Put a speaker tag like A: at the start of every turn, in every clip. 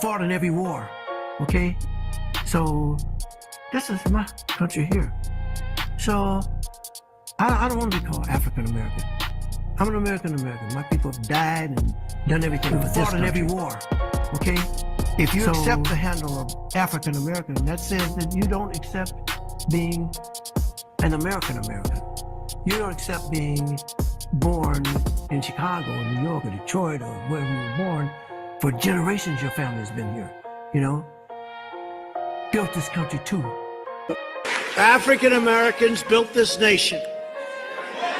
A: fought in every war, okay? So this is my country here. So I don't want to be called African American. I'm an American American. My people have died and done everything for this country. Fought in every war, okay? If you accept the handle of African American, that says that you don't accept being an American American. You don't accept being born in Chicago or New York or Detroit or wherever you were born. For generations, your family has been here, you know? Built this country too.
B: African Americans built this nation.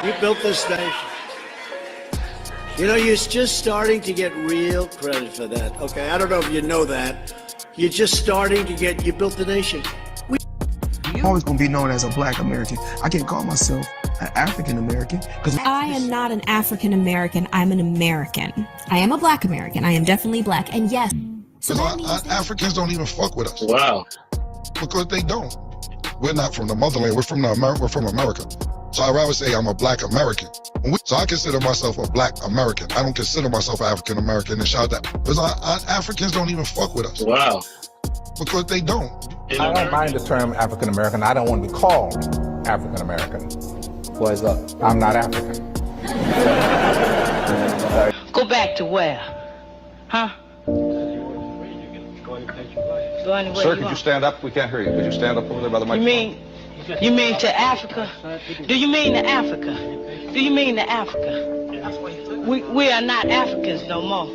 B: We built this nation. You know, you're just starting to get real credit for that, okay? I don't know if you know that. You're just starting to get, you built the nation.
C: I'm always going to be known as a Black American. I can't call myself an African American because
D: I am not an African American. I'm an American. I am a Black American. I am definitely Black. And yes, so that means
E: Africans don't even fuck with us.
F: Wow.
E: Because they don't. We're not from the motherland. We're from America. So I'd rather say I'm a Black American. So I consider myself a Black American. I don't consider myself African American and shout that. Because Africans don't even fuck with us.
F: Wow.
E: Because they don't.
G: I don't mind the term African American. I don't want to be called African American. Because I'm not African.
H: Go back to where? Huh? Go anywhere.
G: Sir, could you stand up? We can't hear you. Could you stand up over there by the microphone?
H: You mean to Africa? Do you mean to Africa? Do you mean to Africa? We are not Africans no more.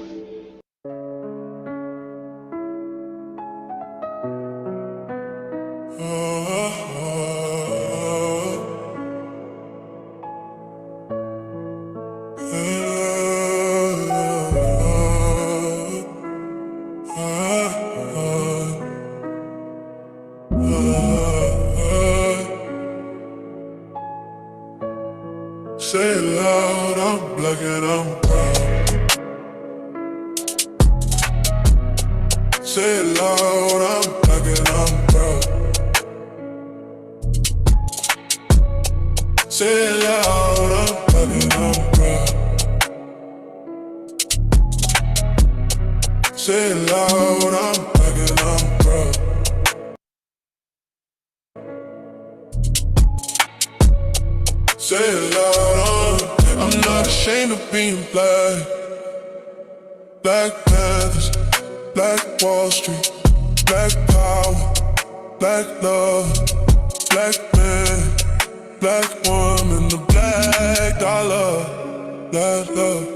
I: Say it loud, I'm Black and I'm proud. Say it loud, I'm Black and I'm proud. Say it loud, I'm Black and I'm proud. Say it loud, I'm Black and I'm proud. Say it loud, I'm not ashamed of being Black. Black Panthers, Black Wall Street, Black power, Black love, Black man, Black woman, the Black dollar, Black love.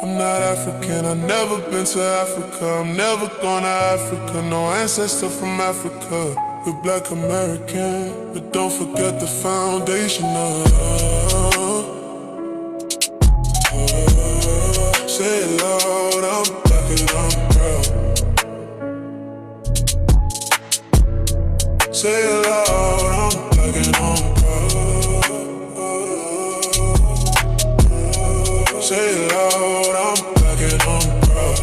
I: I'm not African, I've never been to Africa, I'm never going to Africa, no ancestor from Africa. We're Black American, but don't forget the foundation of say it loud, I'm Black and I'm proud. Say it loud, I'm Black and I'm proud. Say it loud, I'm Black and I'm proud.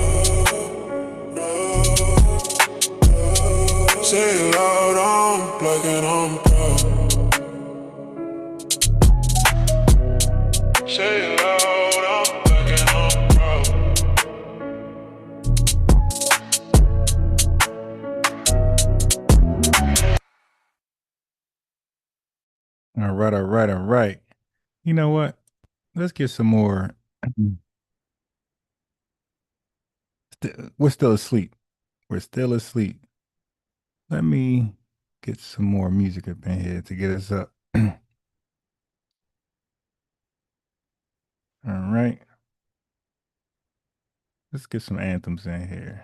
I: Say it loud, I'm Black and I'm proud. Say it loud, I'm Black and I'm proud.
J: All right. You know what? Let's get some more. We're still asleep. Let me get some more music up in here to get us up. All right. Let's get some anthems in here.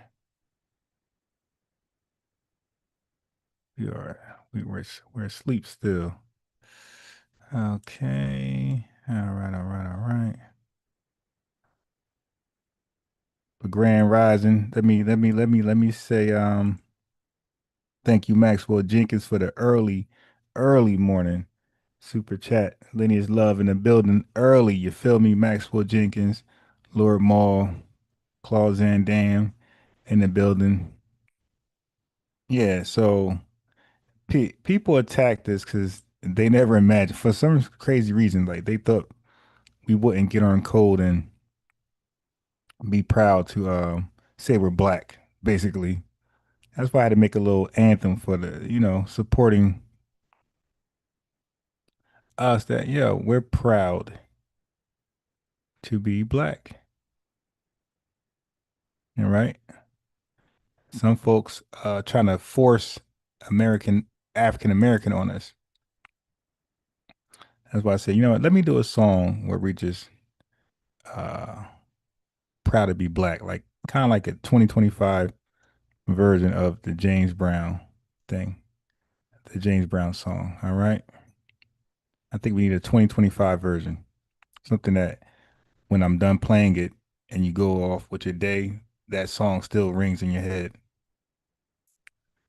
J: We're asleep still. Okay. All right. The Grand Rising. Let me say thank you, Maxwell Jenkins, for the early morning super chat. Lineage Love in the building early. You feel me, Maxwell Jenkins, Lord Maul, Claus Van Dam in the building. Yeah, so people attacked us because they never imagined, for some crazy reason, like they thought we wouldn't get on code and be proud to say we're Black. basically. That's why I had to make a little anthem for the, supporting us that, we're proud to be black. All right. Some folks trying to force African American on us. That's why I said, let me do a song where we just proud to be black, like kind of like a 2025 version of the James Brown thing, the James Brown song. All right. I think we need a 2025 version, something that when I'm done playing it and you go off with your day, that song still rings in your head.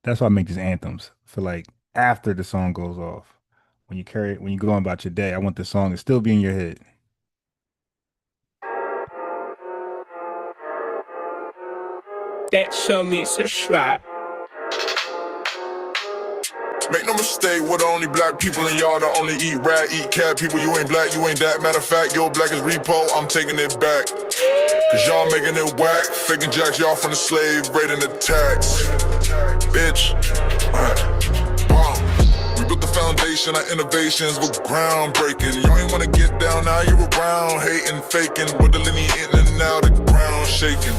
J: That's why I make these anthems for like after the song goes off. When you go on about your day, I want the song to still be in your head.
F: That show me subscribe.
I: Make no mistake, we're the only black people and y'all the only eat rat, eat cat people. You ain't black, you ain't that. Matter of fact, your black is repo, I'm taking it back. Cause y'all making it whack, faking jacks, y'all from the slave, raiding the tax. Bitch, we built the foundation, our innovations were groundbreaking. You ain't wanna get down, now you're around, hating, faking, with the linear in and out, the ground shaking.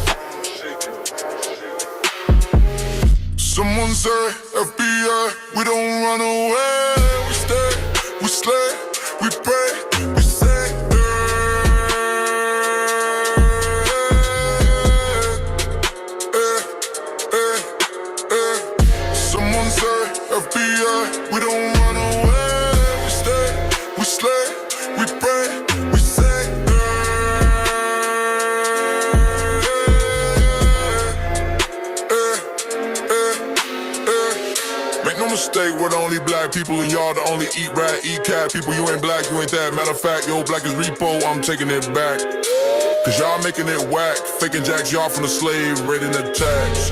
I: Someone say, FBA, we don't run away. We stay, we slay, we pray, we say, Someone say, FBA, we don't run away. We stay, we slay, we pray, we say, Make no mistake, we're the only black people and y'all the only eat rat, eat cat people. You ain't black, you ain't that. Matter of fact, your black is repo, I'm taking it back. Cause y'all making it whack, faking jacks, y'all from the slave, raiding the tax.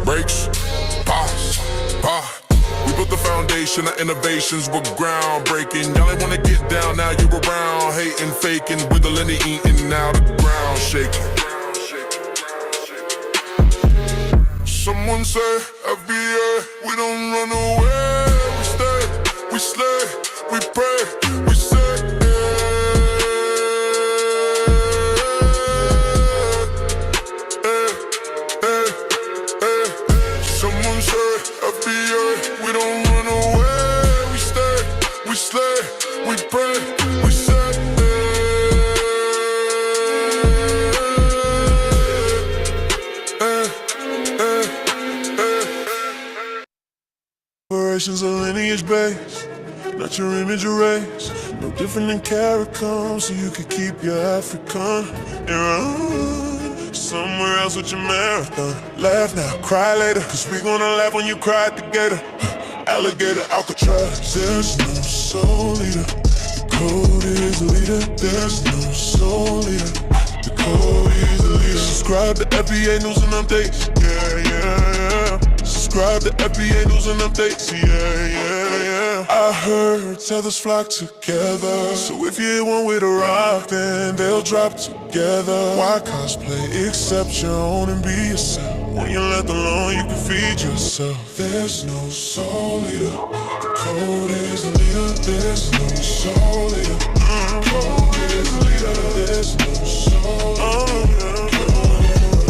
I: Breaks, pause, we built the foundation, our innovations were groundbreaking. Y'all ain't wanna get down, now you around, hating, faking, with the linear eating, now the ground shaking. Someone say, FBA, we don't run away. We stay, we slay, we pray, we say, Someone say, FBA, we don't run away. We stay, we slay, we pray, we say, Reparations are lineage based, not your image erased. No different than carrot comes, so you could keep your African and run somewhere else with your marathon. Laugh now, cry later, cause we gonna laugh when you cry at the gator. Alligator, Alcatraz, there's no soul leader. The code is the leader, there's no soul leader. The code is the leader. Subscribe to FBA News and Updates, yeah. Subscribe to FBA News and Updates, yeah. I heard tethers flock together, so if you hit one with a rock, then they'll drop together. Why cosplay? Accept your own and be yourself. When you're left alone, you can feed yourself. There's no soul leader. The code is the leader. There's no soul leader. The code is the leader. There's no soul leader.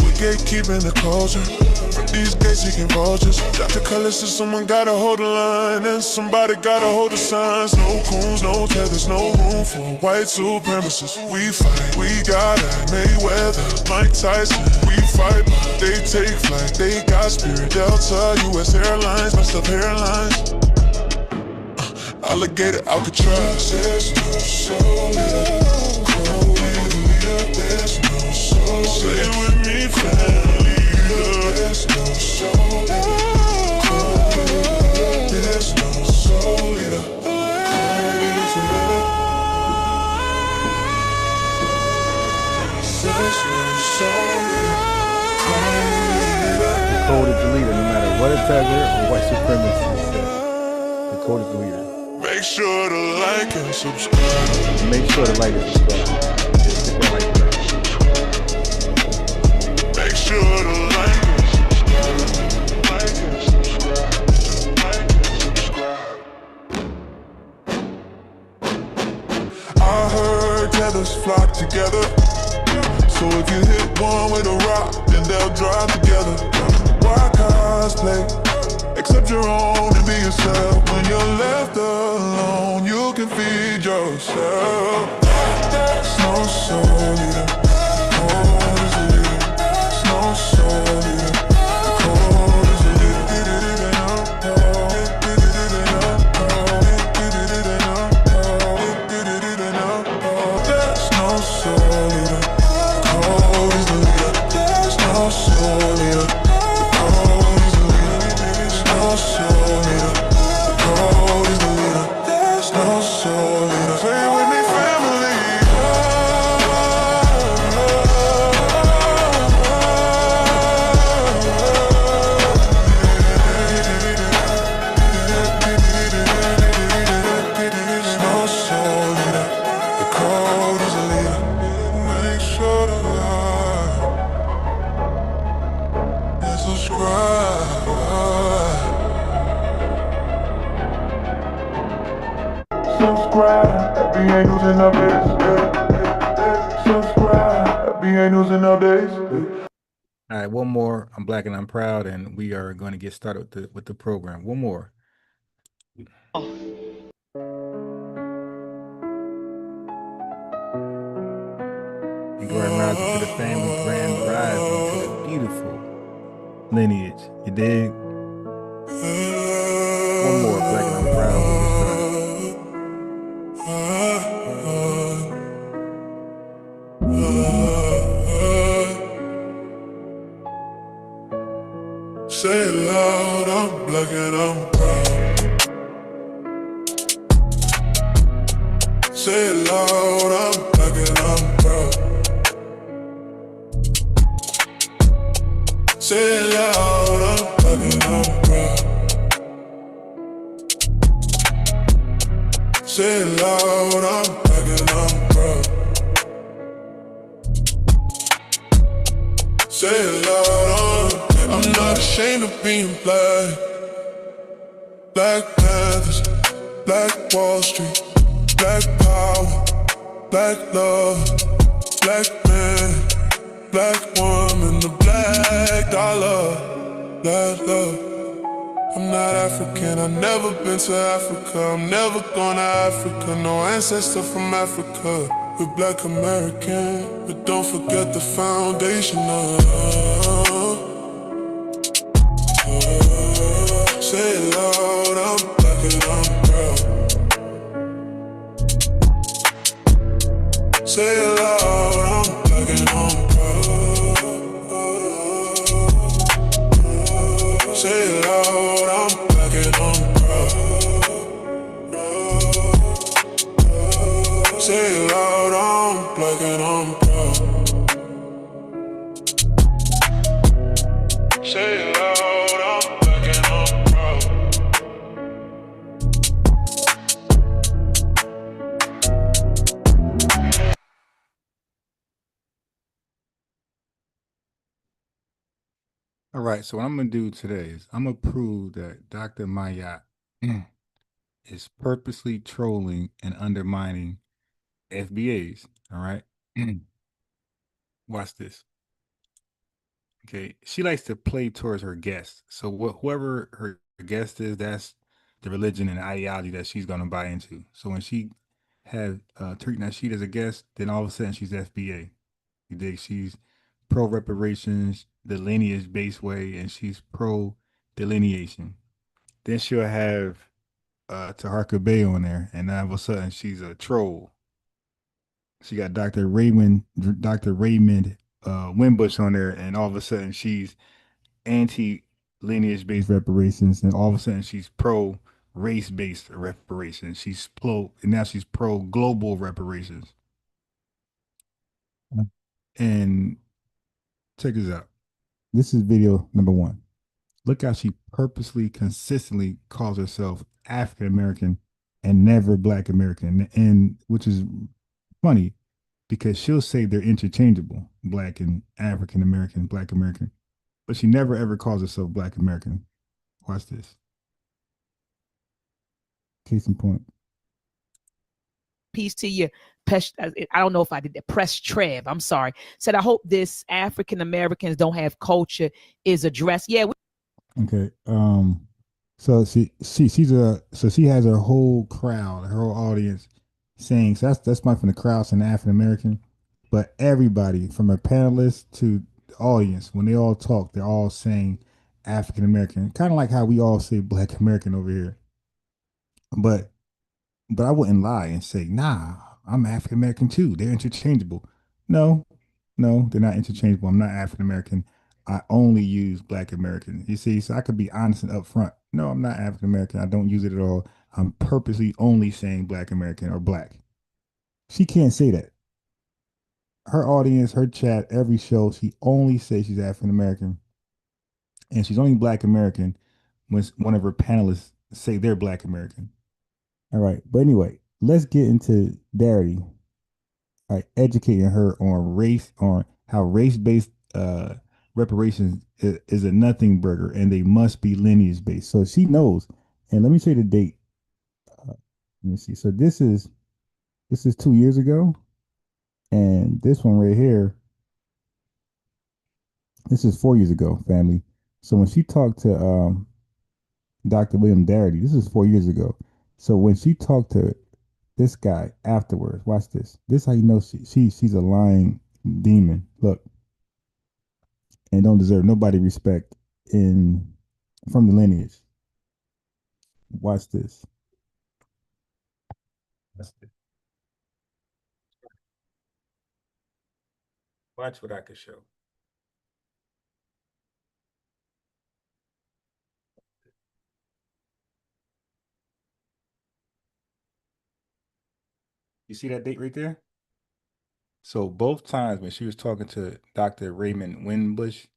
I: We gatekeeping the culture. These gates seeking vultures. Drop the colors so someone gotta hold the line, and somebody gotta hold the signs. No coons, no tethers, no room for white supremacists. We fight, we got it. Mayweather, Mike Tyson. We fight, they take flight. They got Spirit, Delta, US Airlines, messed up hairlines. Alligator, Alcatraz. There's no soul leader. There's no soul leader. Say it with me, family. There's no soul leader. There's no soul leader.
J: The code is the leader, no matter what it's or white supremacy says. The code is the leader.
I: Make sure to like and subscribe.
J: Make sure to like and subscribe.
I: Make sure to like and subscribe. together. So if you hit one with a rock, then they'll drive together. Why cosplay? Accept your own and be yourself. When you're left alone, you can feed yourself. There's no soul leader. Code is a leader. There's no soul leader. Code is a leader. There's no soul leader. Code is the leader. There's no soul leader. Code is the leader. There's no soul leader. Code is the leader. There's no soul leader. Say it with me, family. There's no soul leader. The code is the leader. Make sure to like and subscribe. Subscribe. FBA News and Updates. Subscribe. FBA News and Updates.
J: All right, one more. I'm Black and I'm Proud, and we are going to get started with the program. One more. And grand rising to the family, grand rising to the beautiful lineage. You dig? One more, Black and I'm Proud. We'll get started.
I: Say it loud, I'm black and I'm proud. Say it loud, I'm black and I'm proud. Say it loud, I'm black and I'm proud. Say it loud, I'm black and I'm proud. Say it loud, I'm not ashamed of being black. Black Panthers, Black Wall Street, Black power, Black love, Black man, Black woman, the Black dollar, Black love. I'm not African, I've never been to Africa, I'm never going to Africa, no ancestor from Africa. We're Black American, but don't forget the foundation of say it loud, I'm black and I'm proud. Say it loud, I'm black and I'm proud. Say it loud, I'm black and I'm proud. Say it loud, I'm black and I'm proud. Say it loud, I'm black and I'm proud.
J: All right, so what I'm going to do today is I'm going to prove that Dr. Maat is purposely trolling and undermining FBAs. All right. Watch this. Okay. She likes to play towards her guests. So whoever her guest is, that's the religion and ideology that she's going to buy into. So when she has Tariq Nasheed as a guest, then all of a sudden she's FBA. You dig? She's pro reparations, the lineage based way, and she's pro delineation. Then she'll have Taharka-Bey on there, and all of a sudden she's a troll. She got Dr. Raymond Wimbush on there, and all of a sudden she's anti-lineage based reparations, and all of a sudden she's pro race based reparations. She's now she's pro global reparations. And check this out. This is video number 1. Look how she purposely, consistently calls herself African American and never Black American, and which is funny because she'll say they're interchangeable, Black and African American, Black American, but she never ever calls herself Black American. Watch this. Case in point.
K: peace to you. I don't know if I did that. Press Trev, I'm sorry. Said, I hope this African Americans don't have culture is addressed. Yeah.
J: Okay. So she has her whole crowd, her whole audience saying, so that's my from the crowd saying African American, but everybody from a panelist to the audience, when they all talk, they're all saying African American, kind of like how we all say Black American over here. But I wouldn't lie and say, nah, I'm African American too. They're interchangeable. No, they're not interchangeable. I'm not African American. I only use Black American. You see, so I could be honest and upfront. No, I'm not African American. I don't use it at all. I'm purposely only saying Black American or Black. She can't say that. Her audience, her chat, every show, she only says she's African American, and she's only Black American when one of her panelists say they're Black American. All right, but anyway, let's get into Darity. All right, educating her on race, on how race-based reparations is a nothing burger, and they must be lineage-based. So she knows. And let me show you the date. Let me see. So this is 2 years ago, and this one right here, this is 4 years ago, family. So when she talked to Dr. William Darity, this is 4 years ago. So when she talked to this guy afterwards, watch this. This is how you know she's a lying demon. Look, and don't deserve nobody respect from the lineage. Watch this. Watch what I can show. You see that date right there? So both times when she was talking to Dr. Raymond Wimbush,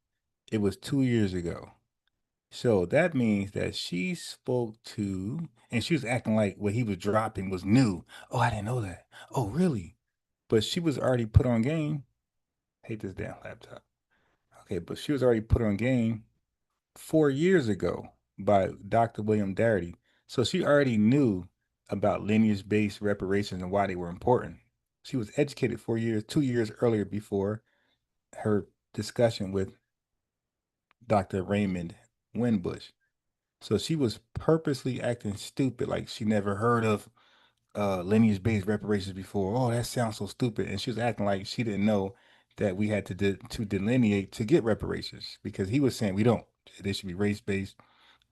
J: it was 2 years ago. So that means that she spoke to, and she was acting like what he was dropping was new. Oh, I didn't know that. Oh, really? But she was already put on game. Hate this damn laptop. Okay, but she was already put on game 4 years ago by Dr. William Darity. So she already knew about lineage-based reparations and why they were important. She was educated 4 years, 2 years earlier before her discussion with Dr. Raymond Wimbush. So she was purposely acting stupid, like she never heard of lineage-based reparations before. Oh, that sounds so stupid. And she was acting like she didn't know that we had to delineate to get reparations, because he was saying we don't. They should be race-based,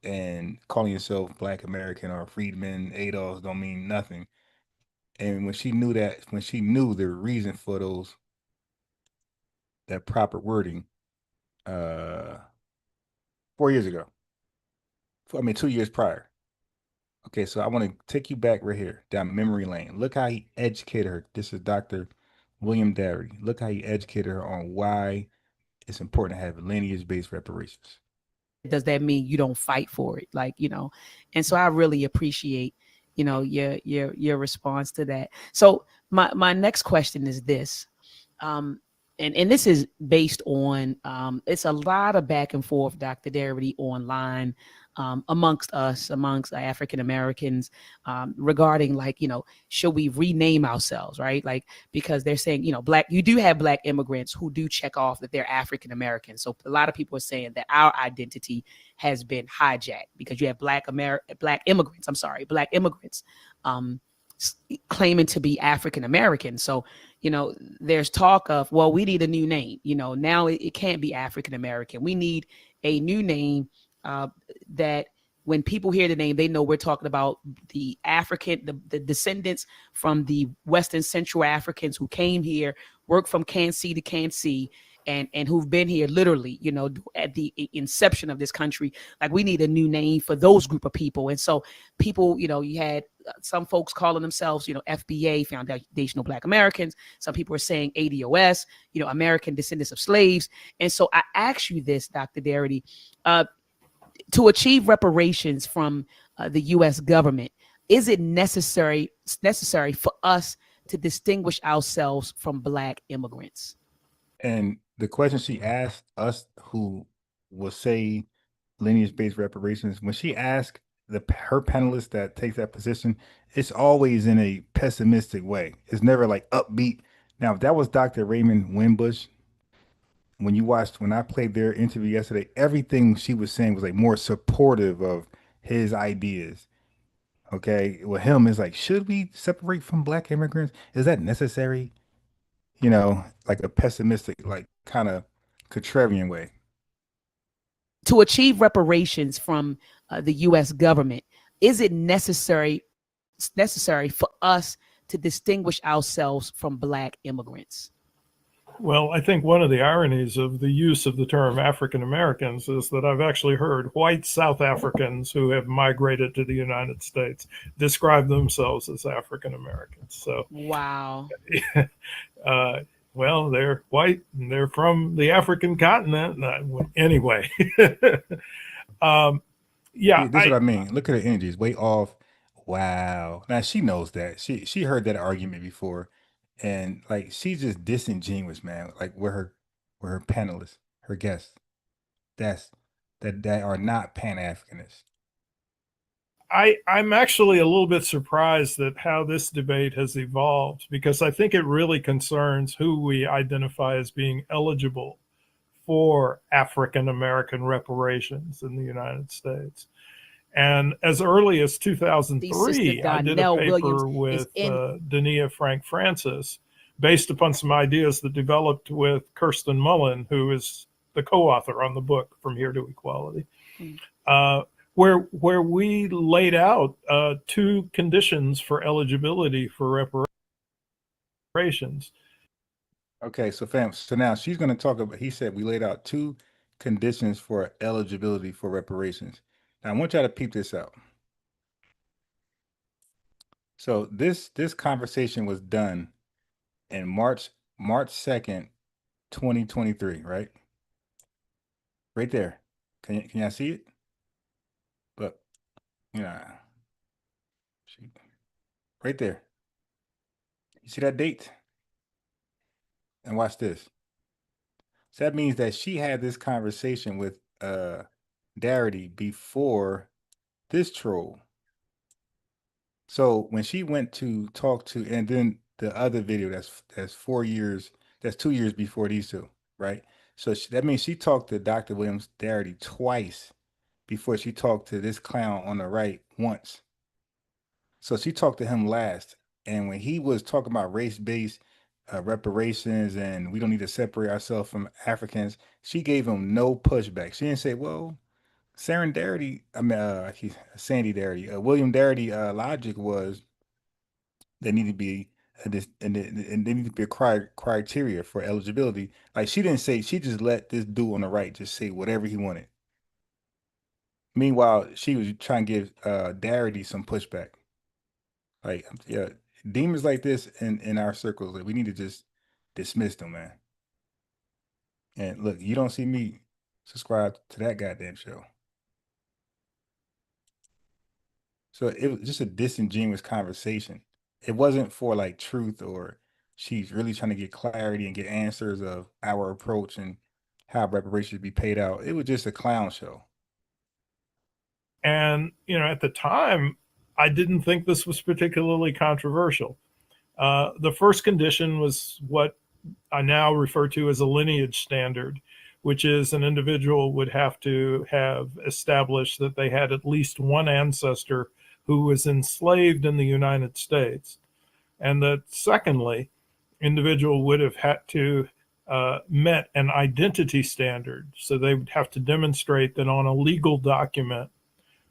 J: and calling yourself Black American or freedmen, ADOS don't mean nothing. And when she knew the reason for that proper wording, 4 years ago. 2 years prior. Okay, so I want to take you back right here down memory lane. Look how he educated her. This is Dr. William Darity. Look how he educated her on why it's important to have lineage-based reparations.
K: Does that mean you don't fight for it? And so I really appreciate, your response to that. So my next question is this. And this is based on, it's a lot of back and forth, Dr. Darity, online, amongst African Americans, regarding should we rename ourselves, right? Because they're saying, you do have Black immigrants who do check off that they're African Americans. So a lot of people are saying that our identity has been hijacked because you have Black immigrants, claiming to be African American. So, there's talk of, well, we need a new name. Now it can't be African American. We need a new name that when people hear the name, they know we're talking about the descendants from the Western Central Africans who came here, worked from Kansi to Kansi, and who've been here literally, at the inception of this country. We need a new name for those group of people. And so people, you had some folks calling themselves, FBA, Foundational Black Americans. Some people are saying ADOS, American Descendants of Slaves. And so I ask you this, Dr. Darity, to achieve reparations from the U.S. government, is it necessary for us to distinguish ourselves from Black immigrants?
J: And the question she asked us, who will say lineage-based reparations, when she asked her panelist that takes that position, it's always in a pessimistic way. It's never like upbeat. Now, if that was Dr. Raymond Wimbush, when I played their interview yesterday, everything she was saying was like more supportive of his ideas. Okay. With him, it's like, should we separate from black immigrants? Is that necessary? Like a pessimistic, like kind of contrarian way.
K: To achieve reparations from the U.S. government, is it necessary for us to distinguish ourselves from black immigrants?
L: Well, I think one of the ironies of the use of the term African Americans is that I've actually heard white South Africans who have migrated to the United States describe themselves as African Americans. So,
K: wow.
L: Well, they're white and they're from the African continent. Anyway, yeah,
J: this is what I mean. Look at her energy; it's way off. Wow. Now she knows that. She heard that argument before, and like she's just disingenuous, man. Like with her panelists, her guests, that are not Pan-Africanists.
L: I'm actually a little bit surprised at how this debate has evolved, because I think it really concerns who we identify as being eligible for African American reparations in the United States. And as early as 2003, I did a paper with Dania Frank Francis based upon some ideas that developed with Kirsten Mullen, who is the co-author on the book From Here to Equality. Where we laid out 2 conditions for eligibility for reparations.
J: Okay, so fam, so now she's going to talk about, he said we laid out 2 conditions for eligibility for reparations. Now I want y'all to peep this out. So this conversation was done in March 2nd, 2023, right? Right there. Can y'all see it? Look, right there. You see that date? And watch this. So that means that she had this conversation with Darity before this troll. So when she went to talk to, and then the other video that's 4 years, that's 2 years before these two, right? So that means she talked to Dr. Williams Darity twice before she talked to this clown on the right once. So she talked to him last. And when he was talking about race-based reparations and we don't need to separate ourselves from Africans, she gave him no pushback. She didn't say, well, Sandy Darity, William Darity logic was there need to be and there need to be a criteria for eligibility. Like she didn't say, she just let this dude on the right just say whatever he wanted. Meanwhile, she was trying to give Darity some pushback. Like, yeah, demons like this in our circles, like, we need to just dismiss them, man. And look, you don't see me subscribe to that goddamn show. So it was just a disingenuous conversation. It wasn't for like truth, or she's really trying to get clarity and get answers of our approach and how reparations be paid out. It was just a clown show.
L: And, at the time, I didn't think this was particularly controversial. The first condition was what I now refer to as a lineage standard, which is an individual would have to have established that they had at least one ancestor who was enslaved in the United States. And that secondly, individual would have had to met an identity standard. So they would have to demonstrate that on a legal document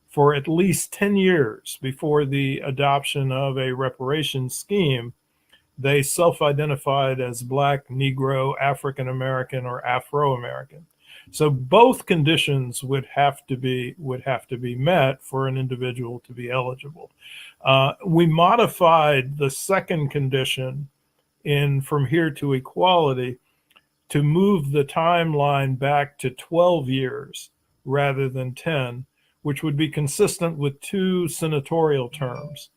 L: for at least 10 years before the adoption of a reparations scheme, they self-identified as Black, Negro, African American, or Afro-American. So both conditions would have to be met for an individual to be eligible. We modified the second condition in From Here to Equality to move the timeline back to 12 years rather than 10, which would be consistent with 2 senatorial terms.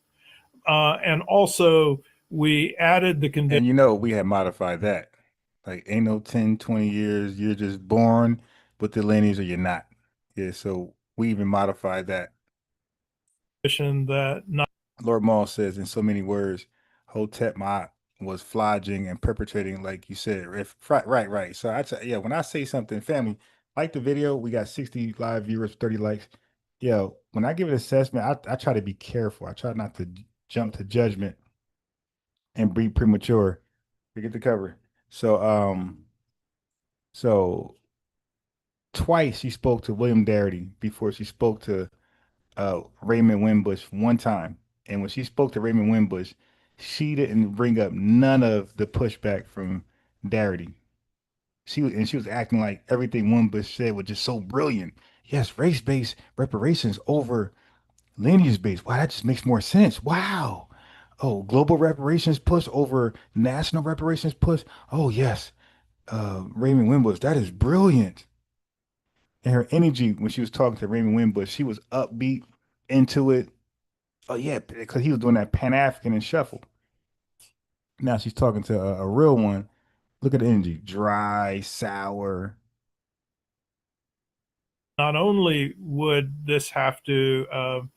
L: And also, we added the condition.
J: And we had modified that. Like, ain't no 10, 20 years. You're just born with the lineage or you're not. Yeah, so we even modified that.
L: that not
J: Lord Maul says in so many words, Hotep Maat was flogging and perpetrating, like you said. Right. So yeah, when I say something, family, like the video, we got 60 live viewers, 30 likes. Yo, when I give an assessment, I try to be careful. I try not to jump to judgment and be premature. Forget the cover. So twice she spoke to William Darity before she spoke to Raymond Wimbush one time. And when she spoke to Raymond Wimbush, she didn't bring up none of the pushback from Darity. She was acting like everything Wimbush said was just so brilliant. Yes, race-based reparations over lineage-based. Wow, that just makes more sense. Wow. Oh, global reparations push over national reparations push. Oh, yes. Raymond Wimbush, that is brilliant. And her energy when she was talking to Raymond Wimbush, she was upbeat, into it. Oh yeah, because he was doing that Pan-African and shuffle. Now she's talking to a real one. Look at the energy, dry, sour.
L: not only would this have to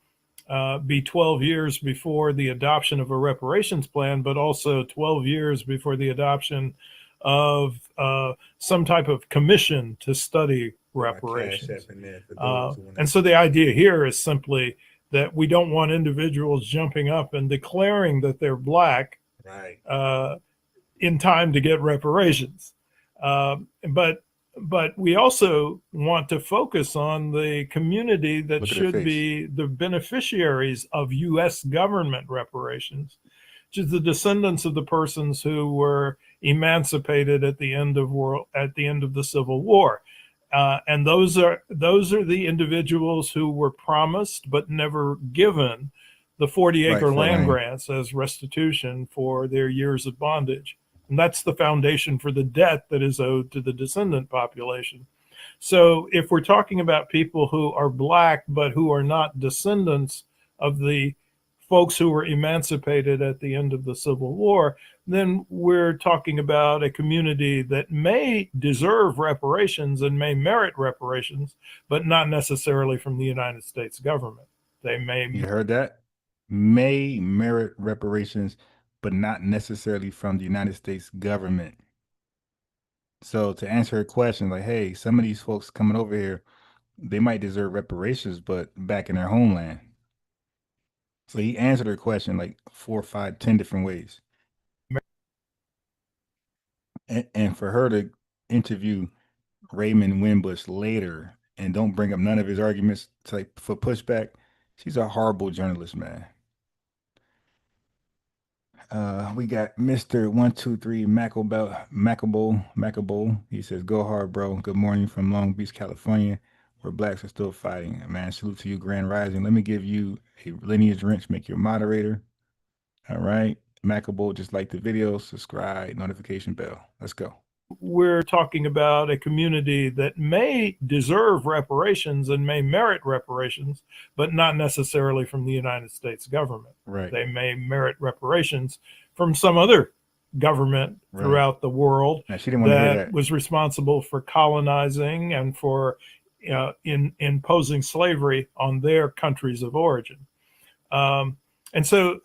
L: be 12 years before the adoption of a reparations plan, but also 12 years before the adoption of some type of commission to study reparations. And so the idea here is simply that we don't want individuals jumping up and declaring that they're Black in time to get reparations. But we also want to focus on the community that should be the beneficiaries of U.S. government reparations, which is the descendants of the persons who were emancipated at the end of the Civil War. And those are the individuals who were promised but never given the 40-acre land grants as restitution for their years of bondage. And that's the foundation for the debt that is owed to the descendant population. So if we're talking about people who are Black but who are not descendants of the folks who were emancipated at the end of the Civil War, then we're talking about a community that may deserve reparations and may merit reparations, but not necessarily from the United States government. They may.
J: You heard that? May merit reparations, but not necessarily from the United States government. So to answer her question, like, hey, some of these folks coming over here, they might deserve reparations, but back in their homeland. So he answered her question like 4, 5, 10 different ways. And for her to interview Raymond Wimbush later and don't bring up none of his arguments for pushback, she's a horrible journalist, man. We got Mr. 123 Macabo. He says, "Go hard, bro. Good morning from Long Beach, California, where Blacks are still fighting." Man, salute to you, Grand Rising. Let me give you a lineage wrench, make you a moderator. All right, Macabo, just like the video, subscribe, notification bell. Let's go.
L: We're talking about a community that may deserve reparations and may merit reparations, but not necessarily from the United States government.
J: Right.
L: They may merit reparations from some other government throughout the world that was responsible for colonizing and for imposing slavery on their countries of origin. So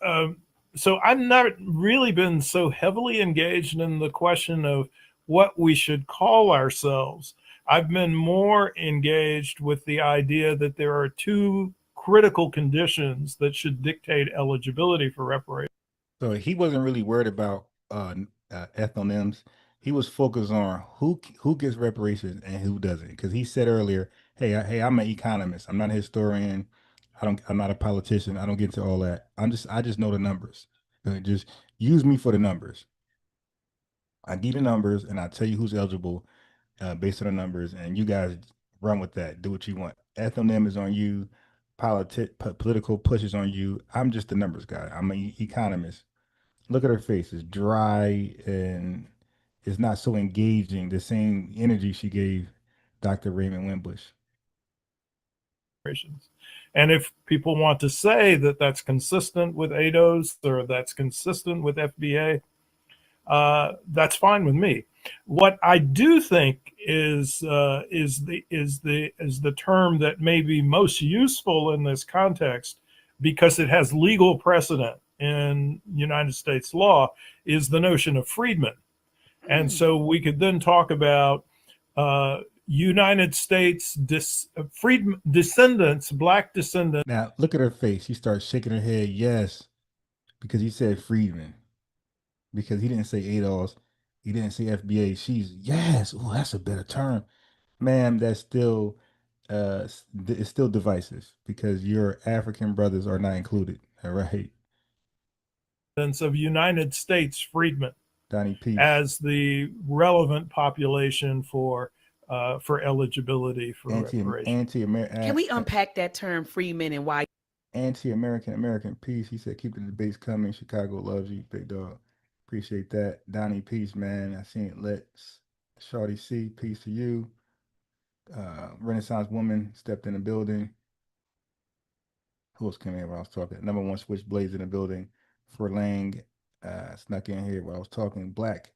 L: I've not really been so heavily engaged in the question of what we should call ourselves. I've been more engaged with the idea that there are two critical conditions that should dictate eligibility for reparations.
J: So he wasn't really worried about ethnonyms. He was focused on who gets reparations and who doesn't. Because he said earlier, hey, I'm an economist. I'm not a historian. I'm not a politician. I don't get into all that. I just know the numbers. Just use me for the numbers. I give you numbers and I tell you who's eligible based on the numbers, and you guys run with that. Do what you want. Ethnonym is on you. Political push is on you. I'm just the numbers guy. I'm an economist. Look at her face. It's dry and it's not so engaging. The same energy she gave Dr. Raymond Wimbush.
L: And if people want to say that that's consistent with ADOS or that's consistent with FBA, that's fine with me. What I do think is the term that may be most useful in this context because it has legal precedent in United States law, is the notion of freedmen. And so we could then talk about United States descendants, black descendants.
J: Now look at her face. She starts shaking her head. Yes, because he said freedmen. Because he didn't say ADOS. He didn't say FBA. She's yes. Oh, that's a better term, ma'am. That's still it's still divisive because your African brothers are not included. All right.
L: Of United States freedmen
J: Donnie P.
L: as the relevant population for eligibility for reparations.
K: Can we unpack that term freemen and why?
J: American peace. He said, keep the debates coming. Chicago loves you, big dog. Appreciate that. Donnie Peace, man. I seen it. Let's Shorty C, peace to you. Renaissance woman stepped in the building. Who else came in while I was talking? Number one switchblades in the building. Lang snuck in here while I was talking. Black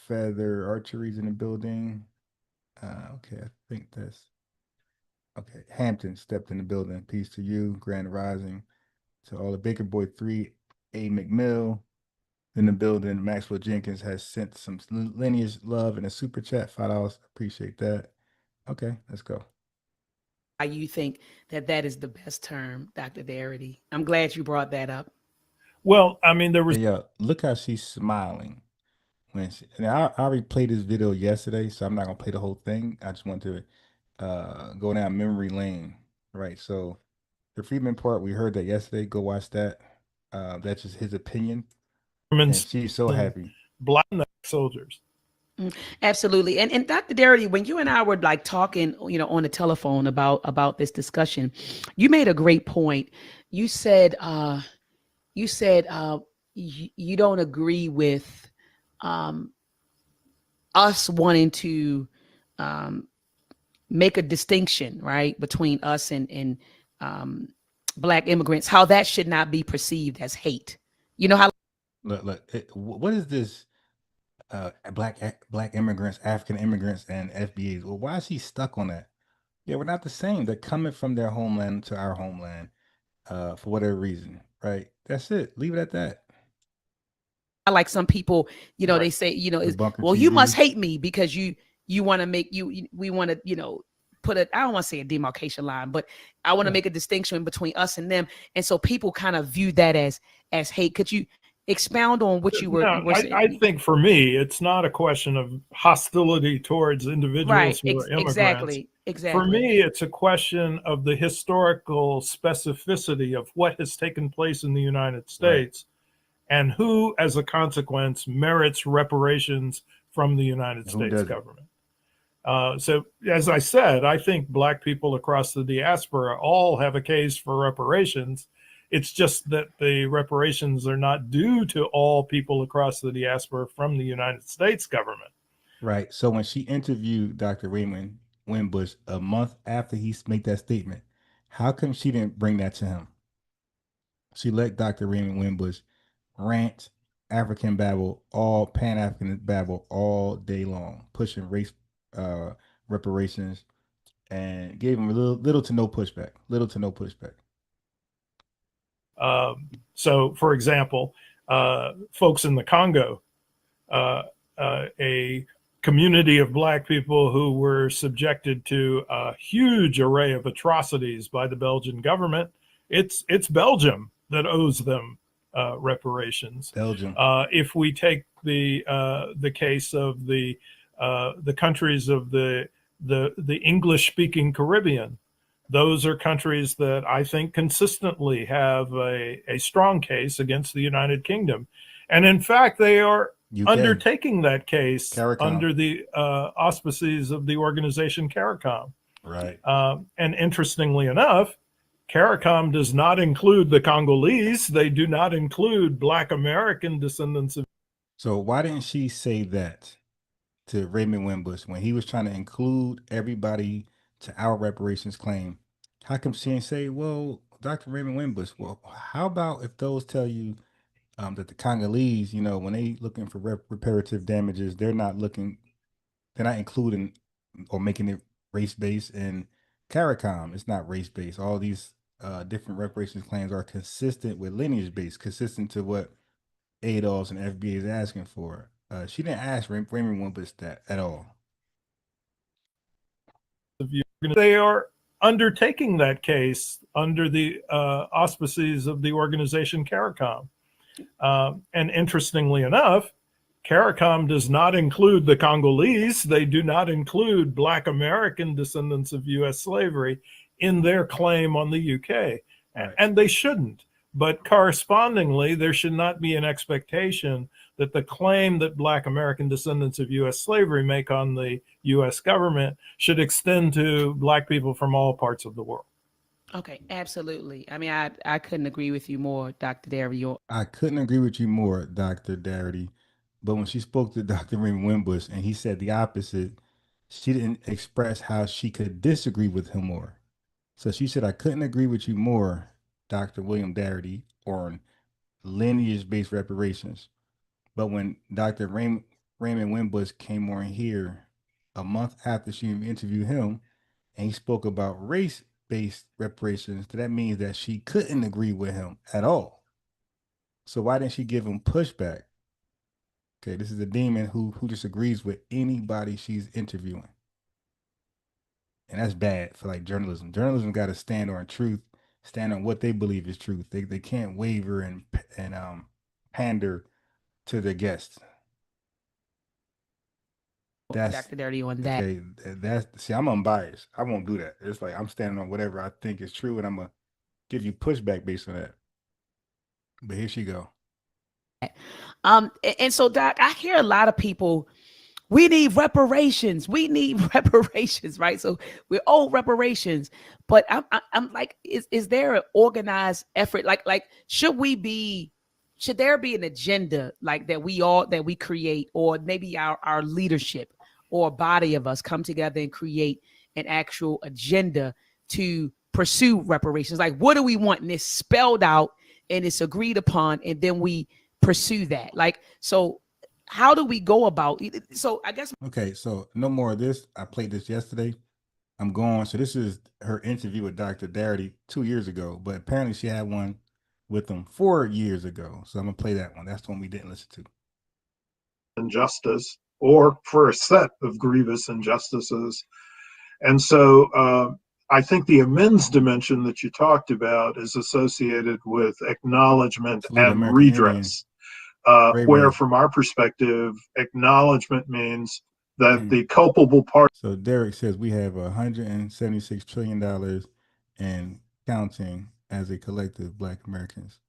J: Feather Archery's in the building. Okay, I think that's okay. Hampton stepped in the building. Peace to you. Grand Rising. To all the Baker Boy 3, A. McMill in the building. Maxwell Jenkins has sent some lineage love in a super chat, $5. Appreciate that. Okay, let's go.
K: You think that is the best term, Dr. Darity? I'm glad you brought that up.
L: Well, I mean, there was.
J: Yeah, look how she's smiling when she. Now, I replayed this video yesterday, so I'm not gonna play the whole thing. I just want to go down memory lane, right? So the Freedman part, we heard that yesterday. Go watch that. That's just his opinion. And she's so happy.
L: Black soldiers.
K: Absolutely. And Dr. Darity, when you and I were like talking, on the telephone about this discussion, you made a great point. You said you don't agree with us wanting to make a distinction, right, between us and Black immigrants, how that should not be perceived as hate. You know how.
J: Look, what is this? Black immigrants, African immigrants, and FBAs. Well, why is he stuck on that? Yeah, we're not the same. They're coming from their homeland to our homeland for whatever reason, right? That's it. Leave it at that.
K: Like some people, right. They say, well, you must hate me because you want to make we want to, put I don't want to say a demarcation line, but I want to make a distinction between us and them. And so people kind of view that as hate. Could you expound on what you were saying?
L: I think for me, it's not a question of hostility towards individuals who are immigrants.
K: Exactly.
L: For me, it's a question of the historical specificity of what has taken place in the United States and who, as a consequence, merits reparations from the United States government. So, as I said, I think Black people across the diaspora all have a case for reparations. It's just that the reparations are not due to all people across the diaspora from the United States government.
J: Right. So when she interviewed Dr. Raymond Wimbush a month after he made that statement, how come she didn't bring that to him? She let Dr. Raymond Wimbush rant, African babble, all Pan-African babble all day long, pushing race reparations, and gave him little to no pushback.
L: So, for example, folks in the Congo, a community of Black people who were subjected to a huge array of atrocities by the Belgian government. It's Belgium that owes them reparations.
J: Belgium.
L: If we take the case of the countries of the English-speaking Caribbean, those are countries that I think consistently have a strong case against the United Kingdom. And in fact, they are undertaking that case under the auspices of the organization CARICOM.
J: Right.
L: And interestingly enough, CARICOM does not include the Congolese. They do not include Black American descendants of.
J: So why didn't she say that to Raymond Wimbush when he was trying to include everybody to our reparations claim? How come she didn't say, well, Dr. Raymond Wimbush, well, how about if those tell you that the Congolese, when they looking for reparative damages, they're not including or making it race-based, and CARICOM, it's not race-based. All these different reparations claims are consistent with lineage based, consistent to what ADOS and FBA is asking for. She didn't ask Raymond Wimbush that at all.
L: They are undertaking that case under the auspices of the organization CARICOM. And interestingly enough, CARICOM does not include the Congolese. They do not include Black American descendants of U.S. slavery in their claim on the UK.
J: Right.
L: And they shouldn't. But correspondingly, there should not be an expectation that the claim that Black American descendants of U.S. slavery make on the U.S. government should extend to Black people from all parts of the world.
K: Okay, absolutely. I mean, I couldn't agree with you more, Dr. Darity.
J: I couldn't agree with you more, Dr. Darity. But when she spoke to Dr. Raymond Wimbush and he said the opposite, she didn't express how she could disagree with him more. So she said, I couldn't agree with you more, Dr. William Darity, on lineage-based reparations. But when Dr. Raymond Wimbush came on here a month after she interviewed him, and he spoke about race-based reparations, that means that she couldn't agree with him at all. So why didn't she give him pushback? Okay, this is a demon who disagrees with anybody she's interviewing. And that's bad for like journalism. Journalism got to stand on truth, stand on what they believe is truth. They can't waver and pander to their guests. That's
K: Dr. Darity on that.
J: Okay, see, I'm unbiased. I won't do that. It's like I'm standing on whatever I think is true, and I'm gonna give you pushback based on that. But here she go.
K: And so, Doc, I hear a lot of people, we need reparations. We need reparations, right? So we're all reparations. But I'm like, is there an organized effort? Like, should there be an agenda like that we create, or maybe our leadership or a body of us come together and create an actual agenda to pursue reparations? Like, what do we want? And it's spelled out and it's agreed upon, and then we pursue that. Like, so how do we go about it? So I guess.
J: Okay, so no more of this. I played this yesterday. I'm going. So this is her interview with Dr. Darity 2 years ago, but apparently she had one with him 4 years ago. So I'm gonna play that one. That's the one we didn't listen to.
M: Injustice, or for a set of grievous injustices. And so I think the amends dimension that you talked about is associated with acknowledgement and redress, where from our perspective, acknowledgement means that the culpable party.
J: So Derek says we have $176 trillion and counting as a collective, Black Americans.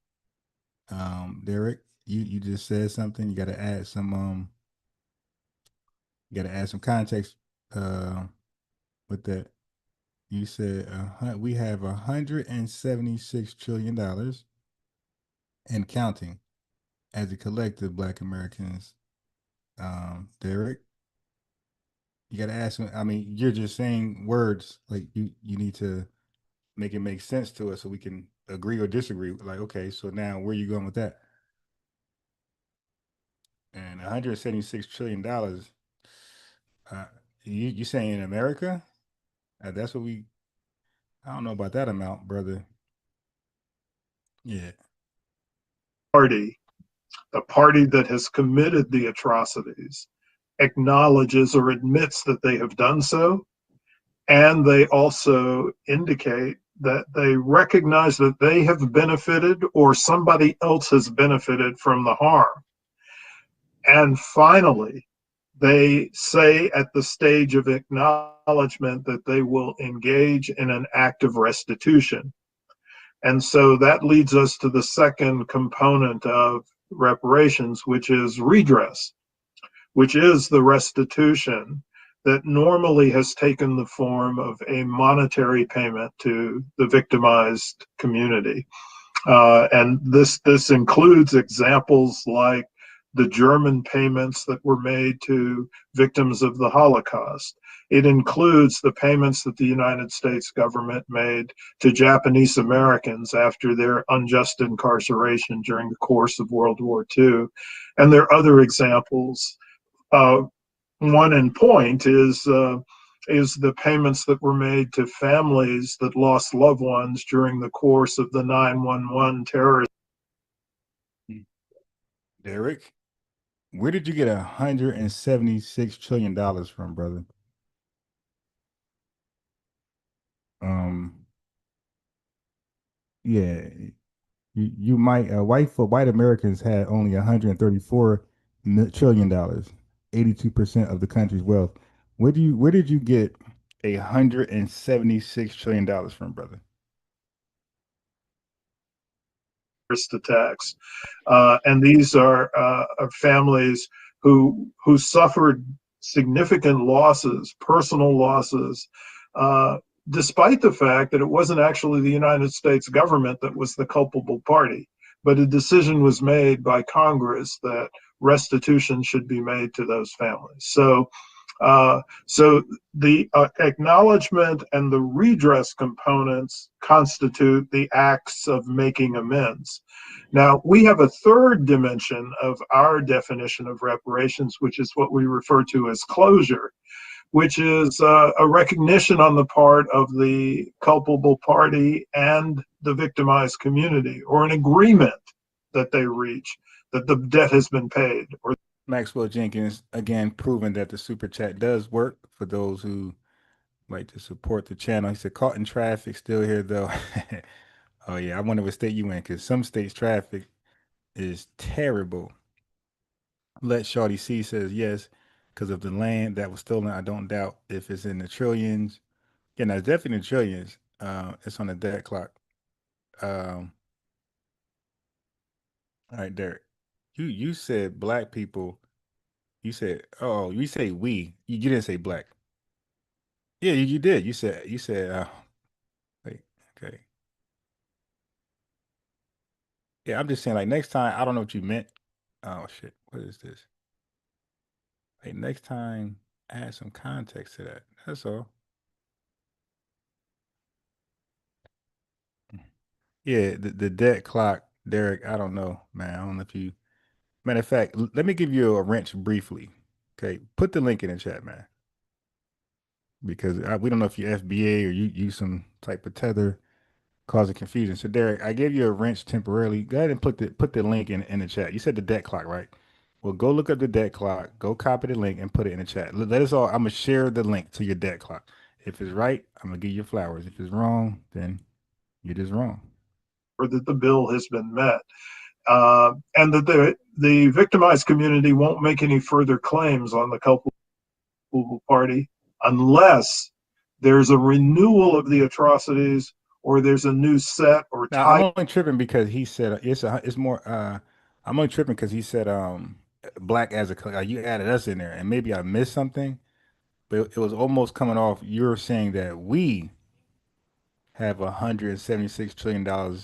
J: Derek, you just said something. You got to add some context with that. You said we have $176 trillion and counting as a collective, Black Americans. Derek, you got to ask. I mean, you're just saying words. Like you need to make it make sense to us so we can agree or disagree. Like, okay, so now where are you going with that? And $176 trillion. You saying in America? That's what we. I don't know about that amount, brother. Yeah.
M: A party that has committed the atrocities acknowledges or admits that they have done so, and they also indicate that they recognize that they have benefited or somebody else has benefited from the harm. And finally, they say at the stage of acknowledgement that they will engage in an act of restitution. And so that leads us to the second component of reparations, which is redress, which is the restitution that normally has taken the form of a monetary payment to the victimized community. And this includes examples like the German payments that were made to victims of the Holocaust. It includes the payments that the United States government made to Japanese Americans after their unjust incarceration during the course of World War II. And there are other examples. One in point is is the payments that were made to families that lost loved ones during the course of the 9/11 terrorist.
J: Derek, where did you get $176 trillion from, brother? Yeah, you might white Americans had only $134 trillion, 82% of the country's wealth. Where did you get $176 trillion from, brother?
M: Attacks, and these are families who suffered significant losses, personal losses, despite the fact that it wasn't actually the United States government that was the culpable party, but a decision was made by Congress that restitution should be made to those families. So the acknowledgement and the redress components constitute the acts of making amends. Now, we have a third dimension of our definition of reparations, which is what we refer to as closure, which is a recognition on the part of the culpable party and the victimized community, or an agreement that they reach that the debt has been paid. Or
J: Maxwell Jenkins, again, proving that the super chat does work for those who like to support the channel. He said, caught in traffic, still here though. Oh yeah, I wonder what state you in, because some states traffic is terrible. Let Shorty C says yes, because of the land that was stolen. I don't doubt if it's in the trillions. Yeah, no, it's definitely in the trillions. It's on the debt clock. All right, Derek. You said black people. You said, oh, you say we. You didn't say black. Yeah, you did. You said wait, okay. Yeah, I'm just saying, like, next time, I don't know what you meant. Oh shit, what is this? Like, next time, add some context to that. That's all. Yeah, the debt clock, Derek, I don't know, man. I don't know if you, matter of fact, let me give you a wrench briefly. Okay, put the link in the chat, man. Because we don't know if you're FBA or you use some type of tether causing confusion. So Derek, I gave you a wrench temporarily. Go ahead and put the link in the chat. You said the debt clock, right? Well, go look up the debt clock, go copy the link and put it in the chat. Let us all, I'm gonna share the link to your debt clock. If it's right, I'm gonna give you flowers. If it's wrong, then you're just wrong.
M: Or that the bill has been met. And that the victimized community won't make any further claims on the culpable party unless there's a renewal of the atrocities or there's a new set or
J: now,
M: type.
J: I'm only tripping because he said it's more. I'm only tripping because he said black as a you added us in there, and maybe I missed something, but it was almost coming off. You're saying that we have $176 trillion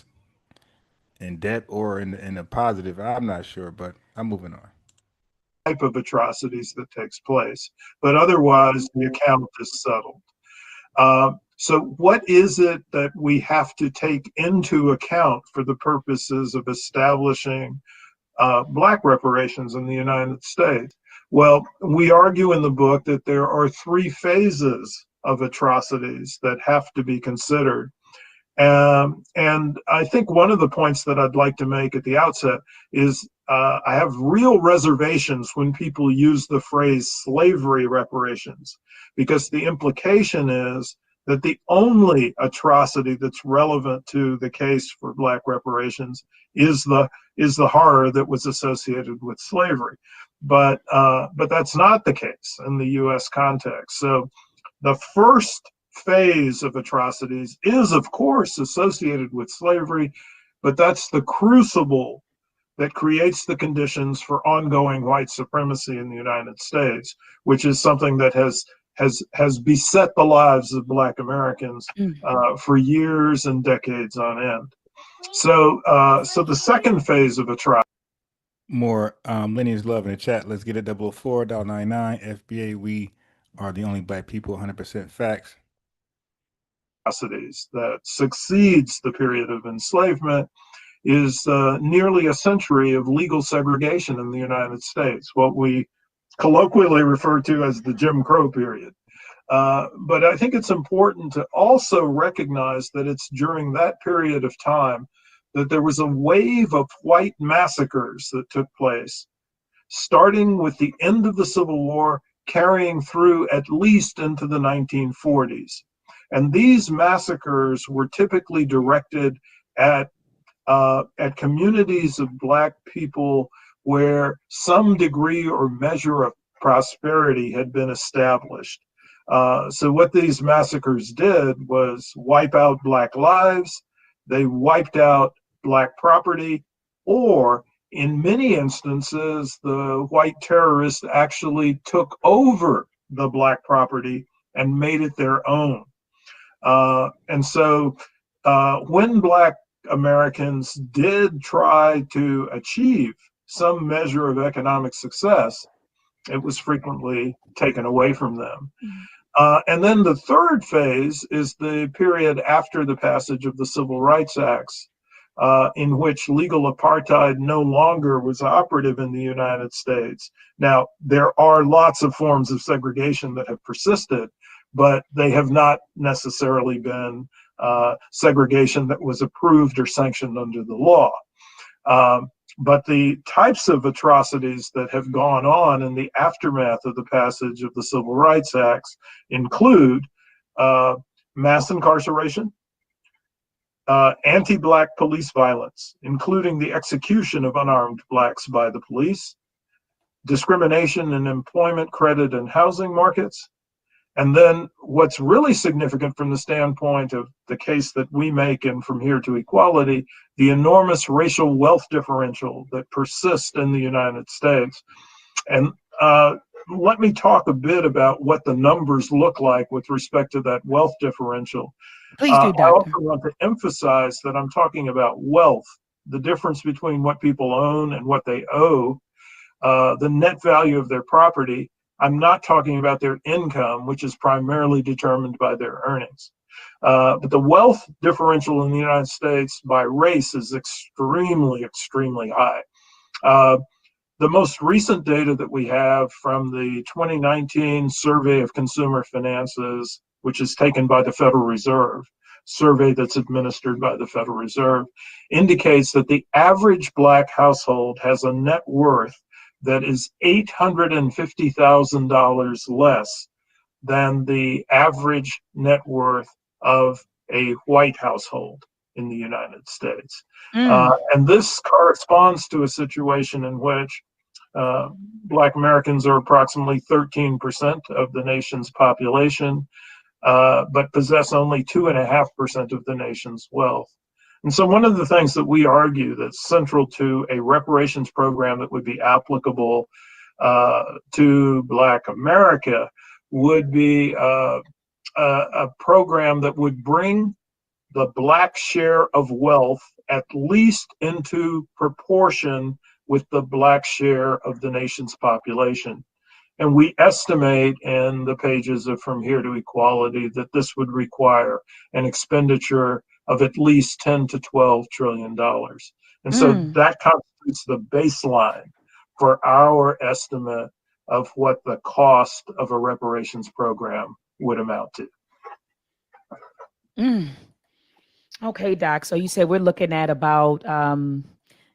J: in debt or in the positive. I'm not sure, but I'm moving on.
M: Type of atrocities that takes place, but otherwise the account is settled. So what is it that we have to take into account for the purposes of establishing black reparations in the United States? Well, we argue in the book that there are three phases of atrocities that have to be considered. And I think one of the points that I'd like to make at the outset is I have real reservations when people use the phrase slavery reparations, because the implication is that the only atrocity that's relevant to the case for black reparations is the horror that was associated with slavery. But that's not the case in the U.S. context. So the first phase of atrocities is, of course, associated with slavery, but that's the crucible that creates the conditions for ongoing white supremacy in the United States, which is something that has beset the lives of Black Americans for years and decades on end. So the second phase of atrocity.
J: More lineage love in the chat. Let's get it. 004.99 FBA. We are the only black people. 100% facts.
M: That succeeds the period of enslavement is nearly a century of legal segregation in the United States, what we colloquially refer to as the Jim Crow period. But I think it's important to also recognize that it's during that period of time that there was a wave of white massacres that took place, starting with the end of the Civil War, carrying through at least into the 1940s. And these massacres were typically directed at communities of Black people where some degree or measure of prosperity had been established. So what these massacres did was wipe out Black lives, they wiped out Black property, or in many instances, the white terrorists actually took over the Black property and made it their own. And so when Black Americans did try to achieve some measure of economic success, it was frequently taken away from them. And then the third phase is the period after the passage of the Civil Rights Acts, in which legal apartheid no longer was operative in the United States. Now, there are lots of forms of segregation that have persisted, but they have not necessarily been segregation that was approved or sanctioned under the law. But the types of atrocities that have gone on in the aftermath of the passage of the Civil Rights Acts include mass incarceration, anti-Black police violence, including the execution of unarmed Blacks by the police, discrimination in employment, credit, and housing markets. And then what's really significant from the standpoint of the case that we make in From Here to Equality, the enormous racial wealth differential that persists in the United States. And let me talk a bit about what the numbers look like with respect to that wealth differential.
K: Please do, Doctor.
M: I also want to emphasize that I'm talking about wealth, the difference between what people own and what they owe, the net value of their property. I'm not talking about their income, which is primarily determined by their earnings. But the wealth differential in the United States by race is extremely, extremely high. The most recent data that we have from the 2019 Survey of Consumer Finances, which is taken by the Federal Reserve, survey that's administered by the Federal Reserve, indicates that the average Black household has a net worth that is $850,000 less than the average net worth of a white household in the United States. And this corresponds to a situation in which Black Americans are approximately 13% of the nation's population, but possess only 2.5% of the nation's wealth. And so one of the things that we argue that's central to a reparations program that would be applicable to Black America would be a program that would bring the Black share of wealth at least into proportion with the Black share of the nation's population. And we estimate in the pages of From Here to Equality that this would require an expenditure of at least $10 to $12 trillion. And so that constitutes the baseline for our estimate of what the cost of a reparations program would amount to.
K: Okay, Doc. So you said we're looking at about,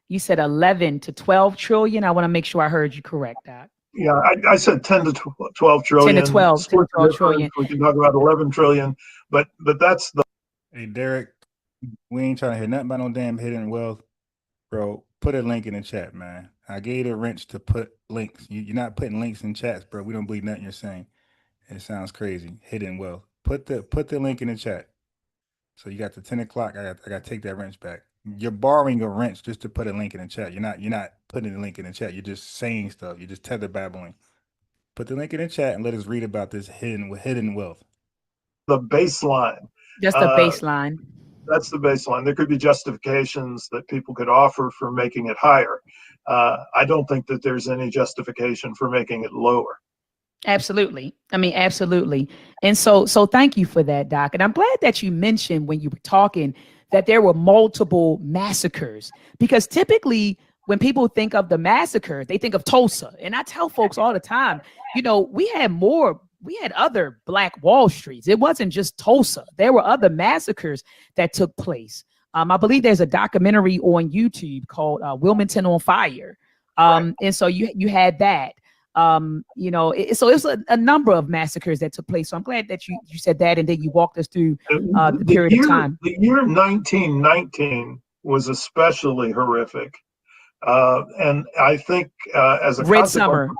K: you said 11 to 12 trillion. I want to make sure I heard you correct, Doc.
M: Yeah, I said 10 to 12 trillion.
K: 10 to 12, 10 to 12 trillion.
M: We can talk about 11 trillion, but that's the.
J: Hey, Derek, we ain't trying to hear nothing about no damn hidden wealth. Bro, put a link in the chat, man. I gave you a wrench to put links. You're not putting links in chats, bro. We don't believe nothing you're saying. It sounds crazy. Hidden wealth. Put the link in the chat. So you got the 10 o'clock. I got to take that wrench back. You're borrowing a wrench just to put a link in the chat. You're not putting the link in the chat. You're just saying stuff. You're just tether babbling. Put the link in the chat and let us read about this hidden wealth.
M: The baseline.
K: Just the baseline.
M: That's the baseline. There could be justifications that people could offer for making it higher. I don't think that there's any justification for making it lower.
K: Absolutely. I mean, absolutely. And so thank you for that, Doc. And I'm glad that you mentioned when you were talking that there were multiple massacres, because typically when people think of the massacre, they think of Tulsa. And I tell folks all the time, you know, we had more we had other Black Wall Streets. It wasn't just Tulsa. There were other massacres that took place. I believe there's a documentary on YouTube called Wilmington on Fire. And so you had that. You know, so it was a number of massacres that took place. So I'm glad that you said that, and then you walked us through the period of time.
M: The year 1919 was especially horrific. And I think as a
K: Red Summer,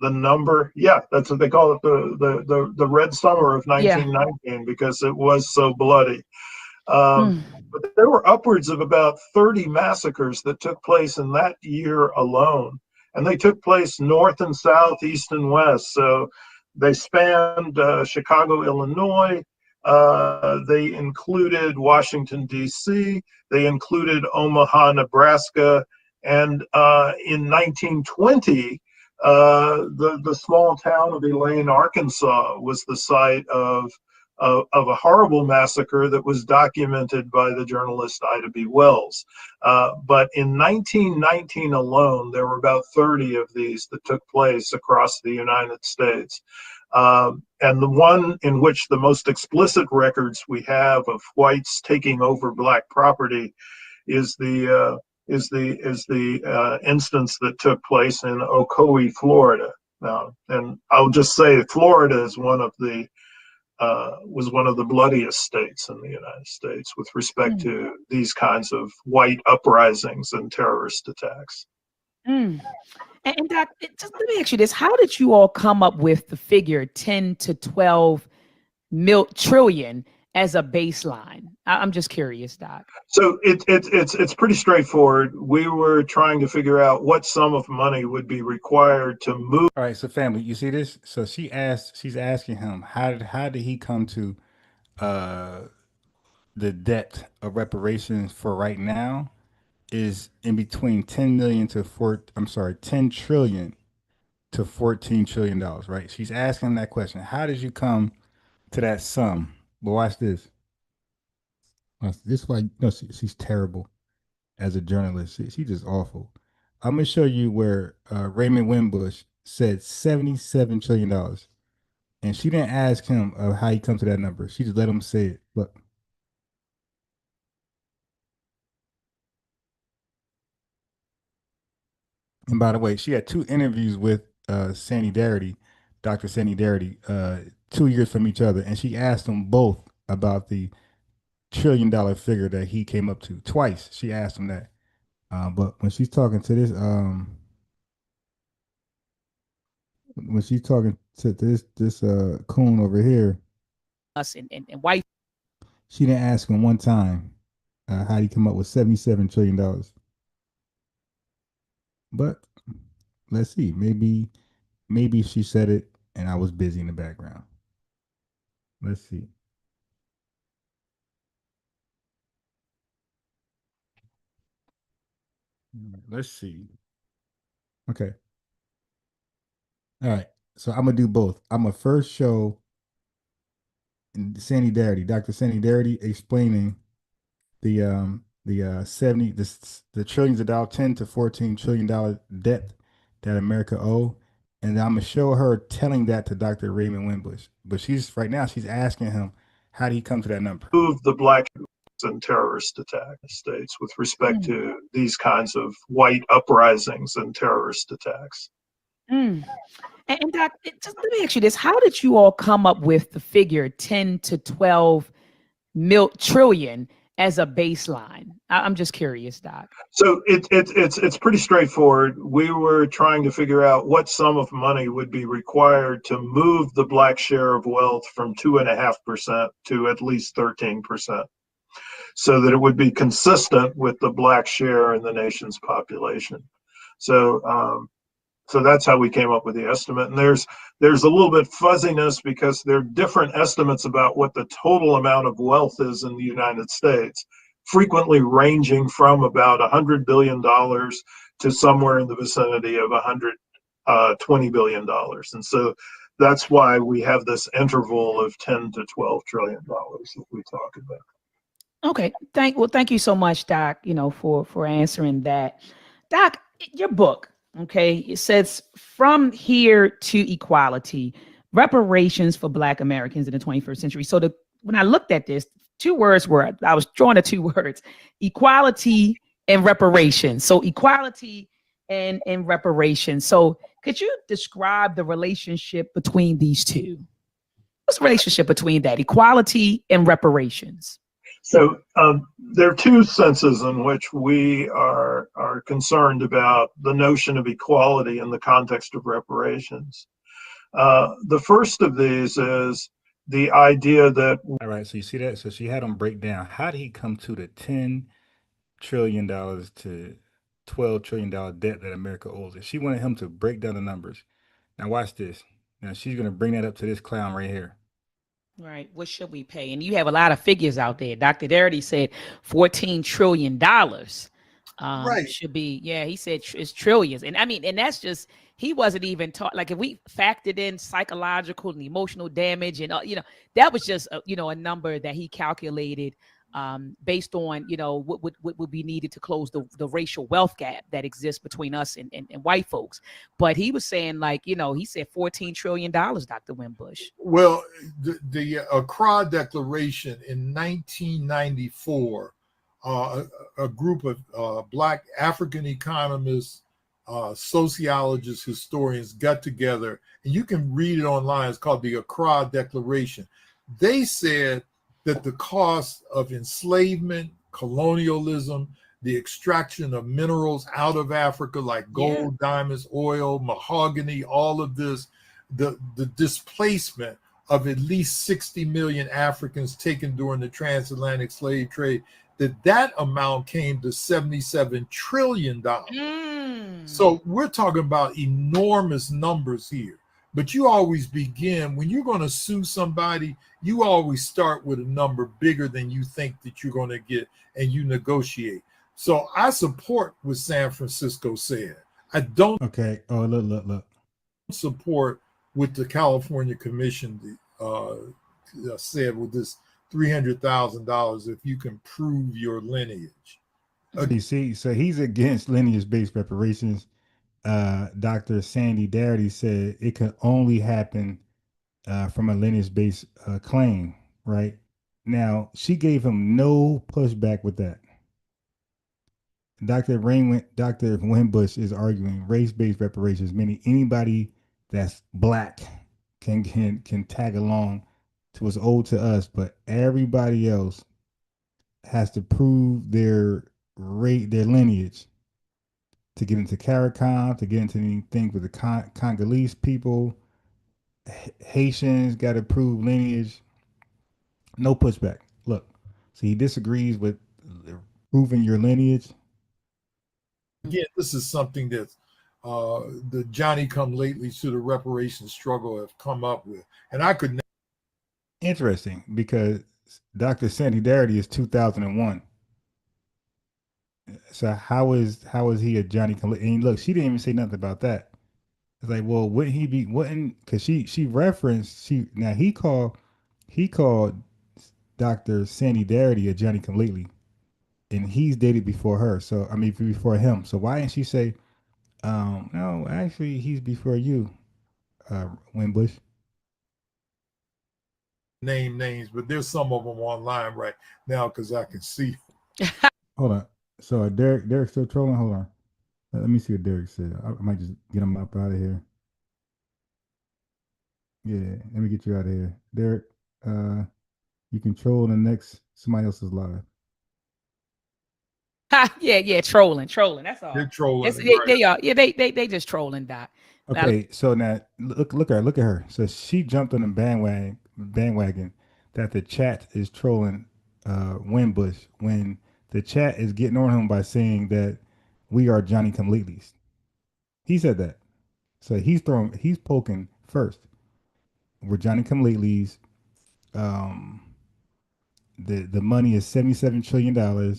M: the number, that's what they call it, the Red Summer of 1919, because it was so bloody. But there were upwards of about 30 massacres that took place in that year alone. And they took place north and south, east and west. So they spanned Chicago, Illinois. They included Washington, D.C. They included Omaha, Nebraska. And in 1920, the small town of Elaine, Arkansas was the site of a horrible massacre that was documented by the journalist Ida B. Wells. But in 1919 alone, there were about 30 of these that took place across the United States. And the one in which the most explicit records we have of whites taking over Black property is the instance that took place in Ocoee, Florida. And I'll just say Florida is was one of the bloodiest states in the United States with respect to these kinds of white uprisings and terrorist attacks.
K: And Doc, just let me ask you this: how did you all come up with the figure 10 to 12 trillion as a baseline? I'm just curious, Doc.
M: So it's pretty straightforward. We were trying to figure out what sum of money would be required to move.
J: All right, so family, you see this? So she's asking him, how did he come to the debt of reparations for right now is in between 10 trillion to $14 trillion, right? She's asking that question. How did you come to that sum? But watch this. This is why she's terrible as a journalist. She's just awful. I'm gonna show you where Raymond Wimbush said $77 trillion, and she didn't ask him how he come to that number. She just let him say it. Look. And by the way, she had 2 interviews with Sandy Darity, Dr. Sandy Darity, 2 years from each other, and she asked them both about the $1 trillion figure that he came up to. Twice she asked him that. But when she's talking to this, coon over here,
K: Us and white.
J: She didn't ask him one time how he come up with $77 trillion. But let's see, maybe she said it and I was busy in the background. Let's see. Let's see. Okay. All right. So I'm gonna do both. I'm gonna first show Sandy Darity, Dr. Sandy Darity, explaining the trillions of dollars, $10 to $14 trillion debt that America owe, and I'm gonna show her telling that to Dr. Raymond Wimbush. But she's asking him, how did he come to that number?
M: Move the Black and terrorist attack states with respect to these kinds of white uprisings and terrorist attacks.
K: And Doc, just let me ask you this: how did you all come up with the figure 10 to 12 trillion as a baseline? I'm just curious, Doc.
M: So it's pretty straightforward. We were trying to figure out what sum of money would be required to move the Black share of wealth from 2.5% to at least 13%. So that it would be consistent with the Black share in the nation's population. So that's how we came up with the estimate. And there's a little bit fuzziness because there are different estimates about what the total amount of wealth is in the United States, frequently ranging from about $100 billion to somewhere in the vicinity of $120 billion. And so that's why we have this interval of 10 to 12 trillion dollars that we talk about.
K: Okay, thank you so much, Doc, for answering that. Doc, your book, okay, it says From Here to Equality, reparations for Black Americans in the 21st century. So when I looked at this, I was drawn to 2 words: equality and reparations. So equality and reparations. So could you describe the relationship between these two? What's the relationship between that, equality and reparations?
M: So there are 2 senses in which we are concerned about the notion of equality in the context of reparations. The first of these is the idea that...
J: All right, so you see that? So she had him break down. How did he come to the $10 trillion to $12 trillion debt that America owes it? She wanted him to break down the numbers. Now watch this. Now she's going to bring that up to this clown right here.
K: Right. What should we pay? And you have a lot of figures out there. Dr. Darity said $14 trillion
N: right.
K: should be. Yeah, he said it's trillions. And I mean, and that's just, he wasn't even taught. Like if we factored in psychological and emotional damage and, that was just, a number that he calculated based on, what would be needed to close the racial wealth gap that exists between us and white folks. But he was saying, like, he said $14 trillion, Dr. Wimbush.
N: Well, the Accra Declaration in 1994, a group of Black African economists, sociologists, historians got together, and you can read it online. It's called the Accra Declaration. They said that the cost of enslavement, colonialism, the extraction of minerals out of Africa like gold, diamonds, oil, mahogany, all of this, the displacement of at least 60 million Africans taken during the transatlantic slave trade, that amount came to $77 trillion. So we're talking about enormous numbers here. But you always begin, when you're going to sue somebody, you always start with a number bigger than you think that you're going to get, and you negotiate. So I support what San Francisco said. I don't.
J: Okay. Oh, look.
N: Support what the California Commission said with this $300,000 if you can prove your lineage.
J: You see, so he's against lineage-based reparations. Dr. Sandy Darity said it could only happen from a lineage-based claim, right? Now, she gave him no pushback with that. Dr. Wimbush is arguing race-based reparations, meaning anybody that's Black can tag along to what's owed to us, but everybody else has to prove their lineage to get into CARICOM, to get into anything with the Congolese people. Haitians got to prove lineage. No pushback. Look, so he disagrees with proving your lineage.
N: Again, this is something that the Johnny-come-latelys to the reparations struggle have come up with. And I could...
J: Interesting, because Dr. Sandy Darity is 2001. So how is he a Johnny-come-lately? And look, she didn't even say nothing about that. It's like, well, wouldn't because she referenced, he called Dr. Sandy Darity a Johnny-come-lately, and he's dated before her. So I mean before him. So why didn't she say, no, actually he's before you, Wimbush?
N: Name names, but there's some of them online right now because I can see.
J: Hold on. So Derek still trolling? Hold on. Let me see what Derek said. I might just get him up out of here. Yeah, let me get you out of here. Derek, you can troll the next somebody else's live.
K: Yeah, trolling. That's all.
N: They're trolling.
K: They are. Yeah, they just trolling, Doc.
J: Okay, so now look at her. So she jumped on the bandwagon that the chat is trolling Wimbush when the chat is getting on him by saying that we are Johnny-come-latelys. He said that. So he's poking first. We're Johnny-come-latelys. The money is $77 trillion,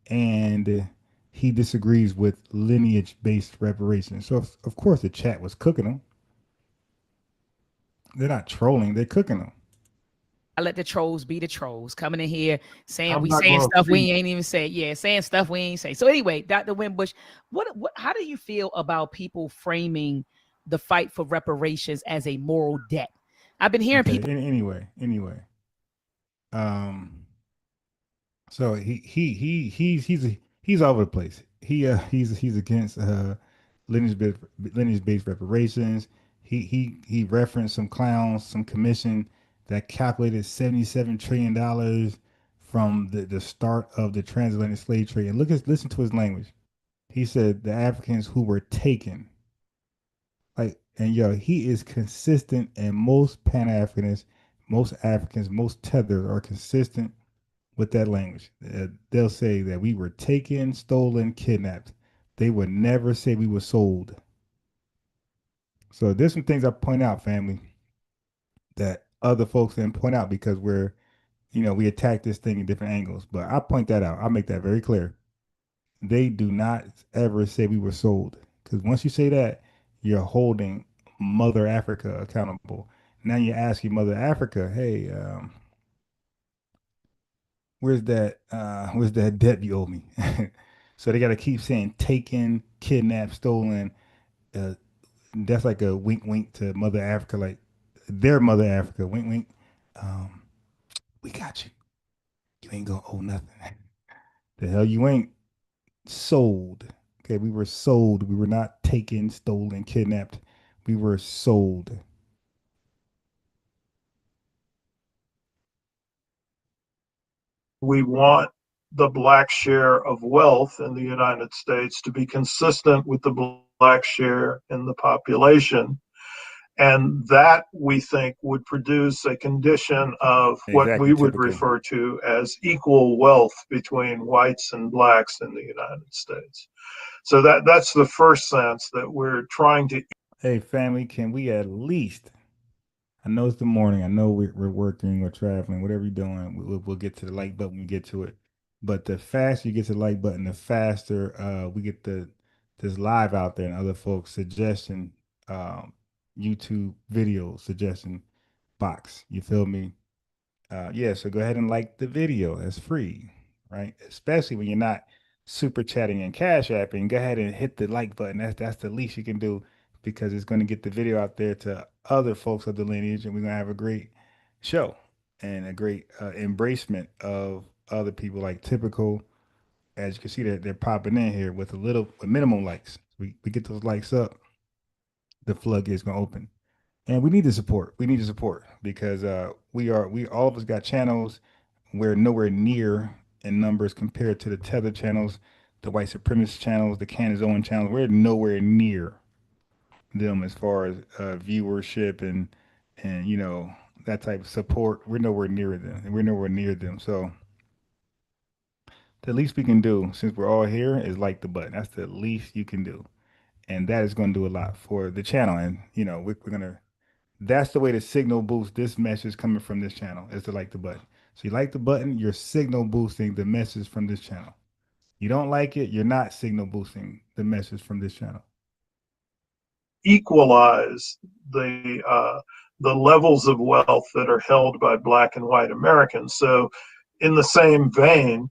J: and he disagrees with lineage-based reparations. So of course the chat was cooking them. They're not trolling; they're cooking them.
K: I let the trolls be the trolls, coming in here saying saying stuff we ain't even say. Yeah, saying stuff we ain't say. So anyway, Dr. Wimbush, how do you feel about people framing the fight for reparations as a moral debt? I've been hearing
J: Okay.
K: people.
J: Anyway. So he's all over the place. He's against lineage-based reparations. He referenced some clowns, some commission that calculated $77 trillion from the start of the transatlantic slave trade. And listen to his language. He said the Africans who were taken. And he is consistent, and most Pan-Africanists, most Africans, most tethered are consistent with that language. They'll say that we were taken, stolen, kidnapped. They would never say we were sold. So there's some things I point out, family, that other folks didn't point out because we attack this thing in different angles. But I point that out. I'll make that very clear. They do not ever say we were sold. Because once you say that, you're holding Mother Africa accountable. Now you're asking Mother Africa, hey, where's that debt you owe me? So they got to keep saying taken, kidnapped, stolen. That's like a wink, wink to Mother Africa, like their Mother Africa. Wink, wink. We got you. You ain't gonna owe nothing. The hell you ain't. Sold. Okay, we were sold. We were not taken, stolen, kidnapped. We were sold.
M: We want the Black share of wealth in the United States to be consistent with the Black share in the population. And that, we think, would produce a condition of what we would refer to as equal wealth between whites and Blacks in the United States. So that's the first sense that we're trying to.
J: Hey, family, can we at least, I know it's the morning, I know we're working or traveling, whatever you're doing, we'll get to the like button when we get to it. But the faster you get to the like button, the faster we get this live out there and other folks' suggestion, YouTube video suggestion box. You feel me? So go ahead and like the video. That's free, right? Especially when you're not super chatting and cash apping. Go ahead and hit the like button. That's the least you can do, because it's going to get the video out there to other folks of the lineage, and we're going to have a great show and a great embracement of other people. Like typical, as you can see, they're popping in here with minimum likes. We get those likes up, the floodgates going to open. And we need the support. We need the support because we all of us got channels. We're nowhere near in numbers compared to the tether channels, the white supremacist channels, the Candace Owen channels. We're nowhere near them as far as viewership and that type of support. We're nowhere near them, and we're nowhere near them. So the least we can do, since we're all here, is like the button. That's the least you can do, and that is going to do a lot for the channel. And we're gonna. That's the way to signal boost this message coming from this channel, is to like the button. So you like the button, you're signal boosting the message from this channel. You don't like it, you're not signal boosting the message from this channel.
M: Equalize the levels of wealth that are held by Black and white Americans. So in the same vein,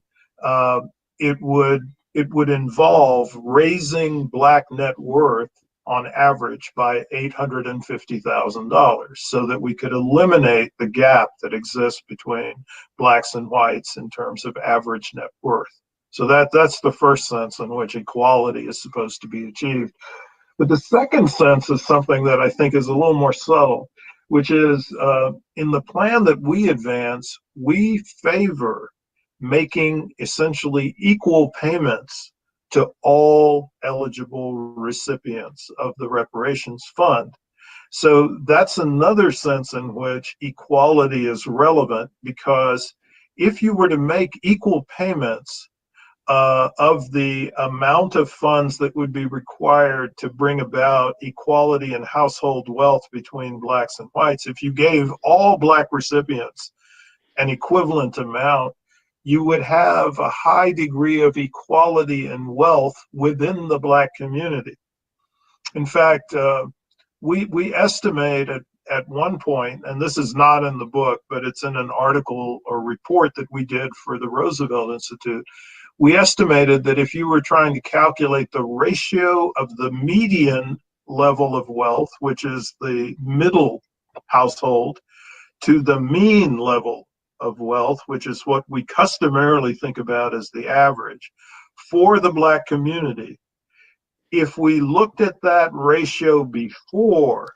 M: it would involve raising Black net worth on average by $850,000, so that we could eliminate the gap that exists between Blacks and whites in terms of average net worth. So that's the first sense in which equality is supposed to be achieved. But the second sense is something that I think is a little more subtle, which is in the plan that we advance, we favor making essentially equal payments to all eligible recipients of the reparations fund. So that's another sense in which equality is relevant, because if you were to make equal payments of the amount of funds that would be required to bring about equality in household wealth between Blacks and whites, if you gave all Black recipients an equivalent amount, you would have a high degree of equality in wealth within the Black community. In fact, we estimate at one point, and this is not in the book, but it's in an article or report that we did for the Roosevelt Institute, we estimated that if you were trying to calculate the ratio of the median level of wealth, which is the middle household to the mean level of wealth, which is what we customarily think about as the average for the Black community. If we looked at that ratio before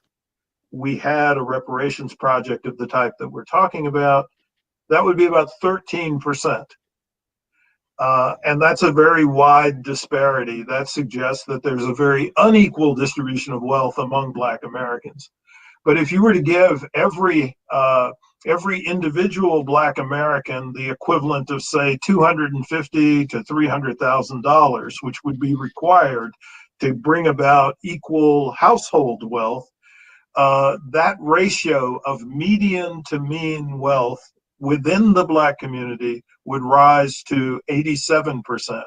M: we had a reparations project of the type that we're talking about, that would be about 13%. And that's a very wide disparity. That suggests that there's a very unequal distribution of wealth among Black Americans. But if you were to give every individual Black American the equivalent of, say, $250,000 to $300,000, which would be required to bring about equal household wealth, that ratio of median to mean wealth within the Black community would rise to 87%.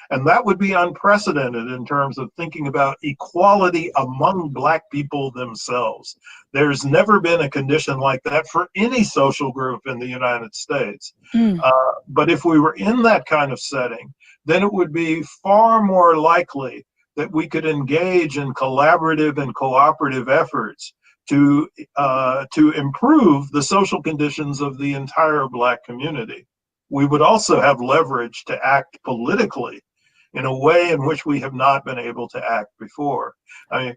M: And that would be unprecedented in terms of thinking about equality among Black people themselves. There's never been a condition like that for any social group in the United States. But if we were in that kind of setting, then it would be far more likely that we could engage in collaborative and cooperative efforts to improve the social conditions of the entire Black community. We would also have leverage to act politically in a way in which we have not been able to act before. I mean,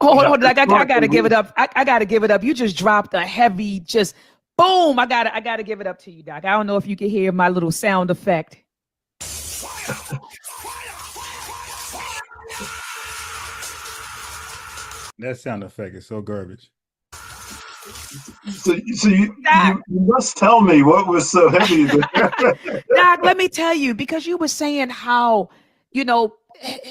K: hold on, I gotta give it up. I gotta give it up. You just dropped a heavy, just boom. I gotta give it up to you, Doc. I don't know if you can hear my little sound effect.
J: That sound effect is so garbage.
M: So you must tell me what was so heavy.
K: Doc, let me tell you, because you were saying how, you know,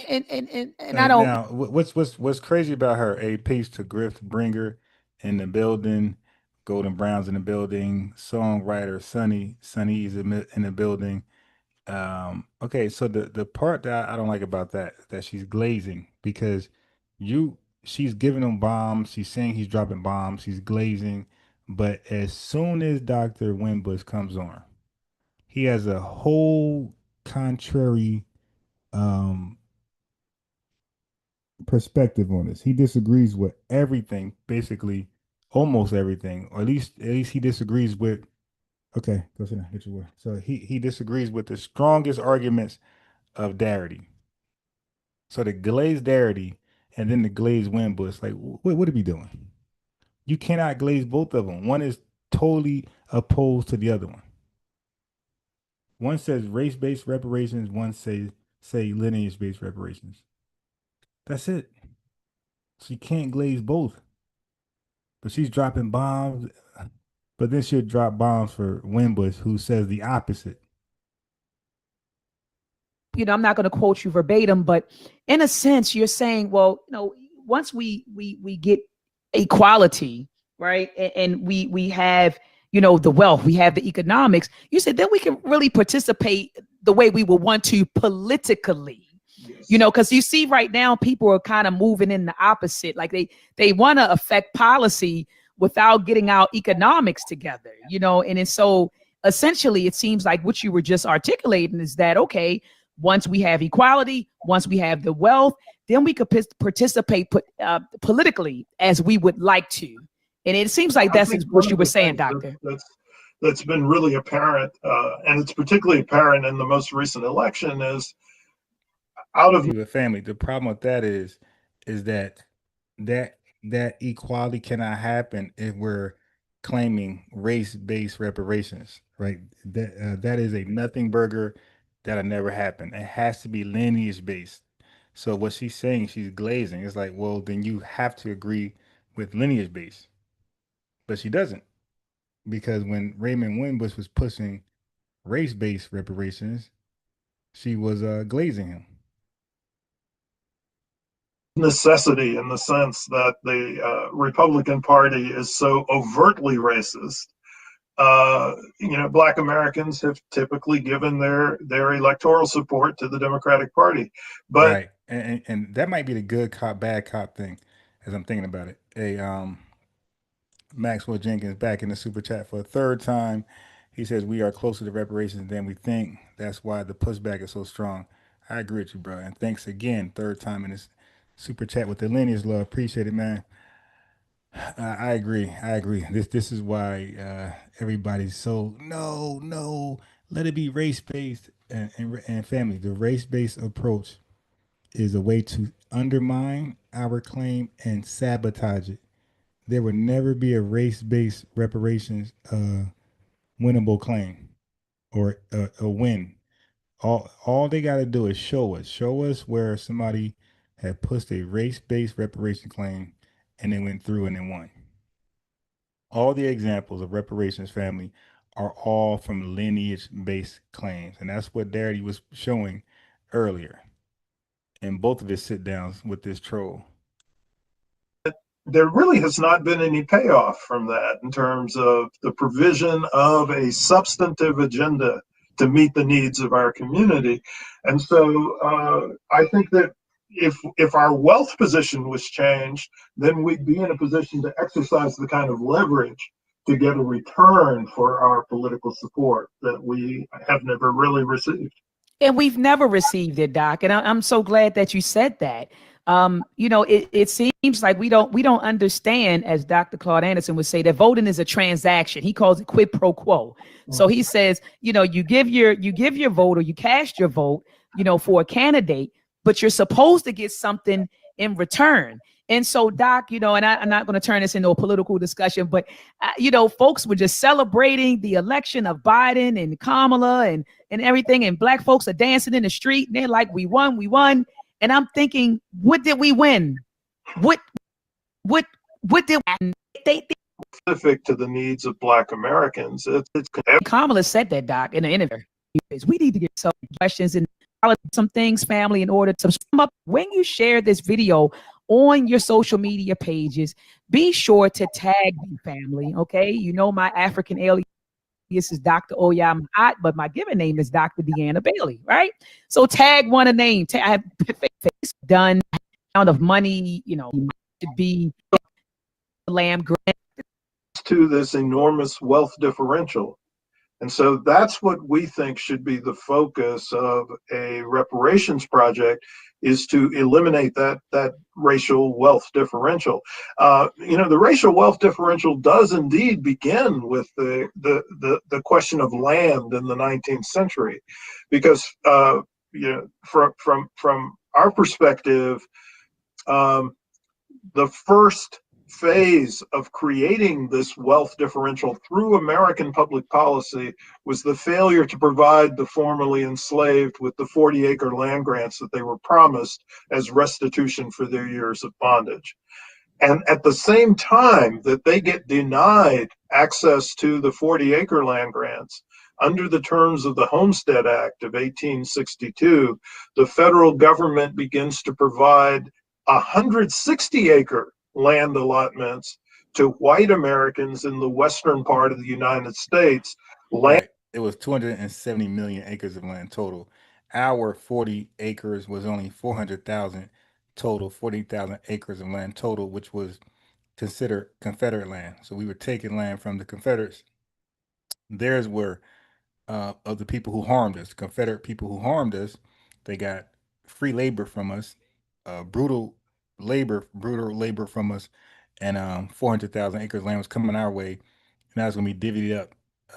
K: and I don't.
J: Now, what's crazy about her? A Peace to Griff Bringer in the building, Golden Brown's in the building, songwriter Sunny's in the building. Okay, so the part that I don't like about that she's glazing, because she's giving him bombs, she's saying he's dropping bombs, she's glazing, but as soon as Dr. Wimbush comes on, he has a whole contrary perspective on this. He disagrees with everything, basically almost everything, or at least he disagrees with. Okay, go sit down, get your water. So he disagrees with the strongest arguments of Darity. So the glaze Darity and then the glaze Wimbush, like what are we doing? You cannot glaze both of them. One is totally opposed to the other one. One says race-based reparations, one say lineage-based reparations. That's it. So you can't glaze both. But she's dropping bombs, but then she'll drop bombs for Wimbush, who says the opposite.
K: You know, I'm not going to quote you verbatim, but in a sense, you're saying, well, you know, once we get equality, right, and we have, you know, the wealth, we have the economics, you said then we can really participate the way we would want to politically. Yes. You know, because you see right now people are kind of moving in the opposite, like they want to affect policy without getting our economics together, you know. And so essentially it seems like what you were just articulating is that, okay, once we have equality, once we have the wealth, then we could participate politically as we would like to. And it seems like that's what you were saying, Doctor.
M: That's been really apparent, and it's particularly apparent in the most recent election, is out of
J: the family. The problem with that is that equality cannot happen if we're claiming race-based reparations, right? That is a nothing burger. That'll never happen. It has to be lineage-based. So what she's saying, she's glazing. It's like, well, then you have to agree with lineage-based. But she doesn't. Because when Raymond Wimbush was pushing race-based reparations, she was glazing him.
M: Necessity, in the sense that the Republican Party is so overtly racist. You know, Black Americans have typically given their electoral support to the Democratic Party, but
J: right, and that might be the good cop bad cop thing, as I'm thinking about it. Maxwell Jenkins back in the super chat for a third time. He says we are closer to reparations than we think. That's why the pushback is so strong. I agree with you, bro, and thanks again, third time in this super chat with the lineage love. Appreciate it, man. I agree. I agree. This is why everybody's so no. Let it be race based and family. The race based approach is a way to undermine our claim and sabotage it. There will never be a race based reparations winnable claim or a win. All they got to do is show us where somebody had pushed a race based reparation claim and they went through and they won. All the examples of reparations family are all from lineage based claims. And that's what Darity was showing earlier in both of his sit downs with this troll.
M: There really has not been any payoff from that in terms of the provision of a substantive agenda to meet the needs of our community. And so I think that if our wealth position was changed, then we'd be in a position to exercise the kind of leverage to get a return for our political support that we have never really received.
K: And we've never received it, Doc. And I'm so glad that you said that. It seems like we don't understand, as Dr. Claude Anderson would say, that voting is a transaction. He calls it quid pro quo. So he says, you give your vote or you cast your vote, for a candidate, but you're supposed to get something in return. And so, Doc, and I'm not going to turn this into a political discussion, but, folks were just celebrating the election of Biden and Kamala and everything. And Black folks are dancing in the street. And they're like, we won. And I'm thinking, what did we win? What did they
M: specific to the needs of Black Americans?
K: Kamala said that, Doc, in an interview. We need to get some questions and some things, family, in order to sum up. When you share this video on your social media pages, be sure to tag me, family. Okay, my African alias is Dr. Oya Maat, but my given name is Dr. Deanna Bailey, right? So tag one a name. I have done amount of money, to be lamb grant
M: to this enormous wealth differential. And so that's what we think should be the focus of a reparations project, is to eliminate that racial wealth differential. The racial wealth differential does indeed begin with the question of land in the 19th century, because from our perspective, the first phase of creating this wealth differential through American public policy was the failure to provide the formerly enslaved with the 40-acre land grants that they were promised as restitution for their years of bondage. And at the same time that they get denied access to the 40-acre land grants, under the terms of the Homestead Act of 1862, the federal government begins to provide 160-acre land allotments to white Americans in the western part of the United States.
J: Right. It was 270 million acres of land total. Our 40 acres was only 400,000 total, 40,000 acres of land total, which was considered Confederate land. So we were taking land from the Confederates. Theirs were of the people who harmed us, Confederate people who harmed us. They got free labor from us, brutal labor from us, and 400,000 acres of land was coming our way, and that was going to be divvied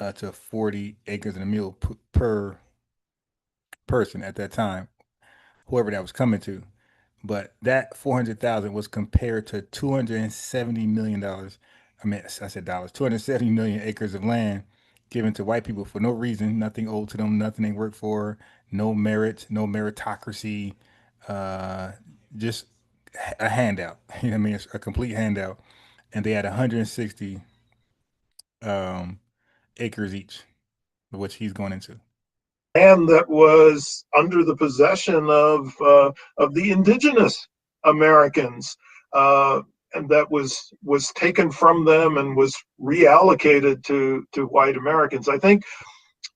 J: up to 40 acres and a mule per person at that time, whoever that was coming to. But that 400,000 was compared to $270 million. I said dollars. 270 million acres of land given to white people for no reason, nothing owed to them, nothing they worked for, no merit, no meritocracy, just a handout. You know what I mean? It's a complete handout. And they had 160 acres each, which he's going into.
M: And that was under the possession of the indigenous Americans, and that was taken from them and was reallocated to white Americans. I think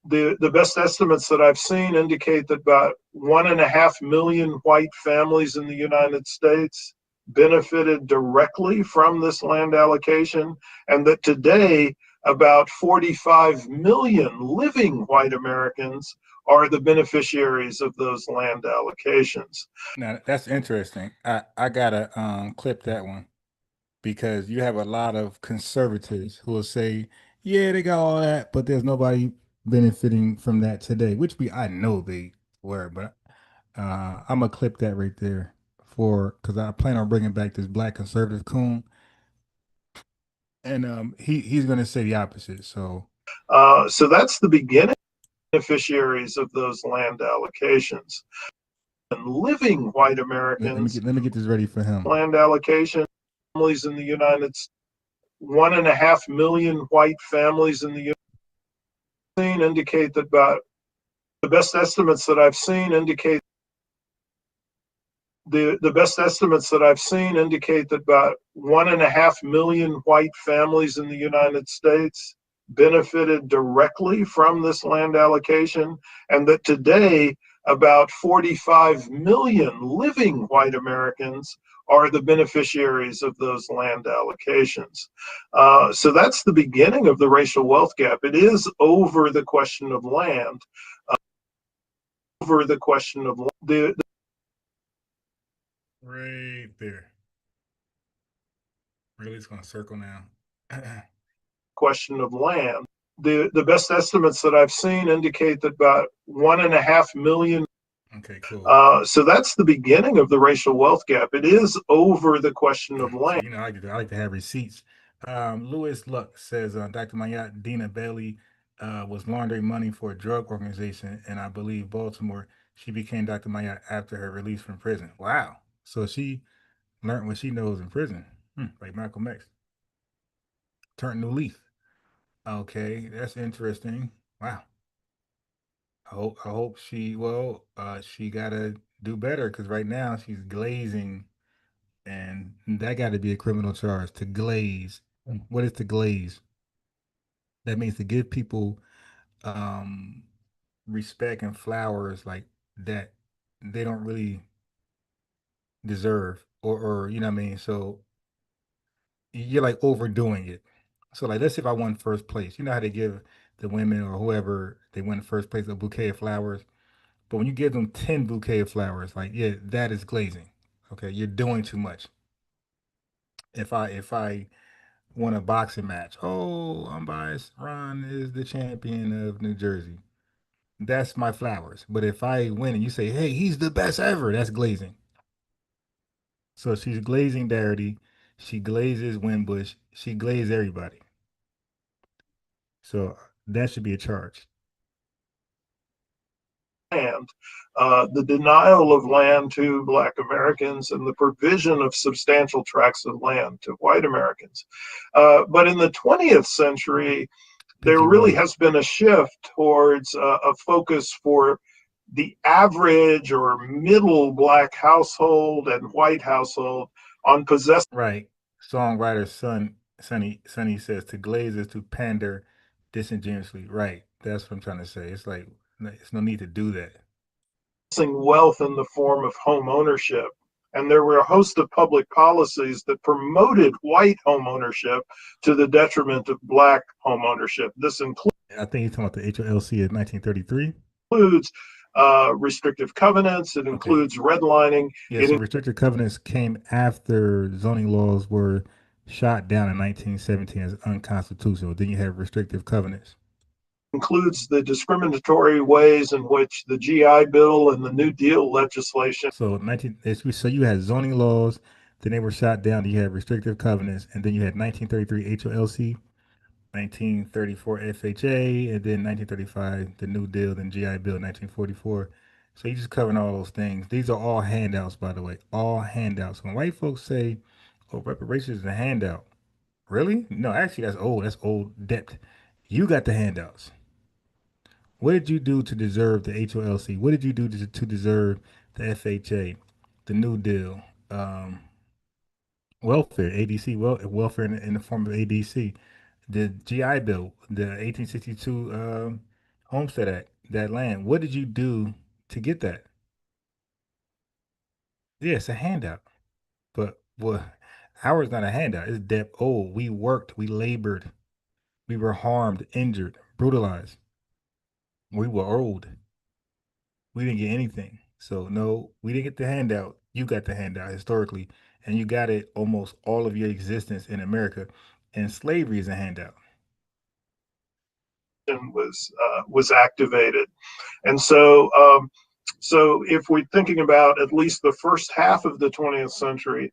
M: the best estimates that I've seen indicate that about 1.5 million white families in the United States benefited directly from this land allocation, and that today about 45 million living white Americans are the beneficiaries of those land allocations.
J: Now that's interesting. I gotta clip that one. because you have a lot of conservatives who will say, yeah, they got all that, but there's nobody benefiting from that today, which I know they were, but I'm gonna clip that right there for because I plan on bringing back this black conservative coon, and he's gonna say the opposite. So
M: that's the beginning beneficiaries of those land allocations. And living white Americans,
J: let me get this ready for him.
M: land allocation families in the United States, 1.5 million white families in the United States indicate that about the best estimates that I've seen indicate the best estimates that I've seen indicate that about 1.5 million white families in the United States benefited directly from this land allocation, and that today about 45 million living white Americans are the beneficiaries of those land allocations. So that's the beginning of the racial wealth gap. It is over the question of land, over the question of the
J: Right there. Really, it's gonna circle now.
M: question of land. The best estimates that I've seen indicate that about 1.5 million.
J: Okay, cool.
M: So that's the beginning of the racial wealth gap. It is over the question of land.
J: So, you know, I like to have receipts. Lewis Luck says, Dr. Mayat, Dina Bailey was laundering money for a drug organization, and I believe Baltimore. She became Dr. Mayat after her release from prison. Wow. So she learned what she knows in prison, like Malcolm X. Turned new leaf. Okay, that's interesting. Wow. I hope she gotta do better because right now she's glazing, and that got to be a criminal charge to glaze. What is to glaze? That means to give people um respect and flowers like that they don't really deserve, or you know what I mean. So you're like overdoing it. So like, let's say if I won first place, you know how they give the women or whoever they win first place a bouquet of flowers. But when you give them 10 bouquet of flowers, like, yeah, that is glazing. Okay, you're doing too much. If I won a boxing match, oh, I'm biased. Ron is the champion of New Jersey. That's my flowers. But if I win and you say, hey, he's the best ever, that's glazing. So she's glazing Darity. She glazes Wimbush. She glazes everybody. So that should be a charge.
M: Land, the denial of land to Black Americans and the provision of substantial tracts of land to white Americans. But in the 20th century, there really has been a shift towards a focus for the average or middle Black household and white household on possessing.
J: Right. Songwriter Sonny says to glaze is to pander disingenuously. Right. That's what I'm trying to say. It's like it's no need to do that.
M: Wealth in the form of home ownership. And there were a host of public policies that promoted white home ownership to the detriment of Black home ownership. This includes,
J: I think he's talking about the HOLC of 1933.
M: Includes restrictive covenants. It includes redlining.
J: Yeah, so restrictive covenants came after zoning laws were shot down in 1917 as unconstitutional. Then you have restrictive covenants.
M: Includes the discriminatory ways in which the GI Bill and the New Deal legislation.
J: So you had zoning laws, then they were shot down. You had restrictive covenants, and then you had 1933 HOLC, 1934 FHA, and then 1935 the New Deal, then GI Bill 1944. So you just covering all those things. These are all handouts, by the way, all handouts. When white folks say, "Oh, reparations is a handout," really? No, actually, that's old. That's old debt. You got the handouts. What did you do to deserve the HOLC? What did you do to deserve the FHA, the New Deal, welfare, ADC, welfare in the form of ADC, the GI Bill, the 1862 Homestead Act, that land? What did you do to get that? Yeah, it's a handout, but ours not a handout. It's debt. Oh, we worked, we labored, we were harmed, injured, brutalized. We were old. We didn't get anything. So no, we didn't get the handout. You got the handout historically, and you got it almost all of your existence in America, and slavery is a handout.
M: Was activated, and so so if we're thinking about at least the first half of the 20th century.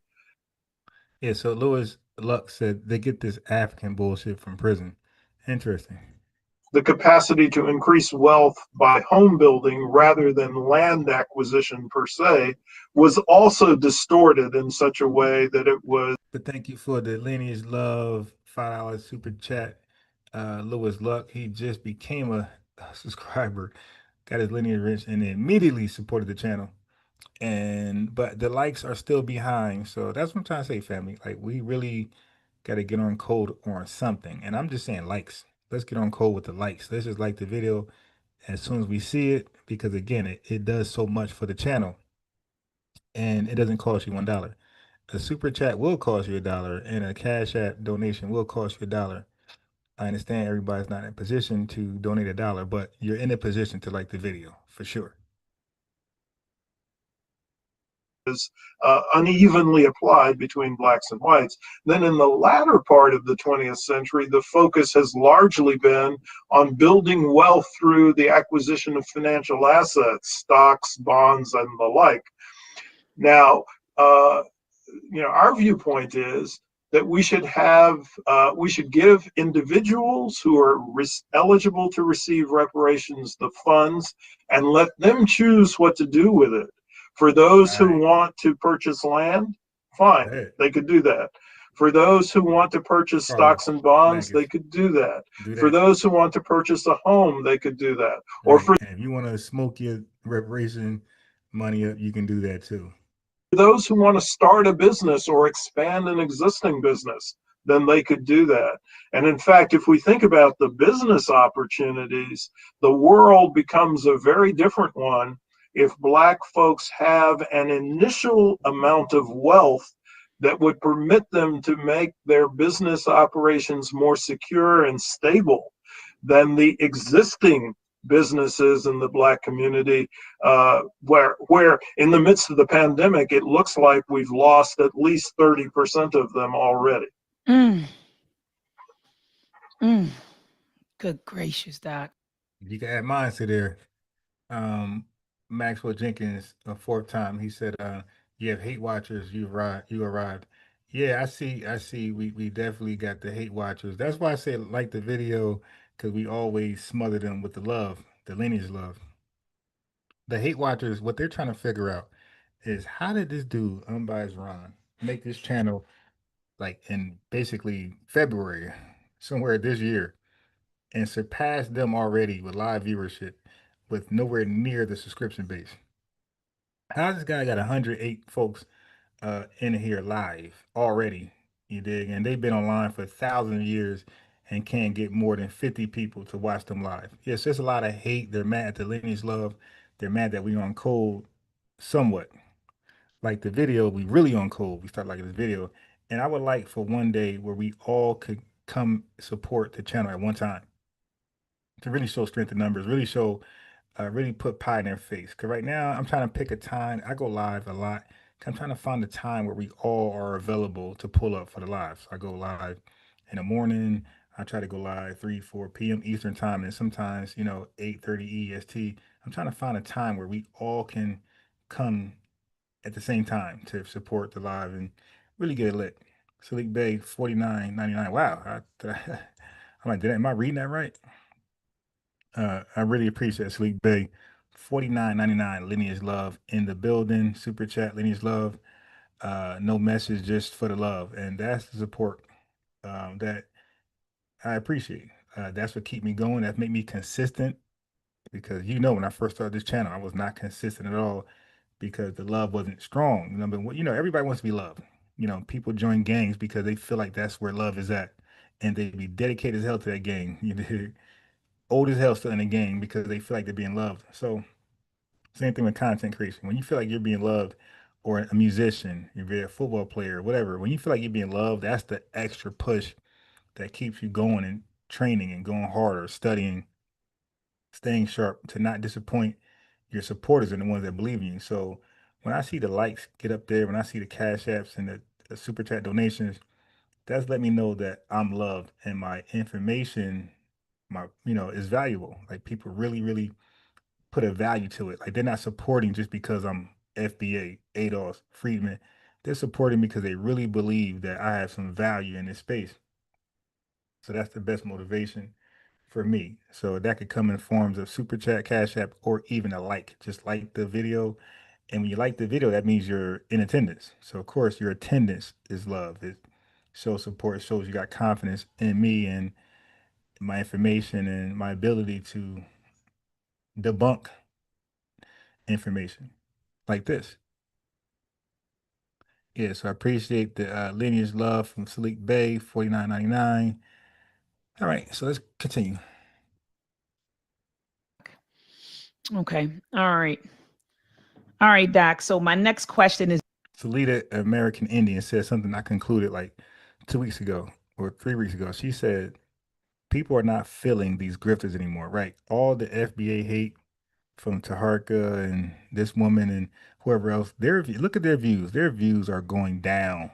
J: Yeah, so Lewis Luck said they get this African bullshit from prison. Interesting.
M: The capacity to increase wealth by home building rather than land acquisition per se was also distorted in such a way that it was.
J: But thank you for the lineage love $5 super chat. Lewis Luck, he just became a subscriber, got his lineage rich, and immediately supported the channel. And but the likes are still behind, so that's what I'm trying to say, family. Like we really got to get on code on something, and I'm just saying likes. Let's get on code with the likes. Let's just like the video as soon as we see it, because again, it does so much for the channel, and it doesn't cost you $1. A super chat will cost you $1, and a Cash App donation will cost you $1. I understand everybody's not in a position to donate $1, but you're in a position to like the video for sure.
M: Unevenly applied between blacks and whites. Then in the latter part of the 20th century, the focus has largely been on building wealth through the acquisition of financial assets, stocks, bonds, and the like. Now, our viewpoint is that we should give individuals who are eligible to receive reparations the funds and let them choose what to do with it. For those who want to purchase land, fine, they could do that. For those who want to purchase stocks and bonds, they could do that. For those who want to purchase a home, they could do that. Or for
J: if you want to smoke your reparation money up, you can do that too.
M: those who want to start a business or expand an existing business, then they could do that. And in fact, if we think about the business opportunities, the world becomes a very different one if Black folks have an initial amount of wealth that would permit them to make their business operations more secure and stable than the existing businesses in the Black community, where in the midst of the pandemic, it looks like we've lost at least 30% of them already.
K: Good gracious, Doc.
J: You can add mine to there. Maxwell Jenkins, a fourth time, he said, you have hate watchers, you arrived. Yeah, I see. We definitely got the hate watchers. That's why I say like the video, because we always smother them with the love, the lineage love. The hate watchers, what they're trying to figure out is how did this dude, Unbiased Ron, make this channel like in basically February, somewhere this year, and surpass them already with live viewership with nowhere near the subscription base. How this guy got 108 folks in here live already, you dig? And they've been online for thousands of years and can't get more than 50 people to watch them live. Yes, there's a lot of hate. They're mad at the lineage love. They're mad that we on code somewhat. Like the video, we really on code. We start liking this video. And I would like for one day where we all could come support the channel at one time to really show strength in numbers, really show, really put pie in their face. Because right now, I'm trying to pick a time. I go live a lot. I'm trying to find a time where we all are available to pull up for the live. So I go live in the morning. I try to go live 3, 4 p.m. Eastern time, and sometimes, 8:30 EST. I'm trying to find a time where we all can come at the same time to support the live and really get it lit. Salik Bay, $49.99. Wow. I'm like, am I reading that right? I really appreciate Sleek Bay. $49.99 lineage love in the building. Super chat lineage love. No message, just for the love. And that's the support that I appreciate. That's what keep me going. That make me consistent. Because when I first started this channel, I was not consistent at all because the love wasn't strong. But everybody wants to be loved. People join gangs because they feel like that's where love is at. And they be dedicated as hell to that gang. Old as hell still in the game because they feel like they're being loved. So same thing with content creation. When you feel like you're being loved, or a musician, you're a football player, whatever, when you feel like you're being loved, that's the extra push that keeps you going and training and going harder, studying, staying sharp to not disappoint your supporters and the ones that believe in you. So when I see the likes get up there, when I see the cash apps and the super chat donations, that's let me know that I'm loved and my information, is valuable. Like people really, really put a value to it. Like they're not supporting just because I'm FBA, ADOS, Friedman. They're supporting because they really believe that I have some value in this space. So that's the best motivation for me. So that could come in forms of super chat, cash app, or even a like. Just like the video. And when you like the video, that means you're in attendance. So of course your attendance is love. It shows support, it shows you got confidence in me and my information and my ability to debunk information like this. Yeah, so I appreciate the lineage love from Salik Bay, 49.99. All right, so let's continue.
K: Okay. All right. All right, Doc. So my next question is
J: Salita, American Indian, said something I concluded like 2 weeks ago or 3 weeks ago. She said, people are not feeling these grifters anymore, right? All the FBA hate from Taharka and this woman and whoever else, look at their views. Their views are going down.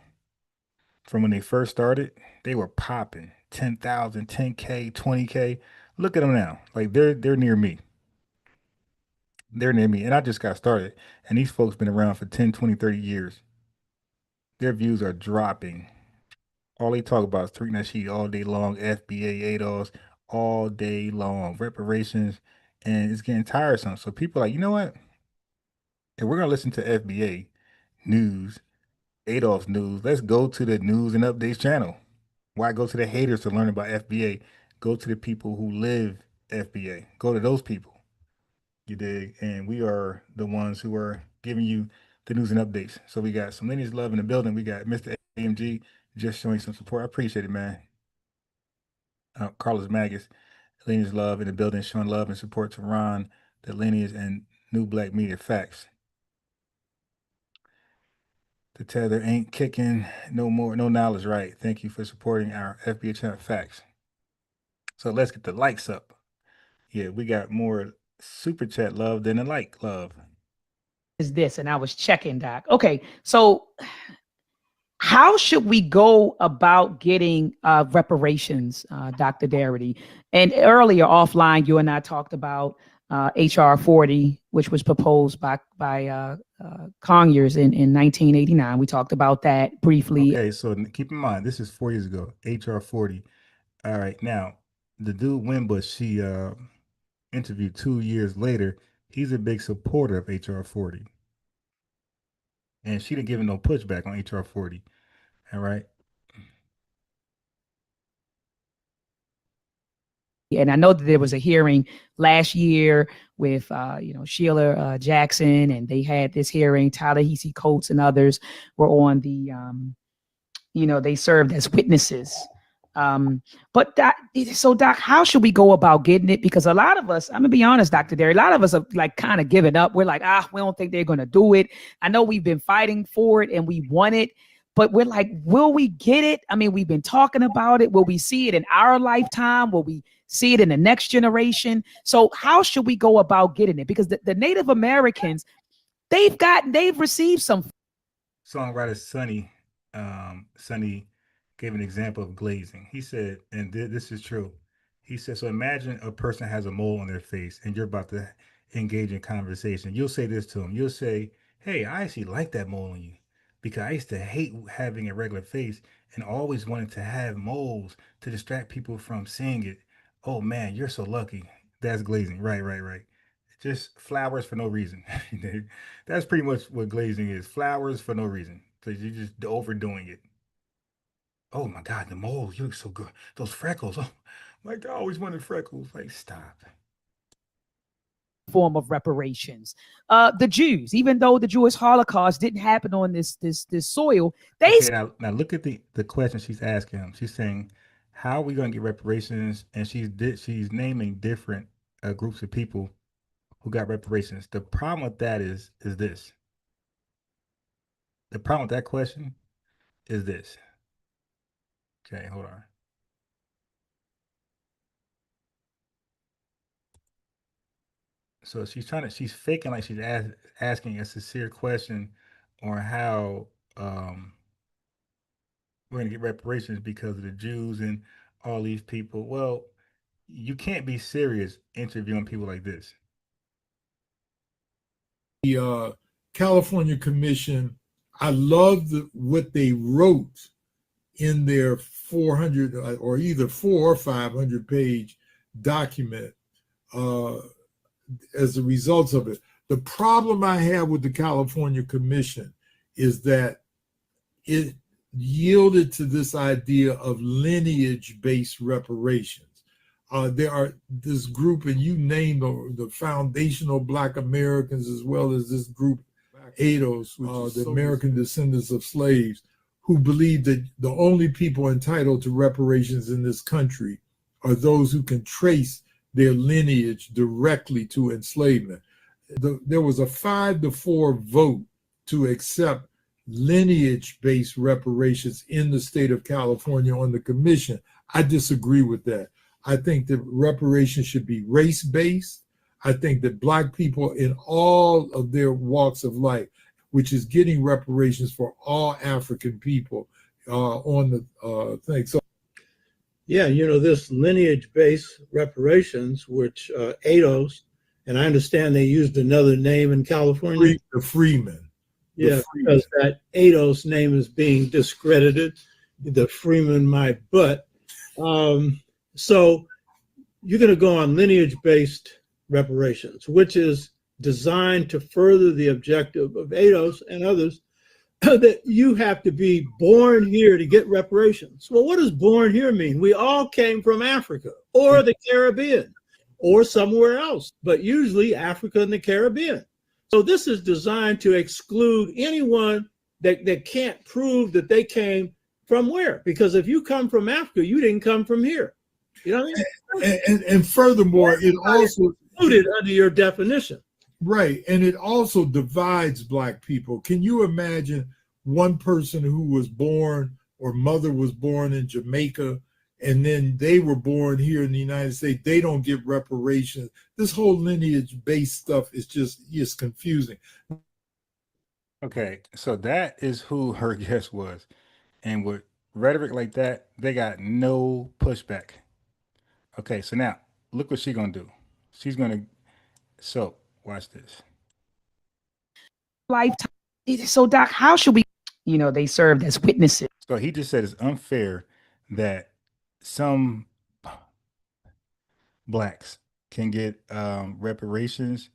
J: From when they first started, they were popping 10,000, 10K, 20K. Look at them now. Like they're near me. They're near me. And I just got started. And these folks been around for 10, 20, 30 years. Their views are dropping. All they talk about is Tariq Nasheed all day long, FBA, ADOS, all day long, reparations, and it's getting tiresome. So people are like, you know what? If we're gonna listen to FBA news, ADOS news, let's go to the news and updates channel. Why go to the haters to learn about FBA? Go to the people who live FBA. Go to those people. You dig? And we are the ones who are giving you the news and updates. So we got some lineage love in the building. We got Mr. AMG just showing some support. I appreciate it, man. Carlos Magus, lineage love in the building, showing love and support to Ron, the lineage and new black media facts. The tether ain't kicking no more, no knowledge, right? Thank you for supporting our FBA channel facts. So let's get the likes up. Yeah, we got more super chat love than a like love.
K: is this, and I was checking, Doc. Okay, so how should we go about getting reparations, Dr. Darity? And earlier offline, you and I talked about HR 40, which was proposed by Conyers in 1989. We talked about that briefly.
J: Okay, so keep in mind, this is 4 years ago, HR 40. All right, now, the dude Wimbush, she interviewed 2 years later. He's a big supporter of HR 40. And she didn't give him no pushback on HR 40. All right.
K: And I know that there was a hearing last year with, Sheila Jackson, and they had this hearing. Ta-Nehisi Coates and others were on the, they served as witnesses. But Doc, how should we go about getting it? Because a lot of us, I'm gonna be honest, Dr. Derry, a lot of us are like kind of giving up. We're like, we don't think they're gonna do it. I know we've been fighting for it and we want it, but we're like, will we get it? I mean, we've been talking about it. Will we see it in our lifetime? Will we see it in the next generation? So how should we go about getting it? Because the Native Americans, they've received some.
J: Songwriter Sonny gave an example of glazing. He said, and this is true. He said, so imagine a person has a mole on their face and you're about to engage in conversation. You'll say this to him. You'll say, hey, I actually like that mole on you because I used to hate having a regular face and always wanted to have moles to distract people from seeing it. Oh man, you're so lucky. That's glazing. Right, right, right. Just flowers for no reason. That's pretty much what glazing is. Flowers for no reason. So you're just overdoing it. Oh my God, the moles, you look so good. Those freckles. Oh my God, I always wanted freckles. Like, stop.
K: Form of reparations. The Jews, even though the Jewish Holocaust didn't happen on this soil, they
J: okay, now look at the question she's asking him. She's saying, how are we going to get reparations? And she's naming different groups of people who got reparations. The problem with that is this. The problem with that question is this. Okay, hold on. So she's faking like she's asking a sincere question on how we're going to get reparations because of the Jews and all these people. Well, you can't be serious interviewing people like this.
N: The California Commission, I love what they wrote in their 400 or either 400 or 500 page document as a result of it. The problem I have with the California Commission is that it yielded to this idea of lineage-based reparations. There are this group, and you name the foundational Black Americans, as well as this group, ADOS, the American descendants of slaves, who believe that the only people entitled to reparations in this country are those who can trace their lineage directly to enslavement. There was a 5-4 vote to accept lineage-based reparations in the state of California on the commission. I disagree with that. I think that reparations should be race-based. I think that Black people in all of their walks of life, which is getting reparations for all African people on the thing. So,
B: yeah, this lineage-based reparations, which ADOS, and I understand they used another name in California.
N: The Freeman.
B: Yeah, because that ADOS name is being discredited. The Freeman, my butt. So you're going to go on lineage-based reparations, which is designed to further the objective of ADOS and others that you have to be born here to get reparations. Well, what does born here mean? We all came from Africa or the Caribbean or somewhere else, but usually Africa and the Caribbean. So this is designed to exclude anyone that can't prove that they came from where? Because if you come from Africa, you didn't come from here. You know what I mean?
N: And furthermore, it also
B: included under your definition.
N: Right. And it also divides Black people. Can you imagine one person who was born or mother was born in Jamaica and then they were born here in the United States? They don't get reparations. This whole lineage-based stuff is just confusing.
J: Okay, so that is who her guest was. And with rhetoric like that, they got no pushback. Okay, so now look what she's gonna do. She's gonna watch this.
K: Lifetime. So, Doc, how should we, they served as witnesses.
J: So he just said it's unfair that some Blacks can get reparations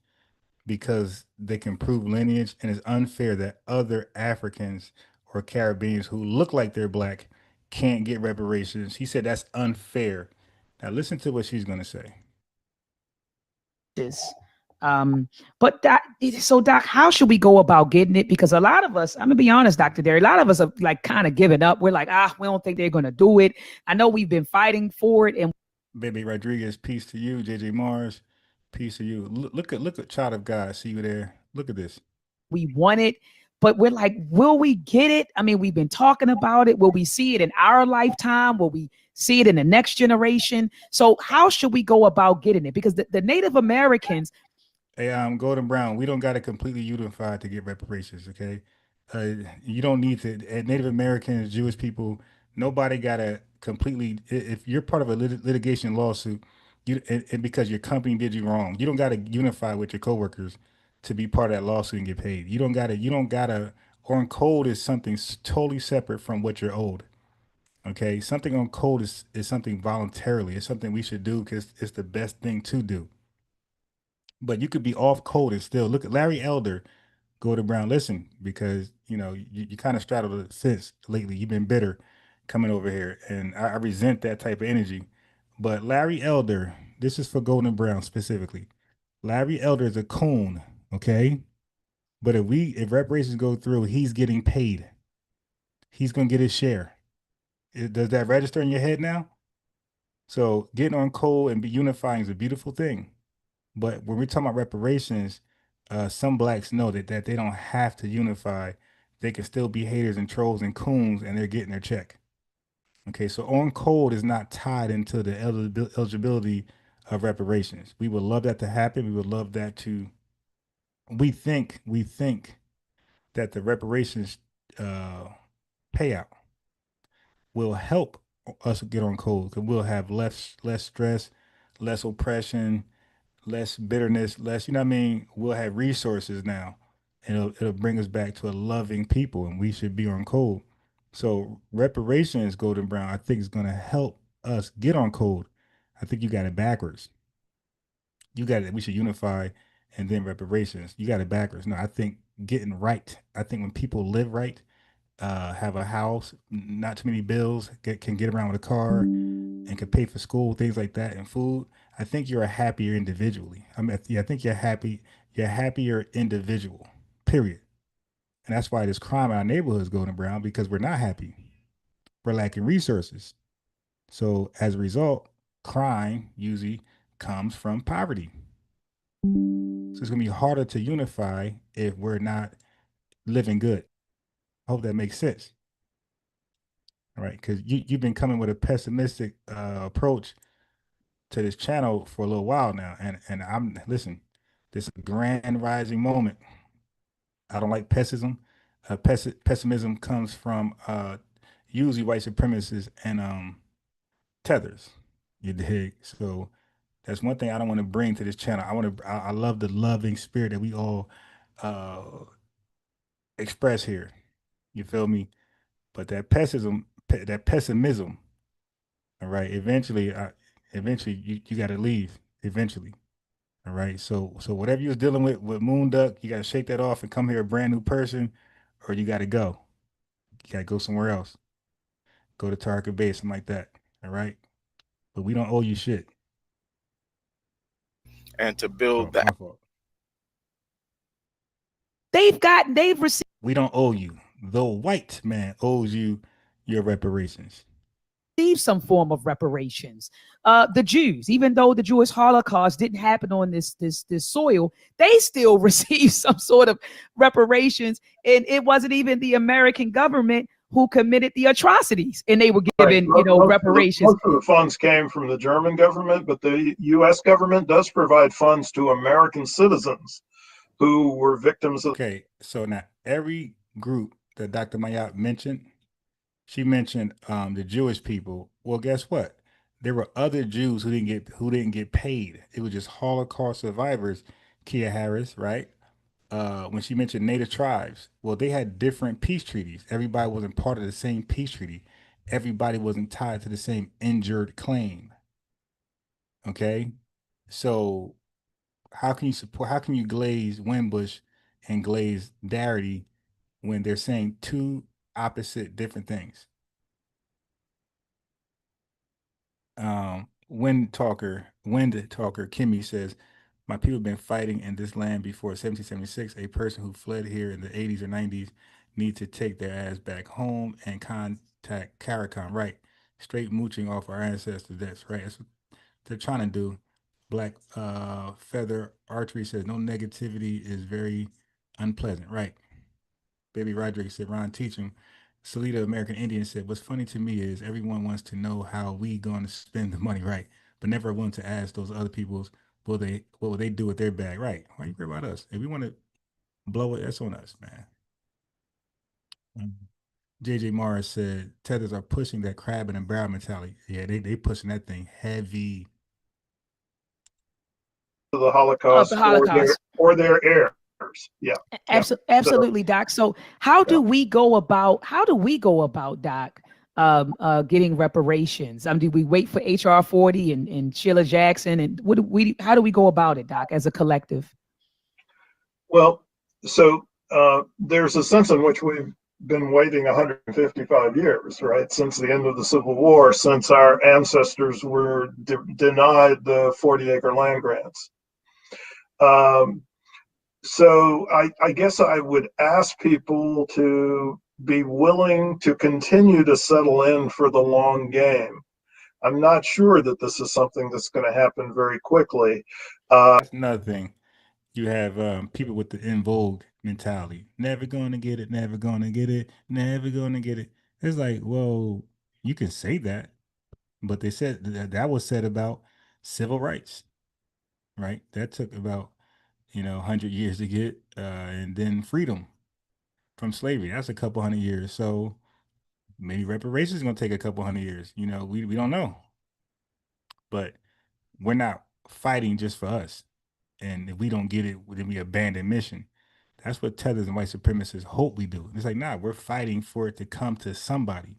J: because they can prove lineage, and it's unfair that other Africans or Caribbeans who look like they're Black can't get reparations. He said that's unfair. Now listen to what she's gonna say.
K: But Doc, how should we go about getting it? Because a lot of us, I'm gonna be honest, Dr. Derry, a lot of us are like kind of giving up. We're like, we don't think they're gonna do it. I know we've been fighting for it. And
J: Baby Rodriguez, peace to you. JJ Mars, peace to you. Look at Child of God. See you there. Look at this.
K: We want it, but we're like, will we get it? I mean, we've been talking about it. Will we see it in our lifetime? Will we see it in the next generation? So how should we go about getting it? Because the Native Americans.
J: Hey, Golden Brown, we don't got to completely unify to get reparations, okay? You don't need to. Native Americans, Jewish people, nobody got to completely. If you're part of a litigation lawsuit, and because your company did you wrong, you don't got to unify with your coworkers to be part of that lawsuit and get paid. You don't gotta. On code is something totally separate from what you're owed. Okay, something on code is something voluntarily. It's something we should do because it's the best thing to do. But you could be off code and still look at Larry Elder, Golden Brown. Listen, because you kind of straddled the fence lately. You've been bitter coming over here, and I resent that type of energy. But Larry Elder, this is for Golden Brown specifically. Larry Elder is a coon, okay? But if reparations go through, he's getting paid. He's gonna get his share. Does that register in your head now? So getting on code and be unifying is a beautiful thing. But when we're talking about reparations, some Blacks know that they don't have to unify. They can still be haters and trolls and coons, and they're getting their check. Okay, so on code is not tied into the eligibility of reparations. We would love that to happen. We would love that to. We think that the reparations payout will help us get on code because we'll have less stress, less oppression, less bitterness, less, you know what I mean? We'll have resources now, and it'll bring us back to a loving people, and we should be on code. So reparations, Golden Brown, I think is going to help us get on code. I think you got it backwards. You got it. We should unify and then reparations. You got it backwards. No, I think getting right. I think when people live right, have a house, not too many bills, can get around with a car, and can pay for school, things like that, and food. I think you're a happier individually. I mean, yeah, I think you're happy. You're a happier individual. Period. And that's why there's crime in our neighborhoods, Golden Brown, because we're not happy. We're lacking resources. So as a result, crime usually comes from poverty. So it's gonna be harder to unify if we're not living good. I hope that makes sense. All right, because you've been coming with a pessimistic approach to this channel for a little while now, and I'm listen. This is a grand rising moment. I don't like pessimism. Pessimism comes from usually white supremacists and tethers. You dig? So that's one thing I don't want to bring to this channel. I love the loving spirit that we all uh, express here. You feel me? But that pessimism, all right. Eventually, you got to leave. Eventually, all right. So whatever you was dealing with Moon Duck, you got to shake that off and come here a brand new person, or you got to go. You got to go somewhere else. Go to Taharka-Bey, something like that. All right. But we don't owe you shit.
O: And to build
J: my fault.
K: They've received.
J: We don't owe you. The white man owes you your reparations.
K: Some form of reparations. The Jews, even though the Jewish Holocaust didn't happen on this soil, they still received some sort of reparations, and it wasn't even the American government who committed the atrocities, and they were given, reparations.
M: Most of the funds came from the German government, but the U.S. government does provide funds to American citizens who were victims of.
J: Okay, so now every group that Dr. Maat mentioned, she mentioned the Jewish people. Well, guess what? There were other Jews who didn't get paid. It was just Holocaust survivors. Kia Harris, right? When she mentioned Native tribes, well, they had different peace treaties. Everybody wasn't part of the same peace treaty. Everybody wasn't tied to the same injured claim. Okay, so how can you glaze Wimbush and glaze Darity when they're saying two opposite different things? Wind talker Kimmy says, my people have been fighting in this land before 1776. A person who fled here in the 80s or 90s need to take their ass back home and contact Caricon. Right. Straight mooching off our ancestors. That's right. That's what they're trying to do. Black Feather Archery says, no negativity is very unpleasant. Right. Baby Roderick said, Ron, teach him. Salida American Indian said, what's funny to me is everyone wants to know how we going to spend the money, right? But never want to ask those other people's, what will they do with their bag, right? Why you worry about us? If we want to blow it, that's on us, man. JJ Morris said, tethers are pushing that crab and barrel mentality. Yeah, they pushing that thing heavy.
M: The Holocaust, or their heirs. Yeah.
K: Absolutely, Doc. So how do we go about, Doc, getting reparations? Do we wait for HR 40 and Sheila Jackson, and how do we go about it, Doc, as a collective?
M: Well, so there's a sense in which we've been waiting 155 years, right? Since the end of the Civil War, since our ancestors were denied the 40-acre land grants. So I guess I would ask people to be willing to continue to settle in for the long game. I'm not sure that this is something that's going to happen very quickly.
J: That's another thing. You have people with the in vogue mentality. Never going to get it, never going to get it, never going to get it. It's like, well, you can say that, but they said that was said about civil rights, right? That took about 100 years to get, and then freedom from slavery. That's a couple hundred years. So maybe reparations is gonna take a couple hundred years. We don't know, but we're not fighting just for us. And if we don't get it, then we abandon mission. That's what tethers and white supremacists hope we do. It's like, nah, we're fighting for it to come to somebody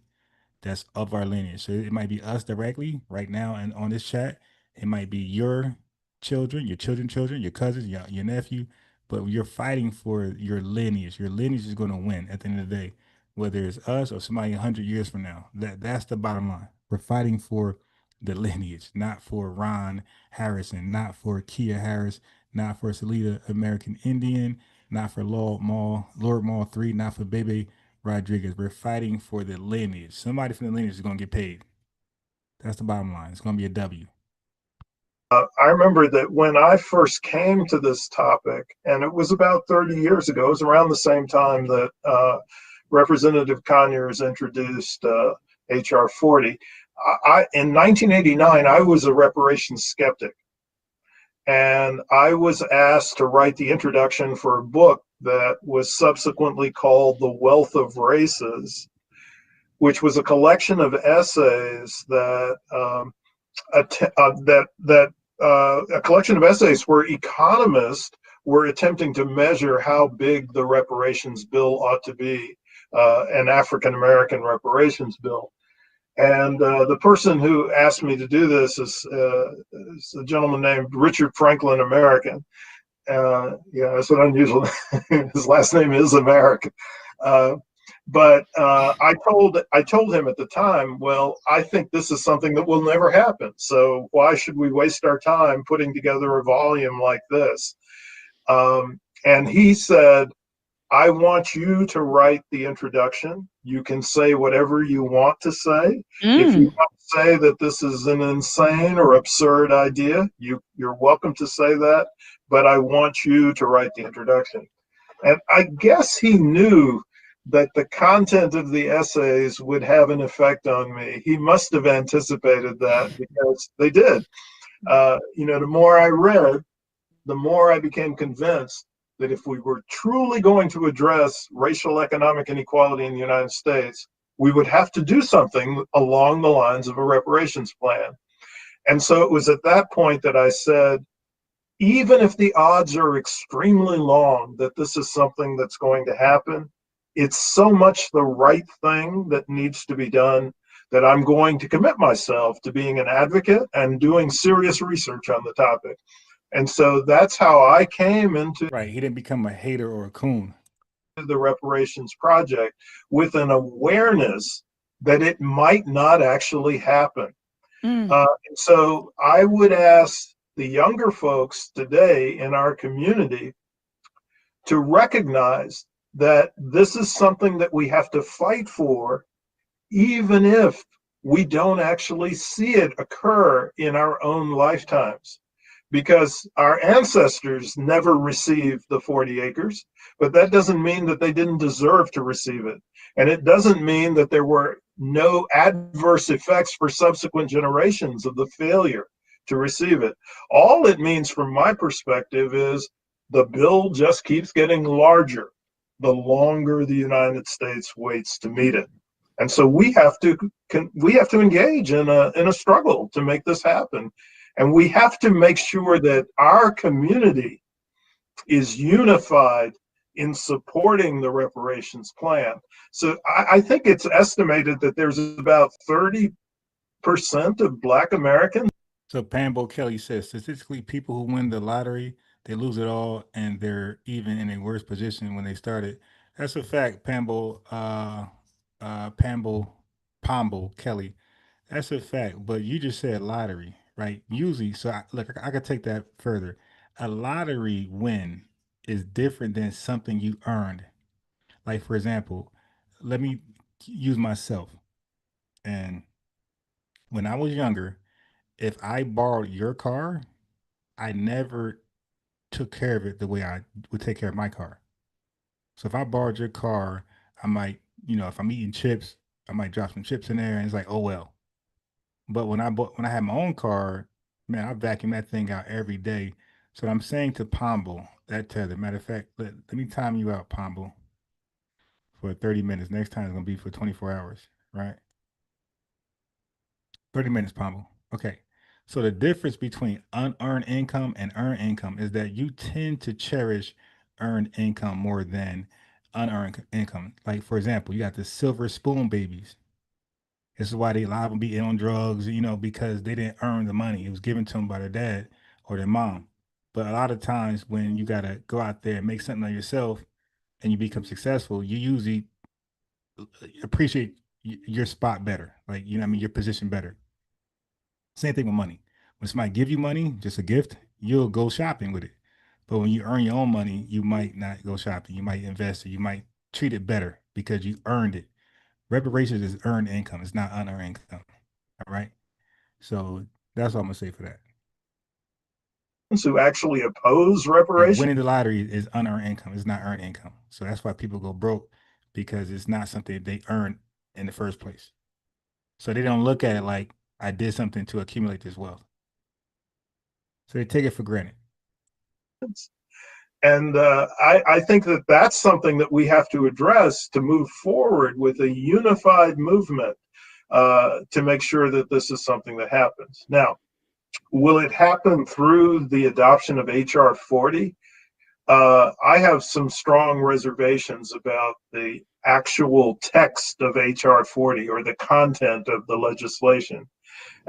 J: that's of our lineage. So it might be us directly right now and on this chat. It might be your children, your cousins, your nephew, but you're fighting for your lineage. Your lineage is going to win at the end of the day, whether it's us or somebody 100 years from now. That's the bottom line. We're fighting for the lineage, not for Ron Harrison, not for Kia Harris, not for Salida American Indian, not for Lord Maul 3, not for Bebe Rodriguez. We're fighting for the lineage. Somebody from the lineage is going to get paid. That's the bottom line. It's going to be a W.
M: I remember that when I first came to this topic, and it was about 30 years ago, it was around the same time that Representative Conyers introduced HR 40. In 1989, I was a reparations skeptic. And I was asked to write the introduction for a book that was subsequently called The Wealth of Races, which was a collection of essays that a collection of essays where economists were attempting to measure how big the reparations bill ought to be, an African American reparations bill. And the person who asked me to do this is a gentleman named Richard Franklin American. Yeah, that's what unusual. His last name is American. But I told him at the time, well, I think this is something that will never happen. So why should we waste our time putting together a volume like this? And he said, I want you to write the introduction. You can say whatever you want to say. If you want to say that this is an insane or absurd idea, you're welcome to say that, but I want you to write the introduction. And I guess he knew that the content of the essays would have an effect on me. He must have anticipated that, because they did. The more I read, the more I became convinced that if we were truly going to address racial economic inequality in the United States, we would have to do something along the lines of a reparations plan. And so it was at that point that I said, even if the odds are extremely long that this is something that's going to happen, it's so much the right thing that needs to be done that I'm going to commit myself to being an advocate and doing serious research on the topic. And so that's how I came into
J: Right. He didn't become a hater or a coon.
M: The reparations project, with an awareness that it might not actually happen. And so I would ask the younger folks today in our community to recognize that this is something that we have to fight for, even if we don't actually see it occur in our own lifetimes. Because our ancestors never received the 40 acres, but that doesn't mean that they didn't deserve to receive it. And it doesn't mean that there were no adverse effects for subsequent generations of the failure to receive it. All it means from my perspective is the bill just keeps getting larger the longer the United States waits to meet it. And so we have to engage in a struggle to make this happen. And we have to make sure that our community is unified in supporting the reparations plan. So I think it's estimated that there's about 30% of Black Americans.
J: So Pambo Kelly says, statistically, people who win the lottery, they lose it all, and they're even in a worse position when they started. That's a fact, Pambo Kelly. That's a fact, but you just said lottery, right? Usually, so I could take that further. A lottery win is different than something you earned. Like, for example, let me use myself. And when I was younger, if I borrowed your car, I never took care of it the way I would take care of my car. So if I borrowed your car, I might, if I'm eating chips, I might drop some chips in there, and it's like, oh well. But when I had my own car, Man, I vacuum that thing out every day. So I'm saying to Pombo, that tether. Matter of fact, let me time you out, Pombo, for 30 minutes. Next time it's gonna be for 24 hours, right? 30 minutes, Pombo. Okay. So the difference between unearned income and earned income is that you tend to cherish earned income more than unearned income. Like, for example, you got the silver spoon babies. This is why they a lot of them be on drugs, because they didn't earn the money. It was given to them by their dad or their mom. But a lot of times when you got to go out there and make something of yourself and you become successful, you usually appreciate your spot better. Like, your position better. Same thing with money. When somebody give you money, just a gift, you'll go shopping with it. But when you earn your own money, you might not go shopping. You might invest it. You might treat it better because you earned it. Reparations is earned income. It's not unearned income. All right. So that's all I'm gonna say for that.
M: Who actually oppose
J: Yeah,
M: reparations?
J: winning the lottery is unearned income. It's not earned income. So that's why people go broke, because it's not something they earn in the first place. So they don't look at it like I did something to accumulate this wealth. So they take it for granted.
M: And I think that that's something that we have to address to move forward with a unified movement to make sure that this is something that happens. Now, will it happen through the adoption of HR 40? I have some strong reservations about the actual text of HR 40 or the content of the legislation.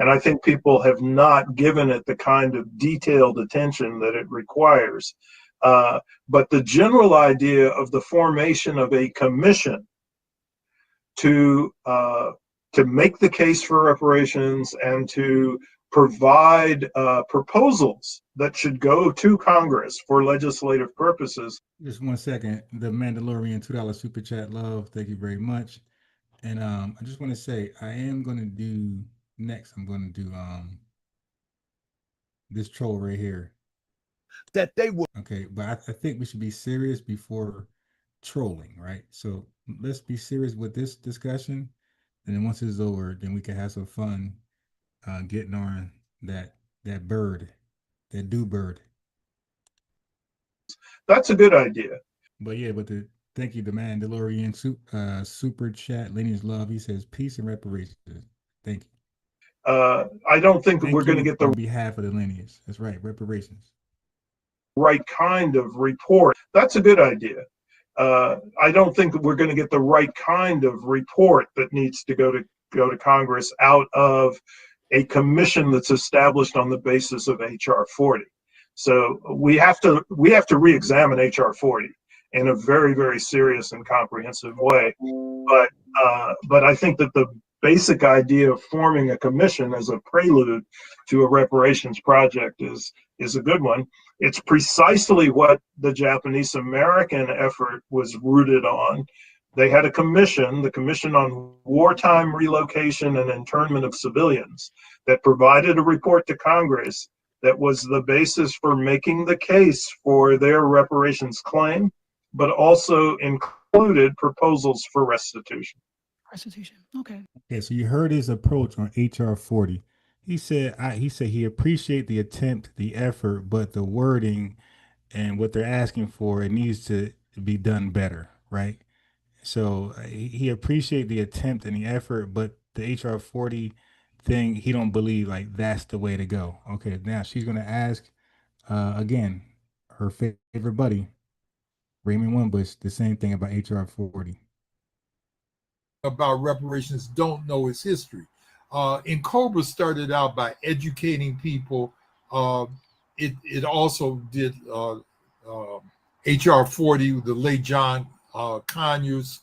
M: And I think people have not given it the kind of detailed attention that it requires. But the general idea of the formation of a commission to make the case for reparations and to provide proposals that should go to Congress for legislative purposes.
J: Just 1 second. The Mandalorian $2 super chat, love. Thank you very much. And I just want to say I am going to do next. I'm going to do this troll right here.
N: That they would.
J: Okay, but I think we should be serious before trolling, right? So let's be serious with this discussion, and then once it's over, then we can have some fun getting on that bird, that do bird.
M: That's a good idea.
J: But yeah, thank you, the Mandalorian super chat, Lineage Love. He says peace and reparations. Thank you.
M: I don't think that we're going to get the
J: on behalf of the lineage. That's right, reparations.
M: Right kind of report. That's a good idea. I don't think that we're going to get the right kind of report that needs to go to Congress out of a commission that's established on the basis of HR 40. So we have to re-examine HR 40 in a very, very serious and comprehensive way. But I think that the basic idea of forming a commission as a prelude to a reparations project is a good one. It's precisely what the Japanese American effort was rooted on. They had a commission, the Commission on Wartime Relocation and Internment of Civilians, that provided a report to Congress that was the basis for making the case for their reparations claim, but also included proposals for restitution.
K: Restitution. Okay.
J: Okay, so you heard his approach on HR 40. He said he appreciate the attempt, the effort, but the wording and what they're asking for, it needs to be done better, right? So he appreciate the attempt and the effort, but the HR 40 thing, he don't believe like that's the way to go. Okay, now she's gonna ask again her favorite buddy, Raymond Wimbush, the same thing about HR 40.
N: About reparations don't know its history. Cobra started out by educating people. It also did HR 40, the late John Conyers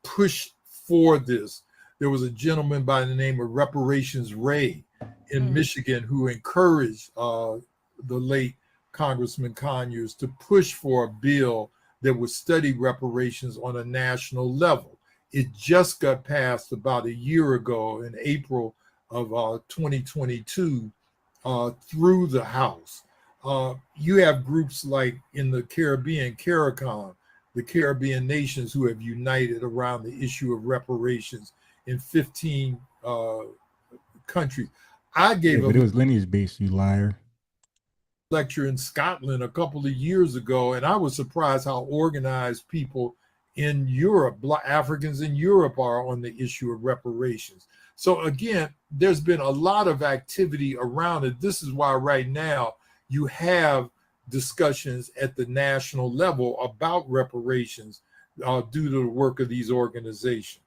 N: pushed for this. There was a gentleman by the name of Reparations Ray in Michigan who encouraged the late Congressman Conyers to push for a bill that would study reparations on a national level. It just got passed about a year ago in April of 2022 through the House. You have groups like in the Caribbean, CARICOM, the Caribbean nations who have united around the issue of reparations in 15 countries. I gave
J: but it was lineage based, you liar.
N: lecture in Scotland a couple of years ago, and I was surprised how organized people in Europe, Black Africans in Europe, are on the issue of reparations. So again, there's been a lot of activity around it. This is why right now you have discussions at the national level about reparations due to the work of these organizations.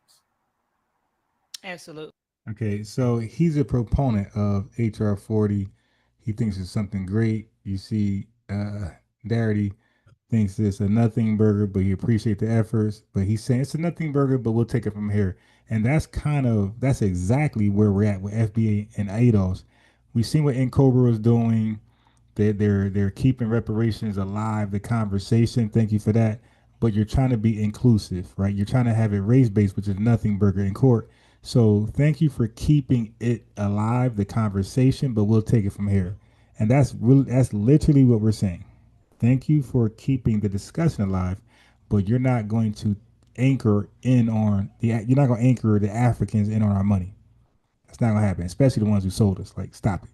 K: Absolutely.
J: Okay, so he's a proponent of HR 40. He thinks it's something great. You see, Darity thinks it's a nothing burger, but he appreciates the efforts. But he's saying it's a nothing burger, but we'll take it from here. And that's exactly where we're at with FBA and ADOS. We've seen what Cobra is doing. They're keeping reparations alive, the conversation. Thank you for that. But you're trying to be inclusive, right? You're trying to have it race based, which is nothing burger in court. So thank you for keeping it alive, the conversation, but we'll take it from here. And that's literally what we're saying. Thank you for keeping the discussion alive, but you're not going to anchor the Africans in on our money. That's not gonna happen, especially the ones who sold us. Like, stop it.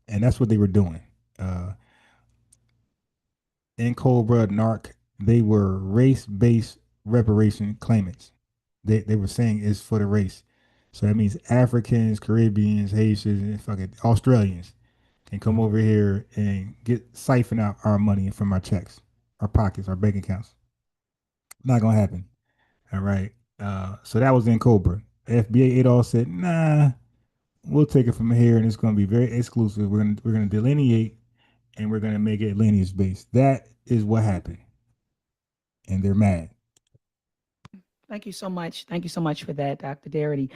J: And that's what they were doing. In Cobra, NARC, they were race-based reparation claimants. They were saying it's for the race. So that means Africans, Caribbeans, Haitians, and fucking Australians can come over here and siphon out our money from our checks, our pockets, our bank accounts. Not gonna happen. All right. So that was in Cobra. FBA all said, nah, we'll take it from here, and it's gonna be very exclusive. We're gonna delineate, and we're gonna make it lineage based. That is what happened, and they're mad.
K: Thank you so much. Thank you so much for that, Dr. Darity.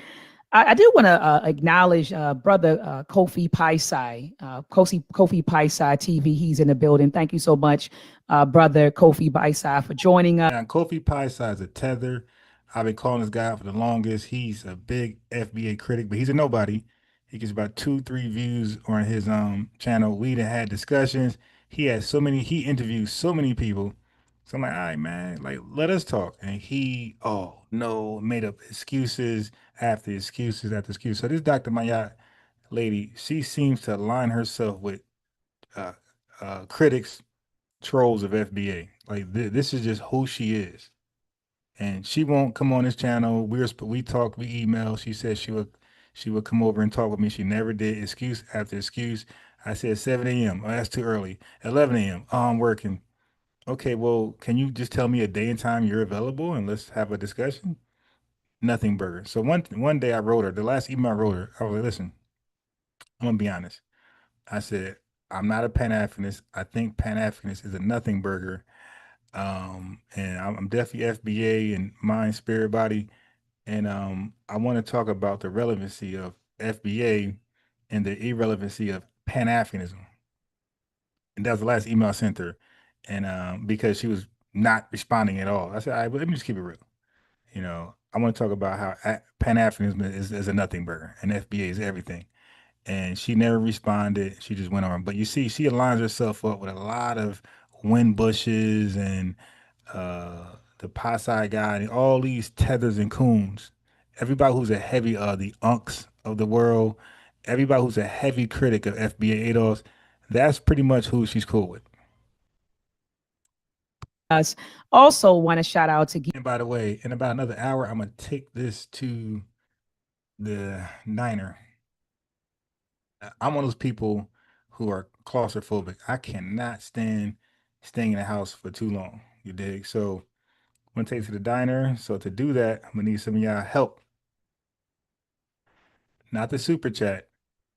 K: I do want to acknowledge brother Kofi Paisai, Kofi Paisai TV. He's in the building. Thank you so much, brother Kofi Paisai, for joining us.
J: Now, Kofi Paisai is a tether. I've been calling this guy out for the longest. He's a big FBA critic, but he's a nobody. He gets about 2-3 views on his channel. We done had discussions. He interviews so many people. So I'm like, all right, man, like, let us talk. And he, made up excuses after excuses after excuses. So this Dr. Maat lady, she seems to align herself with critics, trolls of FBA. Like, this is just who she is. And she won't come on this channel. We talked, we emailed. She said she would come over and talk with me. She never did. Excuse after excuse. I said 7 a.m. Oh, that's too early. 11 a.m. Oh, I'm working. Okay, well, can you just tell me a day and time you're available and let's have a discussion? Nothing burger. So one day I wrote her, the last email I wrote her, I was like, listen, I'm gonna be honest. I said, I'm not a Pan-Africanist. I think Pan-Africanist is a nothing burger. And I'm definitely FBA and mind, spirit, body. And I want to talk about the relevancy of FBA and the irrelevancy of Pan-Africanism. And that was the last email I sent her. And because she was not responding at all, I said, all right, but let me just keep it real. You know, I want to talk about how Pan-Africanism is a nothing burger and FBA is everything. And she never responded. She just went on. But you see, she aligns herself up with a lot of Wimbushes and the Pasai guy and all these tethers and coons. Everybody who's a heavy the unks of the world, everybody who's a heavy critic of FBA ADOS, that's pretty much who she's cool with.
K: Us also want to shout out to.
J: And by the way, in about another hour, I'm gonna take this to the diner. I'm one of those people who are claustrophobic. I cannot stand staying in the house for too long. You dig? So I'm gonna take it to the diner. So to do that, I'm gonna need some of y'all help. Not the super chat.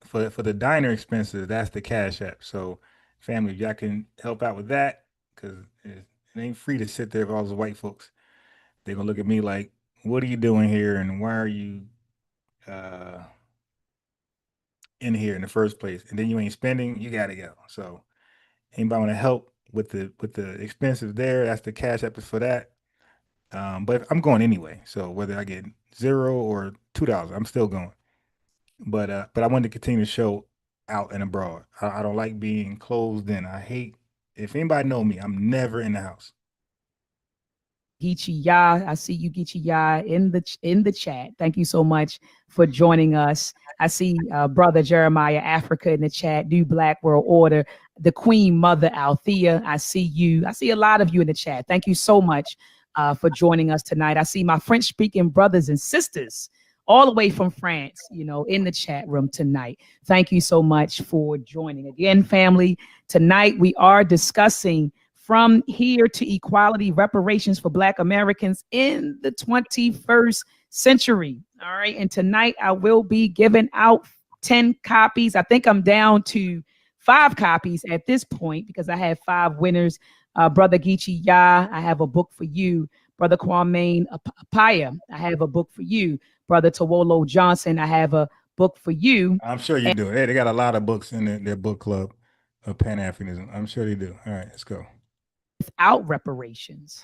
J: For the diner expenses, that's the Cash App. So family, if y'all can help out with that, because it ain't free to sit there with all those white folks. They're gonna look at me like, what are you doing here and why are you in here in the first place? And then you ain't spending, you gotta go. So anybody want to help with the expenses there, that's the Cash App is for that. But I'm going anyway. So whether I get $0 or $2, I'm still going. But I wanted to continue to show out and abroad. I don't like being closed in. I hate, if anybody know me, I'm never in the house.
K: Geechee Ya. I see you, Geechee Ya, in the chat. Thank you so much for joining us. I see Brother Jeremiah Africa in the chat. New Black World Order. The Queen Mother Althea. I see you. I see a lot of you in the chat. Thank you so much for joining us tonight. I see my French-speaking brothers and sisters all the way from France, in the chat room tonight. Thank you so much for joining. Again, family, tonight we are discussing From Here to Equality, Reparations for Black Americans in the 21st Century. All right. And tonight I will be giving out 10 copies. I think I'm down to 5 copies at this point because I have 5 winners. Brother Geechee Ya, I have a book for you. Brother Kwame Apaya, I have a book for you. Brother Tawolo Johnson, I have a book for you.
J: I'm sure you do. They got a lot of books in their book club of Pan-Africanism. I'm sure they do. All right, let's go.
K: Without reparations.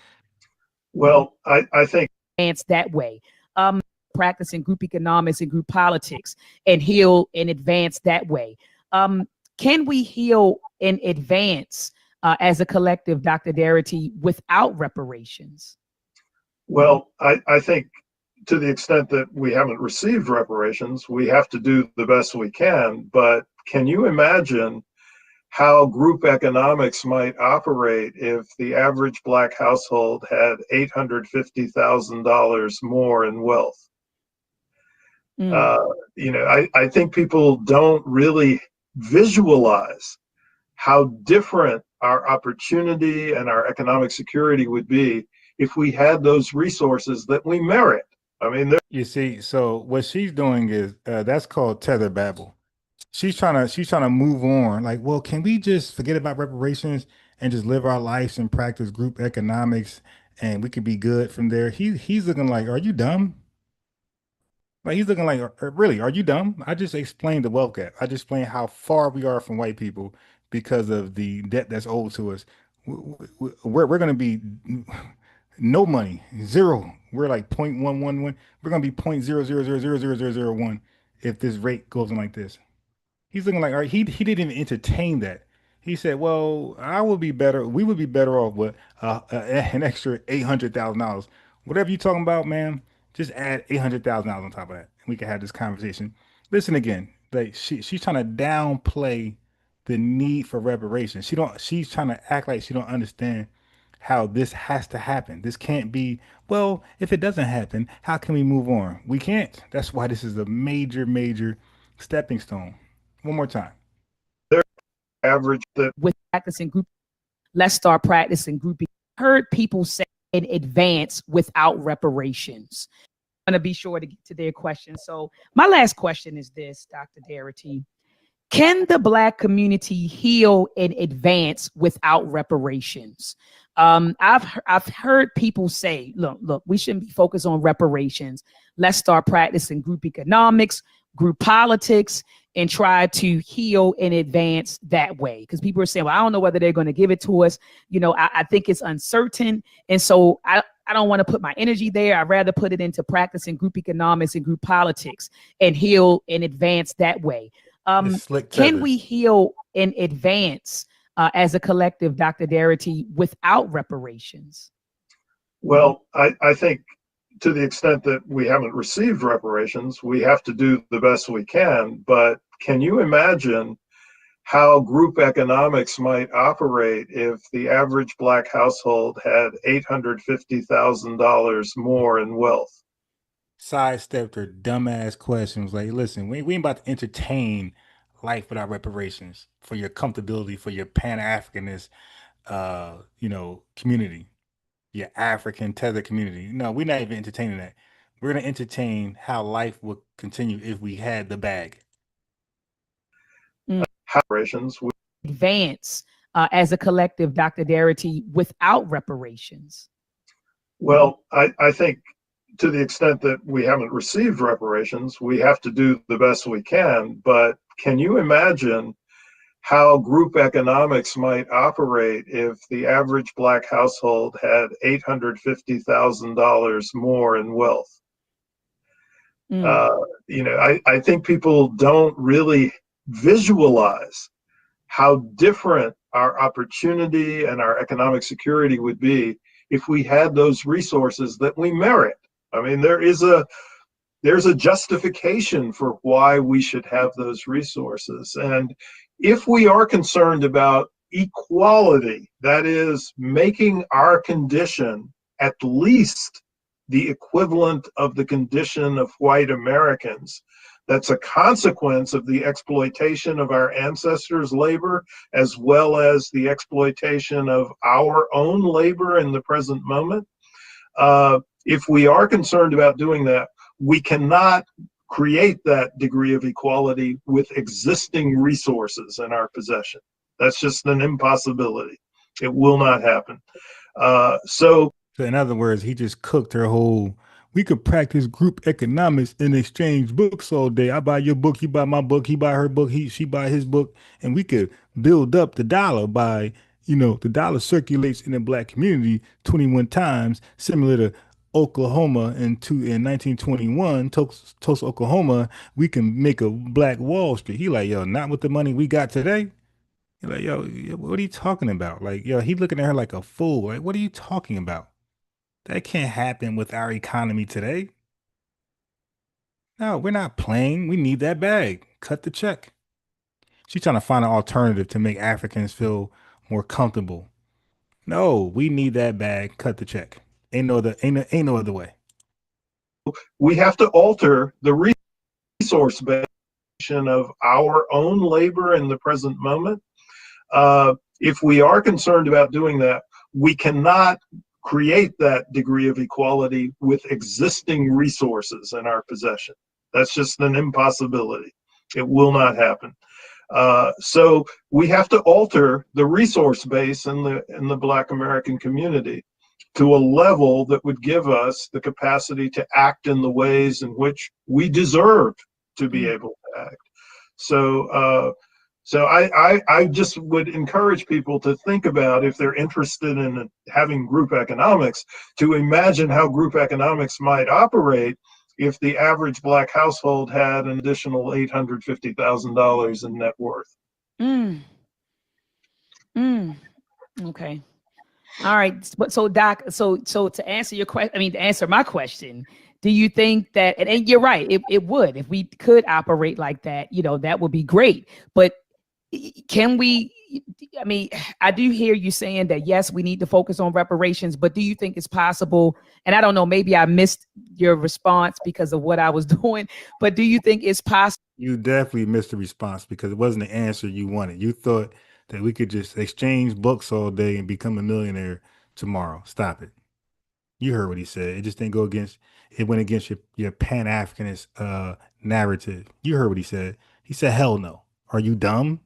M: Well, I think
K: advance that way. Practicing group economics and group politics and heal and advance that way. Can we heal and advance as a collective, Dr. Darity, without reparations?
M: Well, I think to the extent that we haven't received reparations, we have to do the best we can. But can you imagine how group economics might operate if the average Black household had $850,000 more in wealth? I think people don't really visualize how different our opportunity and our economic security would be if we had those resources that we merit. I mean,
J: you see, so what she's doing is that's called tether babble. She's trying to move on. Like, well, can we just forget about reparations and just live our lives and practice group economics, and we could be good from there? He's looking like, are you dumb? Like, he's looking like, really, are you dumb? I just explained the wealth gap. I just explained how far we are from white people because of the debt that's owed to us. We're going to be no money, zero. We're like 0.111. We're going to be 0.000000001 if this rate goes on like this. He's looking like, all right, he didn't even entertain that. He said, well, we would be better off with an extra $800,000. Whatever you're talking about, man, just add $800,000 on top of that. And we can have this conversation. Listen again, like she's trying to downplay the need for reparations. She's trying to act like she don't understand how this has to happen. This can't be, well, if it doesn't happen, how can we move on? We can't. That's why this is a major, major stepping stone. One more time.
M: Average that
K: with practicing group, let's start practicing grouping. Heard people say in advance without reparations. I'm going to be sure to get to their question. So my last question is this, Dr. Darity. Can the Black community heal in advance without reparations? I've heard people say, look, we shouldn't be focused on reparations. Let's start practicing group economics, group politics, and try to heal in advance that way. Because people are saying, well, I don't know whether they're going to give it to us. I think it's uncertain. And so I don't want to put my energy there. I'd rather put it into practicing group economics and group politics and heal in advance that way. Can we heal in advance as a collective, Dr. Darity, without reparations?
M: Well, I think to the extent that we haven't received reparations, we have to do the best we can. But can you imagine how group economics might operate if the average Black household had $850,000 more in wealth?
J: Sidestepped her dumbass questions. Like, listen, we ain't about to entertain life without reparations for your comfortability, for your Pan-Africanist, community, your African tether community. No, we're not even entertaining that. We're going to entertain how life would continue if we had the bag.
M: Reparations.
K: Advance as a collective, Dr. Darity, without reparations.
M: Well, I think to the extent that we haven't received reparations, we have to do the best we can. But can you imagine how group economics might operate if the average Black household had $850,000 more in wealth? I think people don't really visualize how different our opportunity and our economic security would be if we had those resources that we merit. I mean, there's a justification for why we should have those resources. And if we are concerned about equality, that is making our condition at least the equivalent of the condition of white Americans, that's a consequence of the exploitation of our ancestors' labor, as well as the exploitation of our own labor in the present moment. If we are concerned about doing that, we cannot create that degree of equality with existing resources in our possession. That's just an impossibility. It will not happen. So
J: in other words, he just cooked her whole, we could practice group economics and exchange books all day. I buy your book, you buy my book, he buy her book, she buy his book, and we could build up the dollar by, the dollar circulates in the black community 21 times, similar to Oklahoma in 1921, Tulsa, Oklahoma. We can make a black Wall Street. He like, yo, not with the money we got today. You're like, yo, what are you talking about? Like, yo, he looking at her like a fool. Like, what are you talking about? That can't happen with our economy today. No, we're not playing. We need that bag. Cut the check. She's trying to find an alternative to make Africans feel more comfortable. No, we need that bag. Cut the check. Ain't no other way.
M: We have to alter the resource base of our own labor in the present moment. If we are concerned about doing that, we cannot create that degree of equality with existing resources in our possession. That's just an impossibility. It will not happen. So we have to alter the resource base in the Black American community to a level that would give us the capacity to act in the ways in which we deserve to be able to act. So I just would encourage people to think about, if they're interested in having group economics, to imagine how group economics might operate if the average Black household had an additional $850,000 in net worth.
K: Okay. All right. But so Doc, so to answer your question, to answer my question, do you think that, and you're right, it would, if we could operate like that, that would be great. But can we, I do hear you saying that, yes, we need to focus on reparations, but do you think it's possible? And I don't know, maybe I missed your response because of what I was doing, but do you think it's possible?
J: You definitely missed the response because it wasn't the answer you wanted. You thought that we could just exchange books all day and become a millionaire tomorrow. Stop it. You heard what he said. It just didn't go against, it went against your Pan-Africanist narrative. You heard what he said. He said, hell no. Are you dumb?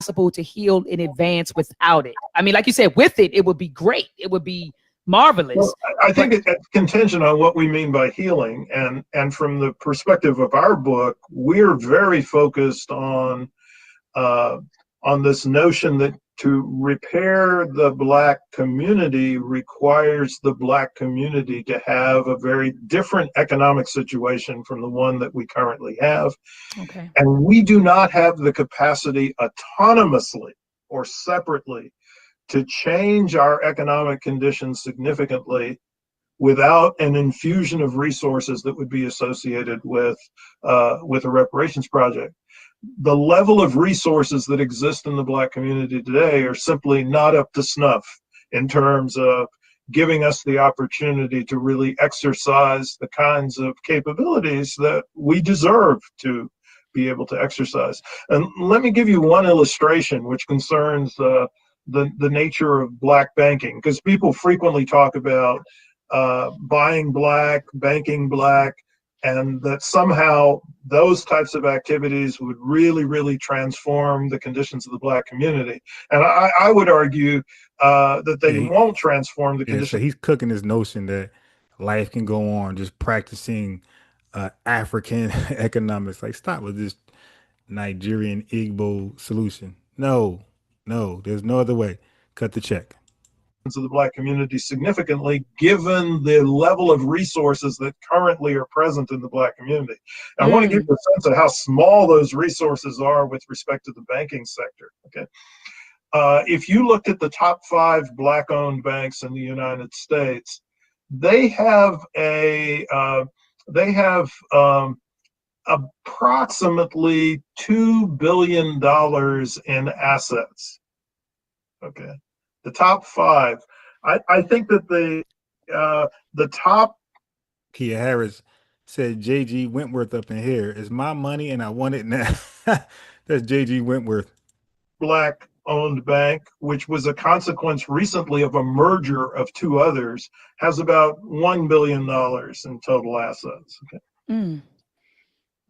K: Possible to heal in advance without it. Like you said, with it would be great. It would be marvelous.
M: Well, I think it's contingent on what we mean by healing. And from the perspective of our book, we're very focused on this notion that to repair the Black community requires the Black community to have a very different economic situation from the one that we currently have.
K: Okay.
M: And we do not have the capacity autonomously or separately to change our economic conditions significantly without an infusion of resources that would be associated with a reparations project. The level of resources that exist in the Black community today are simply not up to snuff in terms of giving us the opportunity to really exercise the kinds of capabilities that we deserve to be able to exercise. And let me give you one illustration which concerns the nature of Black banking, because people frequently talk about buying Black, banking Black, and that somehow those types of activities would really, really transform the conditions of the Black community. And I would argue that they won't transform the conditions.
J: So he's cooking this notion that life can go on just practicing African economics. Like, stop with this Nigerian Igbo solution. No, there's no other way. Cut the check.
M: Of the Black community significantly, given the level of resources that currently are present in the Black community. And I want to give you a sense of how small those resources are with respect to the banking sector. Okay, if you looked at the top 5 Black-owned banks in the United States, they have approximately $2 billion in assets. Okay, the top 5. I think that the top.
J: Kia Harris said J.G. Wentworth up in here. It's my money and I want it now. That's J.G. Wentworth.
M: Black-owned bank, which was a consequence recently of a merger of 2 others, has about $1 billion in total assets. Okay.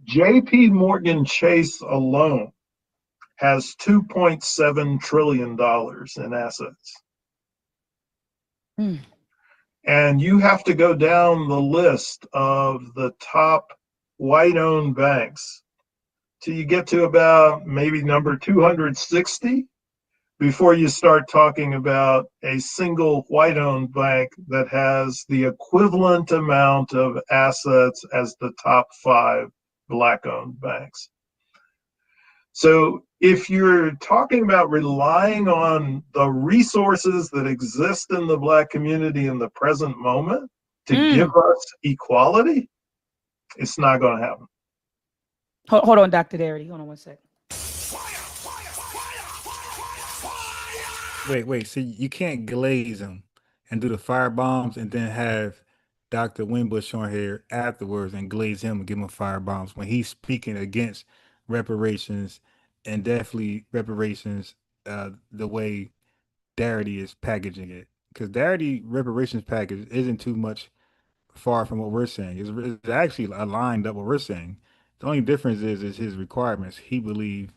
M: JP Morgan Chase alone has $2.7 trillion in assets. And you have to go down the list of the top white-owned banks till you get to about maybe number 260 before you start talking about a single white-owned bank that has the equivalent amount of assets as the top 5 Black-owned banks. So if you're talking about relying on the resources that exist in the Black community in the present moment to give us equality, it's not going to happen.
K: Hold on, Dr. Darity. Hold on one second.
J: Wait. So you can't glaze them and do the fire bombs and then have Dr. Wimbush on here afterwards and glaze him and give him fire bombs when he's speaking against reparations, and definitely reparations the way Darity is packaging it. Because Darity reparations package isn't too much far from what we're saying. It's actually aligned up what we're saying. The only difference is his requirements. He believed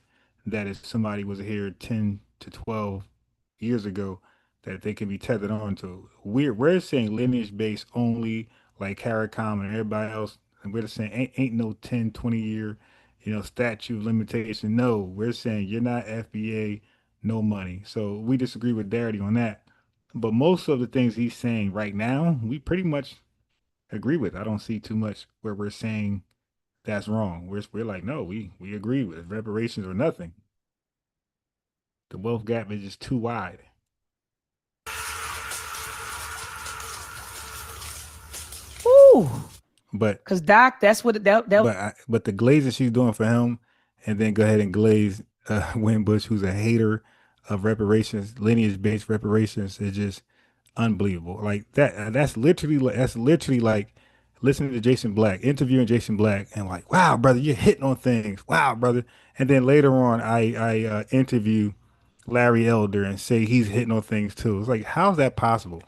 J: that if somebody was here 10 to 12 years ago, that they can be tethered on to. We're saying lineage based only, like CARICOM and everybody else. And we're saying ain't no 10, 20 year, statute of limitation. No, we're saying you're not FBA, no money. So we disagree with Darity on that. But most of the things he's saying right now, we pretty much agree with. I don't see too much where we're saying that's wrong. We're like, no, we agree with reparations or nothing. The wealth gap is just too wide.
K: Ooh.
J: But
K: because Doc, that's what
J: but the glazing she's doing for him, and then go ahead and glaze Wimbush, who's a hater of reparations, lineage-based reparations, is just unbelievable. Like that's literally like listening to Jason Black, interviewing Jason Black, and like, wow, brother, you're hitting on things. Wow, brother. And then later on, I interview Larry Elder and say he's hitting on things too. It's like, how's that possible?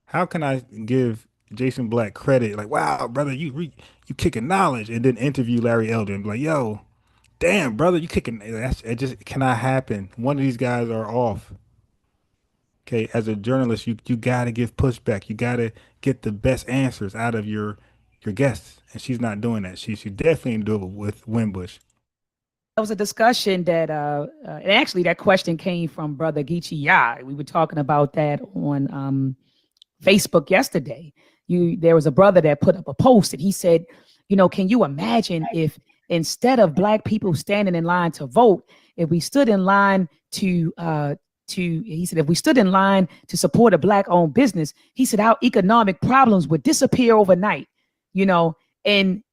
J: How can I give Jason Black credit? Like, wow, brother, you kicking knowledge, and then interview Larry Elder and be like, yo, damn, brother, you kicking. It just cannot happen. One of these guys are off. Okay, as a journalist, you got to give pushback. You got to get the best answers out of your guests, and she's not doing that. She definitely didn't do it with Wimbush.
K: There was a discussion that, and actually that question came from Brother Geechee Ya. We were talking about that on Facebook yesterday. There was a brother that put up a post and he said, can you imagine if instead of Black people standing in line to vote, if we stood in line he said, if we stood in line to support a Black-owned business, he said our economic problems would disappear overnight, and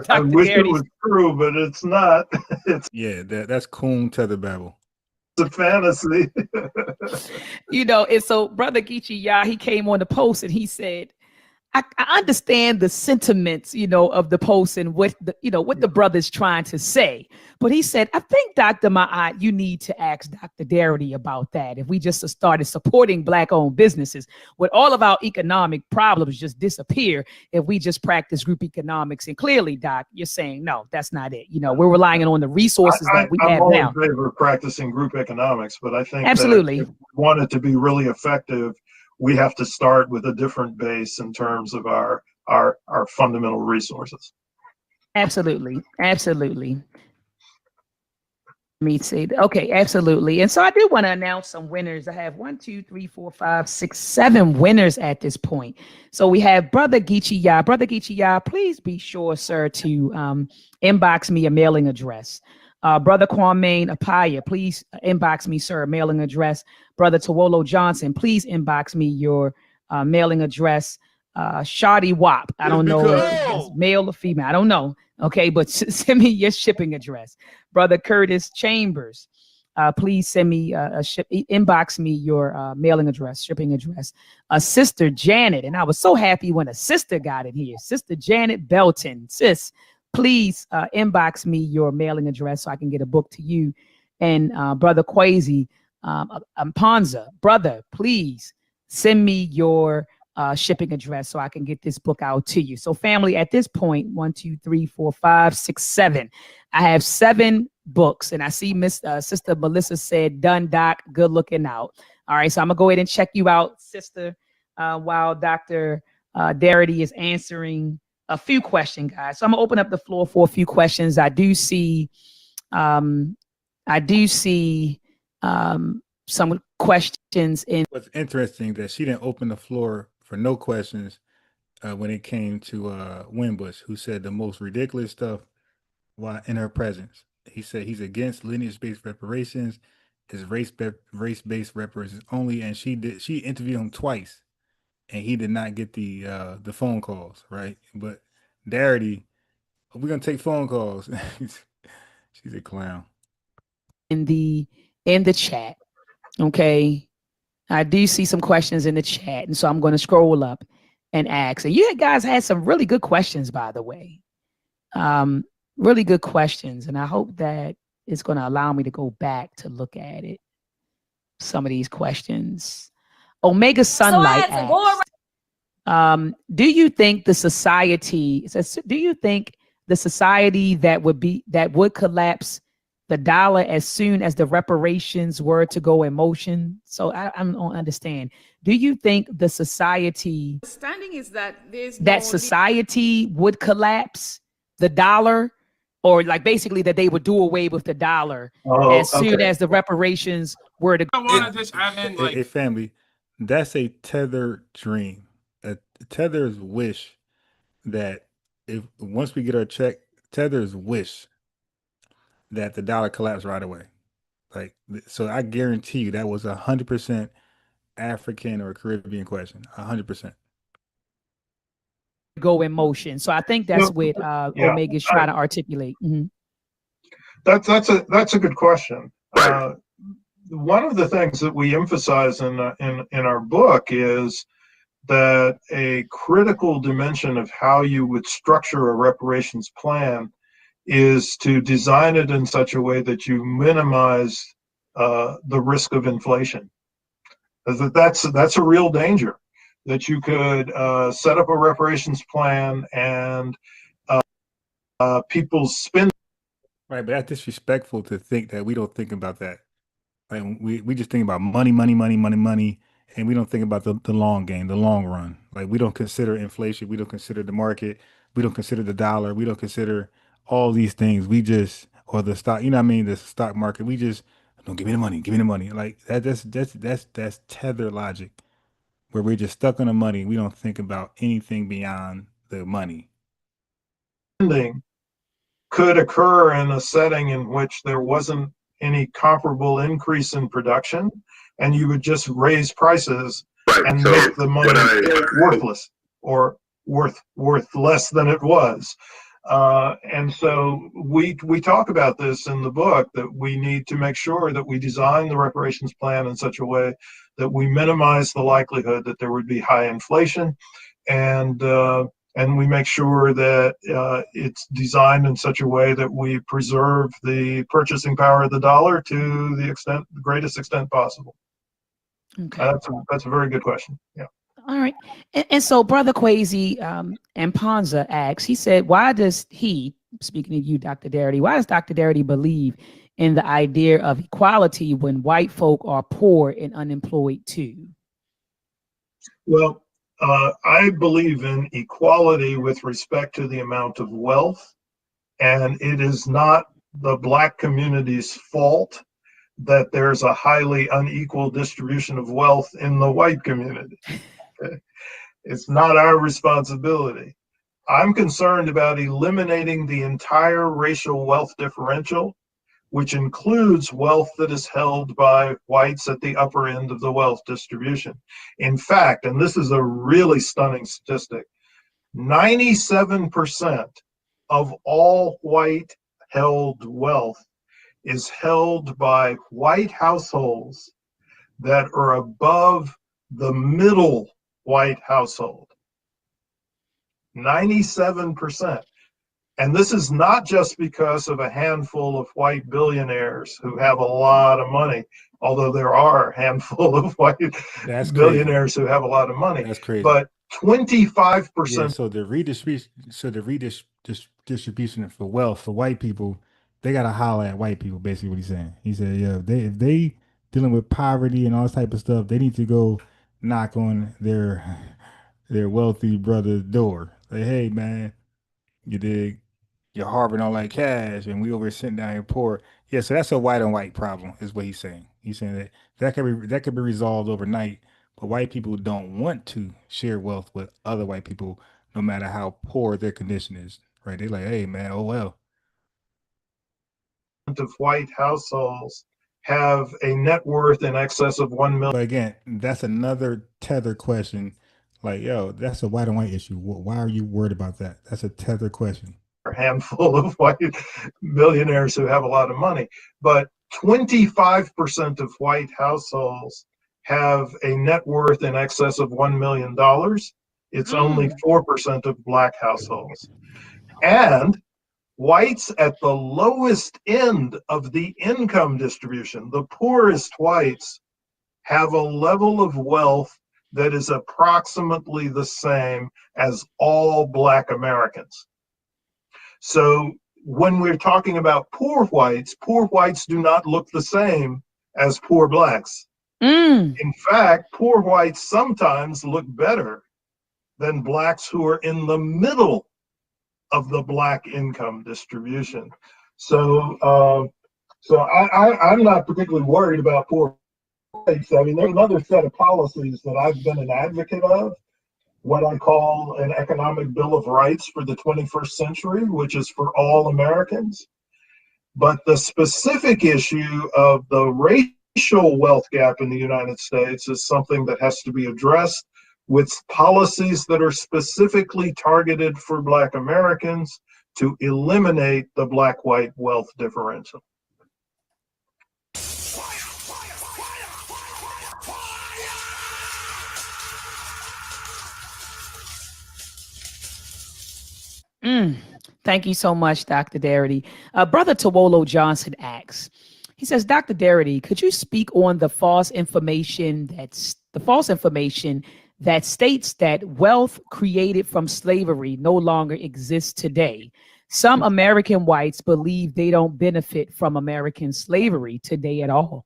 M: I wish it was true, but it's not.
J: That's coon tether babble.
M: It's a fantasy.
K: And so Brother Geechee Ya, he came on the post and he said, I understand the sentiments, of the post and what the brother's trying to say. But he said, I think, Dr. Maat, you need to ask Dr. Darity about that. If we just started supporting Black-owned businesses, would all of our economic problems just disappear if we just practice group economics? And clearly, Doc, you're saying, no, that's not it. We're relying on the resources that we have now.
M: I'm all in favor of practicing group economics, but I think
K: absolutely,
M: that if we want it to be really effective, we have to start with a different base in terms of our fundamental resources.
K: Absolutely. Let me see. Okay, absolutely. And so I do want to announce some winners. I have 1, 2, 3, 4, 5, 6, 7 winners at this point. So we have Brother Geechee Ya. Brother Geechee Ya, please be sure, sir, to inbox me a mailing address. Brother Kwame Apaya, please inbox me, sir, mailing address. Brother Tawolo Johnson, please inbox me your mailing address. Shadi Wap, I don't know if it's male or female, I don't know. Okay, but send me your shipping address. Brother Curtis Chambers, please send me inbox me your mailing address, shipping address. Sister Janet, and I was so happy when a sister got in here. Sister Janet Belton, sis, please inbox me your mailing address so I can get a book to you. And Brother Kwesi Mpanza, brother, please send me your shipping address so I can get this book out to you. So family, at this point, 1, 2, 3, 4, 5, 6, 7. I have 7 books, and I see Sister Melissa said, done, Doc, good looking out. All right, so I'm gonna go ahead and check you out, sister, while Dr. Darity is answering a few questions, guys. So I'm gonna open up the floor for a few questions. I do see some questions in.
J: What's interesting that she didn't open the floor for no questions when it came to Wimbush, who said the most ridiculous stuff while in her presence. He said he's against lineage-based reparations, is race-based reparations only, and she interviewed him twice, and he did not get the phone calls, right? But Darity, we're gonna take phone calls. She's a clown.
K: In the chat, okay. I do see some questions in the chat, and so I'm going to scroll up and ask. And you guys had some really good questions, by the way. Really good questions, and I hope that it's going to allow me to go back to look at it. Some of these questions. Omega Sunlight asks, do you think the society that would collapse the dollar as soon as the reparations were to go in motion? So I don't understand. Do you think the society
O: understanding is that
K: society would collapse the dollar, or like basically that they would do away with the dollar as soon as the reparations were to go?
F: I want to just add in, like,
J: a family, that's a Tether dream, a Tether's wish that if once we get our check, Tether's wish that the dollar collapsed right away. Like, so I guarantee you that was 100% African or Caribbean question, 100%.
K: Go in motion. So I think that's what Omega's trying to articulate. Mm-hmm.
M: That's a good question. One of the things that we emphasize in our book is that a critical dimension of how you would structure a reparations plan is to design it in such a way that you minimize the risk of inflation. That's a real danger, that you could set up a reparations plan and people spend.
J: Right, but that's disrespectful to think that we don't think about that. Like we just think about money, and we don't think about the long game, the long run. Like we don't consider inflation, we don't consider the market, we don't consider the dollar, we don't consider all these things. We just, or the stock, you know what I mean, the stock market, we just don't give me the money. Like that's tether logic, where we're just stuck on the money. We don't think about anything beyond the money.
M: Could occur in a setting in which there wasn't any comparable increase in production, and you would just raise prices and make the money worthless or worth less than it was. And so we talk about this in the book, that we need to make sure that we design the reparations plan in such a way that we minimize the likelihood that there would be high inflation, and we make sure that it's designed in such a way that we preserve the purchasing power of the dollar to the greatest extent possible.
K: Okay,
M: that's a very good question. Yeah.
K: All right, and so Brother Kwesi and Panza asks, he said, why does he, speaking of you, Dr. Darity, why does Dr. Darity believe in the idea of equality when white folk are poor and unemployed too?
M: Well, I believe in equality with respect to the amount of wealth, and it is not the Black community's fault that there's a highly unequal distribution of wealth in the white community. Okay? It's not our responsibility. I'm concerned about eliminating the entire racial wealth differential which includes wealth that is held by whites at the upper end of the wealth distribution. In fact, and this is a really stunning statistic, 97% of all white held wealth is held by white households that are above the middle white household. 97%. And this is not just because of a handful of white billionaires who have a lot of money, although there are a handful of white billionaires who have a lot of money.
J: That's crazy.
M: But 25%.
J: Yeah, so the redistribution for wealth for white people, they gotta holler at white people. Basically, what he's saying. He said, yeah, if they dealing with poverty and all this type of stuff, they need to go knock on their wealthy brother's door. Say, hey man, you dig? You're harboring all that cash, and we over here sitting down here poor. Yeah, so that's a white on white problem, is what he's saying. He's saying that could be resolved overnight, but white people don't want to share wealth with other white people, no matter how poor their condition is. Right? They're like, hey man, oh well.
M: Of white households have a net worth in excess of 1 million.
J: But again, that's another tether question. Like, yo, that's a white on white issue. Why are you worried about that? That's a tether question.
M: A handful of white billionaires who have a lot of money, but 25% of white households have a net worth in excess of $1 million. It's only 4% of black households. And whites at the lowest end of the income distribution, the poorest whites, have a level of wealth that is approximately the same as all black Americans. So when we're talking about poor whites do not look the same as poor blacks. In fact, poor whites sometimes look better than blacks who are in the middle of the black income distribution. So I'm not particularly worried about poor whites. I mean, there's another set of policies that I've been an advocate of, what I call an economic bill of rights for the 21st century, which is for all Americans. But the specific issue of the racial wealth gap in the United States is something that has to be addressed with policies that are specifically targeted for Black Americans to eliminate the black-white wealth differential.
K: Thank you so much, Dr. Darity. Brother Tawolo Johnson asks, he says, Dr. Darity, could you speak on the false information that states that wealth created from slavery no longer exists today? Some American whites believe they don't benefit from American slavery today at all.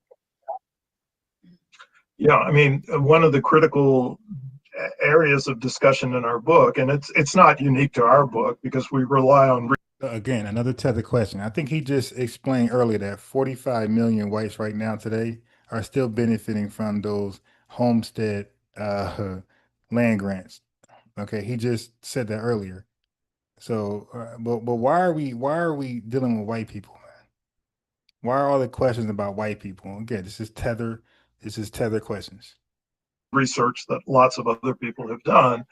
M: Yeah, I mean, one of the critical areas of discussion in our book, and it's not unique to our book because we rely on.
J: Again, another tether question. I think he just explained earlier that 45 million whites right now today are still benefiting from those homestead land grants. Okay, he just said that earlier. So, but why are we dealing with white people, man? Why are all the questions about white people? Again, this is tether questions.
M: Research that lots of other people have done,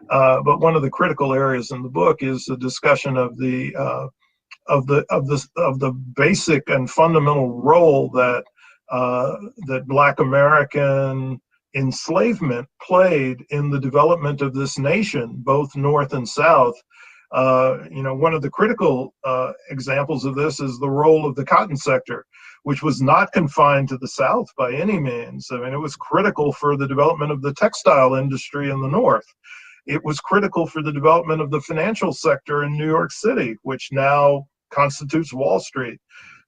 M: but one of the critical areas in the book is the discussion of the basic and fundamental role that that Black American enslavement played in the development of this nation, both North and South. One of the critical examples of this is the role of the cotton sector, which was not confined to the South by any means. I mean, it was critical for the development of the textile industry in the North. It was critical for the development of the financial sector in New York City, which now constitutes Wall Street.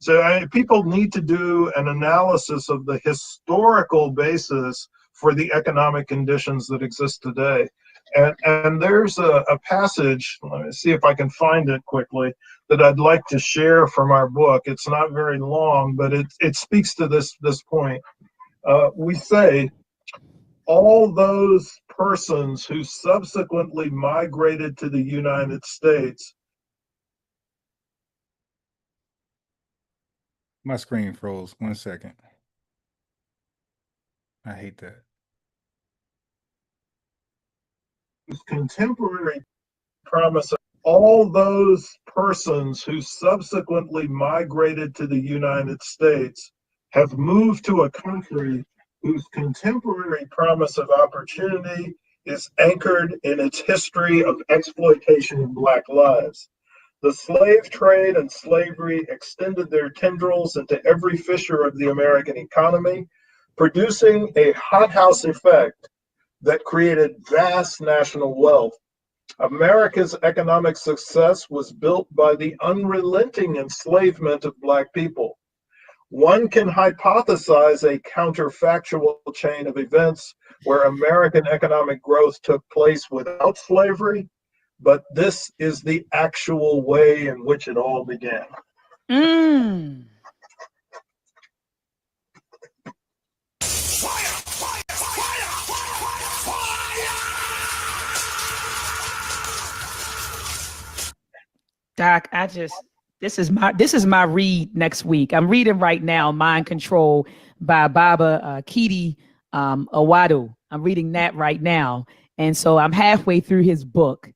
M: So people need to do an analysis of the historical basis for the economic conditions that exist today. And there's a passage, let me see if I can find it quickly, that I'd like to share from our book. It's not very long, but it speaks to this point. We say, all those persons who subsequently migrated to the United States
J: My screen froze. 1 second. I hate that.
M: Contemporary promise of all those persons who subsequently migrated to the United States have moved to a country whose contemporary promise of opportunity is anchored in its history of exploitation of Black lives. The slave trade and slavery extended their tendrils into every fissure of the American economy, producing a hothouse effect that created vast national wealth. America's economic success was built by the unrelenting enslavement of Black people. One can hypothesize a counterfactual chain of events where American economic growth took place without slavery, but this is the actual way in which it all began.
K: Mm. Doc, this is my read next week. I'm reading right now Mind Control by Baba Kidi Awadu. I'm reading that right now. And so I'm halfway through his book.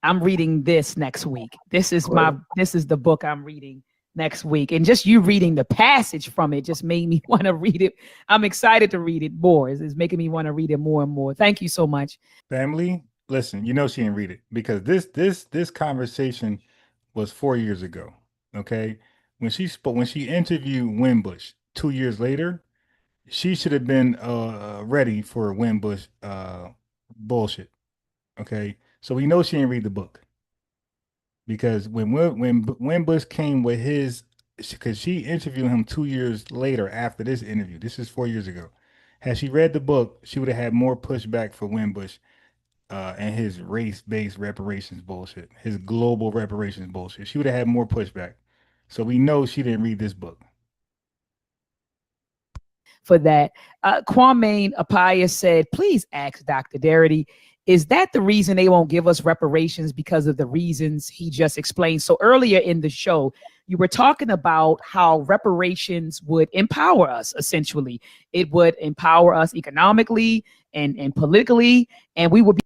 K: I'm reading this next week. This is the book I'm reading next week. And just you reading the passage from it just made me want to read it. I'm excited to read it more. It's making me want to read it more and more. Thank you so much.
J: Family, listen, you know she didn't read it because this conversation was 4 years ago. Okay. When she interviewed Wimbush 2 years later, she should have been ready for Wimbush bullshit. Okay. So we know she didn't read the book. Because when Wimbush came with his, because she interviewed him 2 years later after this interview. This is 4 years ago. Had she read the book, she would have had more pushback for Wimbush and his race-based reparations bullshit, his global reparations bullshit. She would have had more pushback. So we know she didn't read this book.
K: For that, Kwame Apaya said, please ask Dr. Darity, is that the reason they won't give us reparations because of the reasons he just explained? So earlier in the show, you were talking about how reparations would empower us, essentially. It would empower us economically and politically, and we would be.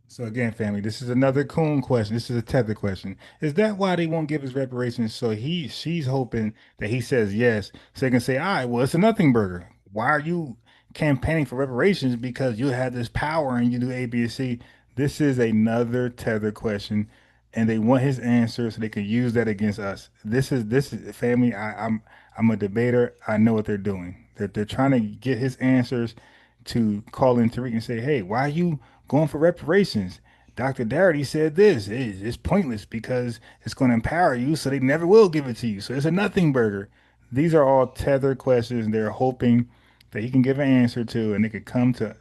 J: So again, family, this is another Coon question. This is a tether question. Is that why they won't give us reparations? So she's hoping that he says yes, so they can say, all right, well, it's a nothing burger. Why are you campaigning for reparations? Because you have this power and you do A, B, and C. This is another tether question, and they want his answer so they can use that against us. This is family. I'm a debater. I know what they're doing. They're trying to get his answers to call in Tariq and say, hey, why are you going for reparations? Dr. Darity said this. It's pointless because it's going to empower you, so they never will give it to you. So it's a nothing burger. These are all tether questions they're hoping that he can give an answer to, and they could come to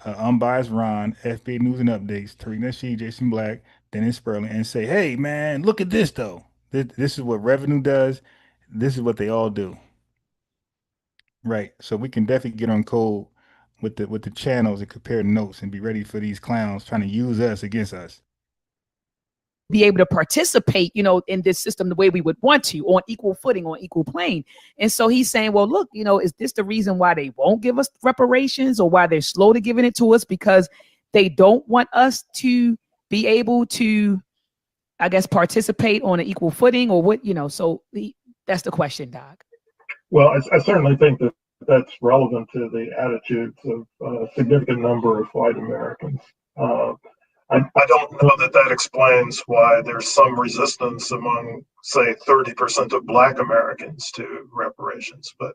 J: Unbiased Ron, FBA News and Updates, Tariq Nasheed, Jason Black, Dennis Sperling, and say, hey, man, look at this, though. This is what revenue does. This is what they all do. Right. So we can definitely get on code with the channels and compare notes and be ready for these clowns trying to use us against us.
K: Be able to participate, in this system the way we would want to, on equal footing, on equal plane. And so he's saying, well, look, is this the reason why they won't give us reparations, or why they're slow to giving it to us? Because they don't want us to be able to, I guess, participate on an equal footing, or what, so that's the question, Doc.
M: Well, I certainly think that that's relevant to the attitudes of a significant number of white Americans. I don't know that explains why there's some resistance among, say, 30% of Black Americans to reparations. But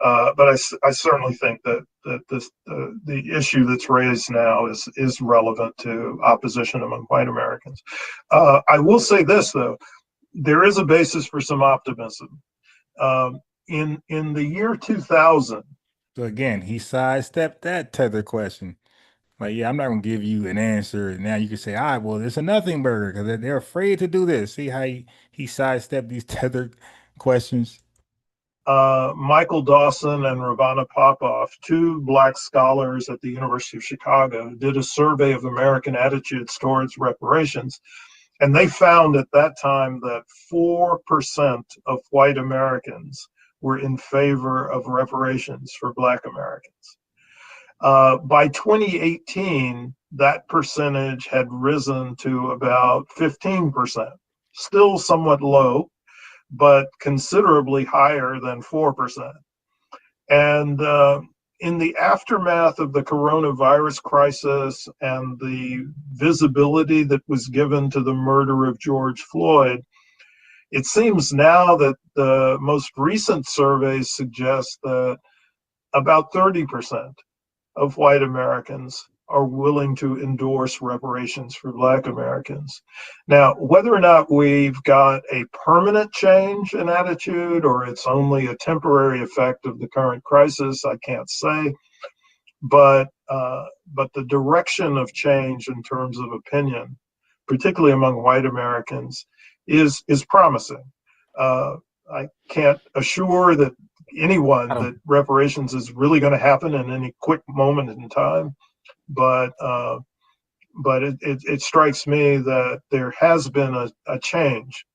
M: I certainly think that the issue that's raised now is relevant to opposition among white Americans. I will say this, though, there is a basis for some optimism. In the year 2000.
J: So again, he sidestepped that tether question. Like, yeah, I'm not gonna give you an answer. And now you can say, all right, well, it's a nothing burger because they're afraid to do this. See how he sidestepped these tether questions.
M: Michael Dawson and Ravana Popoff, two Black scholars at the University of Chicago, did a survey of American attitudes towards reparations. And they found at that time that 4% of white Americans were in favor of reparations for Black Americans. By 2018, that percentage had risen to about 15%, still somewhat low, but considerably higher than 4%. And in the aftermath of the coronavirus crisis and the visibility that was given to the murder of George Floyd, it seems now that the most recent surveys suggest that about 30% of white Americans are willing to endorse reparations for Black Americans. Now, whether or not we've got a permanent change in attitude or it's only a temporary effect of the current crisis, I can't say. But the direction of change in terms of opinion, particularly among white Americans, is promising. I can't assure that anyone that reparations is really going to happen in any quick moment in time, but it strikes me that there has been a change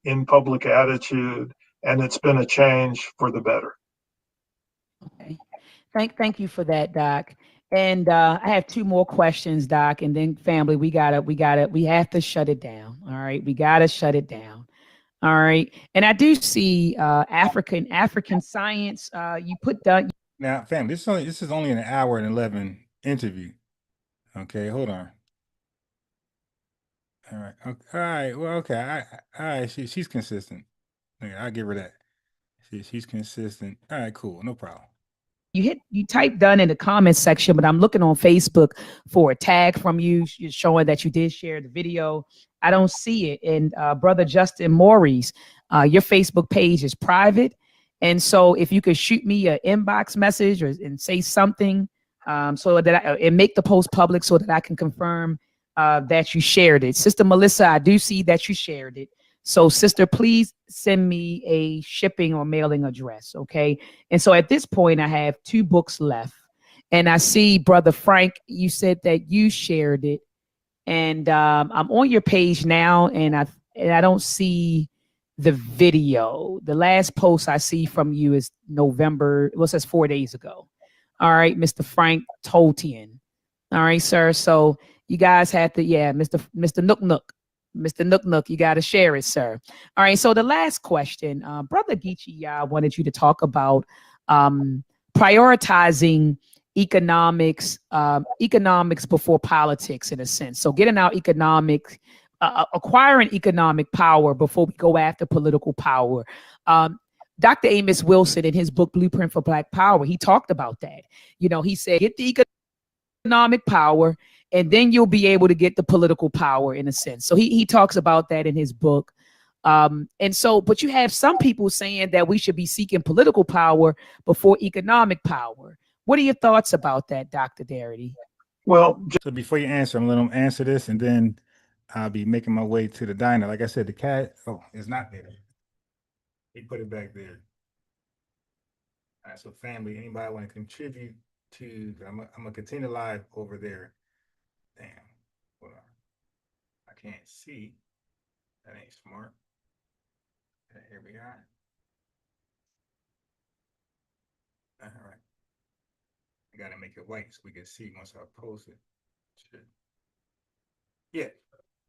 M: in public attitude, and it's been a change for the better.
K: Okay. Thank you for that, Doc. And I have two more questions, Doc, and then family, we have to shut it down. All right. We got to shut it down. All right. And I do see African science. You put down.
J: Now, fam, this is only an hour and 11 interview. Okay, hold on. All right. Okay, all right. Well, okay. All right. She's consistent. Okay, I'll give her that. She's consistent. All right, cool. No problem.
K: You typed done in the comments section, but I'm looking on Facebook for a tag from you showing that you did share the video. I don't see it. And Brother Justin Maurice, your Facebook page is private. And so if you could shoot me an inbox message and say something so that and make the post public so that I can confirm that you shared it. Sister Melissa, I do see that you shared it. So sister, please send me a shipping or mailing address, okay? And so at this point, I have 2 books left. And I see Brother Frank, you said that you shared it. And I'm on your page now, and I don't see the video. The last post I see from you is November, well, it says 4 days ago. All right, Mr. Frank Toltien. All right, sir. So you guys have to, yeah, Mr. Nook. Mr. Nook, you got to share it, sir. All right. So the last question, Brother Geechee, I wanted you to talk about prioritizing economics before politics, in a sense. So getting out economic, acquiring economic power before we go after political power. Dr. Amos Wilson, in his book Blueprint for Black Power, he talked about that. You know, he said, get the economic power, and then you'll be able to get the political power, in a sense. So he talks about that in his book. And so, but you have some people saying that we should be seeking political power before economic power. What are your thoughts about that, Dr. Darity?
M: Well,
J: so before you answer, I'm going to let him answer this, and then I'll be making my way to the diner. Like I said, the cat, it's not there. He put it back there. All right, so family, anybody want to contribute to, I'm going to continue live over there. Damn, hold on. I can't see. That ain't smart. Okay, here we are. All right. I gotta make it white so we can see once I post it. Shit. Yeah.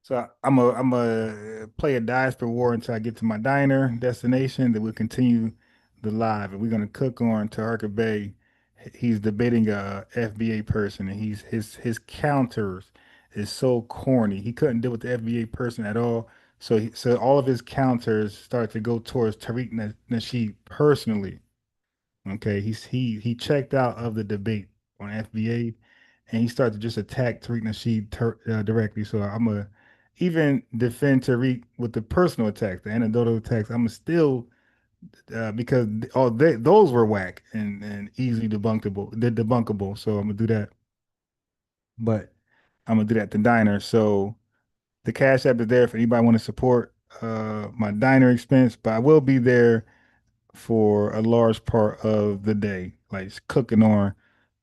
J: So I'm gonna play a Diaspora War until I get to my diner destination. Then we'll continue the live, and we're gonna cook on Taharka-Bey. He's debating a FBA person, and his counters is so corny. He couldn't deal with the FBA person at all. So all of his counters start to go towards Tariq Nasheed personally. Okay, he checked out of the debate on FBA, and he started to just attack Tariq Nasheed directly. So I'm gonna even defend Tariq with the personal attacks, the anecdotal attacks. I'm still because those were whack and easily debunkable. So I'm gonna do that. But I'm gonna do that at the diner. So the Cash App is there for anybody want to support my diner expense, but I will be there for a large part of the day, like cooking on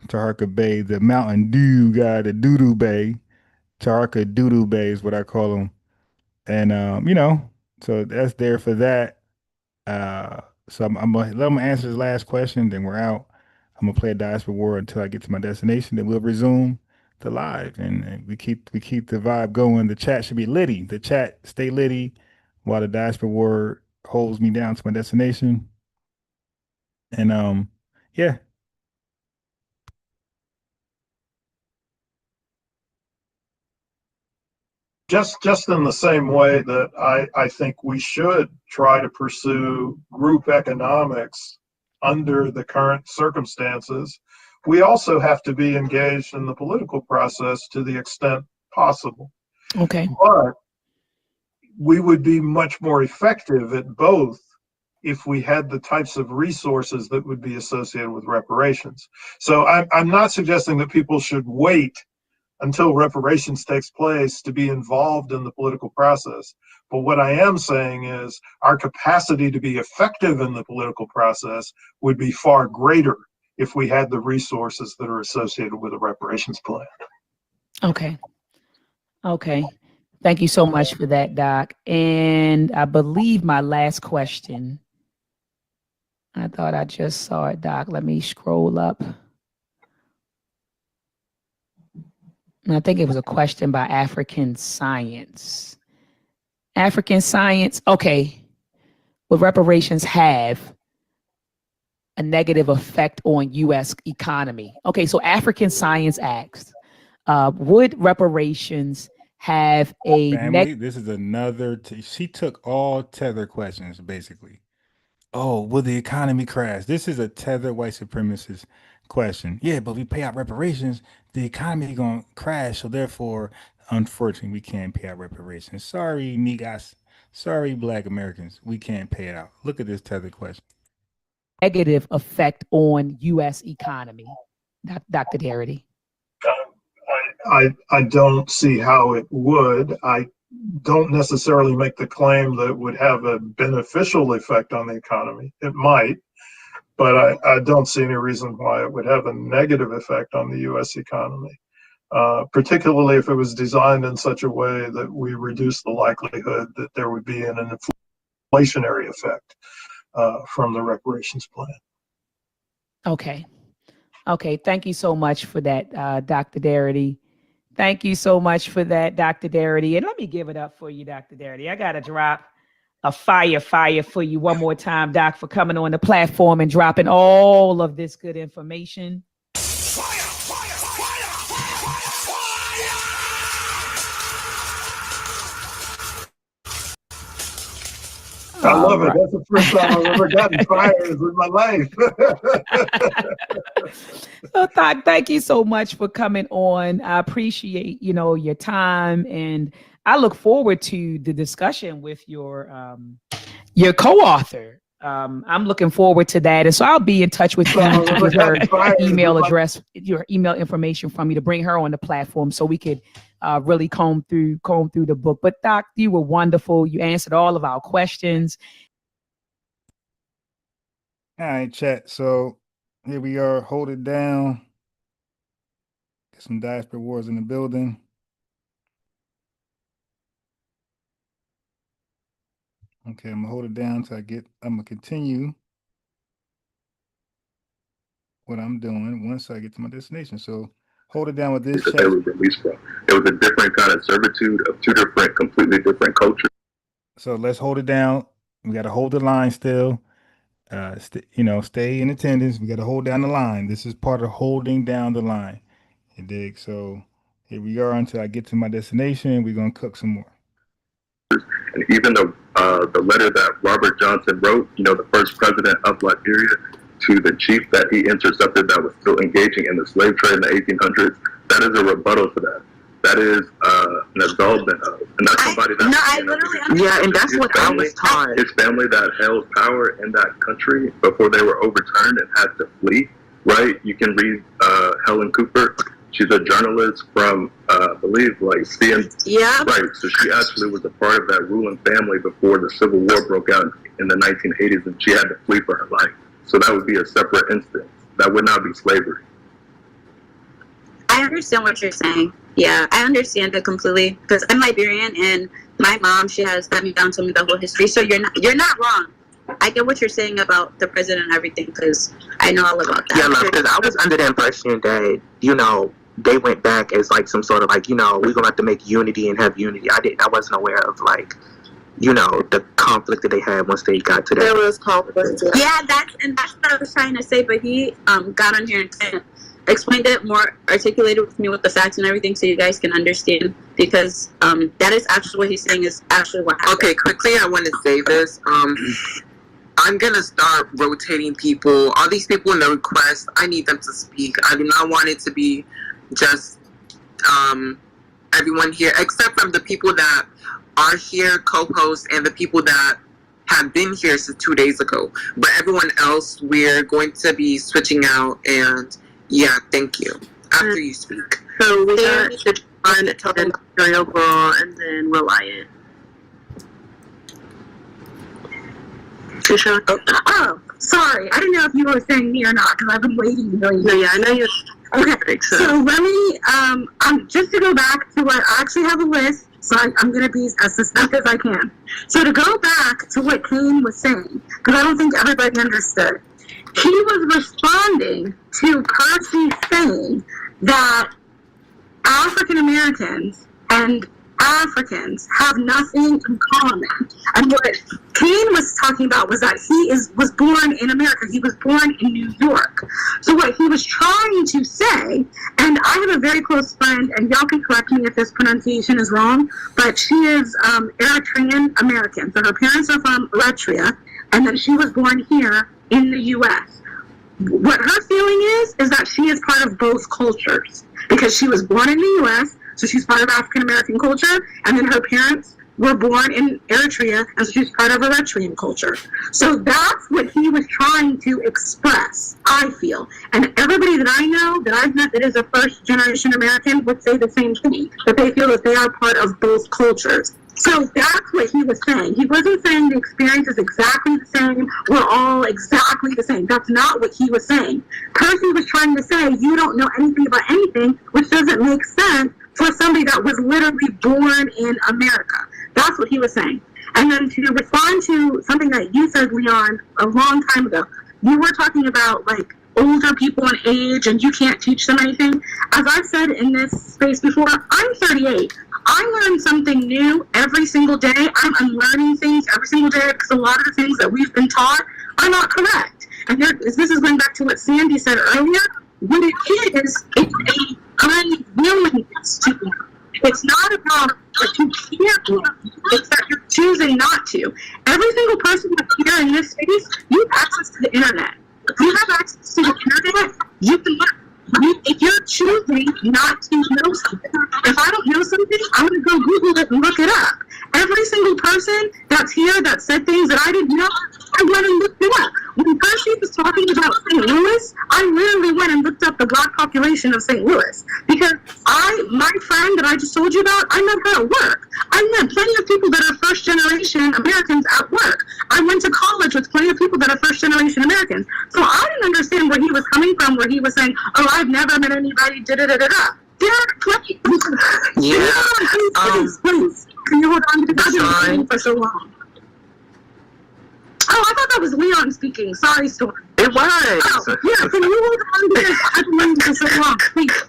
J: Taharka-Bey, the Mountain Dew guy, the Doodoo Bay. Taharka-Doodoo-Bey is what I call him. And so that's there for that. So I'm gonna let him answer his last question, then we're out. I'm gonna play a Diaspora War until I get to my destination, then we'll resume the live, and we keep the vibe going. The chat should be litty. The chat stay litty while the Diaspora War holds me down to my destination. And yeah.
M: Just in the same way that I think we should try to pursue group economics under the current circumstances, we also have to be engaged in the political process to the extent possible.
K: Okay.
M: But we would be much more effective at both if we had the types of resources that would be associated with reparations. So I'm not suggesting that people should wait until reparations takes place to be involved in the political process. But what I am saying is our capacity to be effective in the political process would be far greater if we had the resources that are associated with a reparations plan.
K: Okay. Okay. Thank you so much for that, Doc. And I believe my last question, I thought I just saw it, Doc. Let me scroll up. And I think it was a question by African Science. African Science, okay. Will reparations have a negative effect on U.S. economy? Okay, so African Science asked, would reparations have a
J: family? This is another. She took all tether questions basically. Oh, will the economy crash? This is a tethered white supremacist question. Yeah, but we pay out reparations, the economy gonna crash. So therefore, unfortunately, we can't pay out reparations. Sorry, niggas. Sorry, Black Americans. We can't pay it out. Look at this tethered question.
K: Negative effect on U.S. economy, Dr. Darity?
M: I don't see how it would. I don't necessarily make the claim that it would have a beneficial effect on the economy. It might, but I don't see any reason why it would have a negative effect on the U.S. economy, particularly if it was designed in such a way that we reduce the likelihood that there would be an inflationary effect from the reparations plan.
K: Okay. Okay. Thank you so much for that, Dr. Darity. Thank you so much for that, Dr. Darity. And let me give it up for you, Dr. Darity. I got to drop a fire for you one more time, Doc, for coming on the platform and dropping all of this good information.
M: I love it. That's the first time I've ever gotten fires in my life.
K: So, Doc, thank you so much for coming on. I appreciate, your time, and I look forward to the discussion with your co-author. I'm looking forward to that, and so I'll be in touch with you to get her email address, your email information from you to bring her on the platform so we could really comb through the book. But Doc, you were wonderful. You answered all of our questions.
J: All right, chat. So here we are. Hold it down. Get some Diaspora Wars in the building. Okay, I'm gonna hold it down till I'm gonna continue what I'm doing once I get to my destination. So hold it down with this.
O: That they were released from. It was a different kind of servitude of two different, completely different cultures.
J: So let's hold it down. We got to hold the line still. Stay in attendance. We got to hold down the line. This is part of holding down the line. You dig? So here we are until I get to my destination. We're gonna cook some more.
O: And even the letter that Robert Johnson wrote, the first president of Liberia, to the chief that he intercepted that was still engaging in the slave trade in the 1800s, that is a rebuttal to that. That is an absolvement of, and that's somebody that.
P: No, I literally. Yeah, and that's what I was taught.
O: His family that held power in that country before they were overturned and had to flee. Right? You can read Helen Cooper. She's a journalist from, I believe, CN.
P: Yeah.
O: Right. So she actually was a part of that ruling family before the Civil War broke out in the 1980s, and she had to flee for her life. So that would be a separate instance. That would not be slavery.
P: I understand what you're saying. Yeah, I understand it completely because I'm Liberian, and my mom, she has sat me down, told me the whole history. So you're not wrong. I get what you're saying about the president and everything, because I know all about that.
Q: Yeah, because I was under the impression that, you know, they went back as like some sort of like, you know, we're gonna have to make unity and have unity. I wasn't aware of like, you know, the conflict that they had once they got to that.
P: There was conflict. Yeah, that's what I was trying to say, but he got on here and kind of explained it more, articulated with me with the facts and everything, so you guys can understand, because that is actually what he's saying is actually what happened.
R: Okay, quickly, I want to say this. I'm going to start rotating people. All these people in the request, I need them to speak. I do not want it to be just everyone here, except from the people that are here, co-hosts, and the people that have been here since 2 days ago. But everyone else, we're going to be switching out, and yeah, thank you. After you speak.
P: So we got Siobhan, and Imperial Girl, and then Reliant. Oh, sorry. I didn't know if you were saying me or not, because I've been waiting. No, yeah, I know you're. Okay, so let me, just to go back to what I actually have a list, so I'm going to be as succinct as I can. So to go back to what Kane was saying, because I don't think everybody understood, he was responding to Percy saying that African Americans and Africans have nothing in common. And what Kane was talking about was that he was born in America. He was born in New York. So what he was trying to say, and I have a very close friend, and y'all can correct me if this pronunciation is wrong, but she is Eritrean American. So her parents are from Eritrea, and then she was born here in the U.S. What her feeling is that she is part of both cultures, because she was born in the U.S., so she's part of African American culture, and then her parents were born in Eritrea, and so she's part of Eritrean culture. So that's what he was trying to express, I feel. And everybody that I know, that I've met that is a first generation American, would say the same thing, that they feel that they are part of both cultures. So that's what he was saying. He wasn't saying the experience is exactly the same, we're all exactly the same. That's not what he was saying. Percy was trying to say, you don't know anything about anything, which doesn't make sense for somebody that was literally born in America. That's what he was saying. And then to respond to something that you said, Leon, a long time ago, you were talking about like older people in age and you can't teach them anything. As I've said in this space before, I'm 38. I learn something new every single day. I'm unlearning things every single day because a lot of the things that we've been taught are not correct. And this is going back to what Sandy said earlier. What it is, it's a unwillingness to learn. It's not about that you can't learn. It's that you're choosing not to. Every single person that's here in this space, you have access to the internet. If you have access to the internet, you can learn. If you're choosing not to know something, if I don't know something, I'm going to go Google it and look it up. Every single person that's here that said things that I didn't know, I went and looked it up. When Percy was talking about St. Louis, I literally went and looked up the black population of St. Louis. Because my friend that I just told you about, I met her at work. I met plenty of people that are first generation Americans at work. I went to college with plenty of people that are first generation Americans. So I didn't understand where he was coming from, where he was saying, oh, I've never met anybody, da-da-da-da-da. Yeah. Please. Can you hold on? Because I've been waiting for so long. Oh, I thought that was Leon speaking. Sorry, Storm.
Q: It was.
P: Oh, yeah, can you hold on to this? I've been waiting for so long. Please.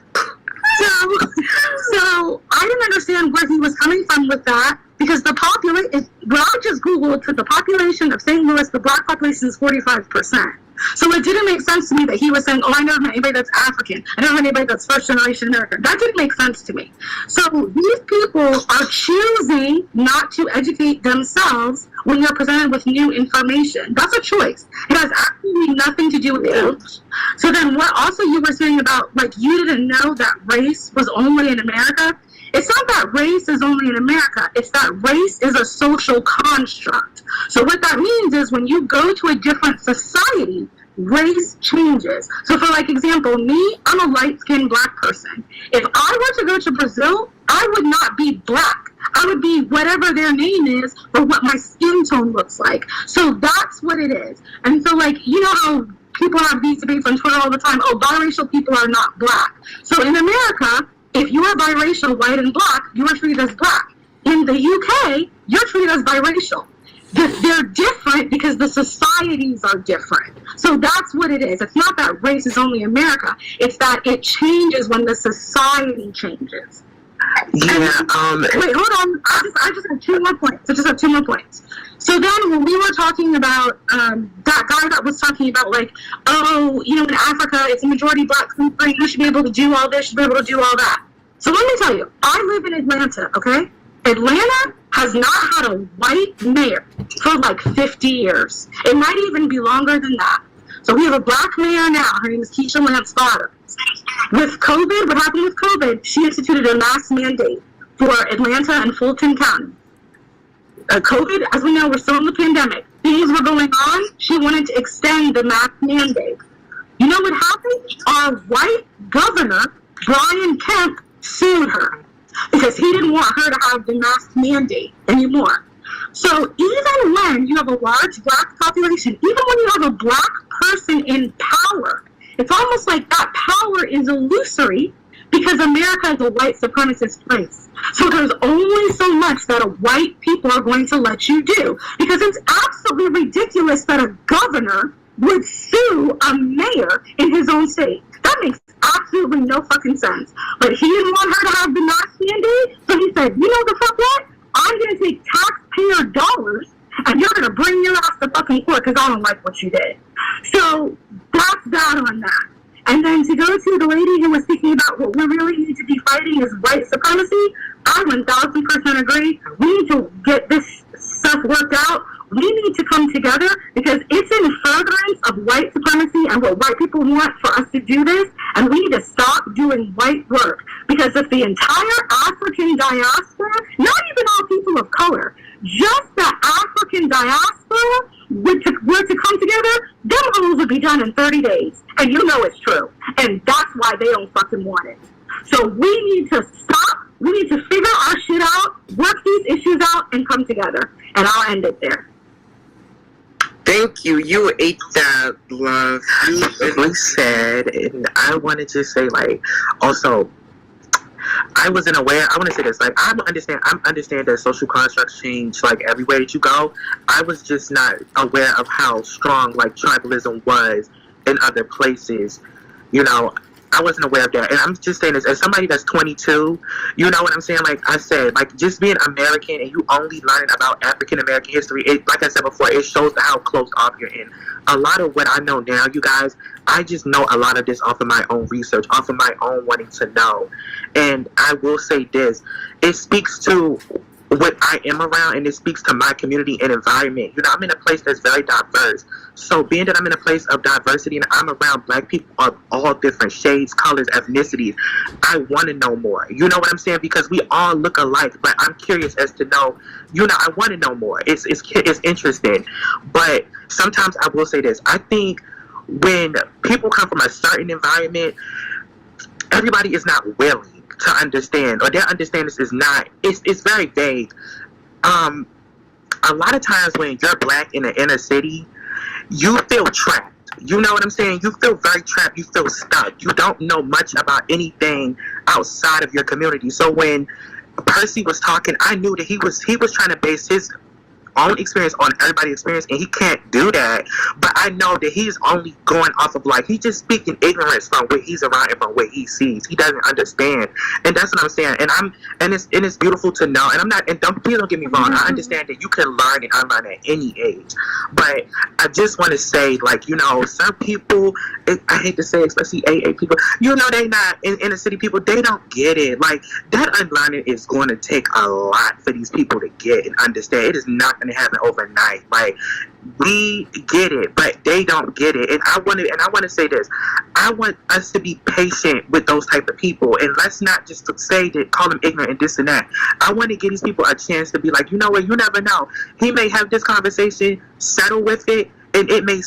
P: So I didn't understand where he was coming from with that, because the population, well, I just Googled for the population of St. Louis, the black population is 45%. So it didn't make sense to me that he was saying, oh, I never met anybody that's African. I never met anybody that's first generation American. That didn't make sense to me. So these people are choosing not to educate themselves when they're presented with new information. That's a choice. It has absolutely nothing to do with age. So then what also you were saying about, like, you didn't know that race was only in America? It's not that race is only in America. It's that race is a social construct. So what that means is when you go to a different society, race changes. So for like example, me, I'm a light-skinned black person. If I were to go to Brazil, I would not be black. I would be whatever their name is or what my skin tone looks like. So that's what it is. And so, like, you know how people have these debates on Twitter all the time, oh, biracial people are not black. So in America, if you are biracial, white and black, you are treated as black. In the UK, you're treated as biracial. They're different because the societies are different. So that's what it is. It's not that race is only America. It's that it changes when the society changes.
Q: Yeah.
P: Wait, hold on. I just have two more points. So then when we were talking about that guy that was talking about like, oh, you know, in Africa it's a majority black country, you should be able to do all this, you should be able to do all that. So let me tell you, I live in Atlanta, okay? Atlanta has not had a white mayor for like 50 years. It might even be longer than that. So we have a black mayor now. Her name is Keisha Lance Potter. With COVID, what happened with COVID, she instituted a mask mandate for Atlanta and Fulton County. COVID, as we know, we're still in the pandemic. Things were going on. She wanted to extend the mask mandate. You know what happened? Our white governor, Brian Kemp, sued her because he didn't want her to have the mask mandate anymore. So even when you have a large black population, even when you have a black person in power, it's almost like that power is illusory because America is a white supremacist place. So there's only so much that a white people are going to let you do, because it's absolutely ridiculous that a governor would sue a mayor in his own state. That makes absolutely no fucking sense. But he didn't want her to have the mask mandate, so he said, you know the fuck what? I'm going to take taxpayer dollars and you're going to bring your ass to fucking court because I don't like what you did. So that's that on that. And then to go to the lady who was speaking about what we really need to be fighting is white supremacy, I 1000% agree. We need to get this stuff worked out. We need to come together because it's in furtherance of white supremacy and what white people want for us to do this, and we need to stop doing white work. Because if the entire African diaspora, not even all people of color, just the African diaspora were to come together, them hoes would be done in 30 days. And you know it's true. And that's why they don't fucking want it. So we need to stop. We need to figure our shit out, work these issues out, and come together. And I'll end it there.
Q: Thank you. You ate that, love. You said, and I wanted to say, like, also, I wasn't aware. I want to say this, like, I understand that social constructs change, like, everywhere that you go. I was just not aware of how strong, like, tribalism was in other places. You know, I wasn't aware of that. And I'm just saying this as somebody that's 22, you know what I'm saying? Like I said, like, just being American and you only learning about African American history, it, like I said before, it shows how close off you're in. A lot of what I know now, you guys, I just know a lot of this off of my own research, off of my own wanting to know. And I will say this, it speaks to what I am around, and it speaks to my community and environment. You know, I'm in a place that's very diverse. So being that I'm in a place of diversity and I'm around black people of all different shades, colors, ethnicities, I want to know more. You know what I'm saying? Because we all look alike, but I'm curious as to know, you know, I want to know more. It's interesting. But sometimes I will say this, I think when people come from a certain environment, everybody is not willing to understand, or their understanding is not, it's very vague. A lot of times when you're black in the inner city, you feel trapped. You know what I'm saying? You feel very trapped. You feel stuck. You don't know much about anything outside of your community. So when Percy was talking, I knew that he was trying to base his own experience on everybody's experience, and he can't do that. But I know that he's only going off of, like, he's just speaking ignorance from what he's around and from what he sees. He doesn't understand, and that's what I'm saying. And it's beautiful to know. And I'm not, and please don't get me wrong, I understand that you can learn and unlearn at any age. But I just want to say, like, you know, some people, I hate to say it, especially AA people, you know, they not inner city people, they don't get it. Like, that unlearning is going to take a lot for these people to get and understand. It is not going to happen overnight. Like, we get it, but they don't get it. And I want to say this, I want us to be patient with those type of people, and let's not just say that, call them ignorant and this and that. I want to give these people a chance to be like, you know what, you never know, he may have this conversation, settle with it, and it may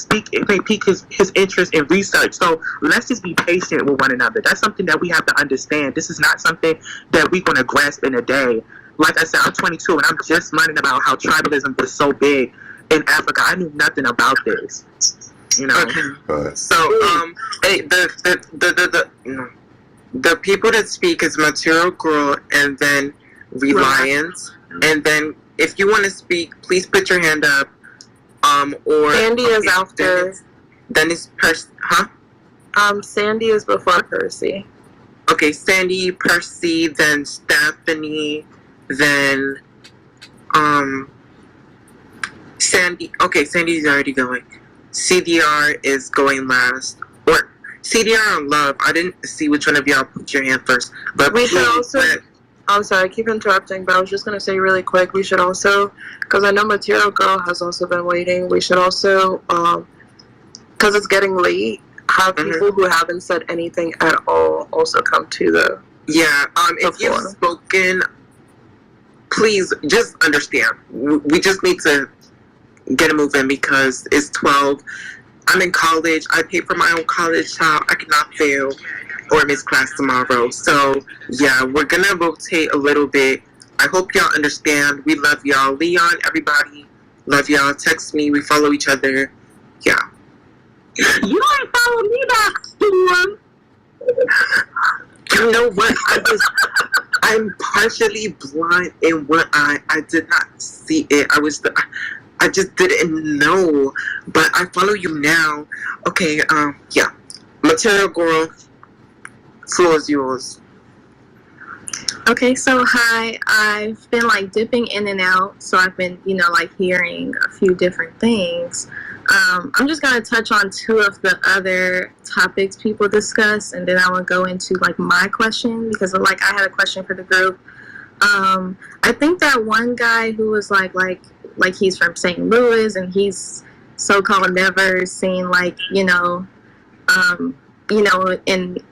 Q: pique his interest in research. So let's just be patient with one another. That's something that we have to understand. This is not something that we're going to grasp in a day. Like I said, I'm 22 and I'm just learning about how tribalism is so big in Africa. I knew nothing about this. You know.
R: Okay. So hey, the people that speak is Material Girl, and then Reliance, and then if you want to speak, please put your hand up. Or
S: Sandy is after.
R: Dennis,
S: Sandy is before Percy.
R: Okay, Sandy, Percy, then Stephanie, then Sandy. Okay, Sandy's already going. CDR is going last. Or CDR and Love. I didn't see which one of y'all put your hand first. But
S: we should also. I'm sorry, I keep interrupting, but I was just going to say really quick, we should also, because I know Material Girl has also been waiting, we should also, because it's getting late, have people who haven't said anything at all also come to the
R: if you've spoken, please just understand. We just need to get a move in because it's 12. I'm in college. I pay for my own college child. I cannot fail or miss class tomorrow. So, yeah, we're going to rotate a little bit. I hope y'all understand. We love y'all. Leon, everybody, love y'all. Text me. We follow each other. Yeah.
P: You ain't follow me back, Storm.
R: You know what? I'm partially blind in one eye. I did not see it. I just didn't know. But I follow you now. Okay, yeah. Material Girl, floor is yours.
T: Okay, so hi. I've been like dipping in and out, so I've been, like hearing a few different things. I'm just gonna touch on two of the other topics people discuss, and then I will go into like my question because like I had a question for the group. I think that one guy who was like he's from St. Louis and he's so-called never seen like an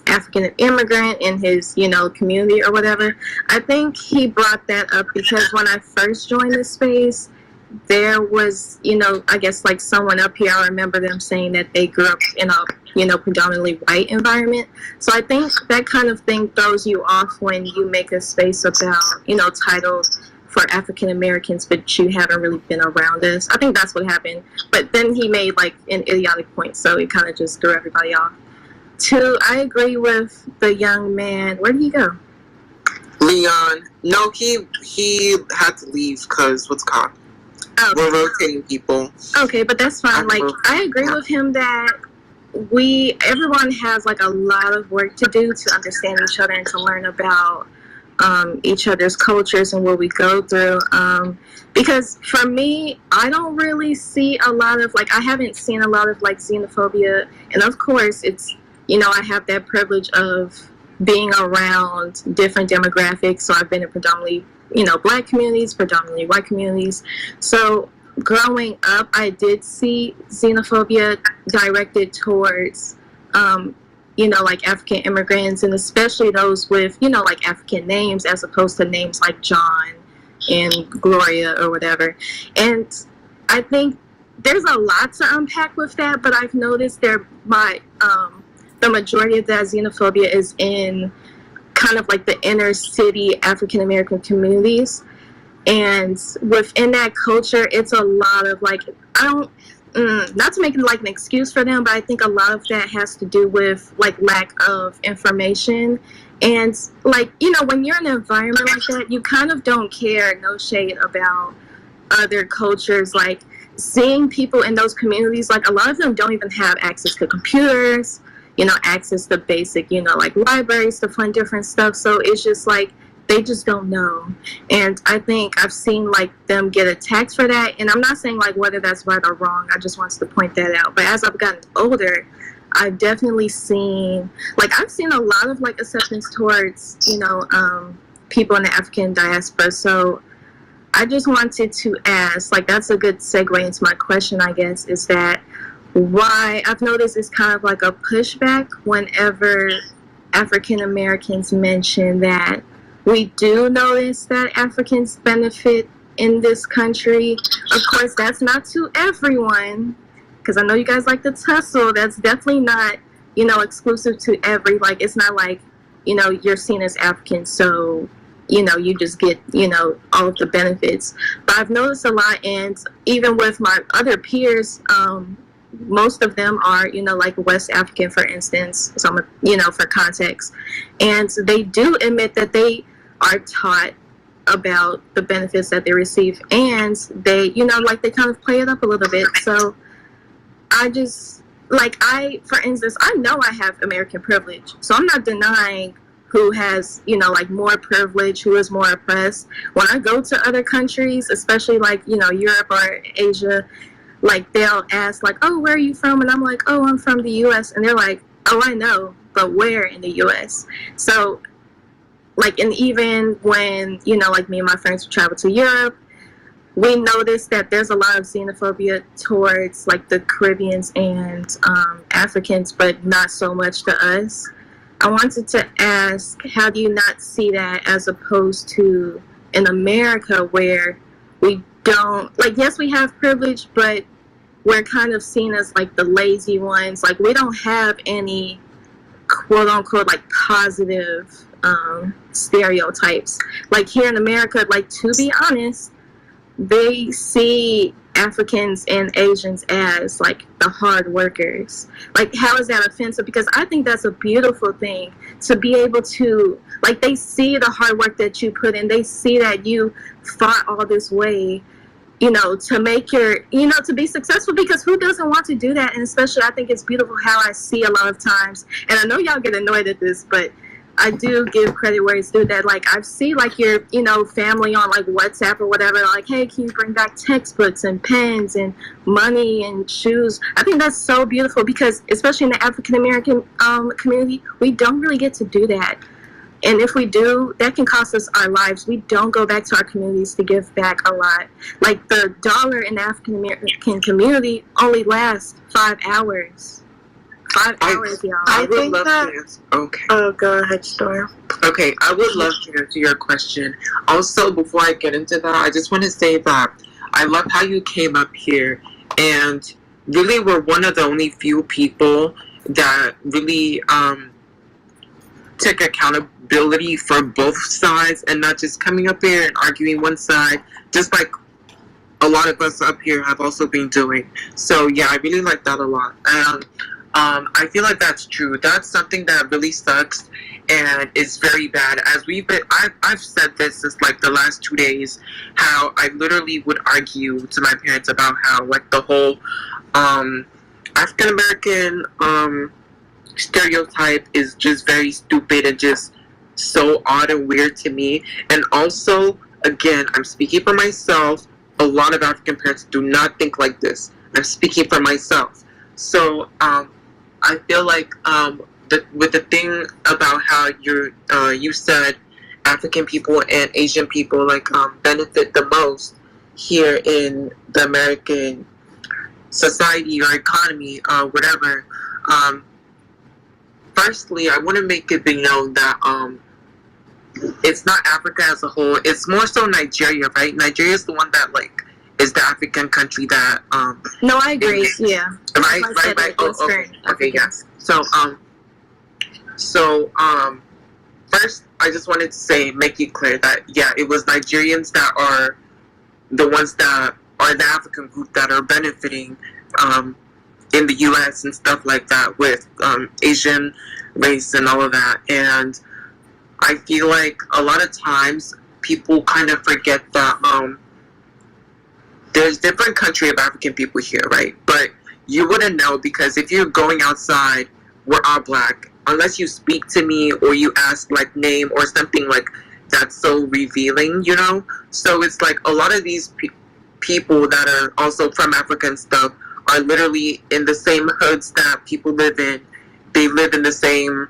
T: African immigrant in his, community or whatever. I think he brought that up because when I first joined this space, there was, I guess like someone up here, I remember them saying that they grew up in a, predominantly white environment. So I think that kind of thing throws you off when you make a space about, titled for African Americans, but you haven't really been around us. I think that's what happened. But then he made like an idiotic point, so it kind of just threw everybody off. Two, I agree with the young man. Where did he go?
R: Leon. No, he had to leave because what's called? Okay. We're rotating people.
T: Okay, but that's fine. Like, I agree with him that everyone has like a lot of work to do to understand each other and to learn about each other's cultures and what we go through. Because for me, I don't really see a lot of I haven't seen a lot of xenophobia. And of course, it's, I have that privilege of being around different demographics. So I've been in predominantly, Black communities, predominantly white communities. So growing up, I did see xenophobia directed towards, African immigrants, and especially those with, African names as opposed to names like John and Gloria or whatever. And I think there's a lot to unpack with that, but I've noticed the majority of that xenophobia is in kind of like the inner city African American communities. And within that culture, it's a lot of not to make it like an excuse for them, but I think a lot of that has to do with lack of information. And when you're in an environment like that, you kind of don't care, no shade, about other cultures. Like seeing people in those communities, a lot of them don't even have access to computers, access to basic, libraries to find different stuff. So it's just they just don't know. And I think I've seen them get attacked for that. And I'm not saying whether that's right or wrong. I just wanted to point that out. But as I've gotten older, I've definitely seen I've seen a lot of acceptance towards people in the African diaspora. So I just wanted to ask, that's a good segue into my question, I guess, is that why I've noticed it's kind of a pushback whenever African Americans mention that we do notice that Africans benefit in this country. Of course, that's not to everyone, because I know you guys like to tussle. That's definitely not, exclusive to every, it's not you're seen as African, so, you just get, all of the benefits. But I've noticed a lot, and even with my other peers, most of them are, West African, for instance, so for context. And they do admit that they are taught about the benefits that they receive, and they, you know, like they kind of play it up a little bit. So I just, like, for instance, I know I have American privilege, so I'm not denying who has, you know, like more privilege, who is more oppressed. When I go to other countries, especially like, you know, Europe or Asia, like they'll ask like, oh, where are you from? And I'm like, oh, I'm from the US. And they're like, oh, I know, but where in the US? So like, and even when, you know, like me and my friends would travel to Europe, we noticed that there's a lot of xenophobia towards like the Caribbeans and Africans, but not so much to us. I wanted to ask, how do you not see that as opposed to in America where we don't, like, yes, we have privilege, but we're kind of seen as like the lazy ones. Like, we don't have any quote unquote like positive stereotypes. Like here in America, like, to be honest, they see Africans and Asians as like the hard workers. Like, how is that offensive? Because I think that's a beautiful thing to be able to, like, they see the hard work that you put in. They see that you fought all this way, you know, to make your, you know, to be successful, because who doesn't want to do that? And especially, I think it's beautiful how I see a lot of times, and I know y'all get annoyed at this, but I do give credit where it's due, that like I see like your, you know, family on like WhatsApp or whatever, like, hey, can you bring back textbooks and pens and money and shoes? I think that's so beautiful, because especially in the African American community, we don't really get to do that. And if we do, that can cost us our lives. We don't go back to our communities to give back a lot. Like, the dollar in the African American community only lasts 5 hours. 5 hours, y'all.
R: I would love to answer. Okay.
T: Oh, go ahead, Storm.
R: Okay, I would love to answer your question. Also, before I get into that, I just want to say that I love how you came up here and really were one of the only few people that really took accountability for both sides and not just coming up here and arguing one side, just like a lot of us up here have also been doing. So yeah, I really like that a lot. I feel like that's true. That's something that really sucks and is very bad. As I've said this since like the last 2 days, how I literally would argue to my parents about how like the whole African American stereotype is just very stupid and just so odd and weird to me. And also, again, I'm speaking for myself. A lot of African parents do not think like this. I'm speaking for myself. So I feel like with the thing about how you said African people and Asian people like benefit the most here in the American society or economy, whatever. Firstly, I want to make it be known that it's not Africa as a whole. It's more so Nigeria, right? Nigeria is the one that like is the African country that
T: No, I agree. Yeah.
R: Right. Oh, okay. Yes. So first, I just wanted to make it clear that yeah, it was Nigerians that are the ones that are the African group that are benefiting in the U.S. and stuff like that with Asian race and all of that. And I feel like a lot of times people kind of forget that there's different country of African people here, right? But you wouldn't know, because if you're going outside, we're all black. Unless you speak to me or you ask like name or something like that's so revealing, you know? So it's like a lot of these people that are also from Africa and stuff are literally in the same hoods that people live in. They live in the same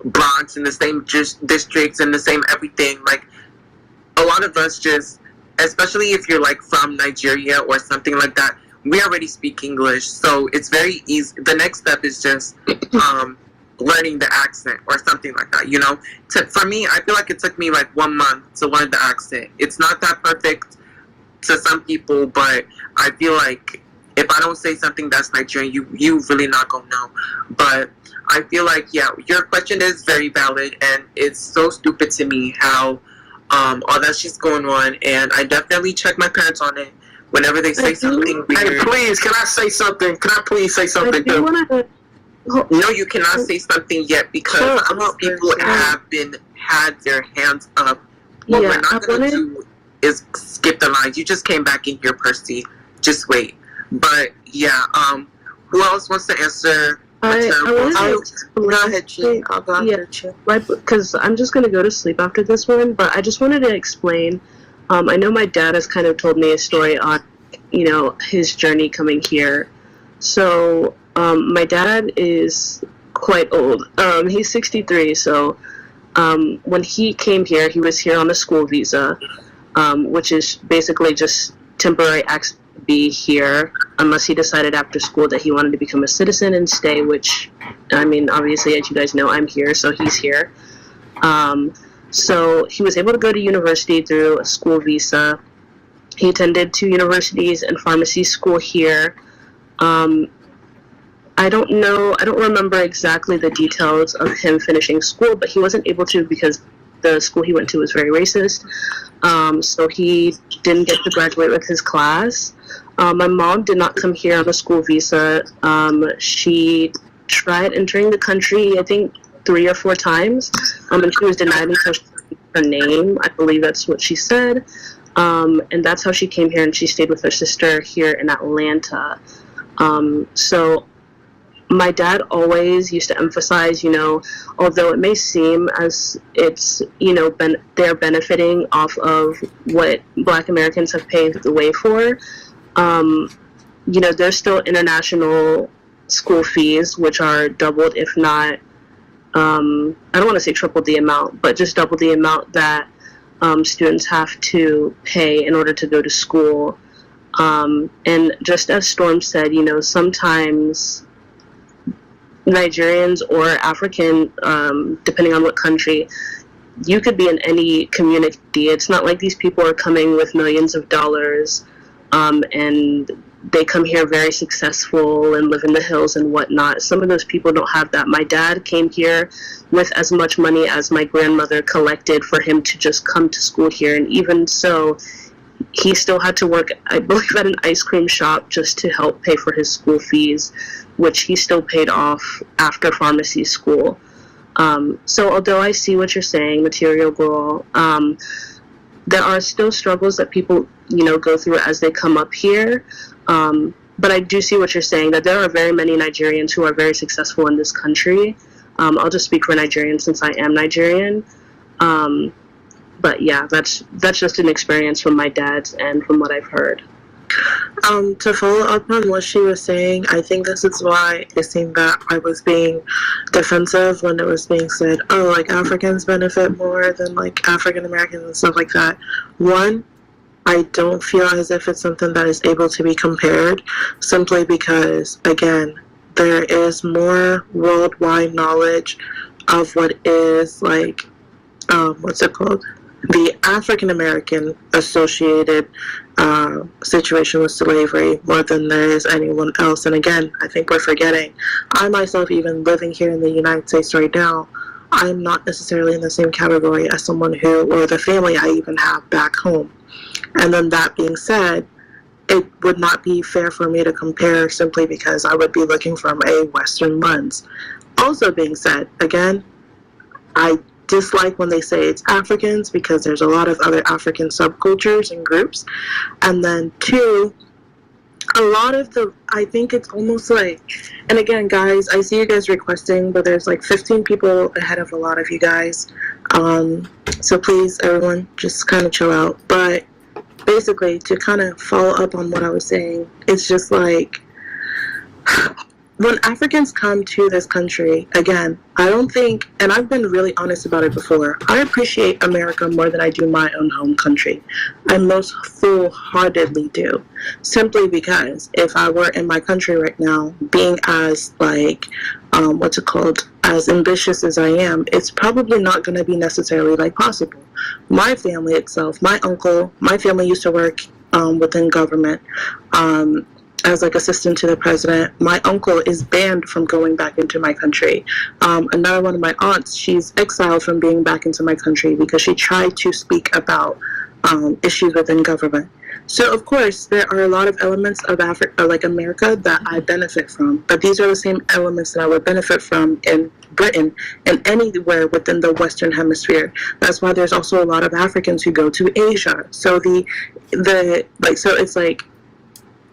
R: Bronx, in the same districts, and the same everything. Like, a lot of us just, especially if you're like from Nigeria or something like that, we already speak English, so it's very easy. The next step is just learning the accent or something like that, you know? For me, I feel like it took me like 1 month to learn the accent. It's not that perfect to some people, but I feel like if I don't say something that's Nigerian, you really not gonna know. But I feel like, yeah, your question is very valid, and it's so stupid to me how all that shit's going on, and I definitely check my parents on it whenever they say something weird.
Q: Hey, please, can I say something? Can I please say something?
R: No, you cannot say something yet, because these people have had their hands up What we're not going to do is skip the lines. You just came back in here, Percy. Just wait. But yeah, who else wants to answer?
U: Go ahead, Chi. I'll go after Chi. Because I'm just going to go to sleep after this one, but I just wanted to explain. I know my dad has kind of told me a story on, his journey coming here. So my dad is quite old. He's 63, so when he came here, he was here on a school visa, which is basically just temporary access to be here unless he decided after school that he wanted to become a citizen and stay, which, I mean, obviously, as you guys know, I'm here, so he's here. So he was able to go to university through a school visa. He attended 2 universities and pharmacy school here. I don't remember exactly the details of him finishing school, but he wasn't able to because the school he went to was very racist. So he didn't get to graduate with his class. My mom did not come here on a school visa. She tried entering the country, I think, 3 or 4 times, and she was denied until she said her name. I believe that's what she said. And that's how she came here, and she stayed with her sister here in Atlanta. So my dad always used to emphasize, although it may seem as it's, they're benefiting off of what Black Americans have paved the way for, there's still international school fees, which are doubled, if not, I don't want to say triple the amount, but just double the amount that students have to pay in order to go to school. And just as Storm said, sometimes Nigerians or African, depending on what country, you could be in any community. It's not like these people are coming with millions of dollars and they come here very successful and live in the hills and whatnot. Some of those people don't have that. My dad came here with as much money as my grandmother collected for him to just come to school here. And even so, he still had to work, I believe, at an ice cream shop just to help pay for his school fees, which he still paid off after pharmacy school. So although I see what you're saying, Material Girl, there are still struggles that people, go through as they come up here. But I do see what you're saying, that there are very many Nigerians who are very successful in this country. I'll just speak for Nigerians since I am Nigerian. But yeah, that's just an experience from my dad's and from what I've heard.
S: To follow up on what she was saying, I think this is why it seemed that I was being defensive when it was being said, Africans benefit more than African Americans and stuff like that. One, I don't feel as if it's something that is able to be compared, simply because, again, there is more worldwide knowledge of what is the African American associated situation with slavery more than there is anyone else. And again, I think we're forgetting, I myself, even living here in the United States right now, I'm not necessarily in the same category as someone who, or the family I even have back home. And then that being said, it would not be fair for me to compare simply because I would be looking from a Western lens. Also being said, again, I dislike when they say it's Africans because there's a lot of other African subcultures and groups. And then 2, a lot of I think it's almost and again, guys, I see you guys requesting, but there's 15 people ahead of a lot of you guys. So please, everyone, just kind of chill out. But basically, to kind of follow up on what I was saying, it's just when Africans come to this country, again, I don't think, and I've been really honest about it before, I appreciate America more than I do my own home country. I most full-heartedly do. Simply because if I were in my country right now, being as, as ambitious as I am, it's probably not going to be necessarily, possible. My family itself, my uncle, my family used to work within government. As assistant to the president. My uncle is banned from going back into my country. Another one of my aunts, she's exiled from being back into my country because she tried to speak about issues within government. So of course there are a lot of elements of Africa, like America, that I benefit from, but these are the same elements that I would benefit from in Britain and anywhere within the Western Hemisphere. That's why there's also a lot of Africans who go to Asia. So so it's like,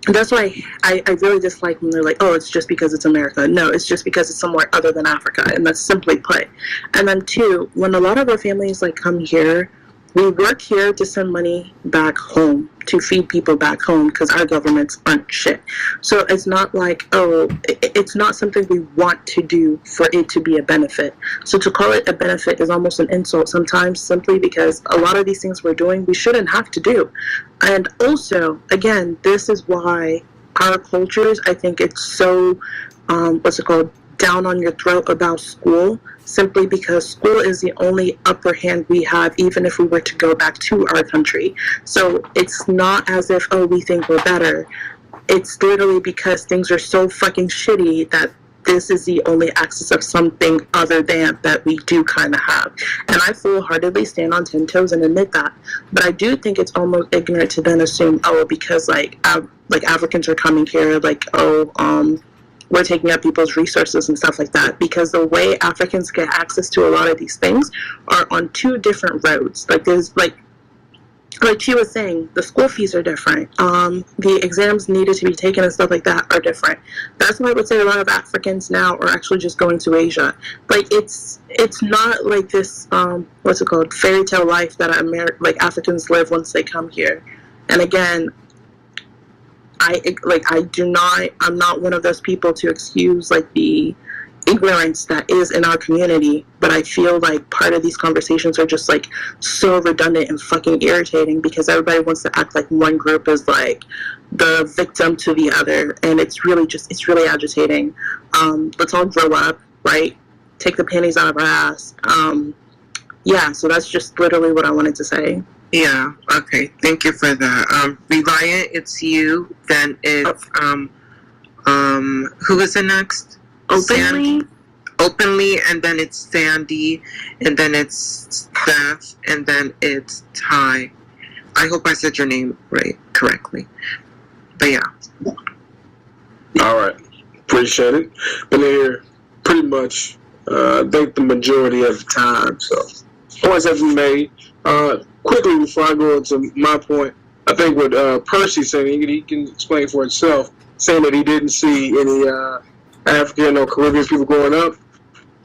S: that's why I really dislike when they're like, oh, it's just because it's America. No, it's just because it's somewhere other than Africa, and that's simply put. And then two, when a lot of our families like come here, we work here to send money back home, to feed people back home, because our governments aren't shit. So it's not like, oh, it's not something we want to do for it to be a benefit. So to call it a benefit is almost an insult sometimes, simply because a lot of these things we're doing, we shouldn't have to do. And also, again, this is why our cultures, I think it's so, down on your throat about school, simply because school is the only upper hand we have, even if we were to go back to our country. So it's not as if, oh, we think we're better. It's literally because things are so fucking shitty that this is the only access of something other than that we do kind of have. And I full-heartedly stand on 10 toes and admit that. But I do think it's almost ignorant to then assume, oh, because like Africans are coming here, like, oh, we're taking up people's resources and stuff like that, because the way Africans get access to a lot of these things are on two different roads. Like there's like she was saying, the school fees are different. The exams needed to be taken and stuff like that are different. That's why I would say a lot of Africans now are actually just going to Asia. Like it's not like this fairy tale life that Africans live once they come here. And again, I'm not one of those people to excuse like the ignorance that is in our community, but I feel like part of these conversations are just like so redundant and fucking irritating, because everybody wants to act like one group is like the victim to the other, and it's really agitating. Let's all grow up, right? Take the panties out of our ass. So that's just literally what I wanted to say.
R: Yeah, okay, thank you for that. Reliant, it's you, then it's, who is it next? Openly, and then it's Sandy, and then it's Steph, and then it's Ty. I hope I said your name correctly. But yeah.
A: All right, appreciate it. Been here pretty much, I think the majority of the time, so points have been made. Quickly, before I go into my point, I think what Percy said, he can explain for himself, saying that he didn't see any African or Caribbean people growing up.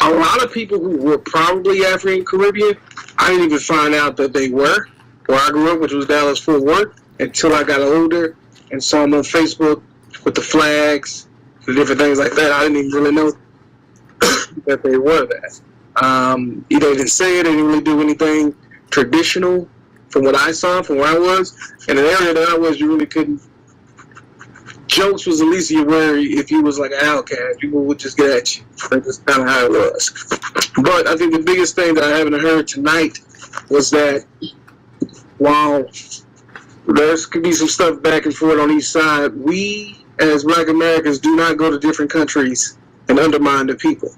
A: A lot of people who were probably African Caribbean, I didn't even find out that they were where I grew up, which was Dallas-Fort Worth, until I got older and saw them on Facebook with the flags and different things like that. I didn't even really know that they were that. They didn't say it, they didn't really do anything traditional from what I saw, from where I was. In an area that I was, you really couldn't. Jokes was at least you were, if you was like an outcast, people would just get at you. That's just kind of how it was. But I think the biggest thing that I haven't heard tonight was that while there could be some stuff back and forth on each side, we as Black Americans do not go to different countries and undermine the people.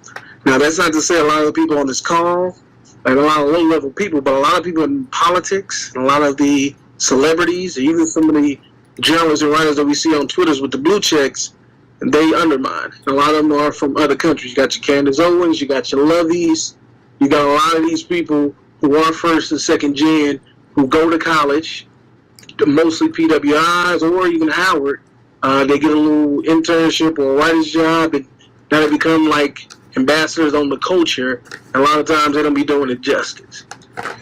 A: Now, that's not to say a lot of the people on this call, like a lot of low-level people, but a lot of people in politics, and a lot of the celebrities, and even some of the journalists and writers that we see on Twitter with the blue checks, and they undermine. And a lot of them are from other countries. You got your Candace Owens, you got your Loveys, you got a lot of these people who are first and second gen, who go to college, mostly PWIs or even Howard. They get a little internship or a writer's job, and now they become like ambassadors on the culture, and a lot of times they don't be doing it justice.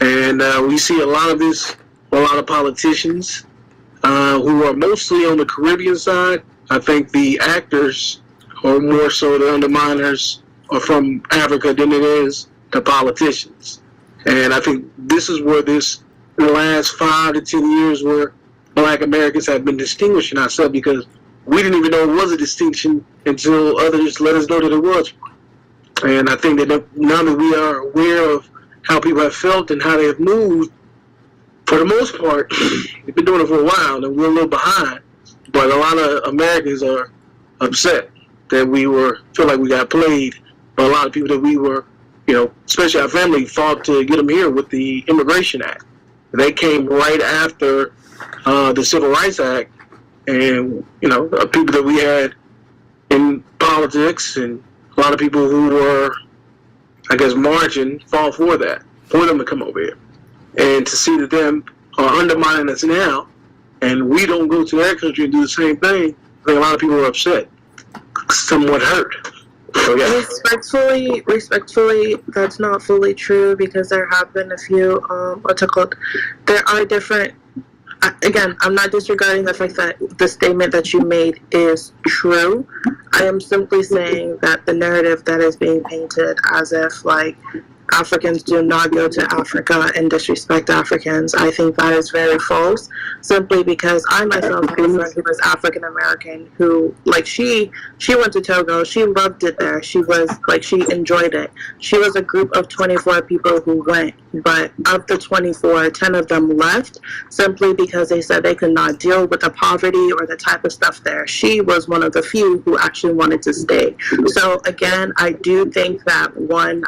A: And we see a lot of this, a lot of politicians who are mostly on the Caribbean side. I think the actors are more so the underminers are from Africa than it is the politicians. And I think this is where in the last 5 to 10 years where Black Americans have been distinguishing ourselves, because we didn't even know it was a distinction until others let us know that it was. And I think that now that we are aware of how people have felt and how they have moved, for the most part, we've been doing it for a while and we're a little behind. But a lot of Americans are upset that feel like we got played. But a lot of people that we were, especially our family, fought to get them here with the Immigration Act. They came right after the Civil Rights Act, and people that we had in politics, and a lot of people who were, I guess, margin fought for that, for them to come over here, and to see that them are undermining us now, and we don't go to their country and do the same thing. I think a lot of people are upset, somewhat hurt. So, yeah.
S: Respectfully, that's not fully true, because there have been a few, there are different, again, I'm not disregarding the fact that the statement that you made is true. I am simply saying that the narrative that is being painted as if, like, Africans do not go to Africa and disrespect Africans, I think that is very false, simply because I myself have a friend who was African American who, like, she went to Togo, she loved it there, she enjoyed it. She was a group of 24 people who went, but of the 24, 10 of them left simply because they said they could not deal with the poverty or the type of stuff there. She was one of the few who actually wanted to stay. So again, I do think that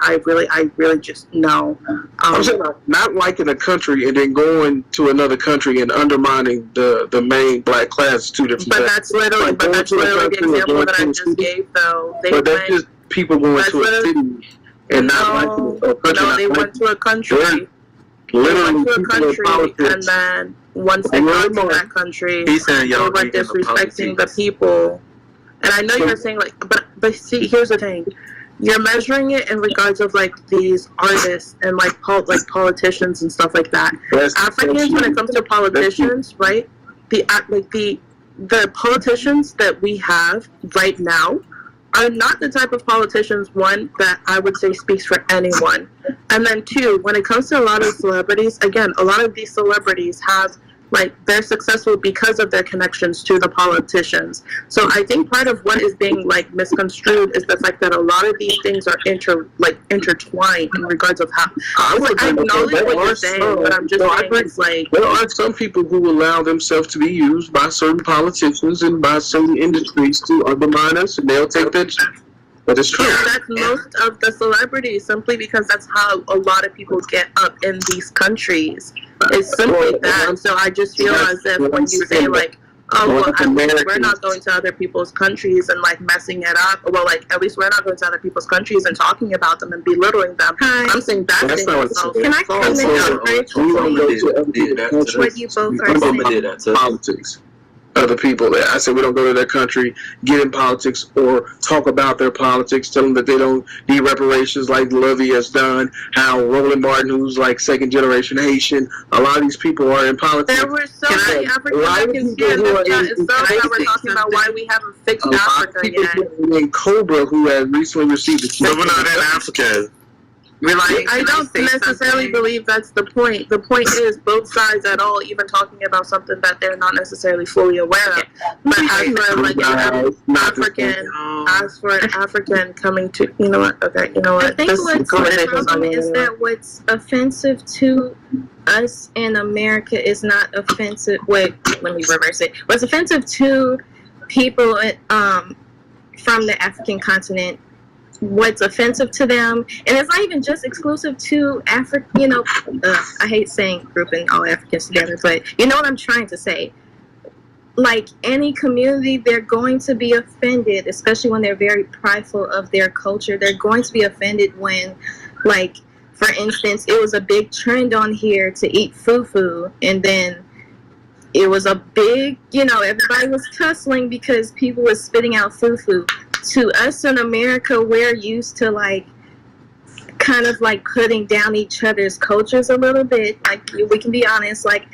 S: I really just know.
A: I'm saying not liking a country and then going to another country and undermining the main black class, two different things.
S: That's literally the example that I just gave, though.
A: That's just people going to a city and not liking a country.
S: No, they went to a country.
A: Literally,
S: they went to a country, and then once they got to that country, they were disrespecting the people. And I know you're saying, like, but see, here's the thing. You're measuring it in regards of, like, these artists and, like, politicians and stuff like that. Africans, when it comes to politicians, right, the politicians that we have right now are not the type of politicians, one, that I would say speaks for anyone. And then two, when it comes to a lot of celebrities, again, a lot of these celebrities have, like, they're successful because of their connections to the politicians. So I think part of what is being, like, misconstrued is the fact that a lot of these things are intertwined in regards of how. I acknowledge what you're saying, but I'm just saying it's like
A: there are some people who allow themselves to be used by certain politicians and by certain industries to undermine us, and they'll take that. But it's true.
S: Yeah, that's most of the celebrities, simply because that's how a lot of people get up in these countries. It's simply that. So I just feel as if when you say, like, oh, well, we're not going to other people's countries and, like, messing it up. Well, like, at least we're not going to other people's countries and talking about them and belittling them. I'm saying that's not what.
T: Can I comment on what you both are saying?
A: Politics. Other people there. I said we don't go to their country, get in politics, or talk about their politics, tell them that they don't need reparations like Lovey has done, how Roland Martin, who's like second generation Haitian, a lot of these people are in politics.
S: There were so many African Americans here that we're talking about why we haven't fixed Africa yet.
A: Named Cobra, who has recently received the
Q: We're not in Africa.
S: I don't necessarily believe that's the point. The point is both sides at all even talking about something that they're not necessarily fully aware of. But as for, like, an African coming to, you know what? Okay, you know what?
T: I think what's the problem is that what's offensive to us in America is not offensive. Wait, let me reverse it. What's offensive to people from the African continent, what's offensive to them, and it's not even just exclusive to Africa. I hate saying grouping all Africans together, but you know what I'm trying to say. Like any community, they're going to be offended, especially when they're very prideful of their culture. They're going to be offended when, like, for instance, it was a big trend on here to eat fufu, and then it was a big, everybody was tussling because people were spitting out fufu. To us in America, we're used to, like, kind of like putting down each other's cultures a little bit. Like, we can be honest, like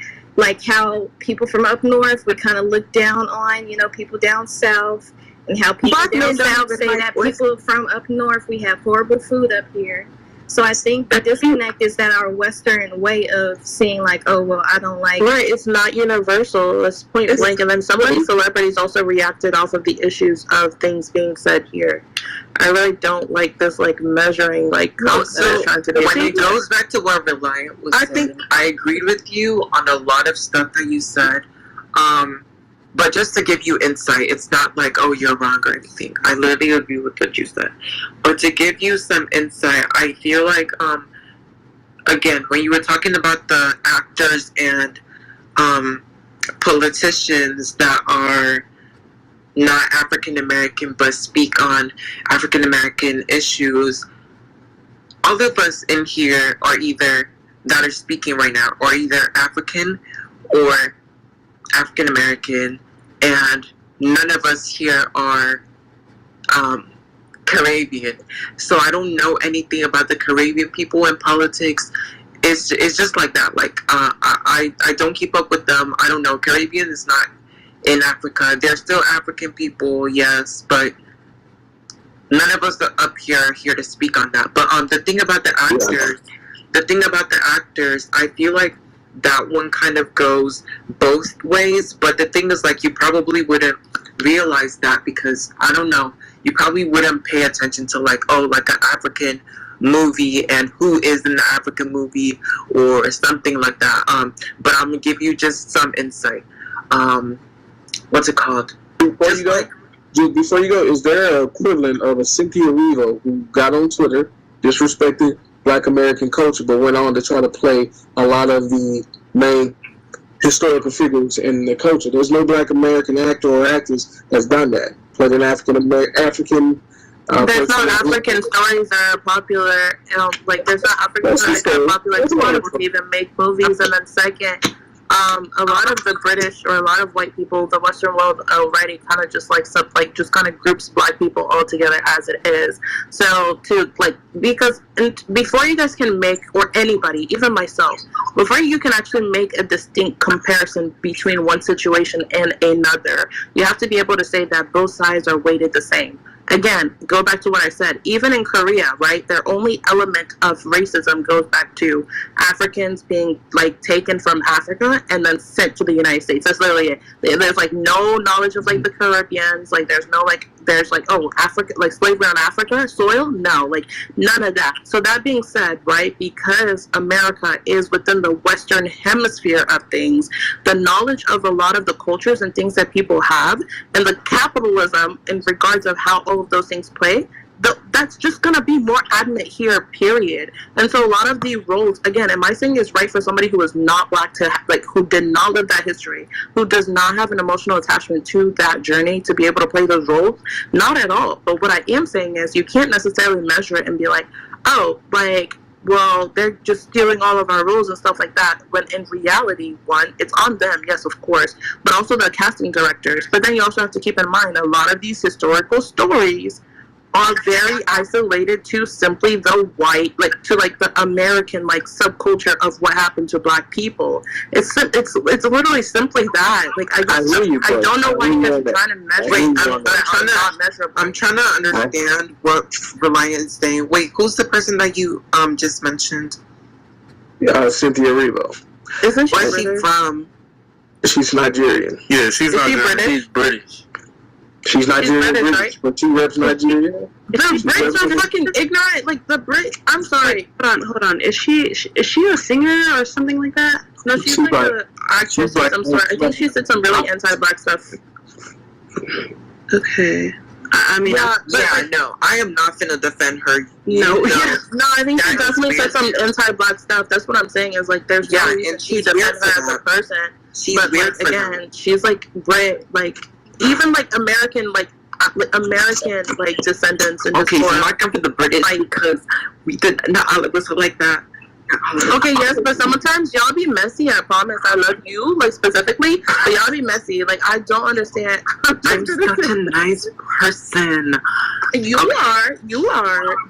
T: how people from up north would kind of look down on, people down south, and how people down south say that people from up north, we have horrible food up here. So I think the disconnect is that our Western way of seeing, like, oh, well, I don't like...
S: Right, it's not universal. It's point blank. And then some of these celebrities also reacted off of the issues of things being said here. I really don't like this, like, measuring, like, trying to do.
R: When it goes back to what Reliant was saying, I agreed with you on a lot of stuff that you said. But just to give you insight, it's not like, oh, you're wrong or anything. I literally agree with what you said. But to give you some insight, I feel like, again, when you were talking about the actors and politicians that are not African American but speak on African American issues, all of us in here are either that are speaking right now are either African or African American, and none of us here are Caribbean. So I don't know anything about the Caribbean people in politics. It's just like that. Like I don't keep up with them. I don't know. Caribbean is not in Africa. They're still African people, yes, but none of us are up here to speak on that. But the thing about the actors, I feel like that one kind of goes both ways. But the thing is, like, you probably wouldn't realize that because I don't know. You probably wouldn't pay attention to like an African movie and who is in the African movie or something like that. But I'm gonna give you just some insight. What's it called?
A: Before you go, is there an equivalent of a Cynthia Erivo who got on Twitter, disrespected Black American culture, but went on to try to play a lot of the main historical figures in the culture? There's no Black American actor or actress that's done that. Played an African.
S: There's no African stories that are popular. Like there's not African stories that are popular to even make movies. And then second, a lot of the British or a lot of white people, the Western world already kind of just just kind of groups Black people all together as it is. So because before you guys can make, or anybody, even myself, before you can actually make a distinct comparison between one situation and another, you have to be able to say that both sides are weighted the same. Again, go back to what I said. Even in Korea, right, their only element of racism goes back to Africans being taken from Africa and then sent to the United States. That's literally it. There's no knowledge of the Caribbeans. There's no Africa, slavery on Africa soil. No, none of that. So that being said, right, because America is within the Western hemisphere of things, the knowledge of a lot of the cultures and things that people have, and the capitalism in regards of how all of those things play, that's just going to be more adamant here, period. And so a lot of the roles, again, am I saying it's right for somebody who is not Black to, who did not live that history, who does not have an emotional attachment to that journey to be able to play those roles? Not at all. But what I am saying is you can't necessarily measure it and be like, oh, well, they're just stealing all of our rules and stuff like that, when in reality, one, it's on them, yes, of course, but also the casting directors. But then you also have to keep in mind a lot of these historical stories are very isolated to simply the white, the American subculture of what happened to Black people. It's literally simply that. I don't know why you guys are trying to measure.
R: I'm trying to understand what Reliant is saying. Wait, who's the person that you just mentioned?
A: Cynthia Erivo.
S: Isn't she
R: Where's she from?
A: She's Nigerian.
C: Yeah, she's Nigerian. She's British.
A: She's Nigerian, British, right? But she reps Nigeria.
S: The Brits are fucking ignorant. The Brit. I'm sorry. Hold on. Is she a singer or something like that? No, she's an actress. I'm sorry. I think she did some really anti-Black stuff. Okay. I mean,
R: no, I am not gonna defend her.
S: No, I think she definitely said some anti-Black stuff. That's what I'm saying. Is there's no reason she defends her as a person.
R: She's weird
S: again, she's Brit, even American descendants and
R: okay, so I come from the British because we did not all of us are like that.
S: Okay, yes, but sometimes y'all be messy. I promise. I love you, specifically, but y'all be messy. I don't understand.
R: I'm such a nice person.
S: You are,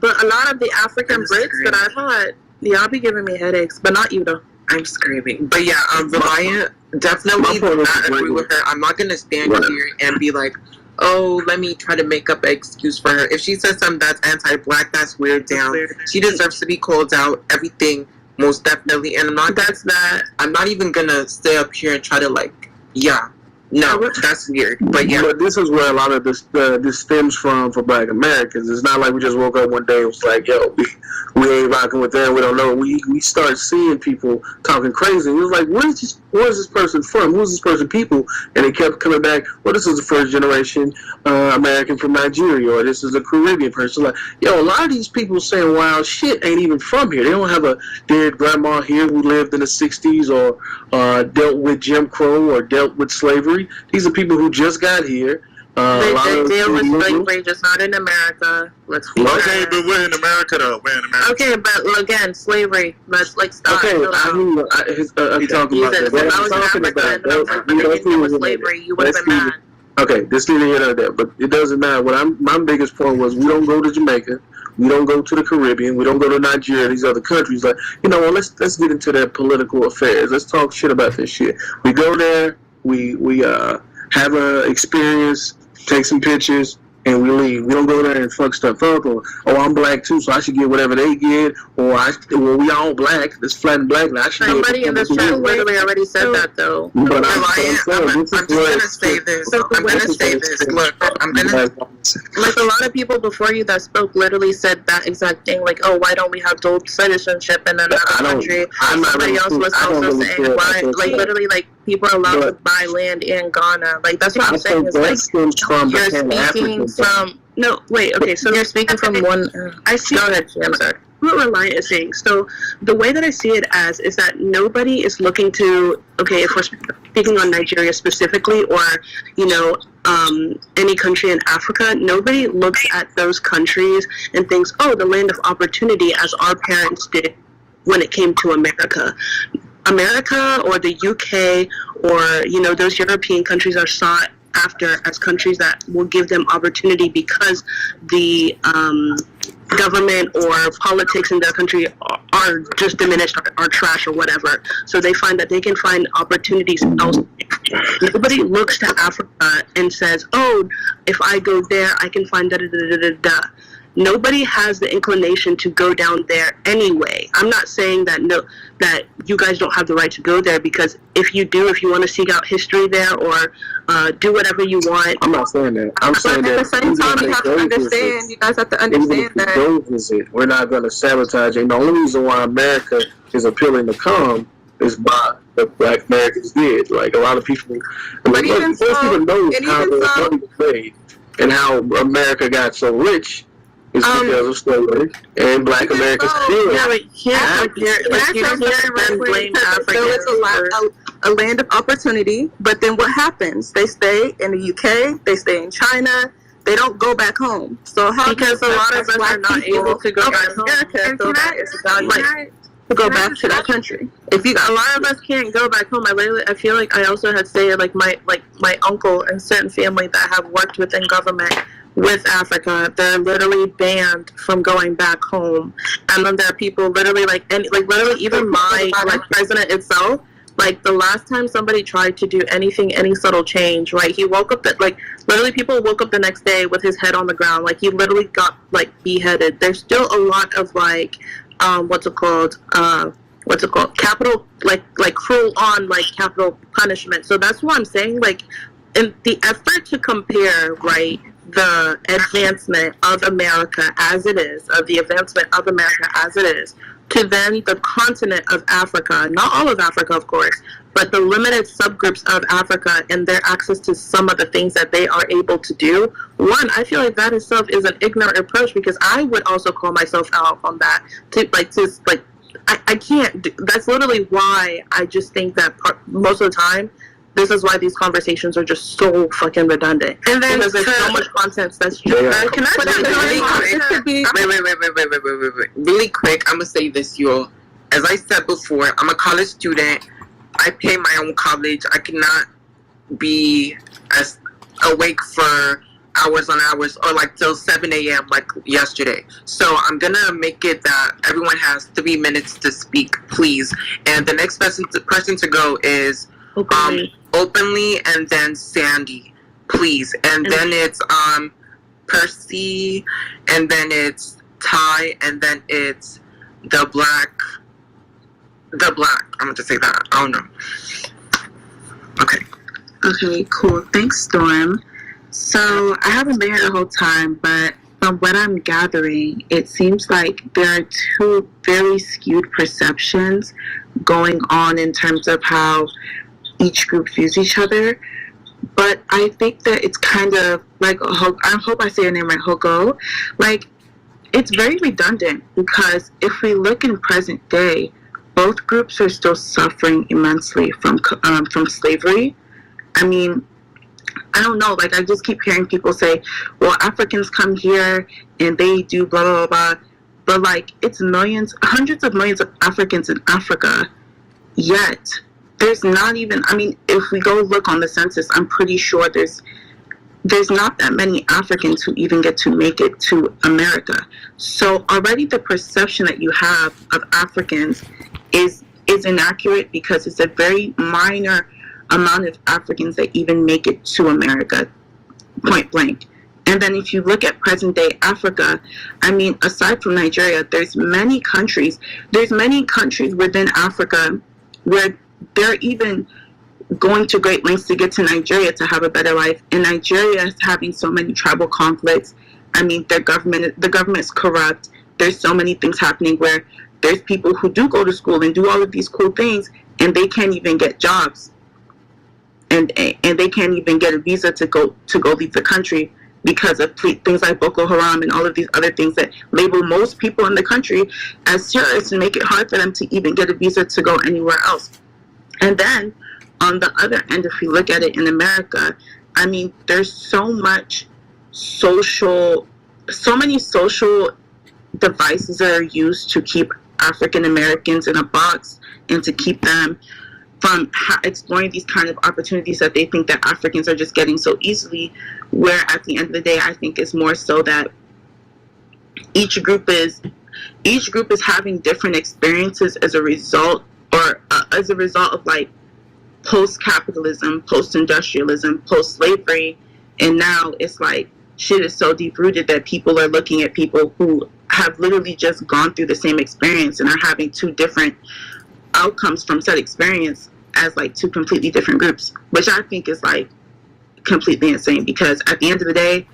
S: but a lot of the African Brits that I've had, y'all be giving me headaches, but not you though.
R: I'm screaming. But yeah, Reliant definitely not agree with her. I'm not gonna stand here and be like, oh, let me try to make up an excuse for her. If she says something that's anti-Black, that's weird down. She deserves to be called out. Everything, most definitely. And I'm not even gonna stay up here and try to No, that's weird. But yeah.
A: But this is where a lot of this stems from for Black Americans. It's not like we just woke up one day and was like, yo, we ain't rocking with them. We don't know. We start seeing people talking crazy. It was like, where's this person from? Who's this person people? And they kept coming back, well, this is the first generation American from Nigeria, or this is a Caribbean person. Like, yo, a lot of these people saying wild shit ain't even from here. They don't have a dead grandma here who lived in the 60s or dealt with Jim Crow or dealt with slavery. These are people who just got here.
S: They deal with slavery, just not in America. Let's be
C: okay, but we're in America, though. We're in America.
S: Okay, but again, slavery. Let's stop.
A: Okay, I'm talking about that.
S: If I was in Africa and I was dealing with slavery, you would have been mad.
A: Okay, this neither here nor there, but it doesn't matter. My biggest point was we don't go to Jamaica, we don't go to the Caribbean, we don't go to Nigeria, these other countries. Like, you know, let's get into their political affairs. Let's talk shit about this shit. We go there, we have an experience, take some pictures, and we leave. We don't go there and fuck stuff up, or I'm black too, so I should get whatever they get, or we all black. It's flat and black. I should
S: Somebody in this chat literally already said that, though.
A: But
R: I'm just gonna say this. I'm gonna say this. Look, I'm gonna.
S: Like, a lot of people before you that spoke literally said that exact thing. Like, oh, why don't we have dual citizenship in another country? Somebody else was also saying why. Like, literally, like, people are allowed to buy land in Ghana. Like, that's what I'm saying. Is like, you're speaking from. No, wait. Okay, so you're speaking from one.
U: I see.
S: Go ahead, I'm sorry.
U: What Reliant is saying. So the way that I see it as is that nobody is looking to, okay, if we're speaking on Nigeria specifically, or, you know, any country in Africa, nobody looks at those countries and thinks, oh, the land of opportunity, as our parents did when it came to America. America or the UK or, you know, those European countries are sought after as countries that will give them opportunity because the government or politics in their country are just diminished, or trash, or whatever. So they find that they can find opportunities elsewhere. Nobody looks to Africa and says, oh, if I go there, I can find da-da-da-da-da-da. Nobody has the inclination to go down there anyway. I'm not saying that that you guys don't have the right to go there, because if you do, if you want to seek out history there or do whatever you want.
A: I'm not saying that. I'm saying that
S: at the same time, you have to understand. You guys have to understand that.
A: Go visit. We're not going to sabotage it. And the only reason why America is appealing to come is by the Black Americans did. Like, a lot of people,
S: but even so,
A: even knows how the money was made and how America got so rich. It's because of slavery, and Black Americans still.
S: Yeah, but
D: a land of opportunity, but then what happens? They stay in the UK, they stay in China, they don't go back home. So how?
S: Because a lot of us are not able to go back home.
D: America, so that is about to go back to that country.
S: If you, a lot of us can't go back home. I feel like I also had said like my uncle and certain family that have worked within government with Africa, they're literally banned from going back home. And then there are people literally literally even my president itself, like the last time somebody tried to do anything, any subtle change, right? He woke up literally people woke up the next day with his head on the ground. Like, he literally got beheaded. There's still a lot of capital, cruel on capital punishment. So that's what I'm saying. Like, in the effort to compare, right, the advancement of America as it is, to then the continent of Africa, not all of Africa, of course, but the limited subgroups of Africa and their access to some of the things that they are able to do. One, I feel like that itself is an ignorant approach, because I would also call myself out on that. I can't. That's literally why I just think that most of the time, this is why these conversations are just so fucking redundant. And then because there's so much content that's just.
R: Can I wait. Really quick, I'm gonna say this, y'all. As I said before, I'm a college student. I pay my own college. I cannot be as awake for hours on hours or till 7 a.m. like yesterday. So I'm gonna make it that everyone has 3 minutes to speak, please. And the next person to go is Openly, and then Sandy, please. And then it's Percy, and then it's Ty, and then it's the black. I'm gonna just say that. I don't know. Okay.
D: Okay, cool. Thanks, Storm. So I haven't been here the whole time, but from what I'm gathering, it seems like there are two very skewed perceptions going on in terms of how each group views each other. But I think that it's kind of like, I hope I say your name right, Hogo. Like, it's very redundant because if we look in present day, both groups are still suffering immensely from slavery. I mean, I don't know, like I just keep hearing people say, well, Africans come here and they do blah, blah, blah, but like it's millions, hundreds of millions of Africans in Africa, yet there's not even, I mean, if we go look on the census, I'm pretty sure there's not that many Africans who even get to make it to America. So already the perception that you have of Africans is inaccurate because it's a very minor amount of Africans that even make it to America, point blank. And then if you look at present day Africa, I mean, aside from Nigeria, there's many countries within Africa where they're even going to great lengths to get to Nigeria to have a better life. And Nigeria is having so many tribal conflicts. I mean, the government's corrupt. There's so many things happening where there's people who do go to school and do all of these cool things, and they can't even get jobs. And they can't even get a visa to go leave the country because of things like Boko Haram and all of these other things that label most people in the country as terrorists and make it hard for them to even get a visa to go anywhere else. And then on the other end, if we look at it in America, I mean, there's so many social devices that are used to keep African Americans in a box and to keep them from exploring these kind of opportunities that they think that Africans are just getting so easily, where at the end of the day, I think it's more so that each group is having different experiences as a result of like post-capitalism, post-industrialism, post-slavery, and now it's like shit is so deep-rooted that people are looking at people who have literally just gone through the same experience and are having two different outcomes from said experience as like two completely different groups, which I think is like completely insane because at the end of the day,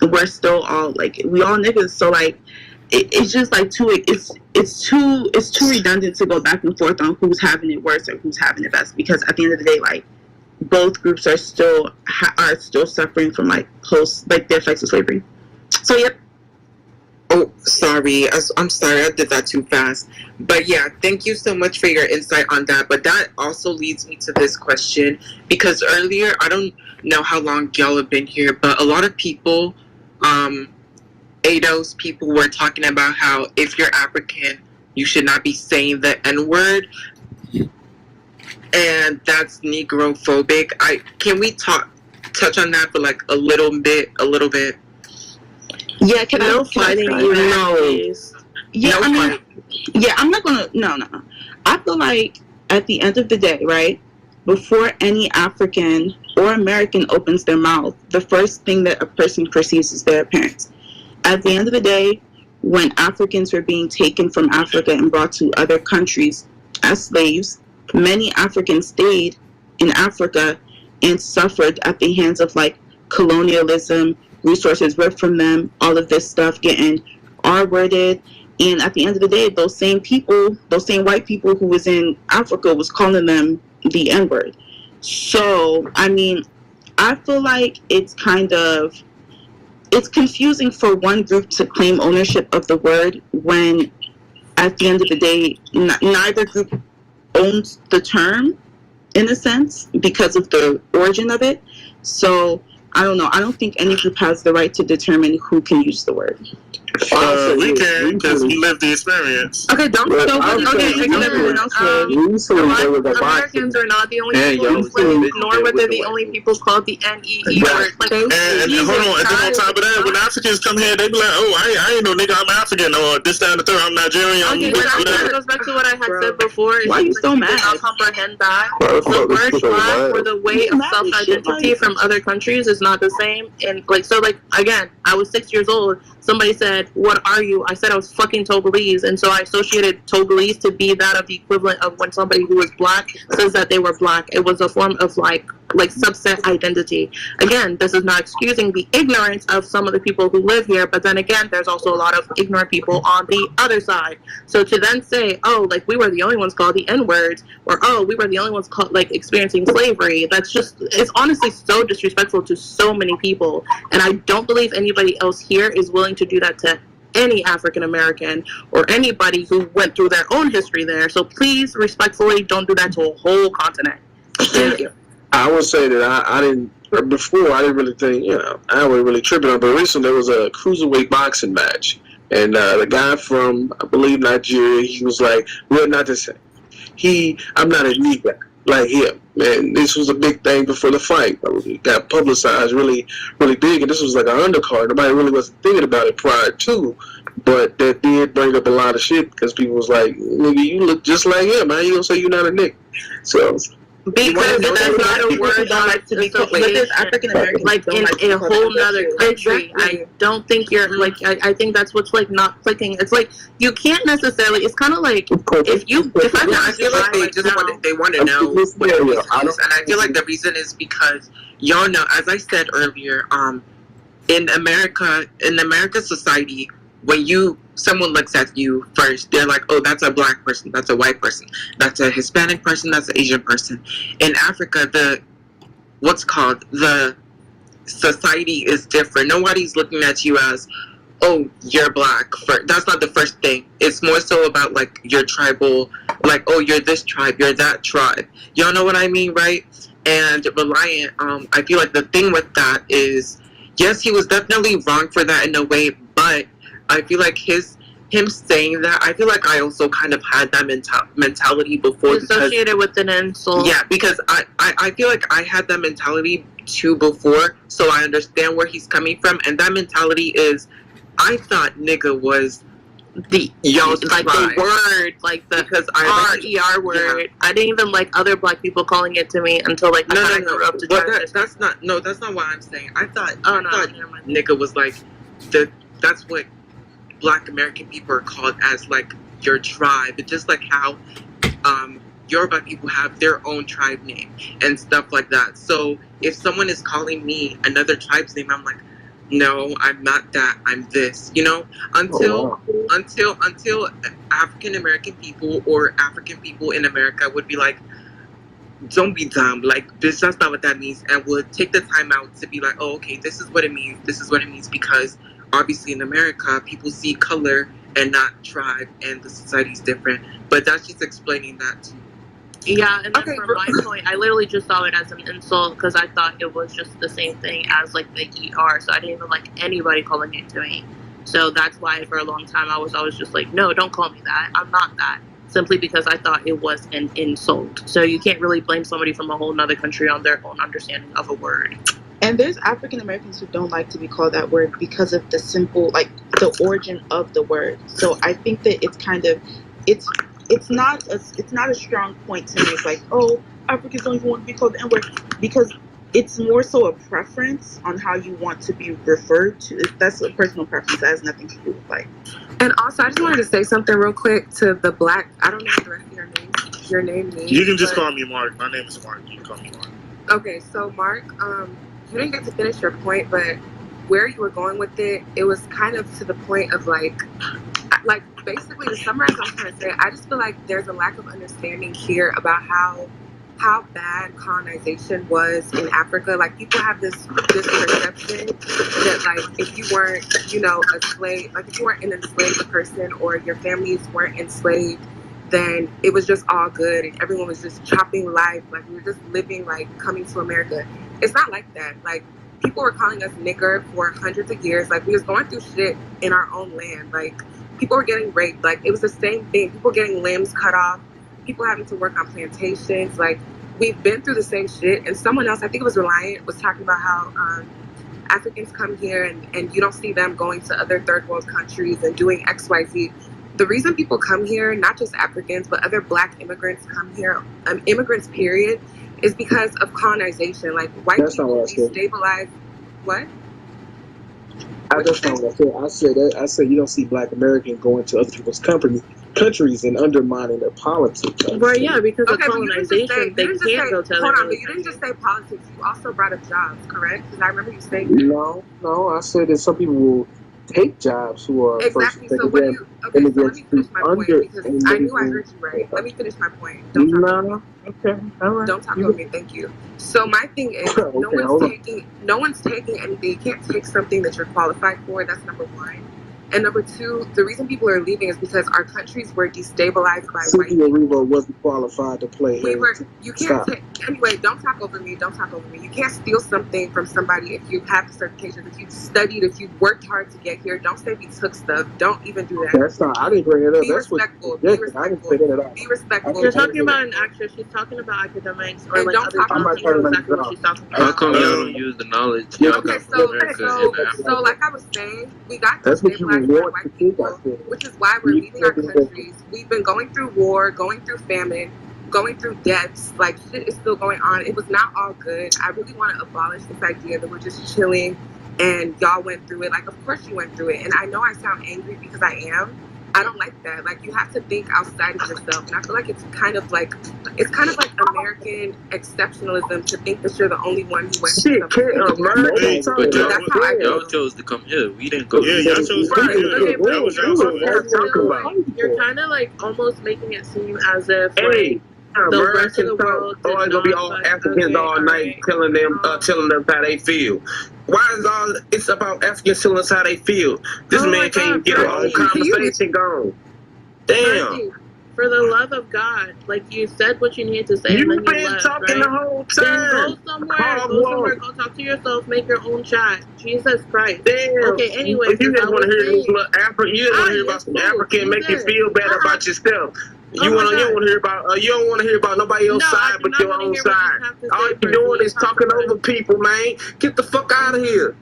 D: we're still all like, we all niggas, so like it's just like it's too redundant to go back and forth on who's having it worse or who's having it best, because at the end of the day, like both groups are still suffering from like the effects of slavery. So yep.
R: Oh, sorry. I'm sorry. I did that too fast. But yeah, thank you so much for your insight on that. But that also leads me to this question, because earlier, I don't know how long y'all have been here, but a lot of people, ADOS people were talking about how if you're African, you should not be saying the N-word. And that's Negrophobic. Can we touch on that for like a little bit?
D: Yeah, can I fighting you? No. Yeah, no, I mean, yeah, I'm not gonna. No. I feel like at the end of the day, right, before any African or American opens their mouth, the first thing that a person perceives is their appearance. At the end of the day, when Africans were being taken from Africa and brought to other countries as slaves, many Africans stayed in Africa and suffered at the hands of like colonialism, resources ripped from them, all of this stuff getting R-worded. And at the end of the day, those same white people who was in Africa was calling them the N-word. So, I mean, I feel like it's confusing for one group to claim ownership of the word when at the end of the day, neither group owns the term in a sense because of the origin of it. So, I don't know. I don't think any group has the right to determine who can use the word.
C: We can, because we live the experience.
S: Okay, don't. Everyone else Americans are not the only people enslaved, nor were they the only people called the NEE word. Like,
C: and hold on, and then on top of that, when Africans come here, they be like, "Oh, I ain't no nigga, I'm African, or this, that, and the third, I'm Nigerian."
S: Okay, that goes back to what I had said before.
D: Why are you so mad?
S: Not comprehend that the word black or the way of self-identity from other countries is not the same. And like, so like again, I was 6 years old. Somebody said, "What are you?" I said I was fucking Togolese, and so I associated Togolese to be that of the equivalent of when somebody who was black says that they were black. It was a form of like subset identity. Again, this is not excusing the ignorance of some of the people who live here, but then again, there's also a lot of ignorant people on the other side. So to then say, oh, like we were the only ones called the N-words, or oh, we were the only ones called like experiencing slavery, it's honestly so disrespectful to so many people. And I don't believe anybody else here is willing to do that to any African American or anybody who went through their own history there. So please, respectfully, don't do that to a whole continent. Thank you.
A: I would say that I didn't really think, I wasn't really tripping on it, but recently there was a cruiserweight boxing match, and the guy from, I believe, Nigeria, he was like, well, not to say, I'm not a nigga like him, and this was a big thing before the fight. It got publicized really, really big, and this was like an undercard. Nobody really wasn't thinking about it prior to, but that did bring up a lot of shit, because people was like, nigga, you look just like him, how you gonna say you're not a nigga? So...
S: Because that's not a word that like to be called, but there's African Americans like in a whole nother country. I don't think you're like. I think that's what's like not clicking. It's like you can't necessarily. It's kind of like if I
R: feel like they want to know what the reason is, and I feel like the reason is because y'all know, as I said earlier, in American society, when someone looks at you first, they're like, oh, that's a black person, that's a white person, that's a Hispanic person, that's an Asian person. In Africa, the society is different. Nobody's looking at you as, oh, you're black. That's not the first thing. It's more so about like your tribal, like, oh, you're this tribe, you're that tribe. Y'all know what I mean, right? And Reliant, I feel like the thing with that is, yes, he was definitely wrong for that in a way, but I feel like him saying that, I feel like I also kind of had that mentality before.
S: Associated with an insult.
R: Yeah, because I feel like I had that mentality too before, so I understand where he's coming from. And that mentality is, I thought nigga was the
S: word, like the R-E-R word. Yeah. I didn't even like other black people calling it to me until like I grew up to
R: that's not what I'm saying. I thought nigga was like that's what Black American people are called, as like your tribe. It's just like how Yoruba people have their own tribe name and stuff like that. So if someone is calling me another tribe's name, I'm like, no, I'm not that, I'm this, until African American people or African people in America would be like, don't be dumb, like this, that's not what that means, and would take the time out to be like, oh, okay, this is what it means, because obviously in America, people see color and not tribe, and the society's different. But that's just explaining that too.
S: Yeah, and then from my point, I literally just saw it as an insult because I thought it was just the same thing as like the ER, so I didn't even like anybody calling it to me. So that's why for a long time I was always just like, no, don't call me that. I'm not that. Simply because I thought it was an insult. So you can't really blame somebody from a whole nother country on their own understanding of a word.
D: And there's African Americans who don't like to be called that word because of the simple, like the origin of the word. So I think that it's kind of, it's not a strong point to make like, oh, Africans don't even want to be called the N-word, because it's more so a preference on how you want to be referred to. That's a personal preference. That has nothing to do with like.
E: And also, I just wanted to say something real quick to the black. I don't know the rest of your name means.
C: You can just call me Mark. My name is Mark. You can call me Mark.
E: Okay, so Mark, you didn't get to finish your point, but where you were going with it, it was kind of to the point of like basically to summarize what I'm trying to say, I just feel like there's a lack of understanding here about how bad colonization was in Africa. Like people have this perception that like if you weren't, a slave, like if you weren't an enslaved person or your families weren't enslaved, then it was just all good and everyone was just chopping life, like we were just living like coming to America. It's not like that. Like people were calling us nigger for hundreds of years. Like we was going through shit in our own land. Like people were getting raped. Like it was the same thing. People getting limbs cut off. People having to work on plantations. Like we've been through the same shit. And someone else, I think it was Reliant, was talking about how Africans come here and you don't see them going to other third world countries and doing X, Y, Z. The reason people come here, not just Africans, but other black immigrants come here, immigrants period, is because of colonization. Like white people destabilize. What?
A: That's not what I said. I said you don't see black Americans going to other people's countries countries and undermining their politics.
U: Well, yeah, because of
E: Okay, but you didn't just say,
U: colonization, they can't go tell
E: hold on,
U: them.
E: but you didn't just say politics. You also brought up jobs, correct? Because I remember you saying
A: No, I said that some people will take jobs who are
E: exactly.
A: first
E: So what do you? Okay, so let me finish my point because I knew I heard you right. Let me finish my point. Don't talk over me.
A: Okay, all right.
E: Don't talk over me. Thank you. So my thing is, no one's taking anything. You can't take something that you're qualified for. That's number one. And number two, the reason people are leaving is because our countries were destabilized by white people.
A: Revo wasn't qualified to play.
E: You can't take, anyway, don't talk over me. Don't talk over me. You can't steal something from somebody if you have the certifications, if you've studied, if you've worked hard to get here. Don't say we took stuff. Don't even do that.
A: That's not, I didn't bring it up.
E: Be
A: That's
E: respectful.
A: Be respectful.
E: Be respectful.
U: You're talking about an actress. She's talking about academics or
E: and
U: like
E: don't
U: other
E: talk
U: people.
E: about
U: Exactly what she's talking about.
G: How come y'all don't use the knowledge y'all got from America?
E: So like I was saying, we got destabilized by white people, which is why we're leaving our countries. We've been going through war, going through famine, going through deaths. Like shit is still going on. It was not all good. I really want to abolish this idea that we're just chilling and y'all went through it. Like, of course you went through it. And I know I sound angry because I am. I don't like that. Like, you have to think outside of yourself. And I feel like it's kind of like American exceptionalism to think that you're the only one who went through something.
G: But y'all chose to come here. We didn't go.
C: Yeah, y'all chose to come here. That was y'all choice.
U: You're kind of like almost making it seem as if like, the rest of the world
V: always gonna be all Africans all night telling them how they feel. Why is it's about Africans telling us how they feel? This man can't even get a whole conversation going. Damn.
U: For the love of God, like you said what you needed to say,
V: You've
U: and then you
V: been
U: left,
V: talking
U: right?
V: the whole time.
U: Then go talk to yourself, make your own chat. Jesus Christ.
V: Damn.
U: Okay, anyway.
V: You just want to hear this little you just want to hear about some African make you feel better about yourself. You don't want to hear about nobody else's side but your own side. All you're doing is talking over people, man. Get the fuck out of here.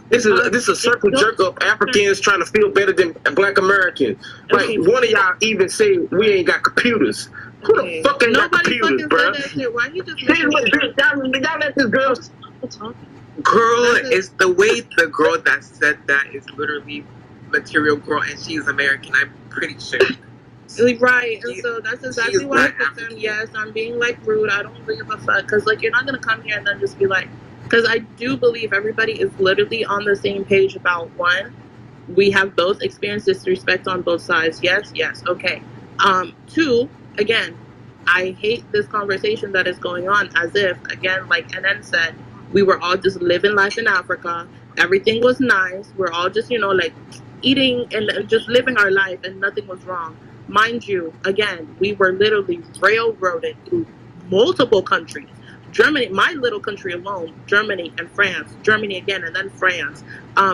V: This is a circle jerk of Africans trying to feel better than Black Americans. Like one of y'all even said we ain't got computers. Who the fuck ain't got computers, bro?
U: Why you just
V: y'all let this girl
R: Girl is the way the girl that said that is literally Material Girl, and she's American. I'm pretty sure.
U: Right, and so that's exactly why I put them. Yes, I'm being like rude. I don't give a fuck because like you're not gonna come here and then just be like, because I do believe everybody is literally on the same page about one. We have both experienced disrespect on both sides. Yes, okay. Two, again, I hate this conversation that is going on as if, again, like NN said, we were all just living life in Africa. Everything was nice. We're all just, like eating and just living our life and nothing was wrong. Mind you, again, we were literally railroaded through multiple countries. Germany, my little country alone, Germany and France, Germany again, and then France.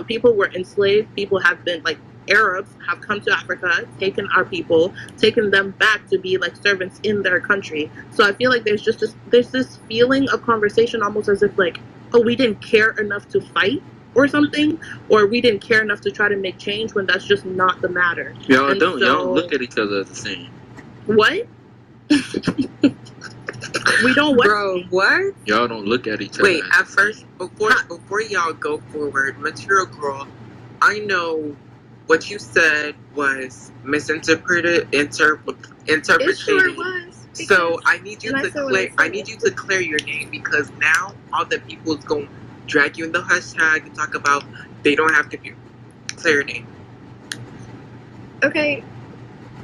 U: People were enslaved. People have been, like, Arabs have come to Africa, taken our people, taken them back to be like servants in their country. So I feel like there's this feeling of conversation almost as if like, oh, we didn't care enough to fight or something, or we didn't care enough to try to make change when that's just not the matter.
G: Y'all don't look at each other as the same.
U: What? We don't what?
R: Bro, what?
G: Y'all don't look at each other.
R: Wait, at first, before y'all go forward, Material Girl, I know what you said was misinterpreted, interpreted.
U: It sure was.
R: So I need you to clear your name because now all the people is going to drag you in the hashtag and talk about they don't have to clear your name.
T: Okay,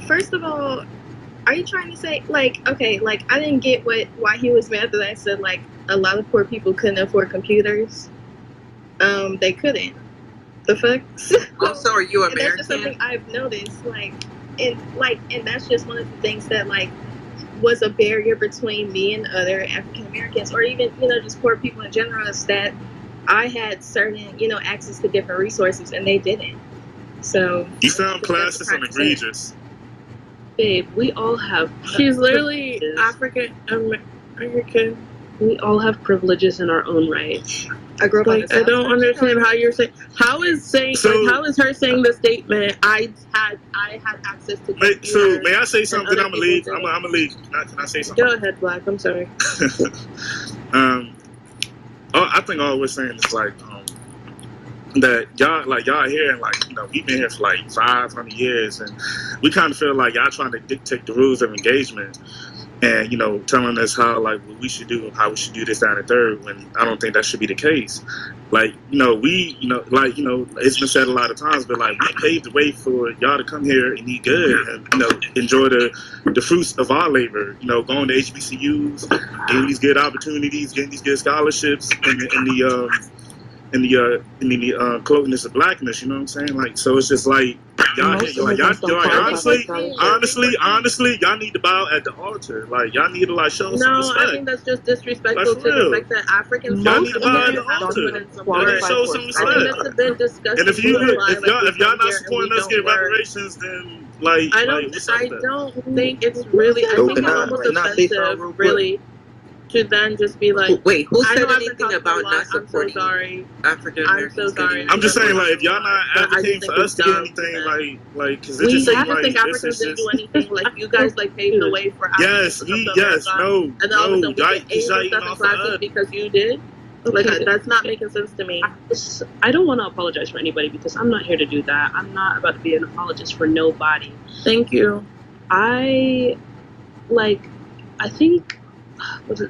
T: first of all, are you trying to say I didn't get why he was mad that I said like a lot of poor people couldn't afford computers. They couldn't. The fuck?
R: Also, are you American?
T: That's just something I've noticed. And that's just one of the things that was a barrier between me and other African Americans, or even just poor people in general, is that I had certain access to different resources and they didn't. So
C: you sound classist and egregious.
U: Babe, we all have. She's literally African American. We all have privileges in our own right.
T: I grew up
U: I don't understand how you're saying. How is her saying the statement? I had access to.
C: So may I say something? I'm gonna leave. I'm gonna leave. Can I say something?
U: Go ahead, Black. I'm sorry.
C: I think all we're saying is that y'all here, and like, you know, we've been here for like 500 years, and we kind of feel like y'all trying to dictate the rules of engagement, and, you know, telling us how, like, what we should do, how we should do this, that, and the third, when I don't think that should be the case. Like, you know, we, you know, like, you know, it's been said a lot of times, but like, we paved the way for y'all to come here and eat good and, you know, enjoy the fruits of our labor, you know, going to HBCUs, getting these good opportunities, getting these good scholarships in the closeness of blackness, you know what I'm saying? Like, so it's just like, y'all honestly, y'all need to bow at the altar. Like, y'all need to like show some respect.
S: No, I think that's just disrespectful to the fact that Africans
C: y'all need to bow at the altar. Y'all need to show some respect.
S: I think that's a bit disgusting.
C: And if y'all not supporting us get reparations, then like,
S: I don't think it's really. I think it's almost offensive, really, to then just be like,
R: wait, who said
S: anything
R: about not supporting African Americans?
S: I'm so sorry.
C: I'm just saying, like, if y'all not advocating for us to get anything, like, because it just seems like
S: think Africans didn't do anything. Like, you guys like paved the way for Africans to come to America, and then all of a sudden we get Asian stuff in classes because you did. Like, that's not making sense to me.
U: I don't want to apologize for anybody because I'm not here to do that. I'm not about to be an apologist for nobody.
S: Thank you.
U: I think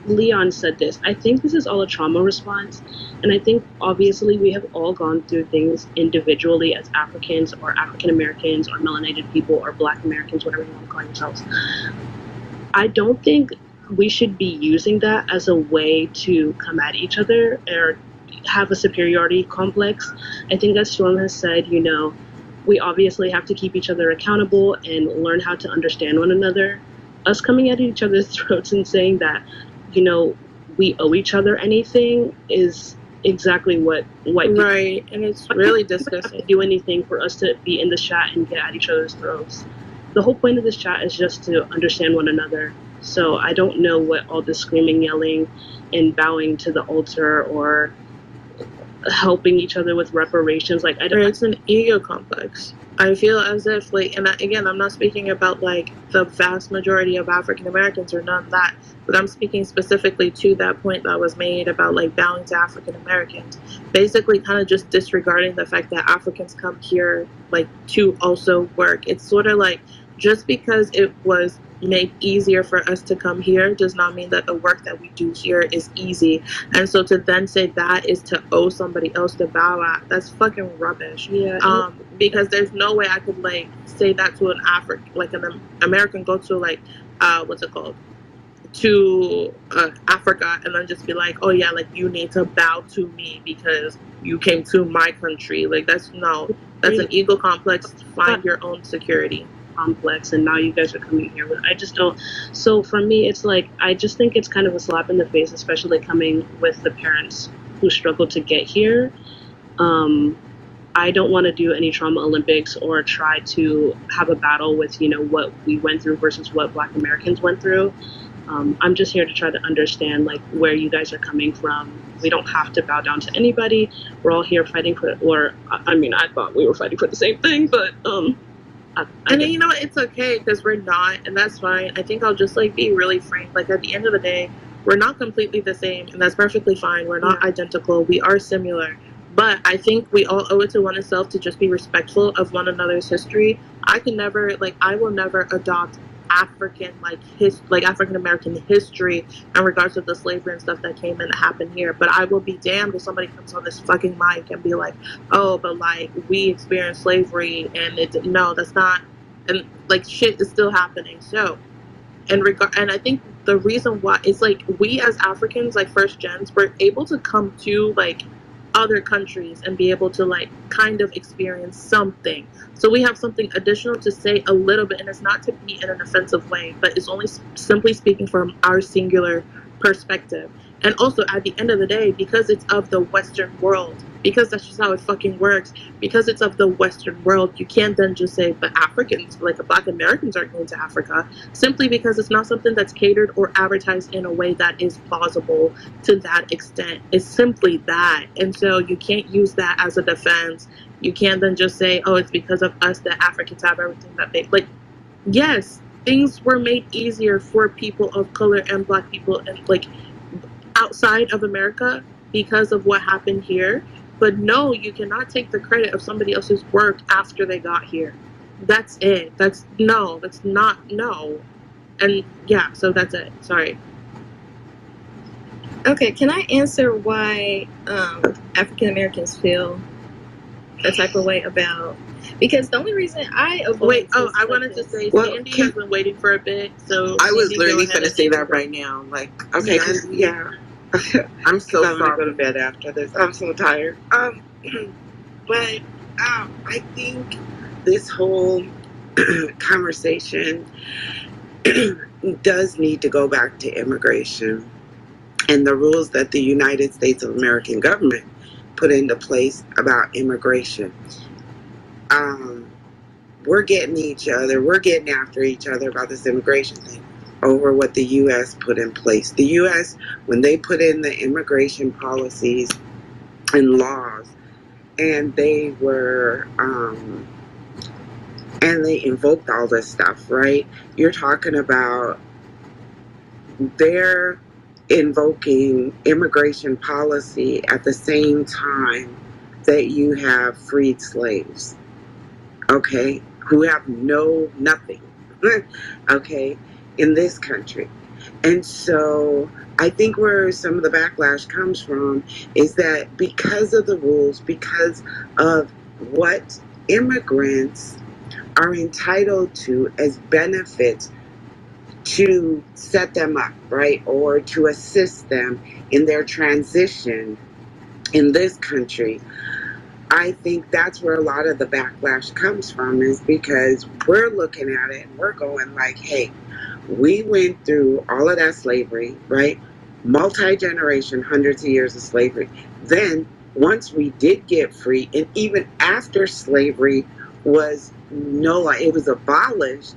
U: Leon said this. I think this is all a trauma response. And I think obviously we have all gone through things individually as Africans or African Americans or melanated people or Black Americans, whatever you want to call yourselves. I don't think we should be using that as a way to come at each other or have a superiority complex. I think, as Storm has said, you know, we obviously have to keep each other accountable and learn how to understand one another. Us coming at each other's throats and saying that, you know, we owe each other anything is exactly what
S: right, and it's really disgusting.
U: To do anything for us to be in the chat and get at each other's throats. The whole point of this chat is just to understand one another. So I don't know what all this screaming, yelling, and bowing to the altar or helping each other with reparations. Like,
S: it's an ego complex. I feel as if, like, and again, I'm not speaking about like the vast majority of African Americans or none of that, but I'm speaking specifically to that point that was made about like bowing to African Americans, basically kind of just disregarding the fact that Africans come here like to also work. It's sort of like, just because it was made easier for us to come here does not mean that the work that we do here is easy. And so to then say that is to owe somebody else to bow at, that's fucking rubbish.
U: Yeah.
S: Because there's no way I could like say that to an an American go to like to Africa and then just be like, oh yeah, like you need to bow to me because you came to my country. Like that's an ego complex. Find your own security.
U: Complex, and now you guys are coming here with, I just don't. So for me, it's like, I just think it's kind of a slap in the face, especially coming with the parents who struggled to get here. I don't want to do any trauma Olympics or try to have a battle with, you know, what we went through versus what Black Americans went through. I'm just here to try to understand like where you guys are coming from. We don't have to bow down to anybody. We're all here fighting for, or I mean, I thought we were fighting for the same thing, but
S: and then, you know, it's okay because we're not, and that's fine. I think I'll just like be really frank. Like at the end of the day, we're not completely the same, and that's perfectly fine. We're not identical. We are similar, but I think we all owe it to oneself to just be respectful of one another's history. I will never adopt African African American history in regards to the slavery and stuff that came and happened here. But I will be damned if somebody comes on this fucking mic and be like, oh, but like we experienced slavery and that's not, and like shit is still happening. So and I think the reason why it's like we as Africans, like first gens, we're able to come to like other countries and be able to like kind of experience something. So we have something additional to say a little bit, and it's not to be in an offensive way, but it's only simply speaking from our singular perspective. And also at the end of the day, because it's of the Western world, because that's just how it fucking works, because it's of the Western world, you can't then just say, but Africans, like Black Americans aren't going to Africa, simply because it's not something that's catered or advertised in a way that is plausible to that extent. It's simply that. And so you can't use that as a defense. You can't then just say, oh, it's because of us that Africans have everything that they, like, yes, things were made easier for people of color and Black people and like outside of America because of what happened here.
P: But no, you cannot take the credit of somebody else's work after they got here. That's it. That's not, no. And yeah, so that's it. Sorry.
T: Okay, can I answer why African Americans feel a type of way about? Because the only reason I avoid
P: I wanted to say Sandy has been waiting for a bit, so
R: I was
P: Sandy,
R: literally
P: going
R: to say that right now. Like, okay,
H: yeah.
R: I'm so
H: I'm gonna
R: sorry.
H: go to bed after this. I'm so tired. But I think this whole conversation does need to go back to immigration and the rules that the United States of American government put into place about immigration. We're getting after each other about this immigration thing over what the U.S. put in place. The U.S., when they put in the immigration policies and laws, and they were, and they invoked all this stuff, right? You're talking about they're invoking immigration policy at the same time that you have freed slaves, okay, who have nothing, okay, in this country. And so I think where some of the backlash comes from is that because of the rules, because of what immigrants are entitled to as benefits to set them up, right, or to assist them in their transition in this country, I think that's where a lot of the backlash comes from, is because we're looking at it and we're going like, hey, we went through all of that slavery, right? Multi-generation, hundreds of years of slavery. Then once we did get free, and even after slavery was it was abolished,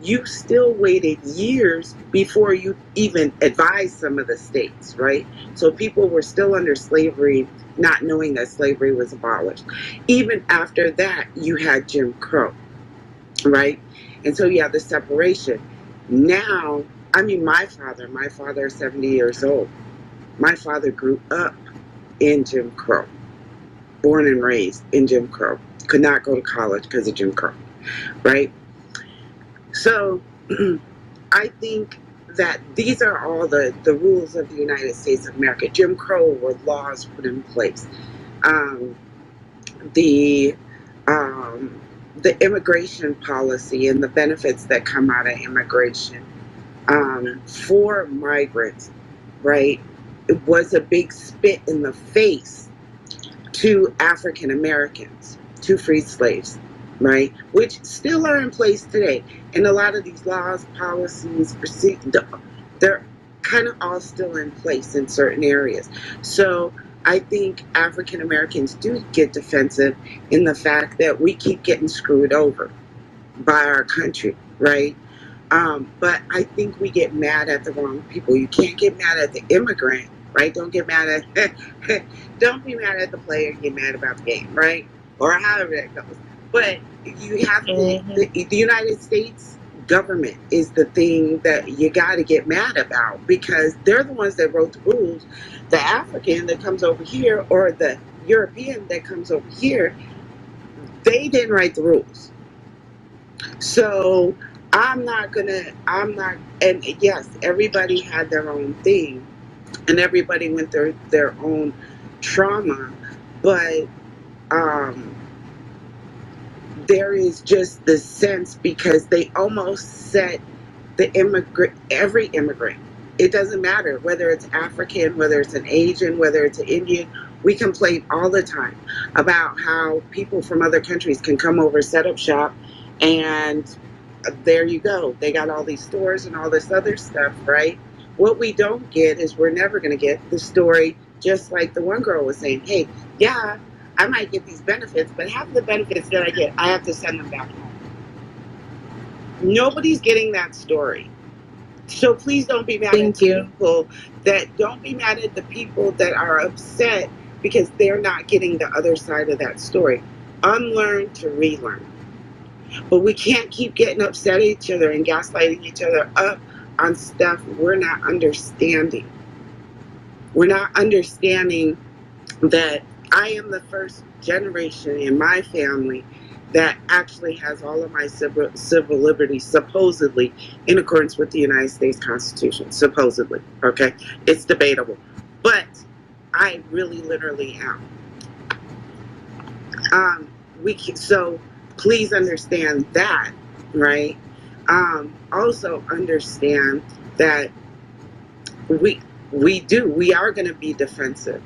H: you still waited years before you even advised some of the states, right? So people were still under slavery, not knowing that slavery was abolished. Even after that, you had Jim Crow, right? And so you have the separation. Now, I mean, my father is 70 years old. My father grew up in Jim Crow, born and raised in Jim Crow. Could not go to college because of Jim Crow, right? So I think that these are all the rules of the United States of America. Jim Crow were laws put in place. The immigration policy and the benefits that come out of immigration for migrants, right, it was a big spit in the face to African Americans, to freed slaves, right, which still are in place today. And a lot of these laws, policies, they're kind of all still in place in certain areas. So I think African Americans do get defensive in the fact that we keep getting screwed over by our country, right? But I think we get mad at the wrong people. You can't get mad at the immigrant, right? Don't get mad at, don't be mad at the player, get mad about the game, right? Or however that goes. But you have to, the United States government is the thing that you got to get mad about, because they're the ones that wrote the rules. The African that comes over here, or the European that comes over here, they didn't write the rules. So and yes, everybody had their own thing and everybody went through their own trauma, but there is just the sense, because they almost set every immigrant, it doesn't matter whether it's African, whether it's an Asian, whether it's an Indian. We complain all the time about how people from other countries can come over, set up shop, and there you go. They got all these stores and all this other stuff, right? What we don't get is we're never going to get the story, just like the one girl was saying, hey, yeah, I might get these benefits, but half of the benefits that I get, I have to send them back home. Nobody's getting that story. So please don't be mad at people don't be mad at the people that are upset because they're not getting the other side of that story. Unlearn to relearn. But we can't keep getting upset at each other and gaslighting each other up on stuff we're not understanding. We're not understanding that I am the first generation in my family that actually has all of my civil liberties supposedly in accordance with the United States Constitution. Supposedly, okay? It's debatable. But I really literally am. So please understand that, right? Also understand that we are going to be defensive,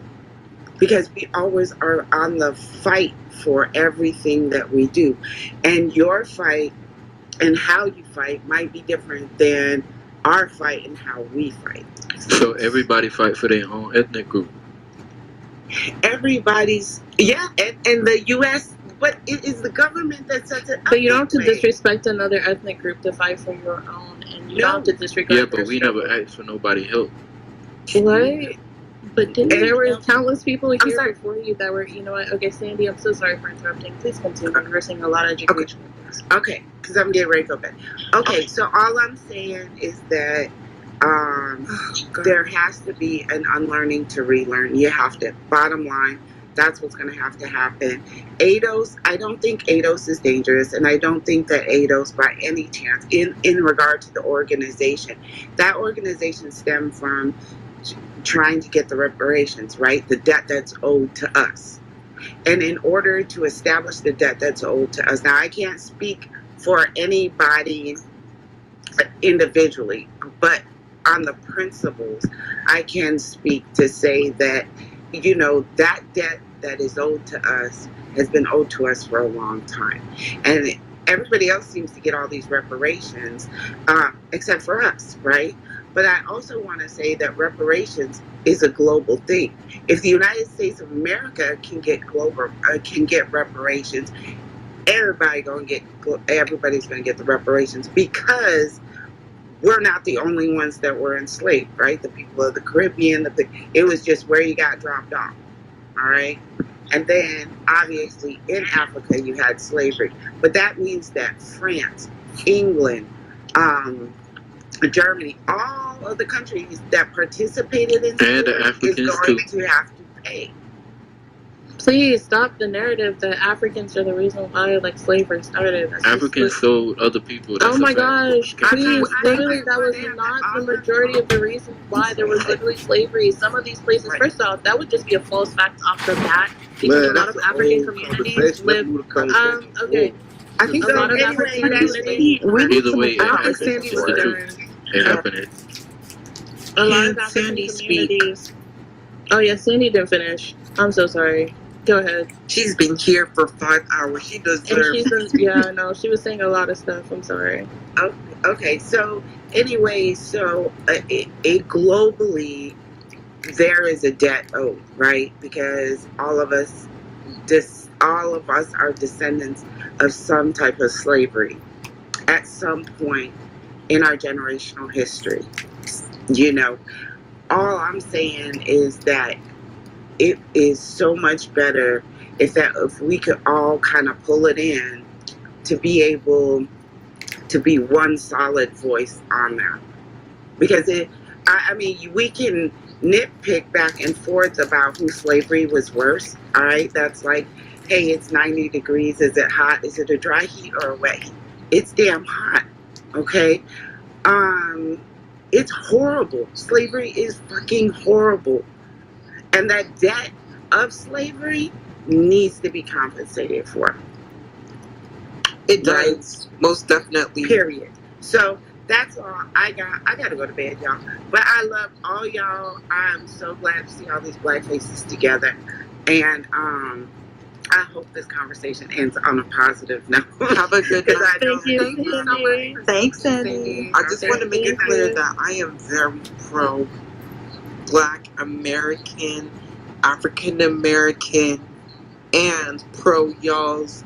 H: because we always are on the fight for everything that we do. And your fight and how you fight might be different than our fight and how we fight.
G: So everybody fight for their own ethnic group.
H: Everybody's, yeah, and the U.S., but it is the government that sets it up.
S: But you don't have to disrespect another ethnic group to fight for your own, and you don't have to disregard.
G: Yeah, but we never asked for nobody help.
S: What? But there were countless people here before you that were, you know what? Okay, Sandy, I'm so sorry for interrupting. Please continue. You're saying a lot of education.
H: Okay, because I'm getting ready to go back. Okay, so all I'm saying is that there has to be an unlearning to relearn. You have to. Bottom line, that's what's going to have to happen. ADOS, I don't think ADOS is dangerous, and I don't think that ADOS, by any chance, in regard to the organization, that organization stemmed from trying to get the reparations, right? The debt that's owed to us. And in order to establish the debt that's owed to us, now I can't speak for anybody individually, but on the principles, I can speak to say that, you know, that debt that is owed to us has been owed to us for a long time. And everybody else seems to get all these reparations, except for us, right? But I also want to say that reparations is a global thing. If the United States of America can get reparations, everybody's going to get the reparations, because we're not the only ones that were enslaved, right? The people of the Caribbean, it was just where you got dropped off, all right? And then, obviously, in Africa, you had slavery. But that means that France, England, Germany, all of the countries that participated in slavery is going to have to pay.
S: Please stop the narrative that Africans are the reason why, like, slavery started.
G: Africans sold other people. That's
S: oh my gosh, please, literally, that was not the majority of the reason why there was literally slavery. Some of these places, first off, that would just be a false fact off the bat, because a lot of African communities live, okay.
H: I think
S: a lot of African communities.
G: Either way, it happened.
S: A lot of African communities. Oh yeah, Sandy didn't finish. I'm so sorry. Go ahead.
R: She's been here for 5 hours. She deserves.
S: Yeah, no, she was saying a lot of stuff. I'm sorry.
H: Okay, so anyway, globally, there is a debt owed, right? Because all of us are descendants of some type of slavery at some point in our generational history. You know, all I'm saying is that it is so much better if we could all kind of pull it in to be able to be one solid voice on that. Because I mean, we can nitpick back and forth about who slavery was worse. All right, that's like, hey, it's 90 degrees. Is it hot? Is it a dry heat or a wet heat? It's damn hot. Okay. It's horrible. Slavery is fucking horrible. And that debt of slavery needs to be compensated for.
R: It does. Right? Most definitely.
H: Period. So that's all I got. I got to go to bed, y'all. But I love all y'all. I'm so glad to see all these black faces together. And I hope this conversation ends on a positive note.
R: Have a good night.
S: Thank you
R: so much.
H: Thanks, Sandy.
R: I just want to make it clear that I am very pro Black American, African American, and pro y'all's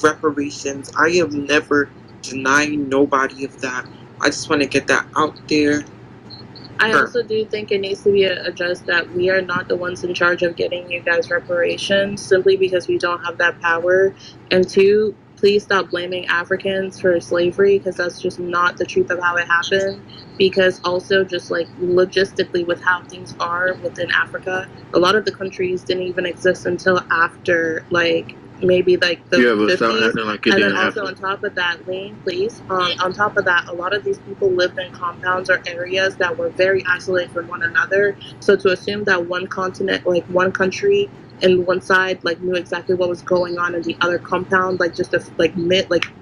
R: reparations. I have never denied nobody of that. I just want to get that out there.
S: I also do think it needs to be addressed that we are not the ones in charge of getting you guys reparations, simply because we don't have that power. And two,
P: please stop blaming Africans for slavery, because that's just not the truth of how it happened. Because also just like logistically with how things are within Africa, a lot of the countries didn't even exist until after like maybe like the 50s.
G: Like
P: and then also on top of that, Lane, please, on top of that, a lot of these people lived in compounds or areas that were very isolated from one another. So to assume that one continent, like one country and one side like knew exactly what was going on in the other compound, like just a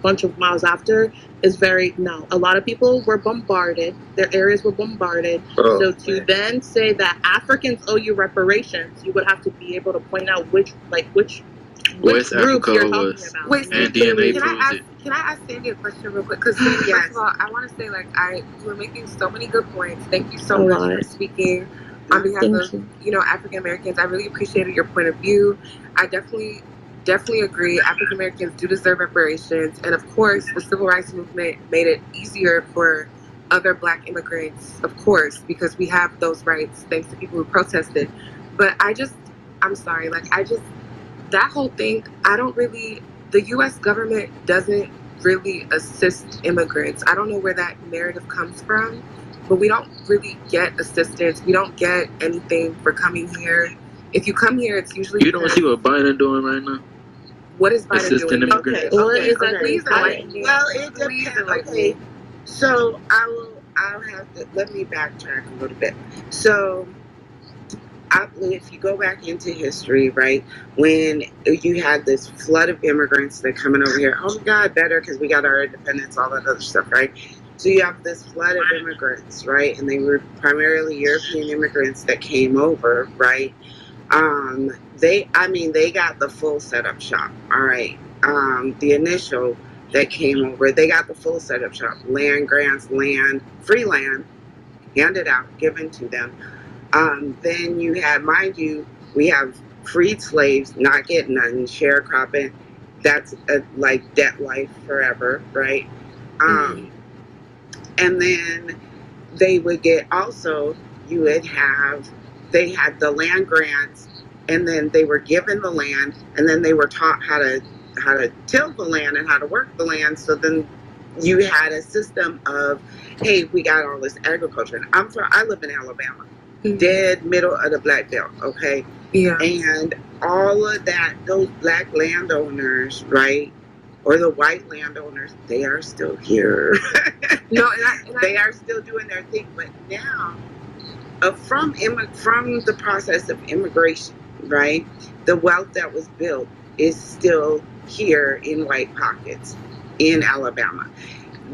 P: bunch of miles after, is very no. A lot of people were bombarded, their areas were bombarded. So to then say that Africans owe you reparations, you would have to be able to point out which
G: West
P: group
G: Africa
P: you're
G: was,
P: talking about.
E: Wait,
G: and DNA proves it.
E: can I ask Sandy a question real quick? Because first of all, I want to say you were making so many good points. Thank you so much for speaking on behalf of African Americans. I really appreciated your point of view. I definitely agree. African Americans do deserve reparations, and of course, the Civil Rights Movement made it easier for other Black immigrants, of course, because we have those rights thanks to people who protested. But I'm sorry, that whole thing, the U.S. government doesn't really assist immigrants. I don't know where that narrative comes from, but we don't really get assistance. We don't get anything for coming here. If you come here, it's usually...
G: You don't see what Biden doing right now?
E: What is Biden
G: assisting
E: doing?
G: immigrants?
E: Okay.
H: Please enlighten me. Well, it depends. Okay, so I'll have to, let me backtrack a little bit. So, if you go back into history, right, when you had this flood of immigrants that coming over here, oh my God, better because we got our independence, all that other stuff, right? So you have this flood of immigrants, right, and they were primarily European immigrants that came over, right? They got the full setup shop, all right. The initial that came over, they got the full setup shop, land grants, free land, handed out, given to them. Then you had, mind you, we have freed slaves not getting nothing, sharecropping. That's like debt life forever, right? And then they would get also, they had the land grants, and then they were given the land, and then they were taught how to till the land and how to work the land. So then you had a system of, hey, we got all this agriculture. And I live in Alabama. Dead middle of the Black Belt, okay? Yeah. And all of that, those Black landowners, right, or the white landowners, they are still here. They are still doing their thing. But now, from the process of immigration, right, the wealth that was built is still here in white pockets in Alabama.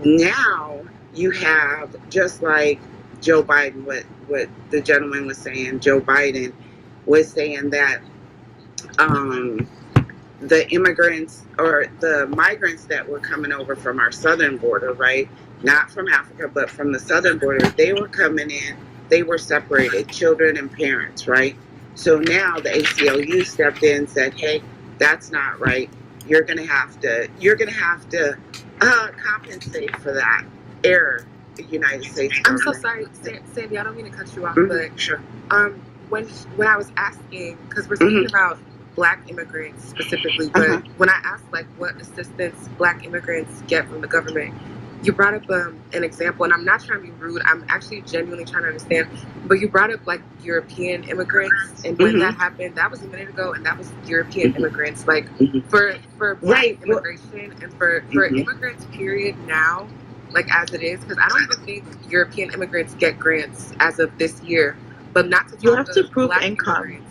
H: Now you have, just like Joe Biden, what the gentleman was saying, Joe Biden was saying that the immigrants or the migrants that were coming over from our southern border, right, not from Africa, but from the southern border, they were coming in, they were separated, children and parents, right? So now the ACLU stepped in and said, hey, that's not right. You're gonna have to compensate for that error. The United States government.
E: I'm so sorry, Sandy, I don't mean to cut you off, but
H: sure.
E: When I was asking, because we're speaking about Black immigrants specifically, but when I asked what assistance Black immigrants get from the government, you brought up an example, and I'm not trying to be rude, I'm actually genuinely trying to understand, but you brought up European immigrants, and when that happened, that was a minute ago, and that was European immigrants, for Black immigration and for immigrants period now, as it is, because I don't even think European immigrants get grants as of this year. But not to
P: you have to prove income.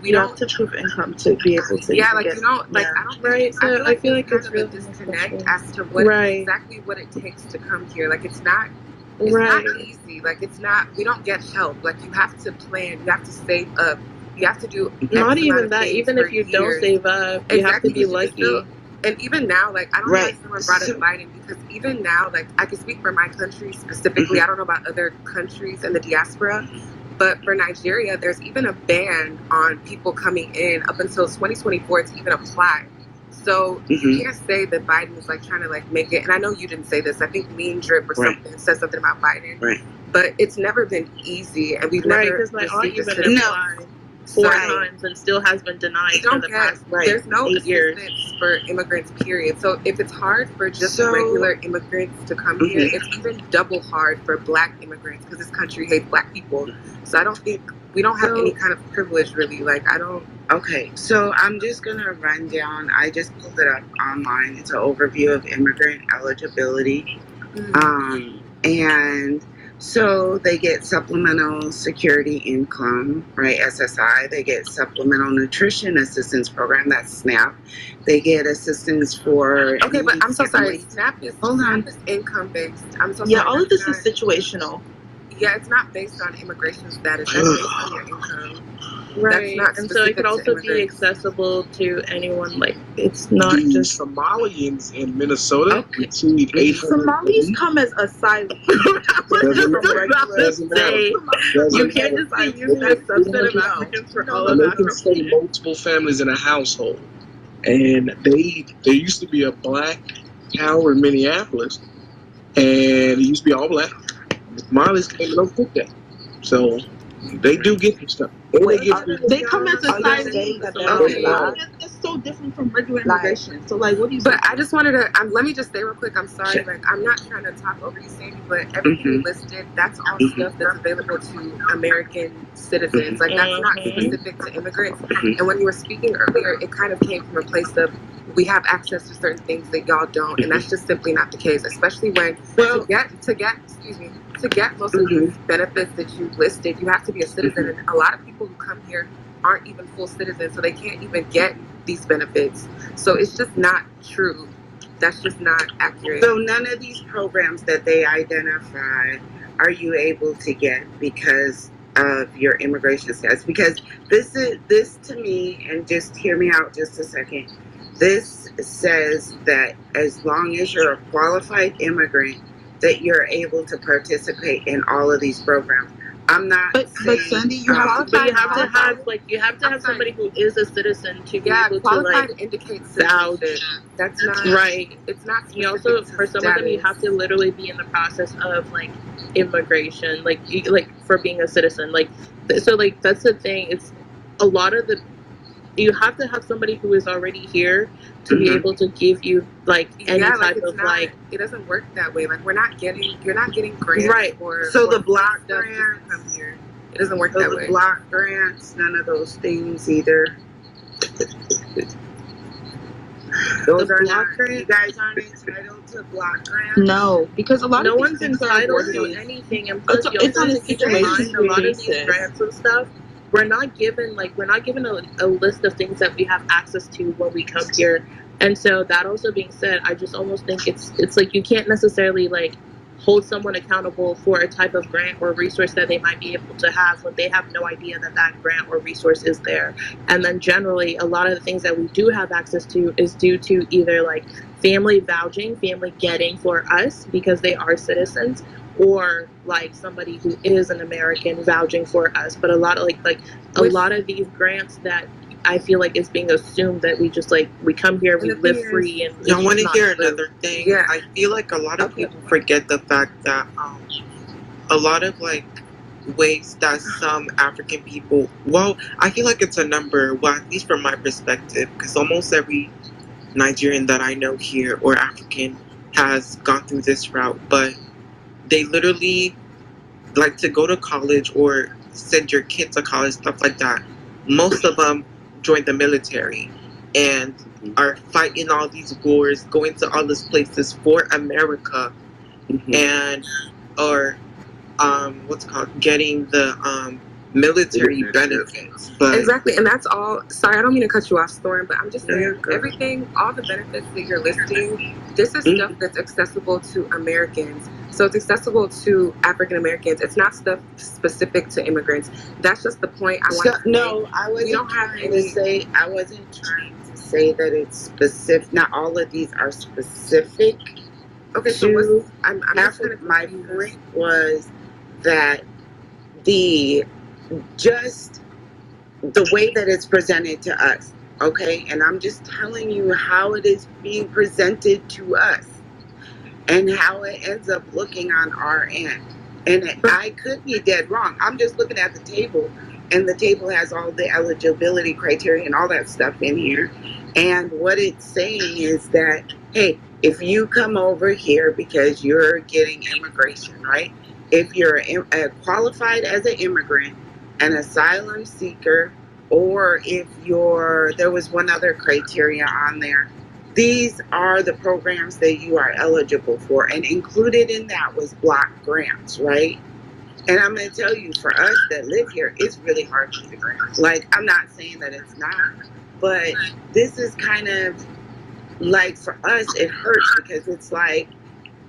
P: You have to prove income to be able to.
E: Yeah, I don't. Right. So I feel like it's really a disconnect as to what exactly what it takes to come here. It's not. It's not easy. It's not. We don't get help. You have to plan. You have to save up. You have to do.
P: Not even that. Even if you don't save up, you have to be lucky.
E: And even now, I don't know if someone brought up Biden, because even now, I can speak for my country specifically. I don't know about other countries in the diaspora, but for Nigeria, there's even a ban on people coming in up until 2024 to even apply. So you can't say that Biden is trying to make it. And I know you didn't say this. I think Mean Drip or something said something about Biden. Right. But it's never been easy, and we've never received assistance.
H: No.
S: 4 times and still has been denied for the past
E: There's no
S: 8 years.
E: assistance for immigrants, period. So if it's hard for just regular immigrants to come here, it's even double hard for Black immigrants because this country hates Black people. So I don't think we don't have any kind of privilege, really. Like, I don't.
H: Okay, so I'm just going to run down. I just pulled it up online. It's an overview of immigrant eligibility. And so they get supplemental security income, right, SSI. They get supplemental nutrition assistance program, that's SNAP. They get assistance for...
E: Okay, but I'm so sorry. SNAP is income-based. I'm so sorry.
S: Yeah, all of this is situational.
E: Yeah, it's not based on immigration status. That's based on your income.
S: Right, and so it could also be accessible to anyone. Like, it's not just
A: Somalians in Minnesota.
S: Somalis come as asylum.
A: You
S: can't just be using a subset of Africans for all of
A: They
S: that.
A: can stay multiple families in a household, and there used to be a Black tower in Minneapolis, and it used to be all Black. Somalis came and don't fit that, so they do get this stuff.
S: They come as asylum. That's so different from regular immigration. So, like, what do you?
E: But I just wanted to. Let me just say real quick. I'm sorry. Like, I'm not trying to talk over you, Sandy, but everything listed, that's all stuff that's available to American citizens. Like, that's not specific to immigrants. And when you were speaking earlier, it kind of came from a place of we have access to certain things that y'all don't, and that's just simply not the case. Especially when to get most of these benefits that you listed, you have to be a citizen, and a lot of people who come here aren't even full citizens, so they can't even get these benefits. So it's just not true. That's just not accurate.
H: So none of these programs that they identify are you able to get because of your immigration status? Because this to me, and just hear me out just a second, this says that as long as you're a qualified immigrant, that you're able to participate in all of these programs. I'm not.
S: But Sandy, you have to have somebody who is a citizen to be able to like
E: indicates
S: vouch.
E: That's not
S: right.
E: It's not.
S: You also, for some of them, you have to literally be in the process of like immigration, like for being a citizen. Like, so like that's the thing. It's a lot of the. You have to have somebody who is already here to be able to give you like any type of like.
E: It doesn't work that way. Like you're not getting grants.
S: Right.
H: So the block grants
E: come here. It doesn't work that way.
H: Block grants, none of those things either. Those are not grants. You guys aren't entitled to block grants.
S: No, because a lot of one's entitled to anything, and plus it's on a situation. A lot of these grants and stuff. We're not given a list of things that we have access to when we come here. And so that also being said, I just almost think it's like you can't necessarily like hold someone accountable for a type of grant or resource that they might be able to have when they have no idea that grant or resource is there. And then generally a lot of the things that we do have access to is due to either like family vouching, family getting for us because they are citizens, or like somebody who is an American vouching for us. But a lot of a lot of these grants that I feel like it's being assumed that we just like we come here, we live free, and
R: I want to hear another thing. Yeah. I feel like a lot of people forget the fact that a lot of like ways that some African people, well, I feel like it's a number, well, at least from my perspective, because almost every Nigerian that I know here or African has gone through this route, but they literally like to go to college or send your kid to college, stuff like that. Most of them join the military and are fighting all these wars, going to all these places for America, and or getting the military benefits. But
E: exactly, and that's all. Sorry, I don't mean to cut you off, Storm, but I'm just saying everything, all the benefits that you're listing, this is stuff that's accessible to Americans. So it's accessible to African Americans. It's not stuff specific to immigrants. That's just the point I want to make.
H: No, I wasn't trying to say that it's specific. Not all of these are specific.
E: Okay, so
H: I'm my point was that the way that it's presented to us, okay? And I'm just telling you how it is being presented to us and how it ends up looking on our end. And I could be dead wrong. I'm just looking at the table and the table has all the eligibility criteria and all that stuff in here. And what it's saying is that, hey, if you come over here because you're getting immigration, right? If you're qualified as an immigrant, an asylum seeker, or if there was one other criteria on there, these are the programs that you are eligible for. And included in that was block grants, right? And I'm going to tell you, for us that live here, it's really hard to get grants. Like, I'm not saying that it's not, but this is kind of like, for us, it hurts because it's like,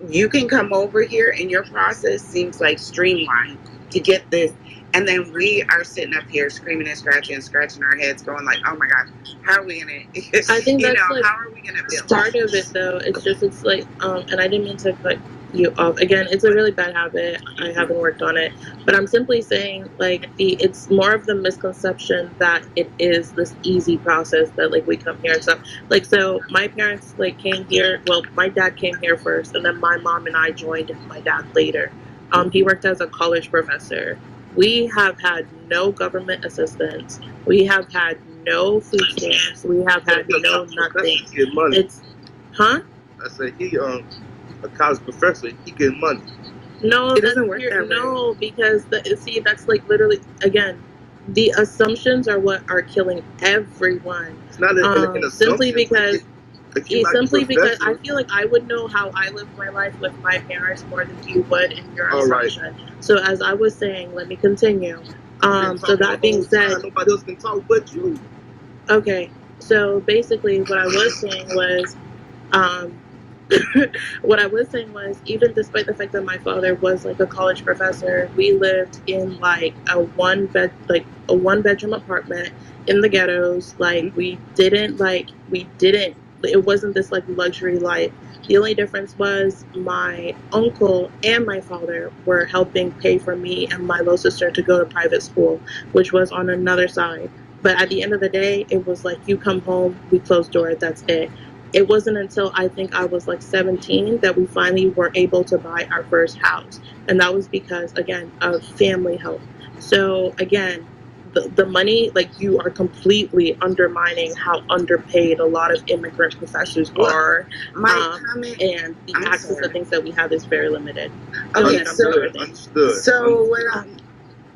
H: you can come over here and your process seems like streamlined to get this. And then we are sitting up here screaming and scratching our heads going like, oh my God, how are we going to,
S: I think that's like
H: how are we going to build?
S: Start of it though. It's like, and I didn't mean to cut you off. Again, it's a really bad habit. I haven't worked on it, but I'm simply saying like it's more of the misconception that it is this easy process that like we come here and stuff. Like, so my parents like came here. Well, my dad came here first, and then my mom and I joined my dad later. He worked as a college professor. We have had no government assistance. We have had no food stamps. We have had no nothing. It's, huh?
V: I said a college professor, he get money.
S: No,
H: it doesn't work that way.
S: No, because that's like literally, again, the assumptions are what are killing everyone.
V: It's not an assumption.
S: Simply because I feel like I would know how I live my life with my parents more than you would in your assumption. Right. So as I was saying, let me continue. So that being said,
V: nobody else can talk but you.
S: Okay, so basically what I was saying was, even despite the fact that my father was like a college professor, we lived in like a one bedroom apartment in the ghettos. Like it wasn't this like luxury life. The only difference was my uncle and my father were helping pay for me and my little sister to go to private school, which was on another side. But at the end of the day, it was like, you come home, we close doors, that's it. It wasn't until I think I was like 17 that we finally were able to buy our first house. And that was because, again, of family help. So again, the money, like, you are completely undermining how underpaid a lot of immigrant professors are. And the access to things that we have is very limited.
H: Okay,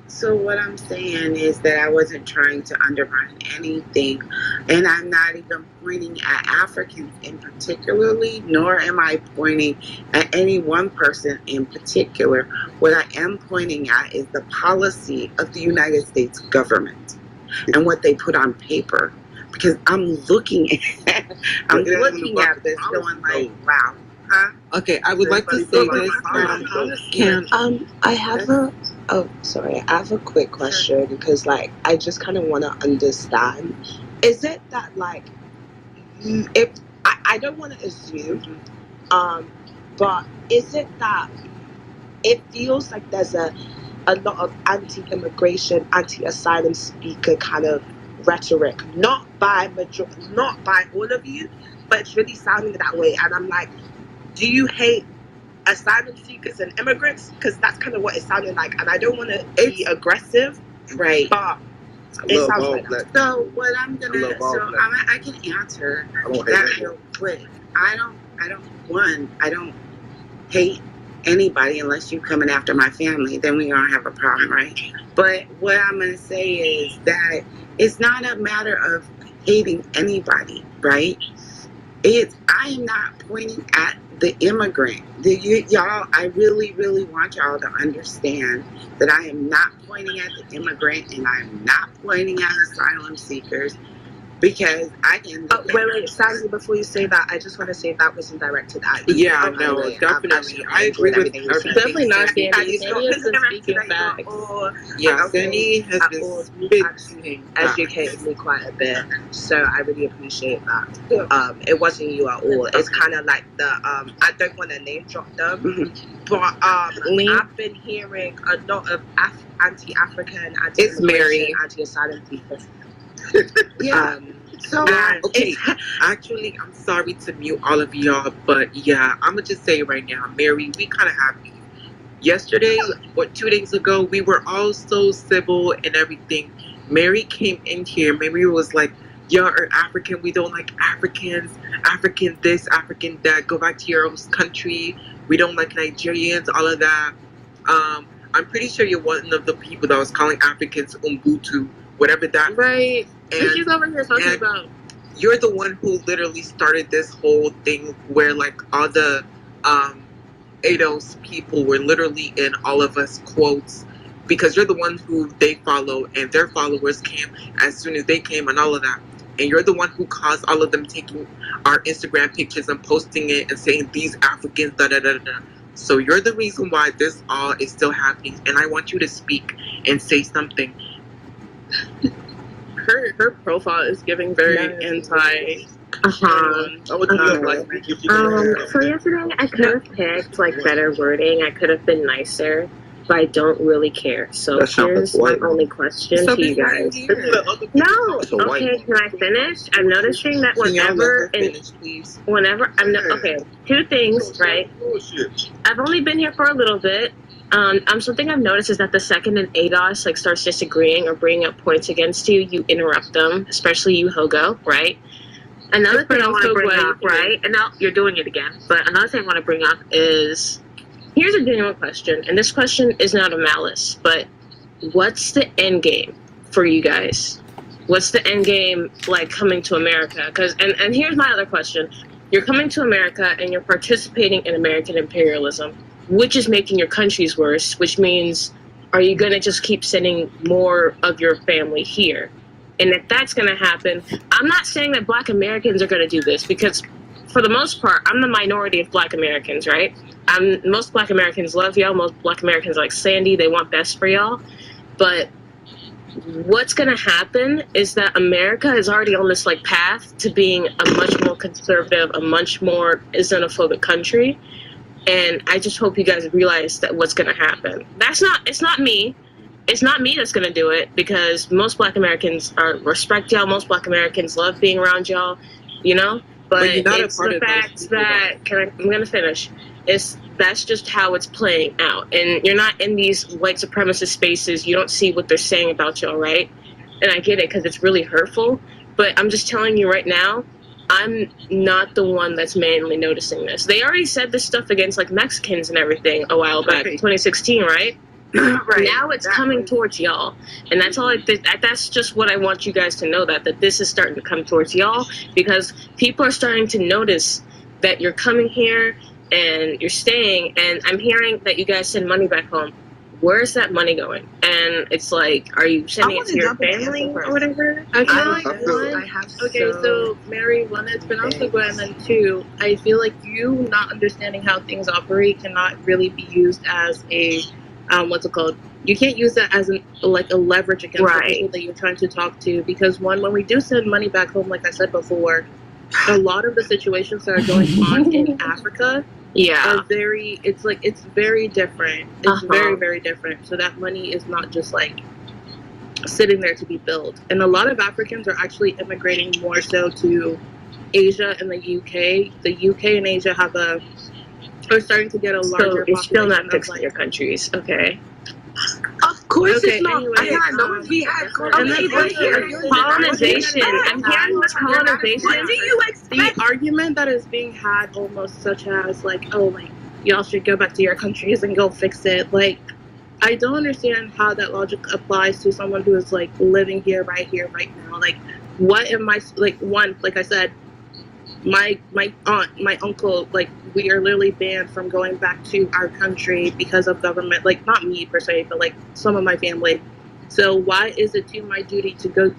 H: so what I'm saying is that I wasn't trying to undermine anything, and I'm not even pointing at Africans in particularly, nor am I pointing at any one person in particular. What I am pointing at is the policy of the United States government and what they put on paper, because I'm looking at this going like, wow. Huh?
R: Okay, I would like to say this.
I: I have a quick question, because like I just kind of want to understand. Is it that like, if I don't want to assume, but is it that it feels like there's a lot of anti-immigration, anti-asylum speaker kind of rhetoric, not by all of you, but it's really sounding that way, and I'm like, do you hate asylum seekers and immigrants? Because that's kind of what it's sounding like, and I don't want to be aggressive,
H: right?
I: But it sounds like that.
H: So what I'm gonna, I can answer that real quick. I don't hate anybody unless you coming after my family. Then we gonna have a problem, right? But what I'm gonna say is that it's not a matter of hating anybody, right? I am not pointing at the immigrant. Y'all, I really, really want y'all to understand that I am not pointing at the immigrant, and I am not pointing at asylum seekers, because I can...
I: wait, Sally, before you say that, I just want to say that wasn't directed at you.
R: Yeah, no, definitely. I agree with everything.
S: Definitely not Sandy. Sandy has been speaking facts.
R: Yeah, Sandy has been speaking
I: educated me quite a bit, so I really appreciate that. It wasn't you at all. It's kind of like the, I don't want to name drop them, but I've been hearing a lot of anti-African,
R: anti-immigration,
I: anti-asylum people.
H: Yeah.
R: Okay, actually, I'm sorry to mute all of y'all, but yeah, I'm gonna just say right now, Mary, we kind of have yesterday or 2 days ago, we were all so civil and everything. Mary came in here. Mary was like, y'all are African. We don't like Africans. African this, African that. Go back to your own country. We don't like Nigerians, all of that. I'm pretty sure you're one of the people that was calling Africans Ubuntu, whatever that.
E: Right.
R: And
E: she's over here talking about.
R: You're the one who literally started this whole thing where like all the ADOS people were literally in all of us quotes, because you're the one who they follow and their followers came as soon as they came and all of that. And you're the one who caused all of them taking our Instagram pictures and posting it and saying these Africans, da da da da. So you're the reason why this all is still happening. And I want you to speak and say something.
S: Her profile is giving very anti.
T: So yesterday I could have picked like better wording. I could have been nicer, but I don't really care. So here's my only question to you guys. No, okay, can I finish? I'm noticing that whenever okay, two things, right? I've only been here for a little bit. Something I've noticed is that the second an ADOS like starts disagreeing or bringing up points against you, you interrupt them, especially you, Hogo, right? Another thing I want to bring up, right? And now you're doing it again. But another thing I want to bring up is, here's a genuine question, and this question is not a malice, but what's the end game for you guys? What's the end game like coming to America? And here's my other question: you're coming to America and you're participating in American imperialism, which is making your countries worse, which means, are you going to just keep sending more of your family here? And if that's going to happen, I'm not saying that Black Americans are going to do this, because for the most part, I'm the minority of Black Americans, right? Most Black Americans love y'all. Most Black Americans like Sandy. They want best for y'all. But what's going to happen is that America is already on this like path to being a much more conservative, a much more xenophobic country. And I just hope you guys realize that what's going to happen. It's not me. It's not me that's going to do it, because most Black Americans respect y'all. Most Black Americans love being around y'all, you know? But it's the fact that, I'm going to finish. That's just how it's playing out. And you're not in these white supremacist spaces. You don't see what they're saying about y'all, right? And I get it, because it's really hurtful. But I'm just telling you right now, I'm not the one that's mainly noticing this. They already said this stuff against like Mexicans and everything a while back, 2016, right? Right. Now it's coming towards y'all, and that's all. That's just what I want you guys to know, that this is starting to come towards y'all, because people are starting to notice that you're coming here and you're staying. And I'm hearing that you guys send money back home. Where's that money going? And it's like, are you sending it to your family or whatever?
S: I feel like so Mary, one, it's been also good, and then two, I feel like you not understanding how things operate cannot really be used as a what's it called? You can't use that as a leverage against the people that you're trying to talk to, because when we do send money back home, like I said before, a lot of the situations that are going on in Africa are very different. It's very, very different. So that money is not just like sitting there to be billed. And a lot of Africans are actually immigrating more so to Asia and the UK. The UK and Asia are starting to get a larger population.
T: So it's still not fixing your countries, okay?
R: Of course
T: it's
R: not.
T: Anyway,
R: I had no idea.
T: Colonization. I'm hearing this colonization.
S: What do you expect? The argument that is being had, almost such as like, oh, like y'all should go back to your countries and go fix it. Like, I don't understand how that logic applies to someone who is like living here, right now. Like, what am I like? One, like I said, my aunt, my uncle, like, we are literally banned from going back to our country because of government, like, not me per se, but like some of my family. So why is it to my duty to go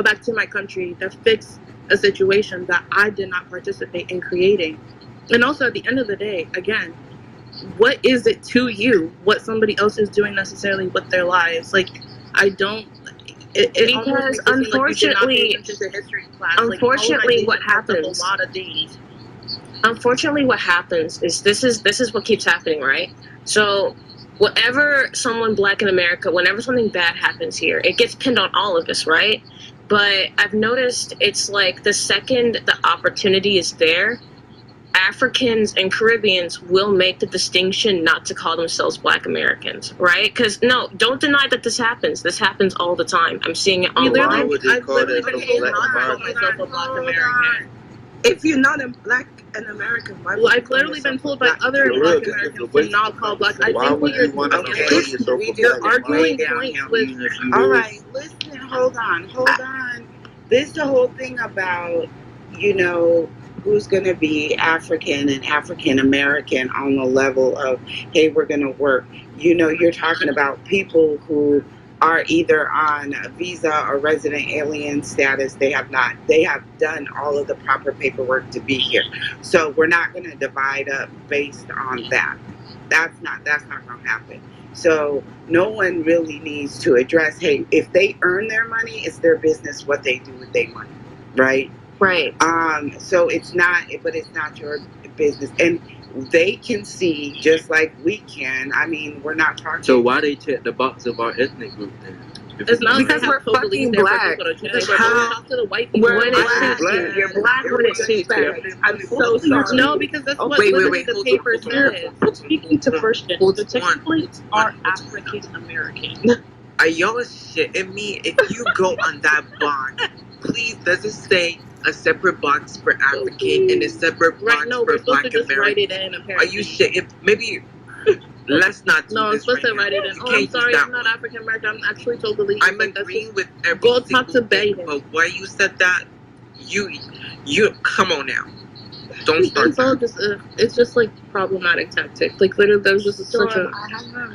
S: back to my country to fix a situation that I did not participate in creating? And also at the end of the day, again, what is it to you what somebody else is doing necessarily with their lives? Like, I don't.
T: Because unfortunately, what happens?
S: A lot of things.
T: Unfortunately, what happens is this is what keeps happening, right? So, whenever Black in America, whenever something bad happens here, it gets pinned on all of us, right? But I've noticed it's like the second the opportunity is there,
U: Africans and Caribbeans will make the distinction not to call themselves Black Americans, right? Because no, don't deny that this happens. This happens all the time. I'm seeing it online.
G: Why would they call that
U: myself a Black American.
I: If you're not a Black and American, why would
U: Well,
I: you
U: I've
I: call
U: literally been
I: yourself
U: told
I: a
U: by
I: Black
U: other
I: American?
U: Black Americans to not call Black. I think what you're doing is you're arguing points with.
I: All right, listen, hold on. This the whole thing about, you know, who's going to be African and African American on the level of, hey, we're going to work. You know, you're talking about people who are either on a visa or resident alien status. They have done all of the proper paperwork to be here. So we're not going to divide up based on that. That's not going to happen. So no one really needs to address, hey, if they earn their money, it's their business what they do with their money, right?
U: Right.
I: So it's not your business. And they can see just like we can. I mean, we're not talking.
G: So why they check the box of our ethnic group then?
U: It's not because we're fucking Black.
I: Talk
U: to the white people.
I: When
U: Black.
I: You're Black when it suits you. I'm so sorry.
U: No, because that's what
R: wait,
U: the paper says.
B: Speaking to first gen, the technically are African American.
R: Are y'all shitting me? If you go on that box, please, does it say a separate box for African and a separate box for Black American? Are you shitting? Maybe let's not do
U: No, I'm
R: this
U: supposed to
R: right
U: write
R: now.
U: it in.
R: You
U: Oh,
R: can't
U: I'm
R: use
U: sorry,
R: that
U: I'm not
R: one.
U: African American. I'm actually totally.
R: I'm agreeing with every
U: Go talk to
R: single thing,
U: Biden.
R: but why you said that? You come on now. Don't start
U: It's all just it's just like problematic tactic. Like literally, there's just such a.
G: I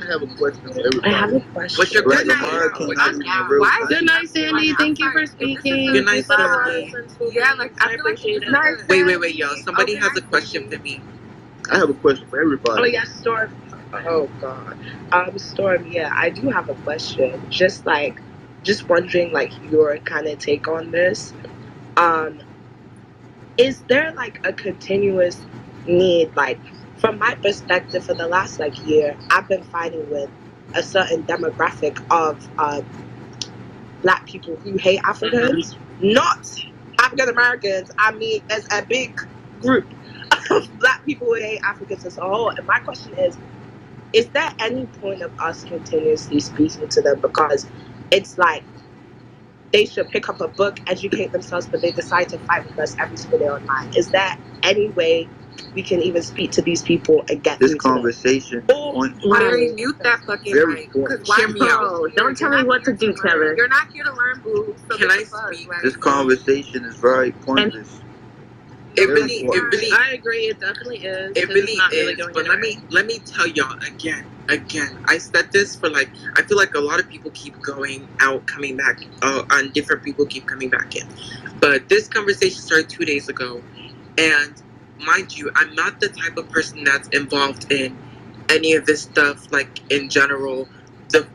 G: have a question for everybody.
U: I have a question.
R: What's your
G: Black
R: question?
G: American not even a real
U: Why? Good night, Sandy. Thank you for speaking.
R: Good night, Sandy.
E: Yeah, like I feel like it's nice.
R: Wait, y'all. Somebody has a question for me.
G: I have a question for everybody.
B: Oh yes, Storm.
I: Oh God. Storm, yeah, I do have a question. Just wondering like your kind of take on this. Is there like a continuous need, like from my perspective for the last like year, I've been fighting with a certain demographic of Black people who hate Africans, not African Americans. I mean, as a big group of Black people who hate Africans as a whole. And my question is there any point of us continuously speaking to them? Because it's like they should pick up a book, educate themselves, but they decide to fight with us every single day online. Is there any way we can even speak to these people and get
G: this
I: through
G: conversation?
E: Larry, mute that fucking mic.
U: Hear me out. Don't tell me what to do, Taylor.
E: You're not here to learn, boo. So
R: Can I speak?
G: This conversation is very pointless.
R: It really.
U: I agree. It definitely is.
R: It really
U: not
R: is.
U: really going
R: But
U: anywhere.
R: let me tell y'all again. I said this for like, I feel like a lot of people keep going out, coming back, and different people keep coming back in. But this conversation started 2 days ago, and mind you, I'm not the type of person that's involved in any of this stuff. Like in general, the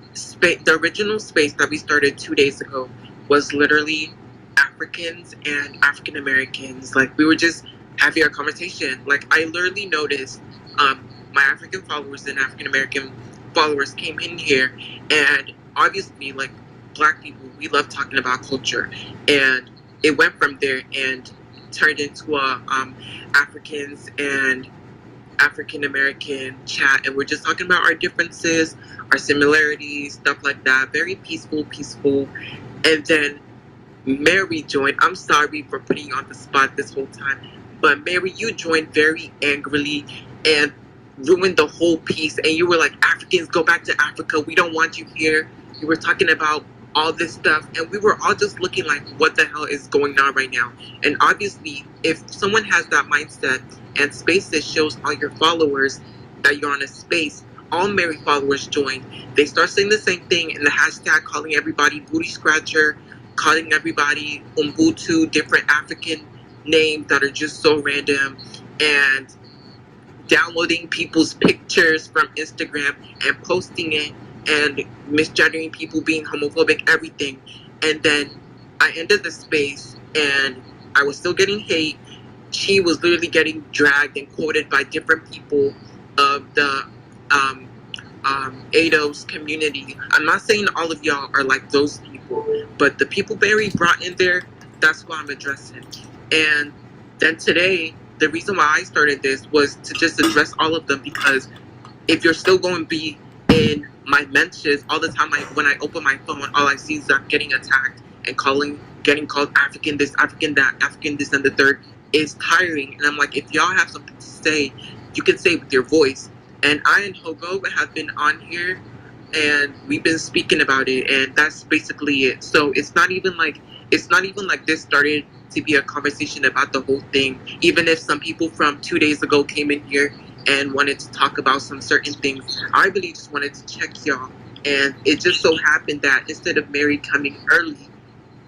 R: original space that we started 2 days ago was literally Africans and African Americans. Like we were just having a conversation. Like I literally noticed my African followers and African American followers came in here, and obviously like Black people, we love talking about culture, and it went from there and turned into a Africans and African American chat, and we're just talking about our differences, our similarities, stuff like that. Very peaceful. And then Mary joined. I'm sorry for putting you on the spot this whole time, but Mary, you joined very angrily and ruined the whole piece. And you were like, Africans, go back to Africa. We don't want you here. You were talking about all this stuff, and we were all just looking like, what the hell is going on right now? And obviously, if someone has that mindset and Spaces shows all your followers that you're on a space, all Mary followers join. They start saying the same thing in the hashtag, calling everybody booty scratcher, calling everybody Ubuntu, different African names that are just so random, and downloading people's pictures from Instagram and posting it and misgendering people, being homophobic, everything. And then I ended the space and I was still getting hate. She was literally getting dragged and quoted by different people of the ADOS community. I'm not saying all of y'all are like those people, but the people Barry brought in there, that's what I'm addressing. And then today, the reason why I started this was to just address all of them, because if you're still going to be in my mentions all the time, when I open my phone, all I see is I'm getting attacked and getting called African this, African that, African this and the third, is tiring. And I'm like, if y'all have something to say, you can say it with your voice. And I and Hogo have been on here and we've been speaking about it, and that's basically it. So it's not even like this started to be a conversation about the whole thing. Even if some people from 2 days ago came in here and wanted to talk about some certain things, I really just wanted to check y'all. And it just so happened that instead of Mary coming early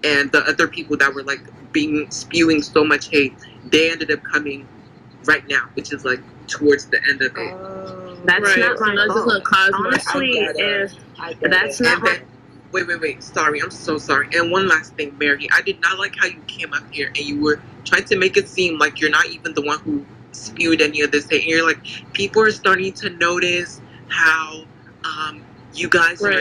R: and the other people that were like spewing so much hate, they ended up coming right now, which is like towards the end of it.
T: That's
R: Right.
T: not my fault. Honestly, if that's not my...
R: Wait. Sorry, I'm so sorry. And one last thing, Mary, I did not like how you came up here and you were trying to make it seem like you're not even the one who spewed any of this hate. And you're like, people are starting to notice how you guys are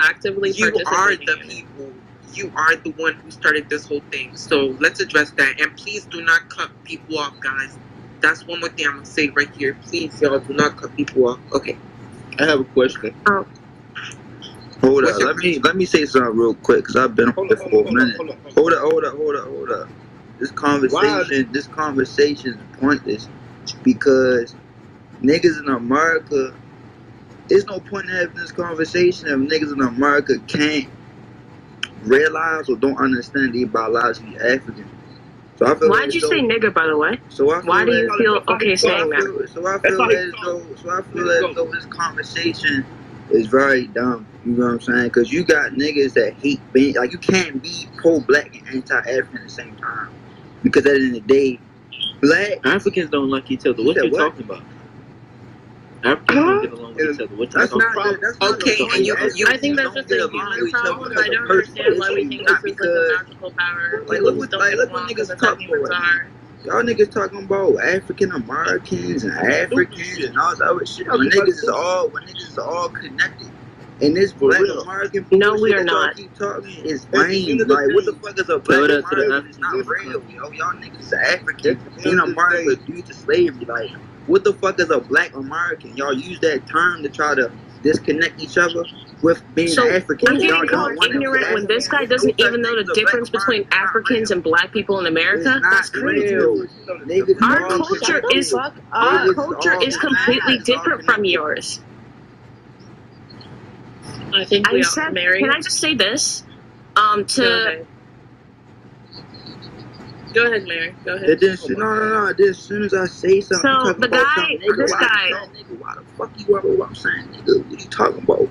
T: actively
R: you are the
T: participating.
R: people. You are the one who started this whole thing. So let's address that. And please do not cut people off, guys. That's one more thing I'm gonna say right here. Please, y'all, do not cut people off. Okay.
L: I have a question.
T: Oh.
L: Hold up. Let me say something real quick, because I've been on this for a minute. Hold up. This conversation is pointless, because niggas in America, there's no point in having this conversation if niggas in America can't realize or don't understand they biologically African. So I feel
T: Why'd you say nigga, by the way? Why do you feel okay saying that?
L: So I feel as though this conversation is very dumb. You know what I'm saying? Because you got niggas that hate being, like, you can't be pro-black and anti-African at the same time. Because at the end of the day, black
G: Africans don't like each other. What you talking about? Africans don't get along with each other. What you talking about?
T: I think that's just a human problem. I don't understand why we think this is like a magical power.
L: Like, look what niggas talking about. Y'all niggas talking about African Americans and Africans and all that other shit. When niggas is all connected. And this black American people,
T: no, we are not.
L: Keep talking is lame. Like, what the fuck is a black American? It's not real, yo. Y'all niggas is African in America due to slavery. Like, what the fuck is a black American? Y'all use that term to try to disconnect each other with being African.
T: I'm getting more ignorant when this guy doesn't even know the difference between Africans and black people in America. That's crazy. Our culture is completely different from yours.
S: I think we are married.
T: Can I just say this?
S: Go ahead, Mary. Go ahead.
L: As soon as I say something,
T: so the guy,
L: this guy, why the fuck you ever what I'm saying, nigga? What you talking about?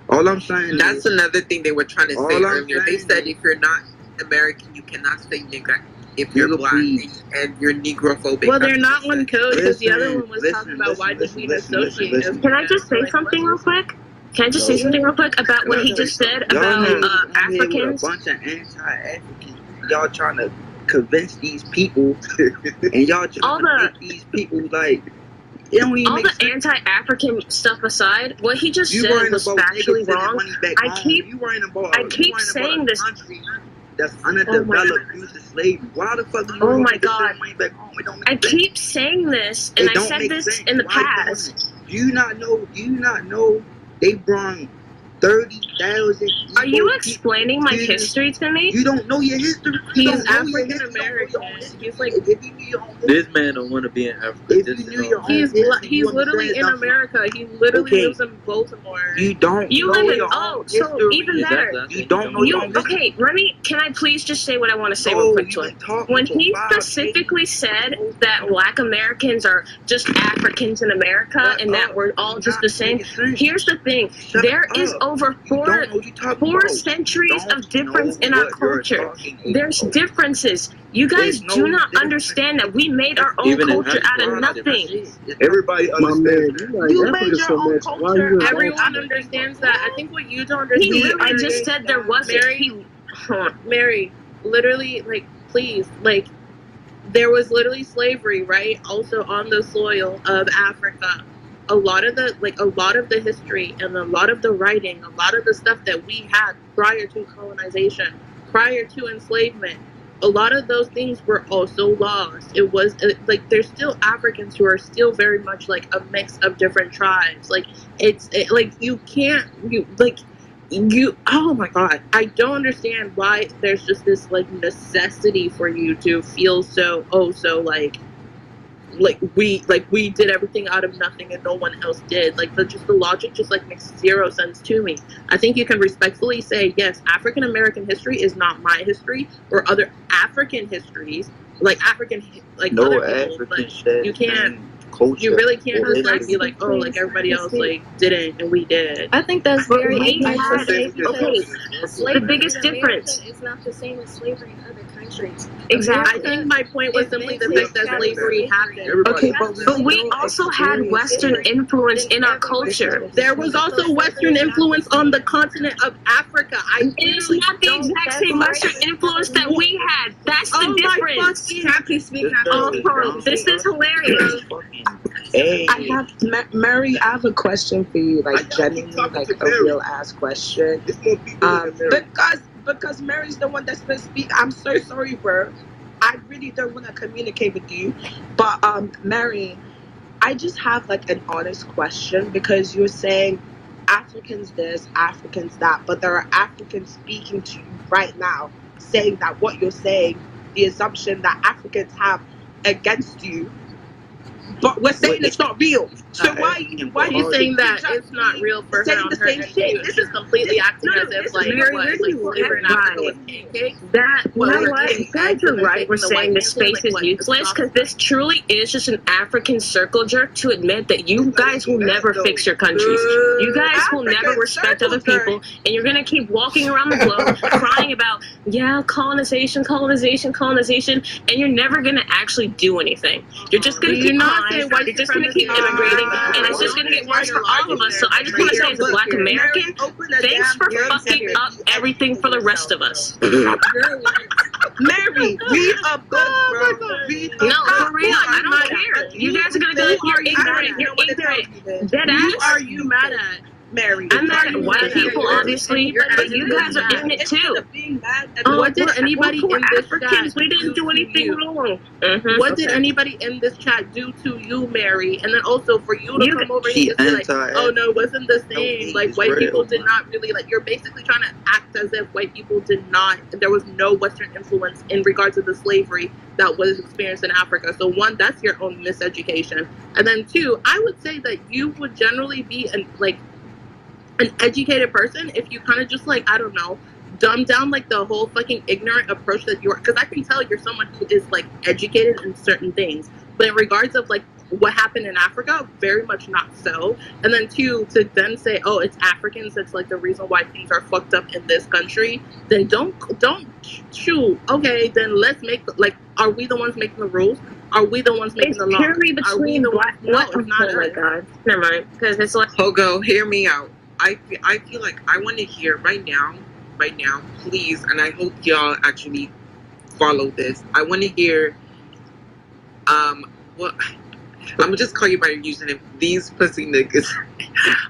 L: All I'm saying
R: that's another thing they were trying to say earlier. They said if you're not American, you cannot say nigga if you're black and you're negrophobic.
S: Well, they're not one code, because the other one was talking about why did we associate.
T: Can I just say something real quick? Can I just say something real quick about what he just said about Africans?
L: A bunch of anti-Africans. Y'all trying to convince these people, and y'all trying to make these people like.
T: All the anti-African stuff aside, what he just said was factually wrong. I keep saying this.
L: That's underdeveloped due to slavery. Why the fuck do you
T: my God. I keep saying this, and I said this in the past.
L: Do you not know they brought 30,000.
T: Are you explaining my history to me?
L: You don't know your history.
S: He's African American. He's like,
G: this man don't want to be in Africa.
S: He's literally in America. He literally lives in Baltimore.
L: You don't.
T: You live in so even better.
L: You don't know.
T: Okay, can I please just say what I want to say real quick to him? When he specifically said that Black Americans are just Africans in America and that we're all just the same, here's the thing: there is over four centuries of difference in our culture. There's differences. You guys do not understand that we made our own culture out of nothing.
L: Everybody understands.
T: You made your own culture.
S: Everyone understands that. I think what you don't understand.
T: I just said there wasn't.
S: Mary, literally, like, please, like, there was literally slavery, right? Also on the soil of Africa. A lot of the history and a lot of the writing, a lot of the stuff that we had prior to colonization, prior to enslavement,
B: a lot of those things were also lost. It was like there's still Africans who are still very much like a mix of different tribes. Like like you can't oh my god, I don't understand why there's just this like necessity for you to feel so we did everything out of nothing and no one else did. Like the logic just like makes zero sense to me. I think you can respectfully say, yes, African American history is not my history or other African histories, like African like
L: no
B: other people,
L: African
B: but you can't
L: culture.
B: You really can't
L: or
B: just like
L: history.
B: be like, oh, like everybody else like didn't and we did.
T: I think that's very
F: The biggest difference.
T: It's not the same as slavery in other countries.
F: Exactly.
B: I think my point was simply the fact that slavery happened.
F: Okay, but we also had Western influence in our culture.
B: There was also Western influence on the continent of Africa.
F: It's not the exact same Western influence that we had. That's the difference. This is hilarious.
L: Hey.
H: I have Mary. I have a question for you, like genuinely, like a real ass question. Because Mary's the one that's been speaking. I'm so sorry, bro. I really don't want to communicate with you, but Mary, I just have like an honest question because you're saying Africans this, Africans that, but there are Africans speaking to you right now saying that what you're saying, the assumption that Africans have against you. But we're saying it's not real. So why are you
B: saying that it's not real for her on the same shit? This is completely acting as if like slavery in Africa was pancakes.
F: You guys are right. We're saying this space is useless because this truly is just an African circle jerk to admit that you guys will never fix your countries. You guys will never respect other people, and you're gonna keep walking around the globe crying about colonization, and you're never gonna actually do anything. You're just gonna keep crying. You're just going to keep immigrating, and it's just going to get worse for all of us. So I just want to say, as a Black American, thanks for fucking up everything for the rest of us.
H: Mary, read a book, bro.
F: No, for real, I don't care. You guys are going to go, you're ignorant. Dead ass.
B: Who are you mad at?
H: Mary.
F: I'm mad at white people, obviously, but you guys are in it too.
B: What did anybody in this chat?
F: We didn't do anything wrong.
B: What did anybody in this chat do to you, Mary? And then also for you to come over here and be like, oh no, it wasn't the same. Like white people did not really like. You're basically trying to act as if white people did not. There was no Western influence in regards to the slavery that was experienced in Africa. So one, that's your own miseducation, and then two, I would say that you would generally be an educated person if you kind of just like, I don't know, dumb down like the whole fucking ignorant approach that you are, because I can tell you're someone who is like educated in certain things, but in regards of like what happened in Africa, very much not so. And then two, to then say, oh, it's Africans that's like the reason why things are fucked up in this country, then don't shoot. Okay, then let's make like, are we the ones making the rules? Are we the ones making the law? Are we the ones? No, it's not.
F: Oh my god, never mind. Because it's like,
R: Hogo, hear me out. I feel like I want to hear right now, please, and I hope y'all actually follow this. I want to hear, I'm gonna just call you by your username, these pussy niggas.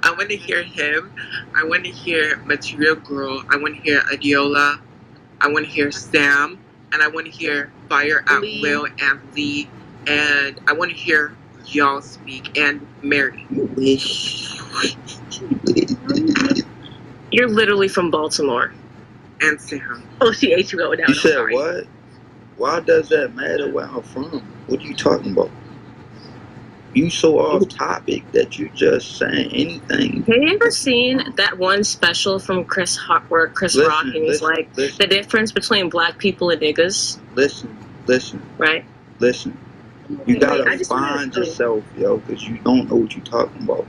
R: I want to hear him. I want to hear Material Girl. I want to hear Adiola. I want to hear Sam, and I want to hear Fire at Will and Lee, and I want to hear y'all speak, and Mary.
F: You're literally from Baltimore.
R: And Sam.
F: Oh, she ate you going down.
L: You said what? Why does that matter where I'm from? What are you talking about? You so off topic that you just saying anything.
F: Have you ever seen that one special from Chris Rock where Chris Rock and he's like, the difference between black people and niggas?
L: Listen.
F: Right?
L: Listen. You gotta find yourself, yo, because you don't know what you're talking about.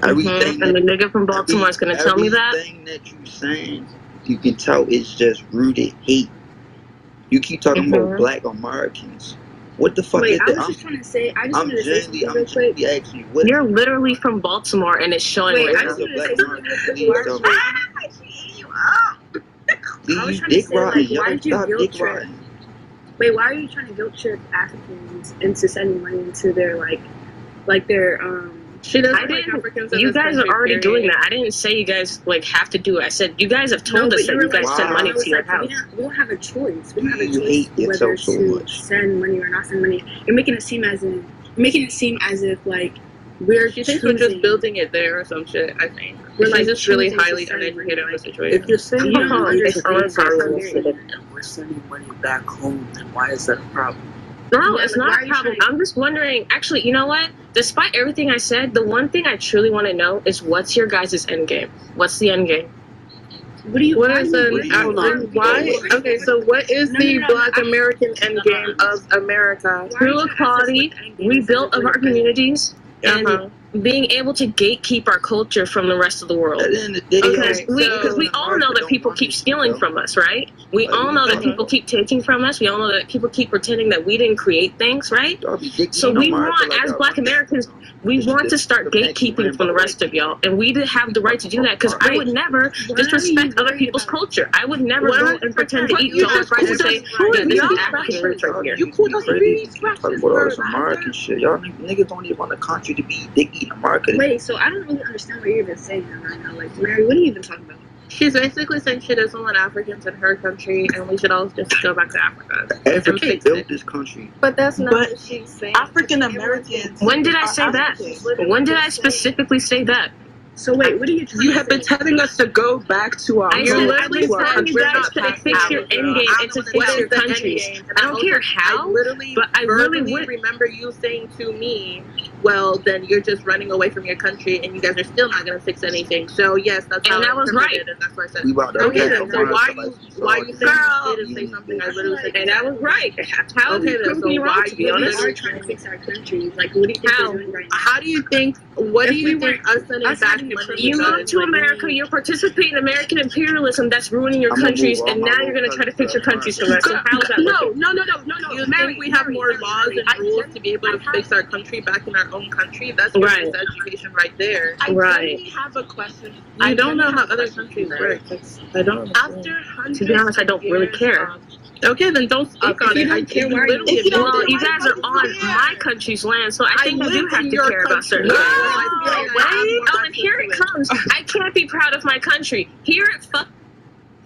L: Everything
F: and the nigga from Baltimore is going to tell me that?
L: Everything that you saying, you can tell it's just rooted hate. You keep talking about Black Americans. What the fuck is that?
T: I was just trying to say, I just wanted to say something real quick.
L: Actually, what
F: You're literally from Baltimore and it's showing right now.
T: I just wanted to say something real quick. Why did you guilt trip? Wait, why are you trying to guilt trip Africans into sending money into their
B: She doesn't
F: I
B: like
F: didn't.
B: Africans in
F: You
B: this
F: guys are
B: country,
F: already
B: period.
F: doing that. I didn't say you guys like have to do it. I said you guys have told us that you guys send money to your house.
M: We don't have a choice. We don't have a
L: You
M: choice
L: hate
M: whether
L: yourself so
M: to
L: much.
M: send money or not send money. You're making it seem as if like we're
B: She thinks we're just
M: choosing.
B: building it there or some shit, I think.
M: We're
B: She's
M: like
B: just really
M: choosing to
B: highly
M: send
B: uneducated
M: money.
B: in the situation.
N: If you're saying
M: You don't
N: money
M: understand
N: and we're sending money back home, then why is that a problem?
F: No,
M: Yeah,
F: it's
M: like, why
F: not
M: are
F: a
M: you
F: problem.
M: trying-
F: I'm just wondering. Actually, you know what? Despite everything I said, the one thing I truly want to know is what's your guys' end game? What's the end game?
B: What is why? Okay, so what is the Black American end game of America?
F: True equality, rebuild of our communities, and being able to gatekeep our culture from the rest of the world.
L: At the end of the day,
F: Because we all know that people keep stealing from us, right? We all know that people keep taking from us. We all know that people keep pretending that we didn't create things, right? So we want, as Black Americans, we want to start gatekeeping from the rest of y'all, and we have the right to do that. Because I would never disrespect other people's culture. I would never go and pretend to eat someone's rice and say, "Yeah, this is African roots right here."
L: You pulled us talking about all this American shit. Y'all niggas don't even want the country to be dick eating America.
M: Wait, so I don't really understand what you're even saying right now. Like, Mary, what are you even talking about?
B: She's basically saying she doesn't want Africans in her country, and we should all just go back to Africa.
L: Africans built this country.
B: But that's not
W: But
B: what she's saying.
W: African Americans.
F: When did I say that? When did I specifically say that?
M: So wait, what are you trying
W: You
M: to
W: have been
M: say?
W: telling us to go back to our
F: I said
W: roots.
F: I've been telling you guys to fix your end game and to fix your countries. I don't care how, but I really would.
B: remember you saying to me, well, then you're just running away from your country and you guys are still not going to fix anything. So, yes, that's how
F: And that
B: I
F: was
B: interpreted
F: right.
B: it, and that's why I said,
L: We about to
B: okay,
L: get
B: then, so why you saying you didn't say something I literally said?
F: And that was right. How
B: Okay,
F: you
B: then,
F: prove
B: so
F: me wrong,
B: why
F: to be
B: you
F: honest?
M: are trying to fix our country. Like, what do you think
F: How?
M: we're doing right now?
B: How do you think, what do you think us sending
M: us
B: back
M: having the
B: money
F: You
B: does?
F: moved to America, you're participating in American imperialism that's ruining your
L: I'm gonna
F: countries,
L: move all
F: and
L: my
F: now you're going to try to fix your countries from that. So how's that working?
B: No. You think we have more laws and rules to be able to fix our country back in our own country? That's
F: Right.
B: education right there.
W: I
F: Right.
W: definitely have a question.
B: I don't know how other countries work. I don't.
W: After hundreds
F: To be honest, I don't really
W: of
F: care.
W: years
B: Okay, then don't speak
W: If
B: on
W: you
B: it.
W: don't care, why are you-
B: literally
W: if you don't
F: Well,
W: care,
F: you
W: why
F: guys
W: the
F: are
W: fuck
F: on
W: you care?
F: my country's land, so I think you do
B: live
F: have
B: in
F: to
B: your
F: care about
B: country.
F: certain
B: No,
F: things.
B: I feel like I have more
F: Oh, and
B: access
F: here
B: to
F: it
B: it.
F: comes. I can't be proud of my country. Here it fuck.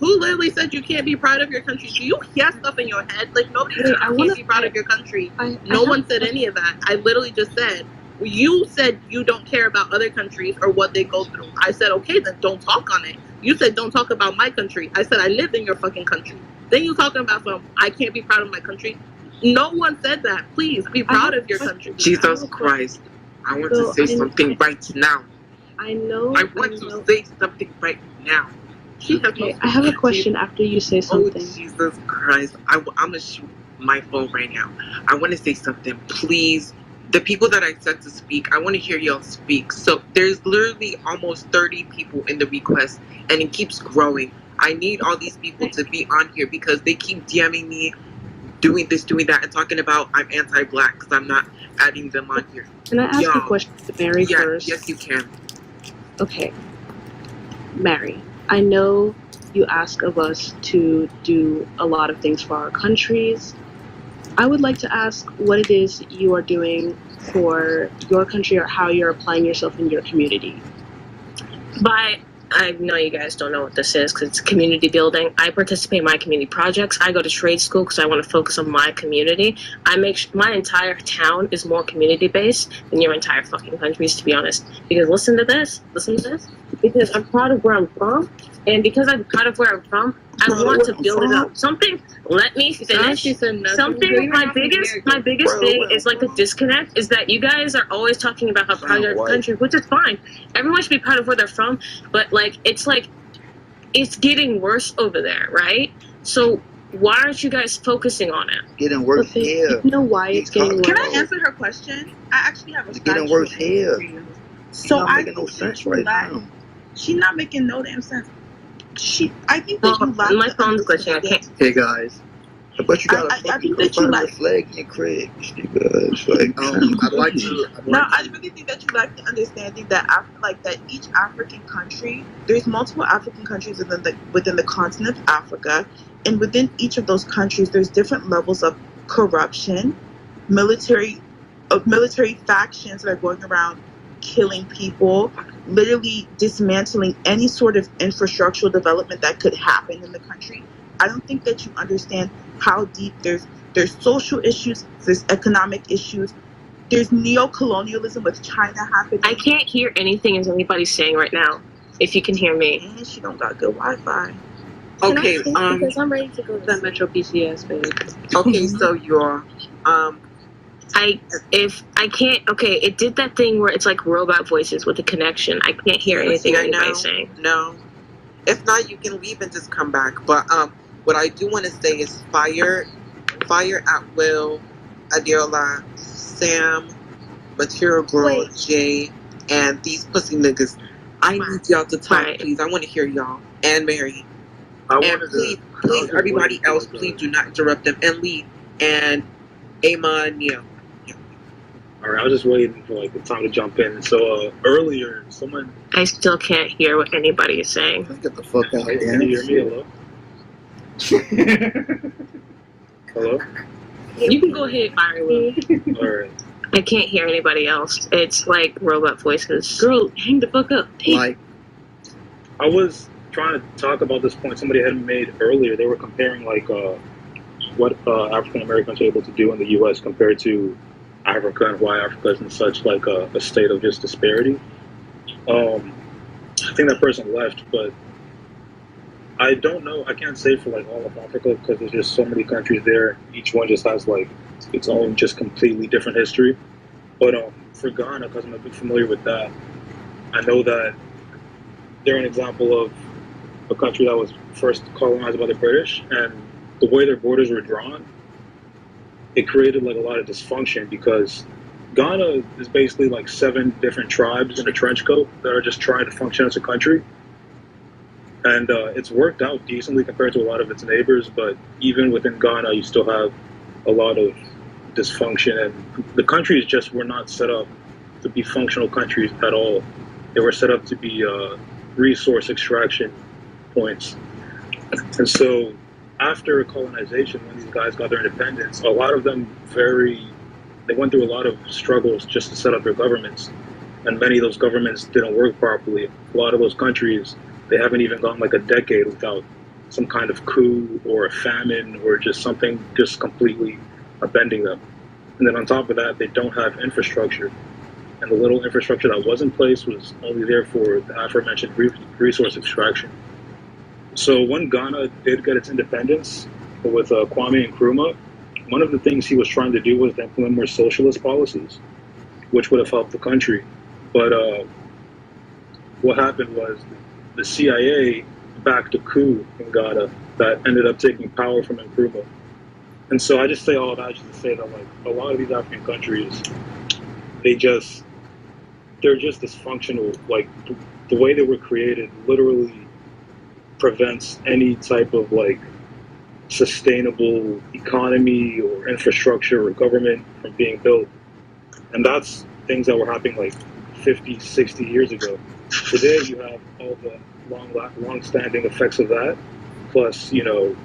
B: Who literally said you can't be proud of your country? Do you hear stuff in your head? Like, nobody said you can't be proud of your country. No one said any of that. I literally just said, you said you don't care about other countries or what they go through. I said, okay, then don't talk on it. You said don't talk about my country. I said I live in your fucking country. Then you talking about I can't be proud of my country. No one said that. Please be proud of your country.
R: Jesus Christ. I want to say something right now.
U: I know.
R: I want to say something right now.
U: Okay, I have a question after you say something.
R: Oh, Jesus Christ. I'm going to shoot my phone right now. I want to say something. Please. The people that I said to speak, I want to hear y'all speak. So there's literally almost 30 people in the request, and it keeps growing. I need all these people to be on here because they keep DMing me, doing this, doing that, and talking about I'm anti-Black because I'm not adding them on here.
U: Can I ask a question to Mary first?
R: Yes, you can.
U: Okay. Mary, I know you ask of us to do a lot of things for our countries. I would like to ask what it is you are doing for your country or how you're applying yourself in your community.
F: I know you guys don't know what this is because it's community building. I participate in my community projects. I go to trade school because I want to focus on my community. I make my entire town is more community based than your entire fucking countries, to be honest. Because listen to this. Because I'm proud of where I'm from, and because I'm proud of where I'm from, I want to build it up. Let me finish. My biggest thing is like the disconnect is that you guys are always talking about how proud of your country, which is fine. Everyone should be proud of where they're from, but it's getting worse over there, right? So why aren't you guys focusing on it?
L: Getting worse here.
U: You know why it's getting worse?
W: Can I answer her question? I actually have a
L: It's getting worse here.
W: So
L: not
W: I
L: making no
W: think
L: sense
W: that
L: right
W: you lack-
L: now.
W: She's not making no damn sense. I think that you lack.
F: My phone's glitching. I can't.
L: Hey guys, I bet you got a
W: I
L: fucking
W: think that you
L: Confederate
W: like.
L: flag in your crib. It's like,
R: I'd like to.
W: No, I really think that you lack the understanding that that each African country, there's multiple African countries within the continent of Africa, and within each of those countries, there's different levels of corruption, military factions that are going around killing people, literally dismantling any sort of infrastructural development that could happen in the country. I don't think that you understand how deep there's social issues, there's economic issues, there's neo-colonialism with China happening.
F: I can't hear anything as anybody's saying right now. If you can hear me.
W: And she don't got good Wi-Fi.
E: Okay,
T: because I'm ready to go to
E: that Metro PCS, babe.
R: Okay, so you're
F: It did that thing where it's like robot voices with a connection. I can't hear anything anybody's saying.
R: No. If not, you can leave and just come back. But what I do want to say is fire at Will, Adiola, Sam, Material Girl, Jay, and these pussy niggas. I need y'all to talk, please. I want to hear y'all. And Mary. And please, everybody else, please do not interrupt them. And Lee and Ama and Neo.
C: All right, I was just waiting for like the time to jump in. So earlier, someone.
F: I still can't hear what anybody is saying.
J: Let's get the fuck out of here.
C: Can you hear me? Hello? Hello?
F: You can go ahead, Fire Will.
C: All right.
F: I can't hear anybody else. It's like robot voices. Girl, hang the fuck up.
C: Like, I was trying to talk about this point somebody had made earlier. They were comparing like what African Americans are able to do in the U.S. compared to Africa and why Africa is in such like a state of just disparity. I think that person left, but I don't know. I can't say for like all of Africa because there's just so many countries there. Each one just has like its own just completely different history. But for Ghana, because I'm a bit familiar with that, I know that they're an example of a country that was first colonized by the British, and the way their borders were drawn, it created like a lot of dysfunction because Ghana is basically like 7 different tribes in a trench coat that are just trying to function as a country. And it's worked out decently compared to a lot of its neighbors, but even within Ghana, you still have a lot of dysfunction, and the countries just were not set up to be functional countries at all. They were set up to be resource extraction points. And so after colonization, when these guys got their independence, a lot of them they went through a lot of struggles just to set up their governments. And many of those governments didn't work properly. A lot of those countries, they haven't even gone like a decade without some kind of coup or a famine or just something just completely upending them. And then on top of that, they don't have infrastructure. And the little infrastructure that was in place was only there for the aforementioned resource extraction. So when Ghana did get its independence with Kwame Nkrumah, one of the things he was trying to do was to implement more socialist policies, which would have helped the country. But what happened was the CIA backed a coup in Ghana that ended up taking power from Nkrumah. And so I just say all that just to say that like a lot of these African countries, they're just dysfunctional. Like the way they were created literally prevents any type of like sustainable economy or infrastructure or government from being built. And that's things that were happening like 50, 60 years ago. Today you have all the long-standing effects of that, plus, you know,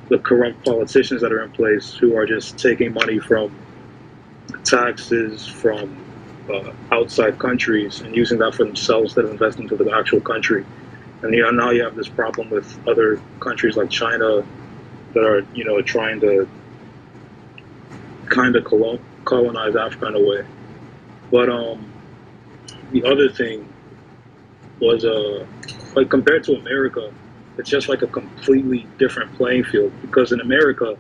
C: the corrupt politicians that are in place who are just taking money from taxes from outside countries and using that for themselves instead of investing into the actual country. And now you have this problem with other countries like China that are, you know, trying to kind of colonize Africa in a way. But the other thing was, like compared to America, it's just like a completely different playing field. Because in America,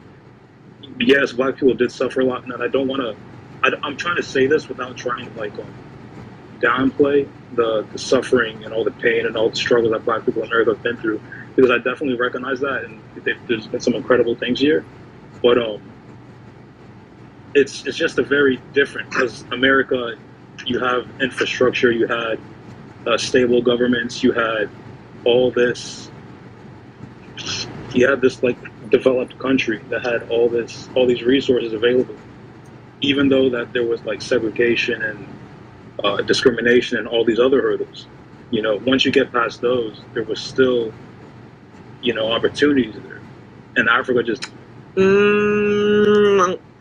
C: yes, Black people did suffer a lot, and I don't want to. I'm trying to say this without trying to like downplay the suffering and all the pain and all the struggles that Black people in America have been through, because I definitely recognize that, and there's been some incredible things here. But it's just a very different, because America, you have infrastructure, you had stable governments, you had all this. You had this like developed country that had all these resources available, even though that there was like segregation and discrimination and all these other hurdles. You know, once you get past those, there was still, you know, opportunities there, and Africa just.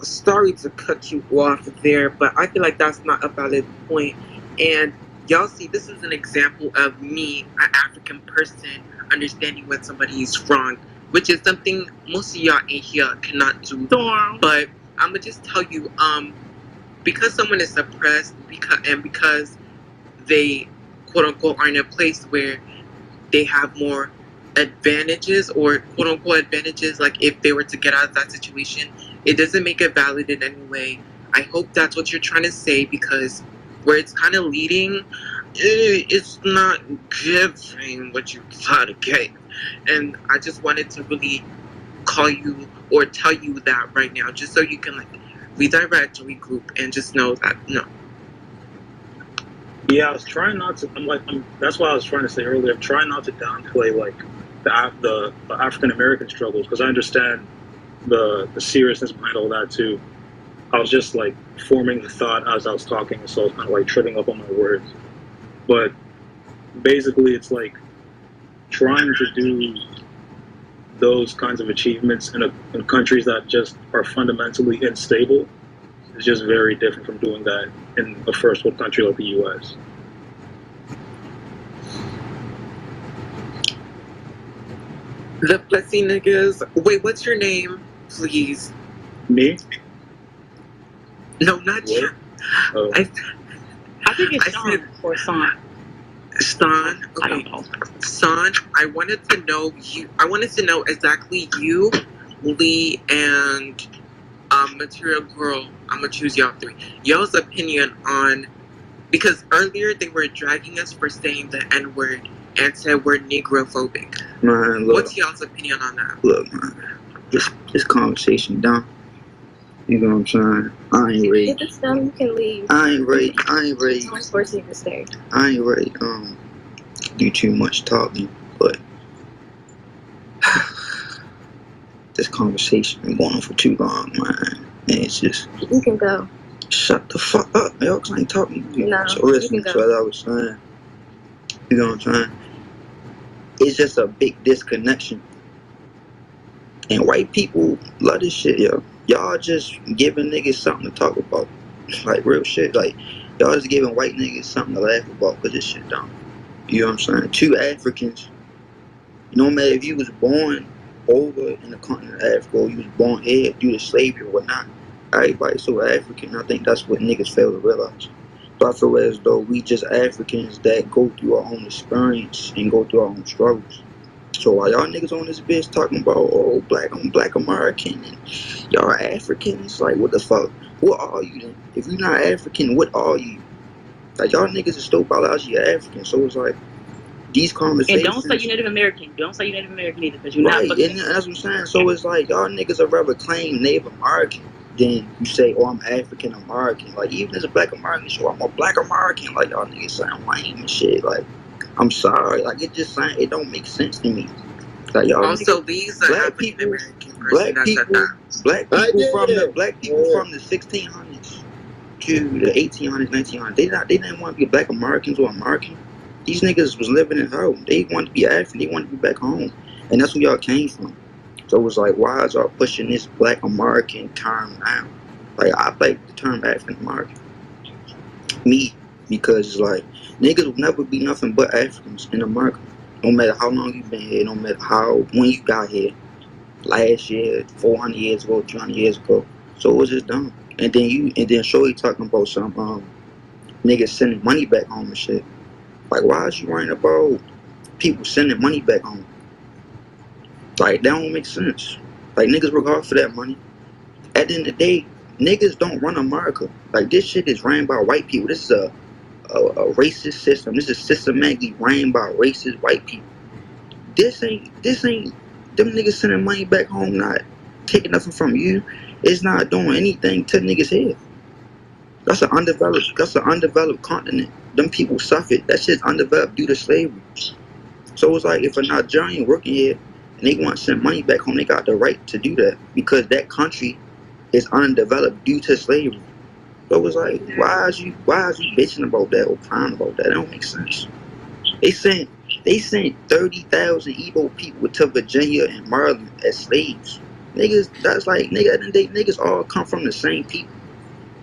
R: sorry to cut you off there, but I feel like that's not a valid point. And y'all see, this is an example of me, an African person, understanding when somebody is wrong, which is something most of y'all in here cannot do. But I'm gonna just tell you, because someone is suppressed, because they quote unquote are in a place where they have more advantages or quote unquote advantages, like if they were to get out of that situation, it doesn't make it valid in any way. I hope that's what you're trying to say, because where it's kind of leading, it's not giving what you thought it gave. And I just wanted to really call you or tell you that right now, just so you can like redirect, regroup, and just know that no.
C: Yeah, I was trying not to. That's why I was trying to say earlier. I'm trying not to downplay like the African American struggles, because I understand the seriousness behind all that too. I was just like forming the thought as I was talking, so I was kind of like tripping up on my words. But basically, it's like trying to do those kinds of achievements in countries that just are fundamentally unstable is just very different from doing that in a first world country like the U.S.
R: The pussy niggas. Wait, what's your name, please?
C: Me?
R: No, not you.
C: Oh.
F: I think it's Sean or Son.
R: Son? Okay.
F: I don't know.
R: Son, I wanted to know exactly you, Lee, and Material Girl. I'm gonna choose y'all three. Y'all's opinion on, because earlier they were dragging us for saying the N-word and said we're negrophobic.
L: Man, look.
R: What's y'all's opinion on that?
L: Look, man, this conversation done. You know what I'm saying? I ain't ready.
T: If it's done, you can leave.
L: I ain't ready.
T: Someone's forcing you to stay.
L: I ain't ready. Do too much talking, but this conversation been going on for too long, man. And it's just.
T: You can go.
L: Shut the fuck up, yo, because I ain't talking to you.
T: No,
L: so listen
T: you can
L: to
T: go.
L: what I was saying. You know what I'm saying? It's just a big disconnection. And white people love this shit, yo. Y'all just giving niggas something to talk about. Like, real shit. Like, y'all just giving white niggas something to laugh about because this shit dumb. You know what I'm saying? Two Africans, no matter if you was born over in the continent of Africa or you was born here due to slavery or whatnot, everybody's so African. I think that's what niggas fail to realize. So I feel as though we just Africans that go through our own experience and go through our own struggles. So while y'all niggas on this bitch talking about, oh, I'm black American and y'all are Africans, like, what the fuck? What are you then? If you're not African, what are you? Like, y'all niggas is still biologically African, so it's like, these conversations.
F: And don't say you're Native American. Don't say you're Native American either, because you're
L: right,
F: not.
L: And that's what I'm saying. So it's like, y'all niggas are rather claim Native American than you say, oh, I'm African American. Like, even as a black American, so I'm a black American. Like, y'all niggas sound lame and shit. Like, I'm sorry. Like, it just sound, it don't make sense to me. Like, y'all
R: Also,
L: niggas,
R: Lee's an African American person
L: black
R: that said that.
L: black people from the 1600s to the 1800s, 1900s, they didn't want to be black Americans or American. These niggas was living in hell. They wanted to be African. They wanted to be back home. And that's where y'all came from. So it was like, why is y'all pushing this black American term now? Like, I like the term African American. Me. Because it's like, niggas will never be nothing but Africans in America. No matter how long you've been here, no matter when you got here. Last year, 400 years ago, 300 years ago. So it was just dumb. And then Shorty talking about some niggas sending money back home and shit. Like, why is you worrying about people sending money back home? Like, that don't make sense. Like, niggas work hard for that money. At the end of the day, niggas don't run America. Like, this shit is ran by white people. This is a racist system. This is systematically ran by racist white people. This ain't them niggas sending money back home, not taking nothing from you. It's not doing anything to niggas here. That's an undeveloped continent. Them people suffered. That shit's undeveloped due to slavery. So it's like, if a Nigerian working here and they want to send money back home, they got the right to do that because that country is undeveloped due to slavery. So it's like, why is you bitching about that or crying about that? That don't make sense. They sent 30,000 Igbo people to Virginia and Maryland as slaves. Niggas, that's like, nigga, at the end of the day, niggas all come from the same people.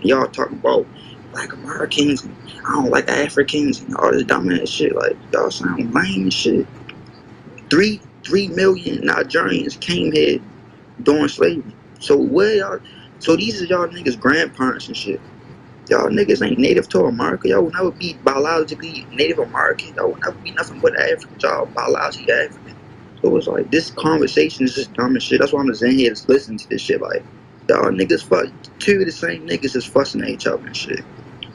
L: Y'all talking about Black Americans and I don't like Africans and all this dumbass shit. Like, y'all sound lame and shit. 3 million Nigerians came here during slavery. So where y'all? So these are y'all niggas' grandparents and shit. Y'all niggas ain't native to America. Y'all will never be biologically Native American. Y'all will never be nothing but African. Y'all biologically African. So it's like, this conversation is just dumb as shit. That's why I'm just in here just listening to this shit. Like, y'all niggas fuck, 2 of the same niggas just fussing at each other and shit.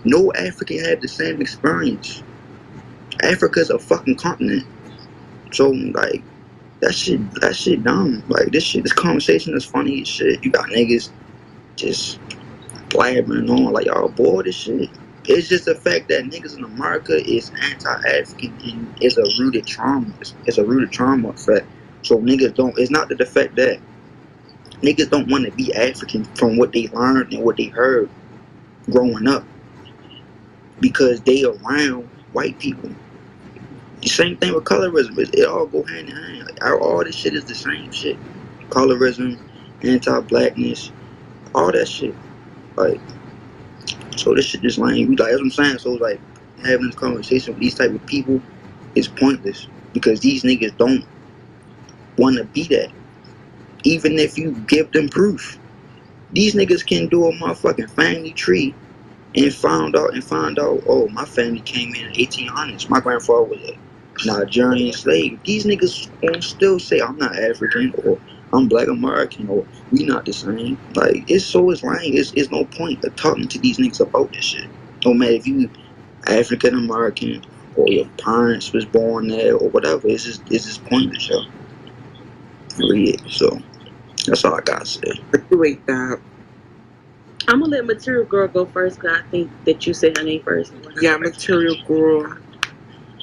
L: No African had the same experience. Africa's a fucking continent. So like, that shit dumb. Like, this conversation is funny as shit. You got niggas just blabbering on like y'all bored as shit. It's just the fact that niggas in America is anti-African and it's a rooted trauma. It's a rooted trauma effect. So niggas don't, it's not the fact that niggas don't want to be African from what they learned and what they heard growing up because they around white people. The same thing with colorism. It all go hand in hand. Like, all this shit is the same shit. Colorism, anti-blackness, all that shit. Like, so this shit just lame. Like, that's what I'm saying. So like, having this conversation with these type of people is pointless because these niggas don't want to be that. Even if you give them proof, these niggas can do a motherfucking family tree and find out, oh, my family came in 1800s. My grandfather was a Nigerian slave. These niggas won't still say I'm not African or I'm Black American or we not the same. Like, it's lame. It's no point of talking to these niggas about this shit. No matter if you African American or your parents was born there or whatever. It's just pointless, yo. Read it. So that's all I gotta say.
H: Wait, that.
B: I'm gonna let Material Girl go first because I think that you said her name first.
H: Yeah, Material Girl.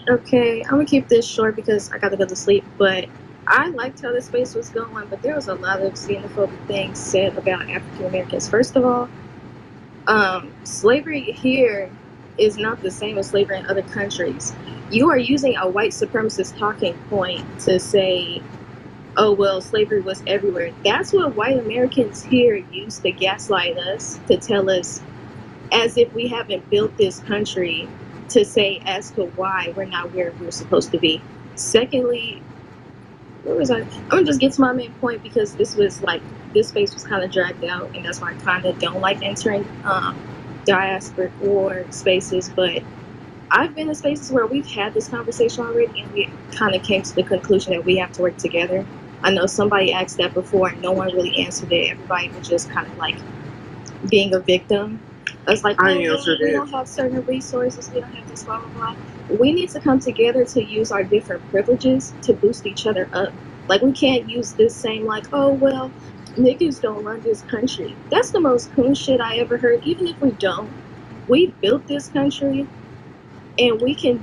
T: Okay, I'm gonna keep this short because I gotta go to sleep, but I liked how this space was going, but there was a lot of xenophobic things said about African Americans. First of all, slavery here is not the same as slavery in other countries. You are using a white supremacist talking point to say, oh, well, slavery was everywhere. That's what white Americans here use to gaslight us, to tell us, as if we haven't built this country, to say as to why we're not where we're supposed to be. Secondly, where was I? I'm gonna just get to my main point because this space was kind of dragged out, and that's why I kind of don't like entering diasporic war spaces. But I've been in spaces where we've had this conversation already, and we kind of came to the conclusion that we have to work together. I know somebody asked that before, and no one really answered it. Everybody was just kind of like being a victim. It's like, we don't have certain resources, we don't have this, blah, blah, blah. We need to come together to use our different privileges to boost each other up. Like, we can't use this same, like, oh, well, niggas don't run this country. That's the most coon shit I ever heard. Even if we don't, we built this country, and we can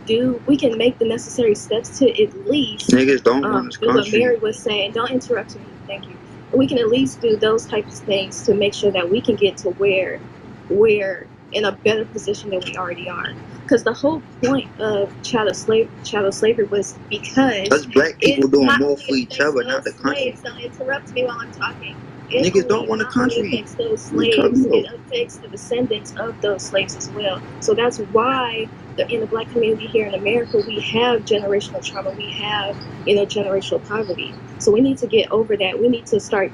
T: make the necessary steps to at least
L: niggas don't run this country.
T: What Mary was saying, don't interrupt me, thank you. We can at least do those types of things to make sure that we can get to where we're in a better position than we already are. Because the whole point of chattel slavery was because
L: us black people doing more for each other, not the country.
T: Don't interrupt me while I'm talking.
L: Niggas don't want a country.
T: It affects those slaves. It affects the descendants of those slaves as well. So that's why in the black community here in America, we have generational trauma. We have, generational poverty. So we need to get over that. We need to start,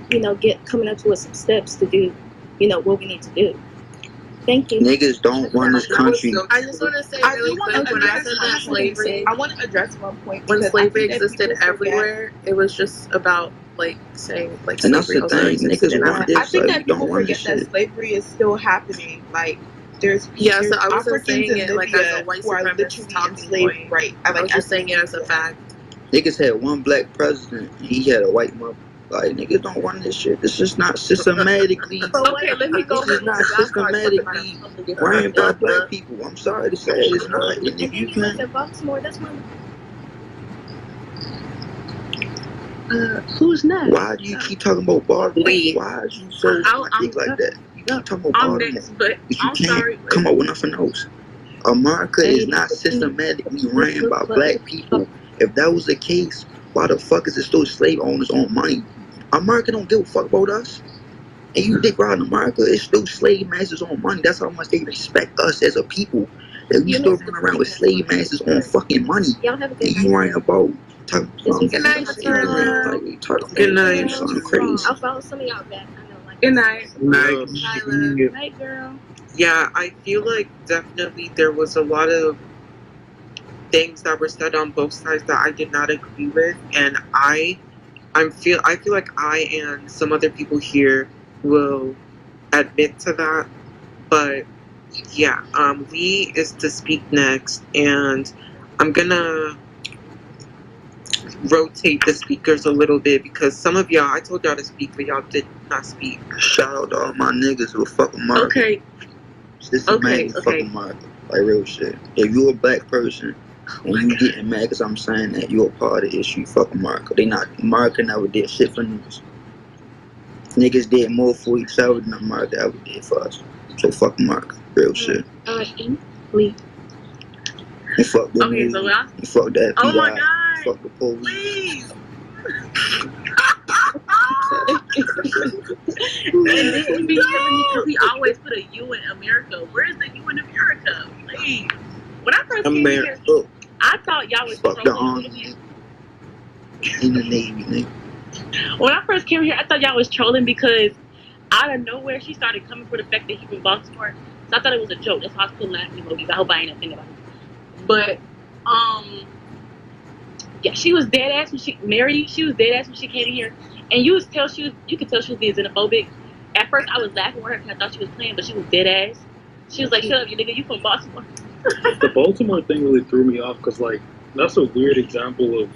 T: coming up with some steps to do, what we need to do. Thank you.
L: Niggas don't run this country.
B: I just want to say really quick, when I said that slavery,
W: I want to address one point.
B: When slavery existed everywhere, it was just about saying
L: and that's the thing, niggas want this.
W: I think that people
L: don't want
W: forget that slavery is still happening. Like, there's
B: so I wasn't
W: Africans
B: saying
W: in
B: it
W: Libya
B: like as a white
W: who are
B: supremacist
W: literally enslaved, right?
B: I was just saying it as a fact.
L: Niggas had one black president, and he had a white mother. Like, niggas don't run this shit. This is not systematically.
B: Okay, let me go.
L: This is not systematically ran by black people. I'm sorry to say, it's not. And if you can.
T: Baltimore, that's one.
U: Who's next?
L: Why do you keep talking about Baltimore? Why are you so like that? You keep talking about Baltimore.
B: Next, but
L: you can't come up with nothing else. America is not systematically ran by black people. If that was the case, why the fuck is it still slave owners on money America don't give a fuck about us. And you dick riding America, it's still slave masters on money. That's how much they respect us as a people. That we still run around with slave masters on fucking money.
T: Y'all have a good
L: and you worrying about talking about
T: Good night,
L: Good night. Something crazy.
T: I'll follow some of y'all back. I know, like.
R: Good night.
V: Night.
T: Night, girl.
R: Yeah, I feel like definitely there was a lot of things that were said on both sides that I did not agree with, and I feel like I and some other people here will admit to that. But yeah, Lee is to speak next, and I'm gonna rotate the speakers a little bit because some of y'all, I told y'all to speak, but y'all did not speak.
L: Shout out to all my niggas who fuck America.
R: Okay.
L: This is man fuck America. Like real shit. If you're a black person and you getting mad because I'm saying that, you're a part of the issue. Fuck America. America never did shit for niggas. Niggas did more for each other than America ever did for us. So fuck America. Real shit.
T: Lee.
L: And fuck the
B: Okay, so I...
L: and fuck the FBI.
B: Oh my God.
L: Fuck the police.
B: And then be killing me because he always put a U in America. Where's the U in America? Please. When I first came here, I thought y'all was
L: fuck the army. In the Navy, nigga.
B: When I first came here, I thought y'all was trolling because out of nowhere she started coming for the fact that he from Baltimore. So I thought it was a joke. That's why I was putting laughing emojis. I hope I ain't nothing about it. But yeah, she was dead ass when she married. She was dead ass when she came in here, and you could tell she was being xenophobic. At first, I was laughing with her because I thought she was playing, but she was dead ass. She was like, "Shut up, you nigga, you from Baltimore."
J: The Baltimore thing really threw me off because like that's a weird example of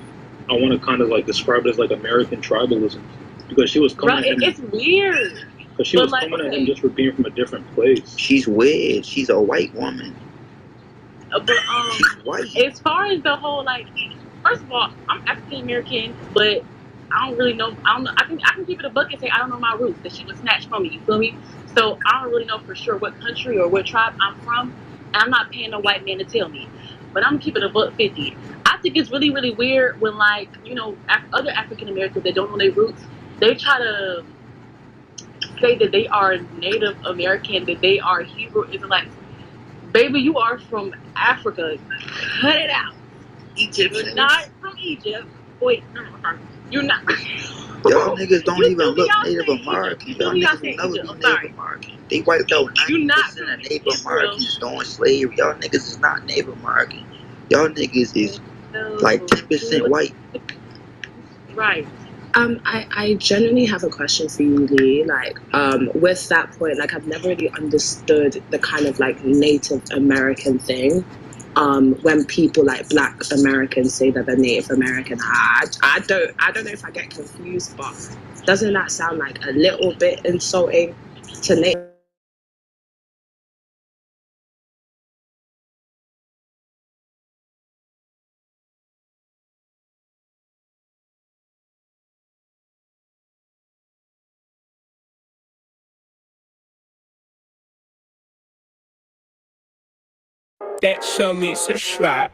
J: I want to kind of like describe it as like American tribalism because she was coming.
B: Right, it's weird.
J: Because she was coming at him just for being from a different place.
L: She's weird. She's a white woman.
B: But as far as the whole like, first of all, I'm African American, but I don't really know. I don't know. I can keep it a buck and say I don't know my roots because she was snatched from me. You feel me? So I don't really know for sure what country or what tribe I'm from, and I'm not paying no white man to tell me. But I'm gonna keep it a buck 50. I think it's really really weird when like other African Americans that don't know their roots, they try to say that they are Native American, that they are Hebrew Israelites. Baby, you are from Africa. Cut it out. You're not from Egypt. Wait, you're not.
L: Y'all niggas don't even look Native American. Y'all niggas will never be Native American. They wiped out 90% of Native Americans during slavery. Y'all niggas is not Native American. Y'all niggas is like 10% white.
B: Right.
F: I genuinely have a question for you, Lee. Like, with that point, like, I've never really understood the kind of like Native American thing. When people like Black Americans say that they're Native American, I don't know if I get confused, but doesn't that sound like a little bit insulting to Native?
K: That show me subscribe.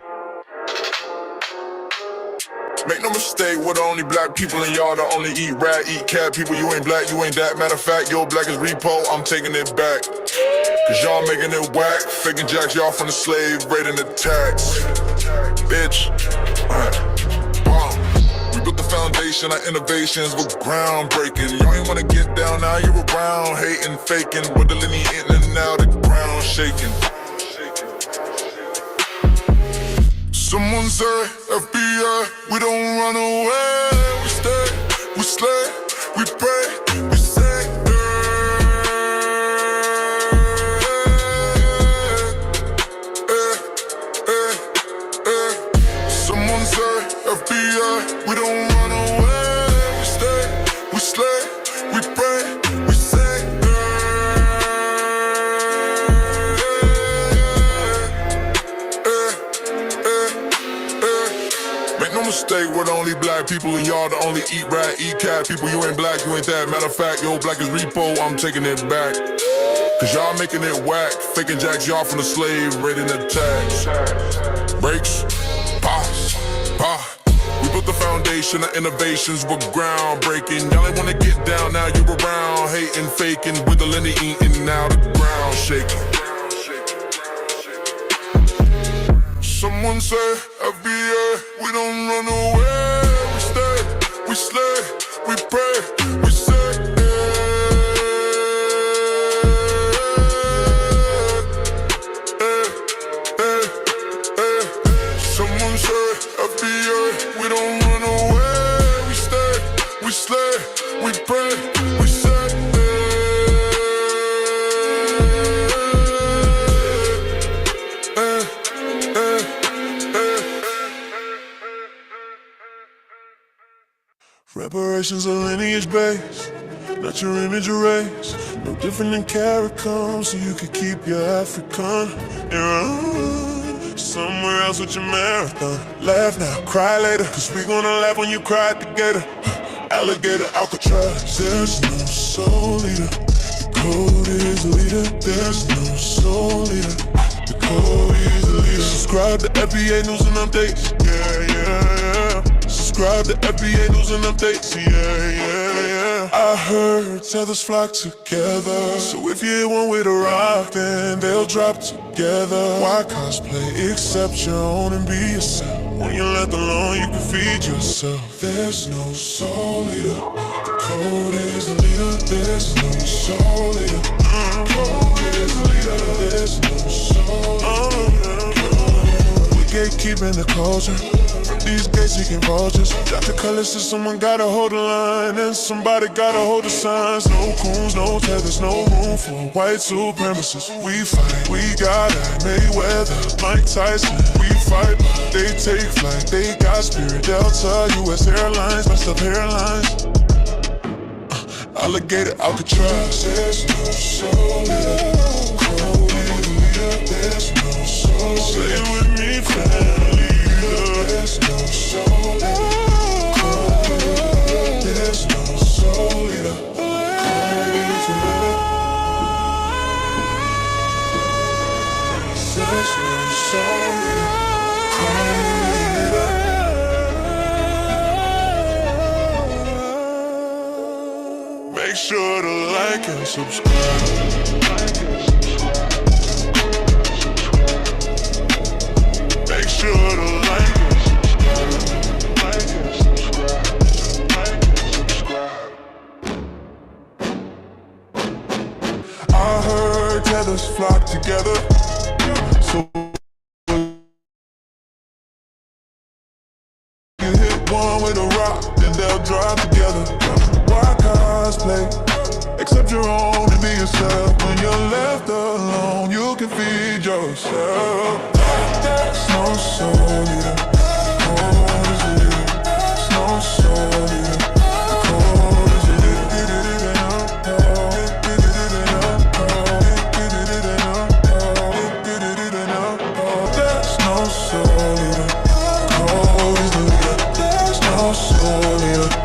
O: Make no mistake, we're the only black people in y'all that only eat rat, eat cat. People, you ain't black, you ain't that. Matter of fact, your black is repo, I'm taking it back. Cause y'all making it whack, faking jacks, y'all from the slave, raiding the tax. Bitch. We built the foundation, our innovations were groundbreaking. Y'all ain't wanna get down, now you're around, hating, faking, with the linear in and out, the ground shaking. Someone say, FBI, we don't run away. We stay, we slay, we pray, we say, Someone say, FBI, we don't run away. We stay, we slay, we pray, we say, no mistake, we're the only black people and y'all the only eat rat, eat cat. People, you ain't black, you ain't that. Matter of fact, your black is repo, I'm taking it back. Cause y'all making it whack, faking jacks, y'all from the slave, raiding the tax. Breaks, pause, pause. We built the foundation of innovations with groundbreaking. Y'all ain't wanna get down, now you're around. Hating, faking, wiggling and eating, now the ground shaking. Someone say, FBA, we don't run away. We stay, we slay, we pray, we say. Someone say, FBA, we don't run away. We stay, we slay, we pray, we say. Reparations are lineage based, not your image erased. No different than carrot comes, so you can keep your African and run somewhere else with your marathon. Laugh now, cry later, cause we gonna laugh when you cry together. Alligator, Alcatraz, there's no soul leader. The code is the leader, there's no soul leader. The code is the leader. Subscribe to FBA News and Updates, yeah. Subscribe to FBA News and Updates, yeah. I heard tethers flock together, so if you hit one with a rock, then they'll drop together. Why cosplay? Accept your own and be yourself. When you're left alone, you can feed yourself. There's no soul leader. The code is the leader. There's no soul leader. The code is the leader. There's no soul leader. We gatekeeping the culture. These gate-seeking vultures. Drop the colors so someone gotta hold the line, and somebody gotta hold the signs. No coons, no tethers, no room for white supremacists. We fight, we got it. Mayweather, Mike Tyson. We fight, they take flight. They got spirit. Delta, U.S. Airlines, messed up hairlines. Alligator, Alcatraz. There's no soul leader. Code is the leader. There's no soul leader. Say it with me, family. There's no soul leader. There's no soul leader. There's no soul leader. Make sure to like and subscribe. Make sure to like and subscribe. I heard tethers flock together, so you hit one with a rock, then they'll drop together. Why cosplay? Accept your own and be yourself. When you're left alone, you can feed yourself. There's no soul leader. The code is the leader. There's no soul leader. The code is the leader. There's no soul leader. The code is the leader. There's no soul leader. The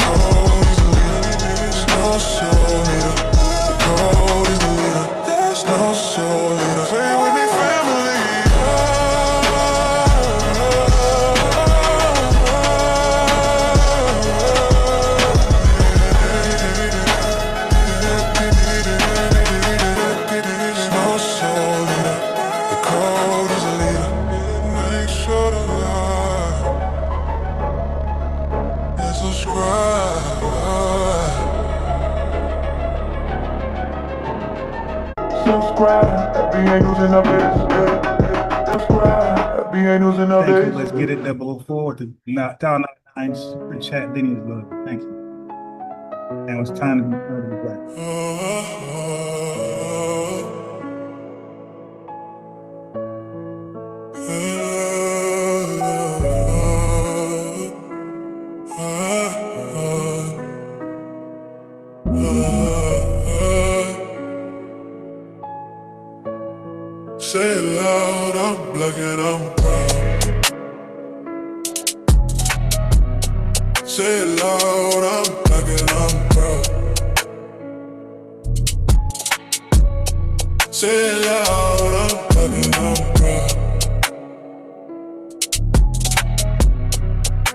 O: code is the leader. There's no soul leader. The code is the leader. There's no soul leader. Say it with me, family. Subscribe, FBA News and Updates. Subscribe, FBA News and
D: Thank you.
O: Updates.
D: Let's get it double forward to Town 9 Super Chat Denny's Love. Thank you. Now it's time to be heard of black.
O: Say it loud, I'm black and I'm proud. Say it loud, I'm black and I'm proud. Say it loud, I'm black and I'm proud.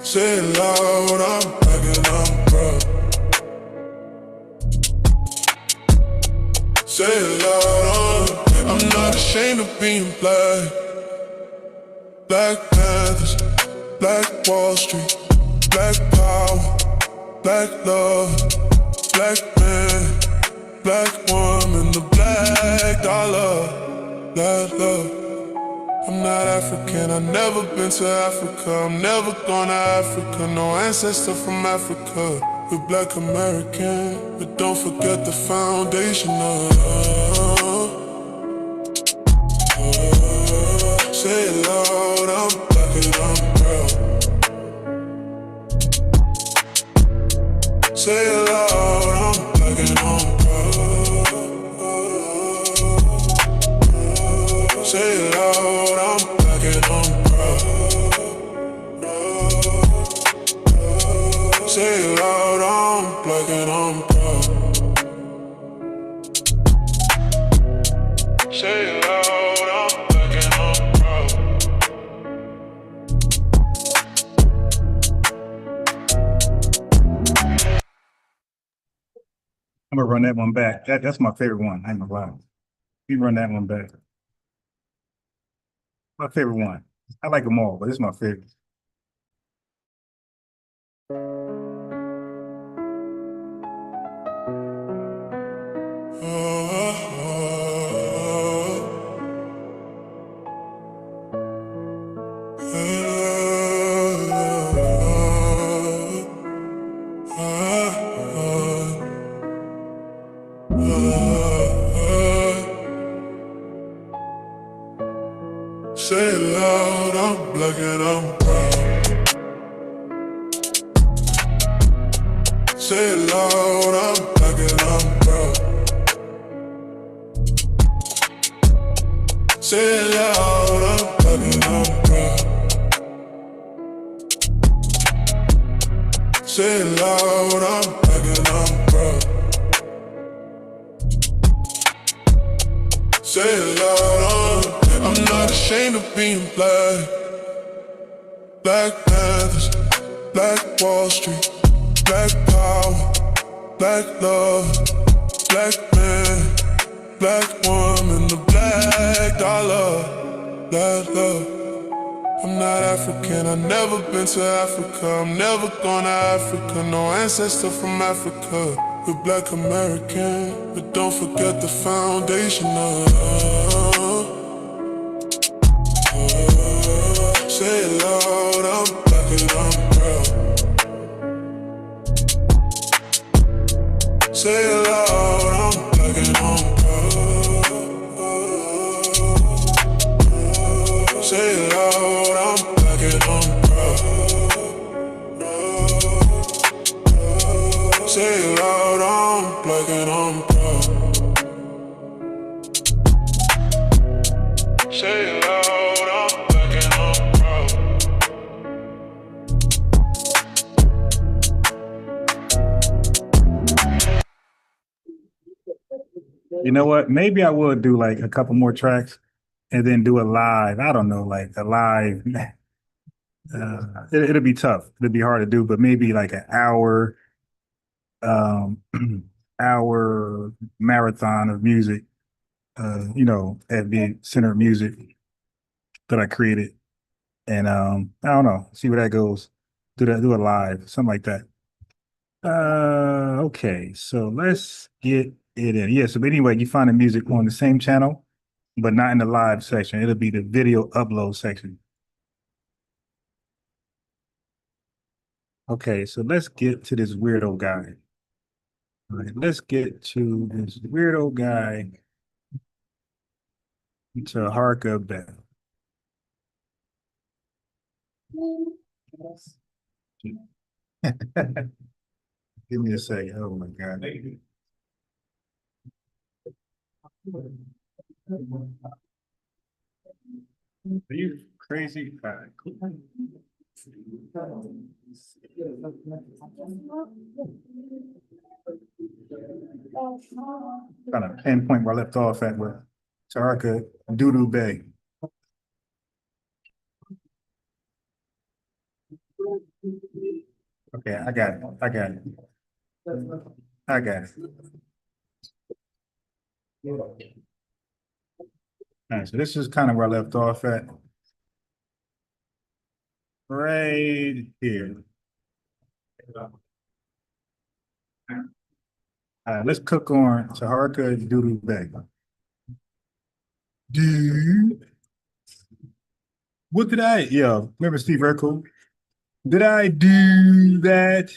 O: Say Say it loud, I'm black and I'm proud. Say it loud, I'm not ashamed of being black. Black Panthers, Black Wall Street, Black Power, Black Love, Black Man, Black Woman, the Black Dollar, Black Love. I'm not African, I've never been to Africa, I'm never going to Africa, no ancestor from Africa. We're Black American, but don't forget the foundation of say it loud, I'm black and I'm proud. Say it loud, I'm black and I'm proud. Say it loud, I'm black and I'm proud. Say it loud, I'm black and I'm proud. Say it loud, I'm black and I'm proud.
D: I'm gonna run that one back. That's my favorite one. I ain't gonna lie. You run that one back. My favorite one. I like them all, but it's my favorite.
O: Say it loud, I'm black and I'm proud. Say it loud, I'm black and I'm proud. Say it loud, I'm black and I'm proud. Say it loud, I'm black and I'm proud. Say it loud, I'm not ashamed of being black. Black Panthers, Black Wall Street, Black Power, Black Love, Black Man, Black Woman, the Black Dollar, Black Love. I'm not African, I've never been to Africa, I'm never going to Africa, no ancestor from Africa. We're Black American, but don't forget the foundation of say it loud, I'm black and I'm proud. Say it loud, I'm black and I'm proud. Say it loud, I'm black and I'm proud. Say it loud, I'm black and I'm proud. Say it loud, I'm black and I'm proud.
D: You know what? Maybe I will do like a couple more tracks and then do a live. I don't know, like a live. It'll be tough. It'll be hard to do, but maybe like an hour, hour marathon of music. FBA Center of Music that I created, and I don't know. See where that goes. Do it live, something like that. Okay, so let's get it in. Yeah, so but anyway, you find the music on the same channel, but not in the live section. It'll be the video upload section. Okay, so let's get to this weirdo guy. All right, let's get to this weirdo guy, Taharka-Bey. Give me a second. Oh my God. Are you crazy? All right, cool. Kind of pinpoint where I left off at with Taharka-Bey. Okay, I got it. I got it. I got it. All right, so this is kind of where I left off at. Right here. Let's cook on Taharka-Bey. Dude. What did remember Steve Urkel? Did I do that?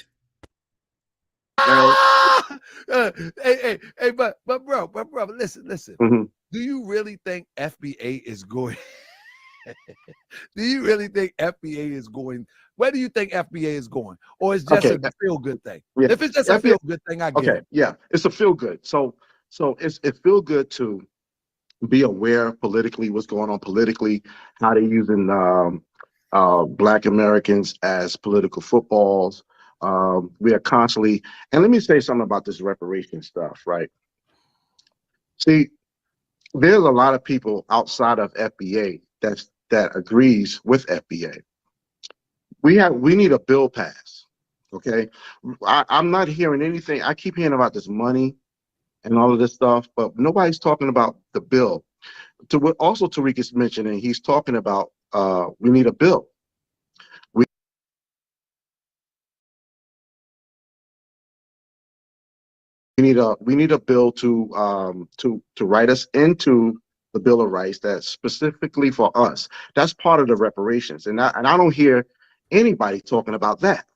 A: Hey, but bro, listen.
P: Mm-hmm.
A: Do you really think FBA is going? Do you really think FBA is going? Where do you think FBA is going, or it's just a feel good thing?
P: Yeah.
A: If it's just a feel good thing, I get it.
P: Yeah, it's a feel good. So it feel good to be aware politically what's going on politically, how they're using Black Americans as political footballs. We are constantly, and let me say something about this reparation stuff, right? See, there's a lot of people outside of FBA that agrees with FBA. We need a bill pass, okay? I'm not hearing anything. I keep hearing about this money and all of this stuff, but nobody's talking about the bill. To what also Tariq is mentioning, he's talking about we need a bill. We need a bill to write us into the Bill of Rights that's specifically for us. That's part of the reparations, and I don't hear anybody talking about that.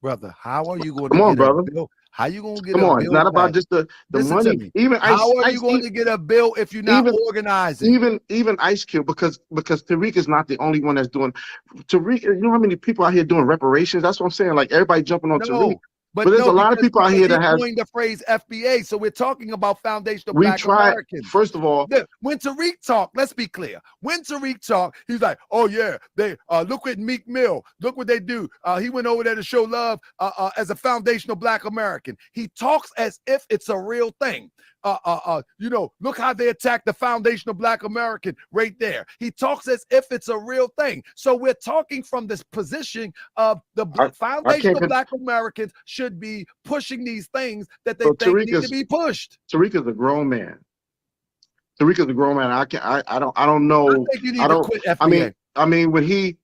A: Brother, how are you going
P: to get
A: a bill? How you going to get
P: Come
A: a
P: on,
A: bill?
P: It's not about just the
A: Listen
P: money.
A: to me.
P: Even
A: how are you going to get a bill if you're not organizing?
P: Even Ice Cube, because Tariq is not the only one that's doing. Tariq, you know how many people out here doing reparations? That's what I'm saying. Like everybody jumping on Tariq. But there's a lot of people out here that have
A: coined the phrase FBA. So we're talking about foundational
P: we
A: Black
P: try,
A: Americans.
P: First of all,
A: when Tariq talked, let's be clear. When Tariq talked, he's like, "Oh yeah, they look at Meek Mill. Look what they do. He went over there to show love as a foundational Black American." He talks as if it's a real thing. Look how they attack the foundational Black American right there. He talks as if it's a real thing. So we're talking from this position of the foundational Black Americans should be pushing these things that they think need to be pushed.
P: Tariq is a grown man. Tariq is a grown man. I don't know.
A: I think you need to quit FBA.
P: I mean when he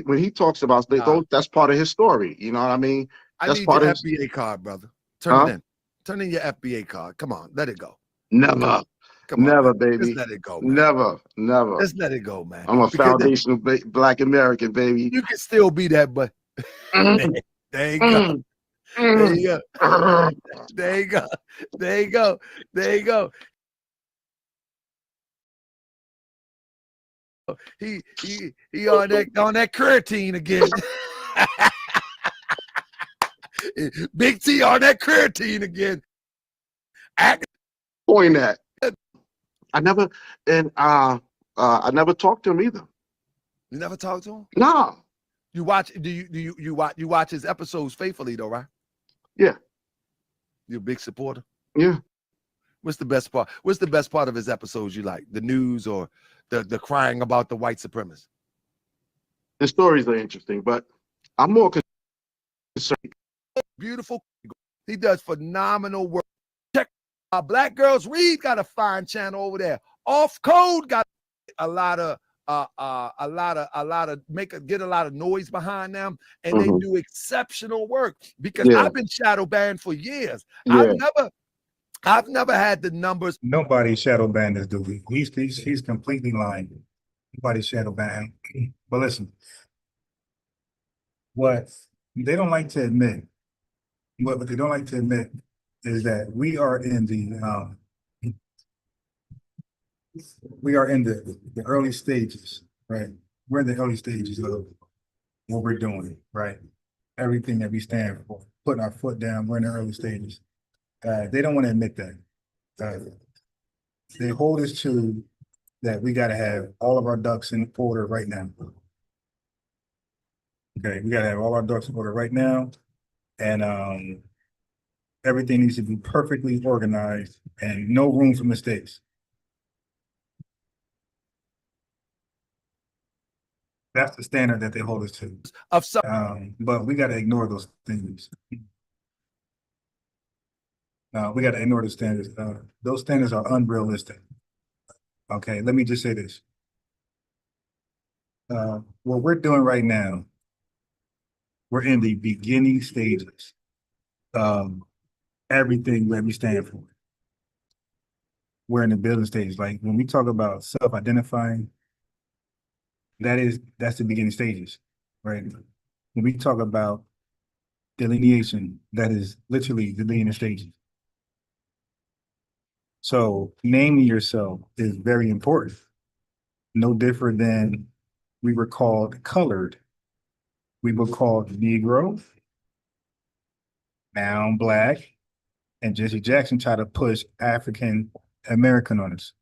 P: when he talks about that's part of his story. You know what I mean? That's
A: I need
P: part
A: your
P: of
A: FBA card, brother. Turn it in. Turn in your FBA card. Come on, let it go.
P: Never.
A: Come on,
P: never,
A: man.
P: baby.
A: Just let it go, man.
P: Never.
A: Just let it go, man.
P: I'm a foundational Black American, baby.
A: You can still be that, but there you go. There you go. There you go. There you go. There you go. He on that creatine again. Big T on that creatine again.
P: Point that. I never talked to him either.
A: You never talked to him?
P: No.
A: You watch? Do you watch his episodes faithfully though, right?
P: Yeah.
A: You're a big supporter.
P: Yeah.
A: What's the best part? What's the best part of his episodes you like? The news or the crying about the white supremacists?
P: The stories are interesting, but I'm more concerned.
A: Beautiful. He does phenomenal work. Check Black Girls Read got a fine channel over there. Off Code got a lot of get a lot of noise behind them, and they do exceptional work because I've been shadow banned for years. I've never had the numbers.
D: Nobody shadow banned this dude. He's completely lying. Nobody shadow banned him. But listen, what they don't like to admit, what they don't like to admit is that we are in the early stages, right? We're in the early stages of what we're doing, right? everything that we stand for, putting our foot down. We're in the early stages. They don't want to admit that. They hold us to that we got to have all of our ducks in order right now. Okay, we got to have all our ducks in order right now. And everything needs to be perfectly organized and no room for mistakes. That's the standard that they hold us to. But we got to ignore those things. We got to ignore the standards. Those standards are unrealistic. Okay, let me just say this. What we're doing right now, we're in the beginning stages of everything that we stand for. We're in the building stage. Like when we talk about self-identifying, that's the beginning stages, right? When we talk about delineation, that is literally the beginning stages. So naming yourself is very important. No different than we were called colored. We were called Negro, now Black, and Jesse Jackson tried to push African American on us.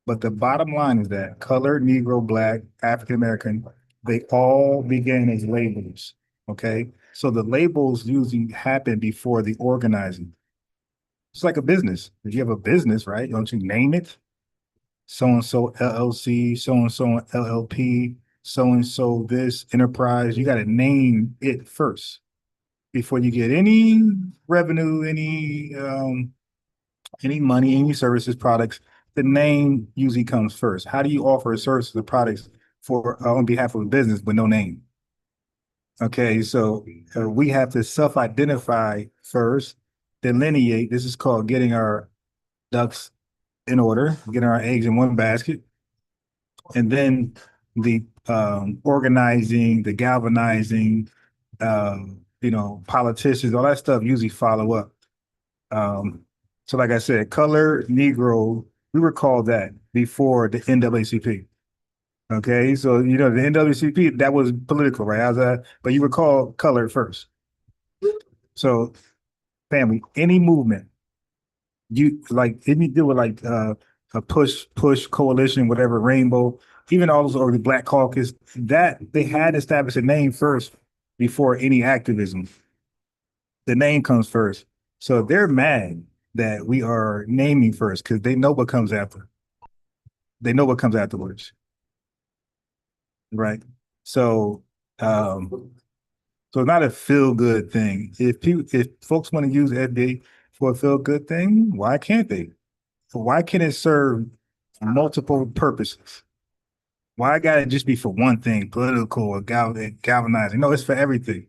D: But the bottom line is that colored, Negro, Black, African American, they all began as labels, okay? So the labels usually happen before the organizing. It's like a business. If you have a business, right, don't you name it? So-and-so LLC, so-and-so LLP, so-and-so this enterprise. You got to name it first before you get any revenue, any money, any services, products. The name usually comes first. How do you offer a service or products for on behalf of a business with no name? Okay, so we have to self-identify first, delineate. This is called getting our ducks in order, getting our eggs in one basket, and then the organizing, the galvanizing, politicians, all that stuff usually follow up. So like I said, color, Negro, we were called that before the NAACP. Okay, so the NAACP, that was political, right? But you were called color first. So, family, any movement, you like any deal with like a push coalition, whatever, rainbow, even all those, or the Black Caucus, that they had to establish a name first before any activism. The name comes first. So they're mad that we are naming first because they know what comes after. They know what comes afterwards. Right. So so it's not a feel-good thing. If folks want to use FBA for a feel-good thing, why can't they? Why can't it serve multiple purposes? Why got it just be for one thing, political or galvanizing? No, it's for everything,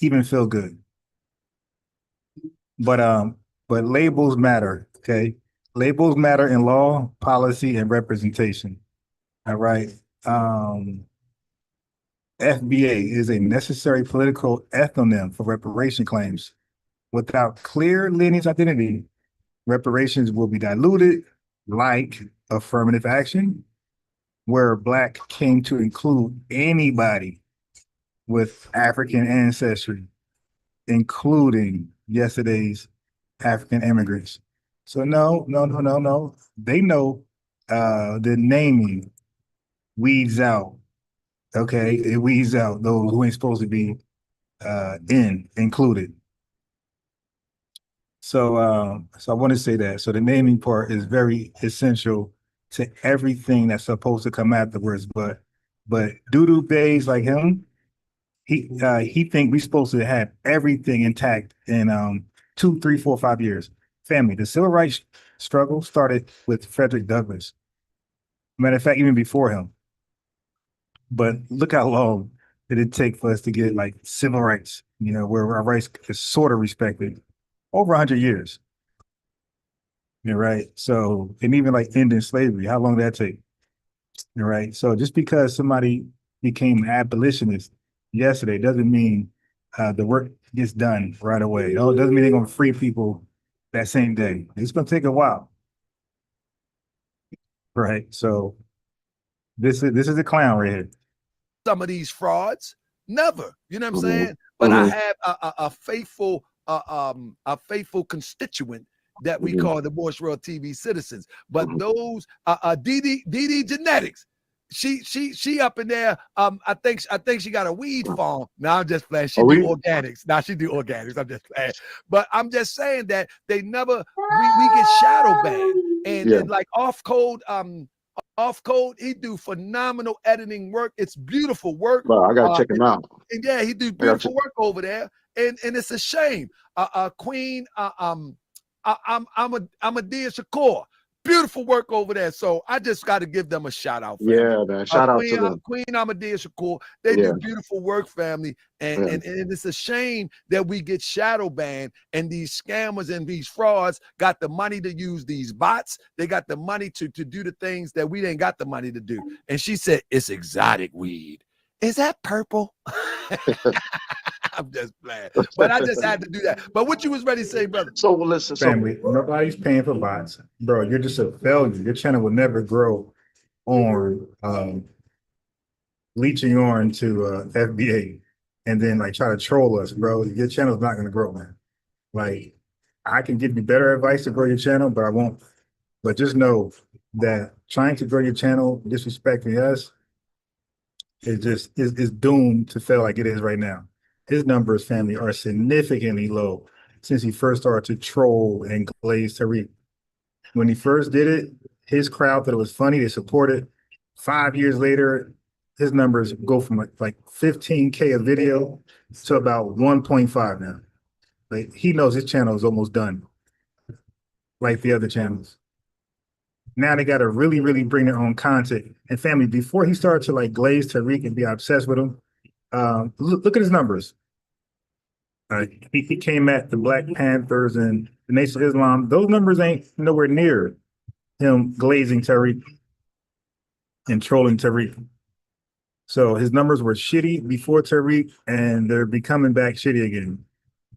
D: even feel good. But labels matter, okay? Labels matter in law, policy, and representation. All right. FBA is a necessary political ethnonym for reparation claims. Without clear lineage identity, reparations will be diluted, like affirmative action, where Black came to include anybody with African ancestry, including yesterday's African immigrants. So no. They know the naming weeds out. Okay, it weeds out those who ain't supposed to be included. So I want to say that. So the naming part is very essential to everything that's supposed to come afterwards. But doo-doo bays like him, he think we supposed to have everything intact in 2, 3, 4, 5 years. Family, the civil rights struggle started with Frederick Douglass. Matter of fact, even before him. But look how long did it take for us to get like civil rights, where our rights is sort of respected. Over 100 years. You're right. So, and even like ending slavery, how long did that take? You're right. So just because somebody became an abolitionist yesterday doesn't mean the work gets done right away. It doesn't mean they're going to free people that same day. It's going to take a while. Right. So this is a clown right here.
A: Some of these frauds, never. You know what I'm saying? but I have a faithful constituent that we call the Moorish World TV citizens. But those DD Genetics, she up in there. I think she got a weed farm. Now I'm just playing. She do organics. Now she do organics. I'm just playing. But I'm just saying that they never we get shadow banned and like off code. He do phenomenal editing work. It's beautiful work.
P: Well, I gotta check him out.
A: And yeah, he do beautiful work over there. And it's a shame. Queen Ahmadiyya Shakur, beautiful work over there. So I just got to give them a shout out. Family.
P: Yeah, man. Shout out to them.
A: Queen Ahmadiyya Shakur. They do beautiful work, family. And it's a shame that we get shadow banned and these scammers and these frauds got the money to use these bots. They got the money to do the things that we ain't got the money to do. And she said, it's exotic weed. Is that purple? I'm just playing, but I just had to do that. But what you was ready to say, brother?
P: So listen,
D: family, nobody's paying for bots, bro. You're just a failure. Your channel will never grow on leeching on to FBA and then like try to troll us, bro. Your channel's not gonna grow, man. Like I can give you better advice to grow your channel, but I won't. But just know that trying to grow your channel, disrespecting us, is doomed to fail like it is right now. His numbers, family, are significantly low since he first started to troll and glaze Tariq. When he first did it, his crowd thought it was funny. They supported. 5 years later, his numbers go from like 15K a video to about 1.5 now. Like he knows his channel is almost done, like the other channels. Now they got to really, really bring their own content. And family, before he started to like glaze Tariq and be obsessed with him, look at his numbers. He came at the Black Panthers and the Nation of Islam. Those numbers ain't nowhere near him glazing Tariq and trolling Tariq. So his numbers were shitty before Tariq, and they're becoming back shitty again.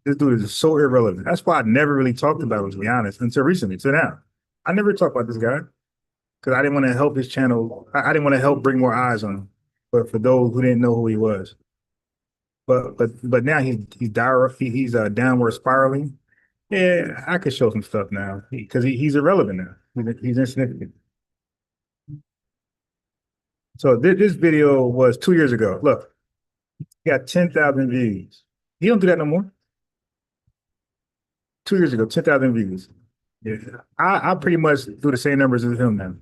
D: This dude is so irrelevant. That's why I never really talked about him, to be honest, until recently, until now. I never talked about this guy because I didn't want to help his channel. I didn't want to help bring more eyes on him. But for those who didn't know who he was. But now he's downward spiraling. Yeah, I could show some stuff now because he's irrelevant now. He's insignificant. So this video was 2 years ago. Look, he got 10,000 views. He don't do that no more. 2 years ago, 10,000 views. Yeah, I pretty much do the same numbers as him now,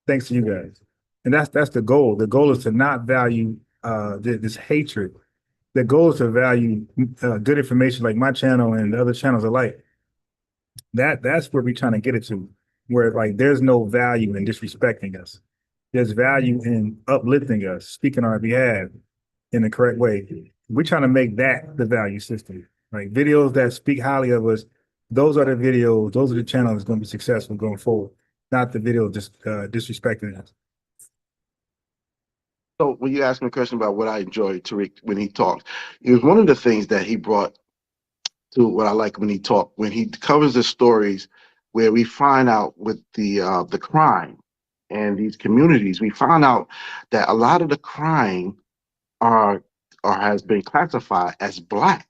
D: thanks to you guys. And that's the goal. The goal is to not value this hatred. The goal is to value good information like my channel and the other channels alike. That's where we're trying to get it to, where like there's no value in disrespecting us. There's value in uplifting us, speaking on our behalf in the correct way. We're trying to make that the value system. Like videos that speak highly of us, those are the videos, those are the channels that's going to be successful going forward, not the video just disrespecting us.
P: So when you asked me a question about what I enjoyed Tariq when he talked, it was one of the things that he brought to what I like when he talked, when he covers the stories where we find out with the crime and these communities, we found out that a lot of the crime has been classified as Black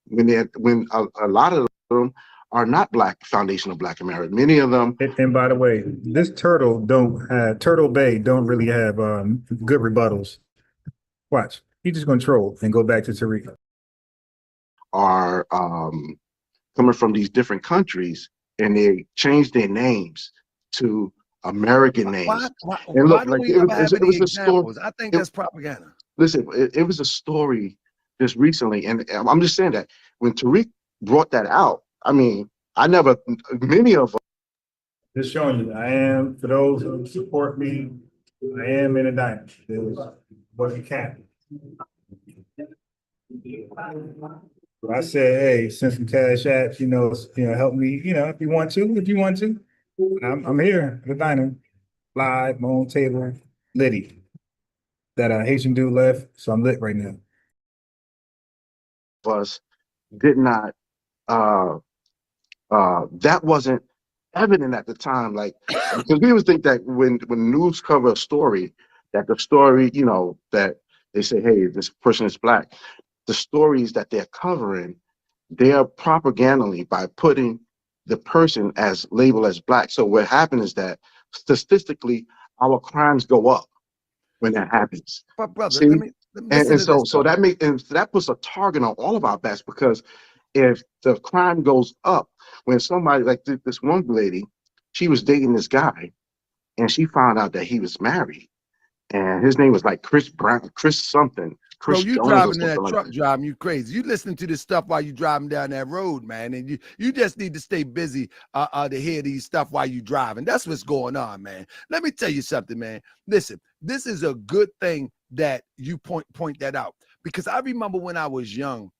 P: when a lot of them are not Black, foundational Black American. Many of them.
D: And by the way, this Taharka-Bey don't really have good rebuttals. Watch, he's just gonna troll and go back to Tariq.
P: Are coming from these different countries, and they change their names to American names.
A: Why
P: look,
A: do
P: like
A: we ever have any examples? I think that's propaganda.
P: Listen, it was a story just recently, and I'm just saying that when Tariq brought that out, I mean, many of them.
D: Just showing you, I am, for those who support me, I am in a diner. What you can. I said, hey, send some cash apps, help me, if you want to. I'm here at the diner, live, my own table, litty. That Haitian dude left, so I'm lit right now.
P: Us did not, that wasn't evident at the time, like, because we would think that when news cover a story, that the story, that they say, hey, this person is Black. the stories that they're covering, they are propagandally by putting the person as labeled as black. So what happens is that statistically, our crimes go up when that happens.
A: But brother,
P: See?
A: let me listen to this.
P: So that puts a target on all of our backs, because if the crime goes up, when somebody like this one lady, she was dating this guy, and she found out that he was married, and his name was like Chris Brown, Chris something,
A: Bro,
P: Chris
A: you
P: Jones or
A: driving in
P: something
A: that
P: like
A: truck
P: that.
A: driving you crazy. You listening to this stuff while you driving down that road, man. And you just need to stay busy to hear these stuff while you driving. That's what's going on, man. Let me tell you something, man. Listen, this is a good thing that you point that out, because I remember when I was young,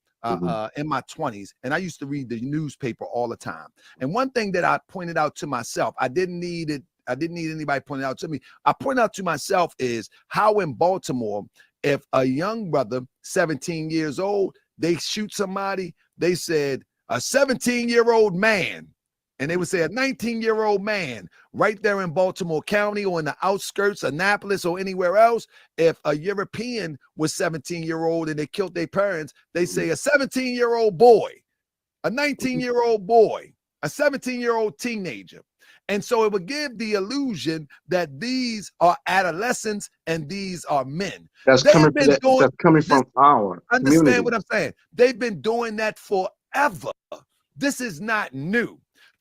A: in my 20s, and I used to read the newspaper all the time. And one thing that I pointed out to myself, I didn't need anybody pointing out to me. I pointed out to myself is how in Baltimore, if a young brother, 17 years old, they shoot somebody, they said a 17-year-old man, and they would say a 19-year-old man right there in Baltimore County or in the outskirts, Annapolis or anywhere else. If a European was 17-year-old and they killed their parents, they say a 17-year-old boy, a 19-year-old boy, a 17-year-old teenager. And so it would give the illusion that these are adolescents and these are men.
P: That's coming from our
A: Understand
P: community.
A: what I'm saying? They've been doing that forever. This is not new.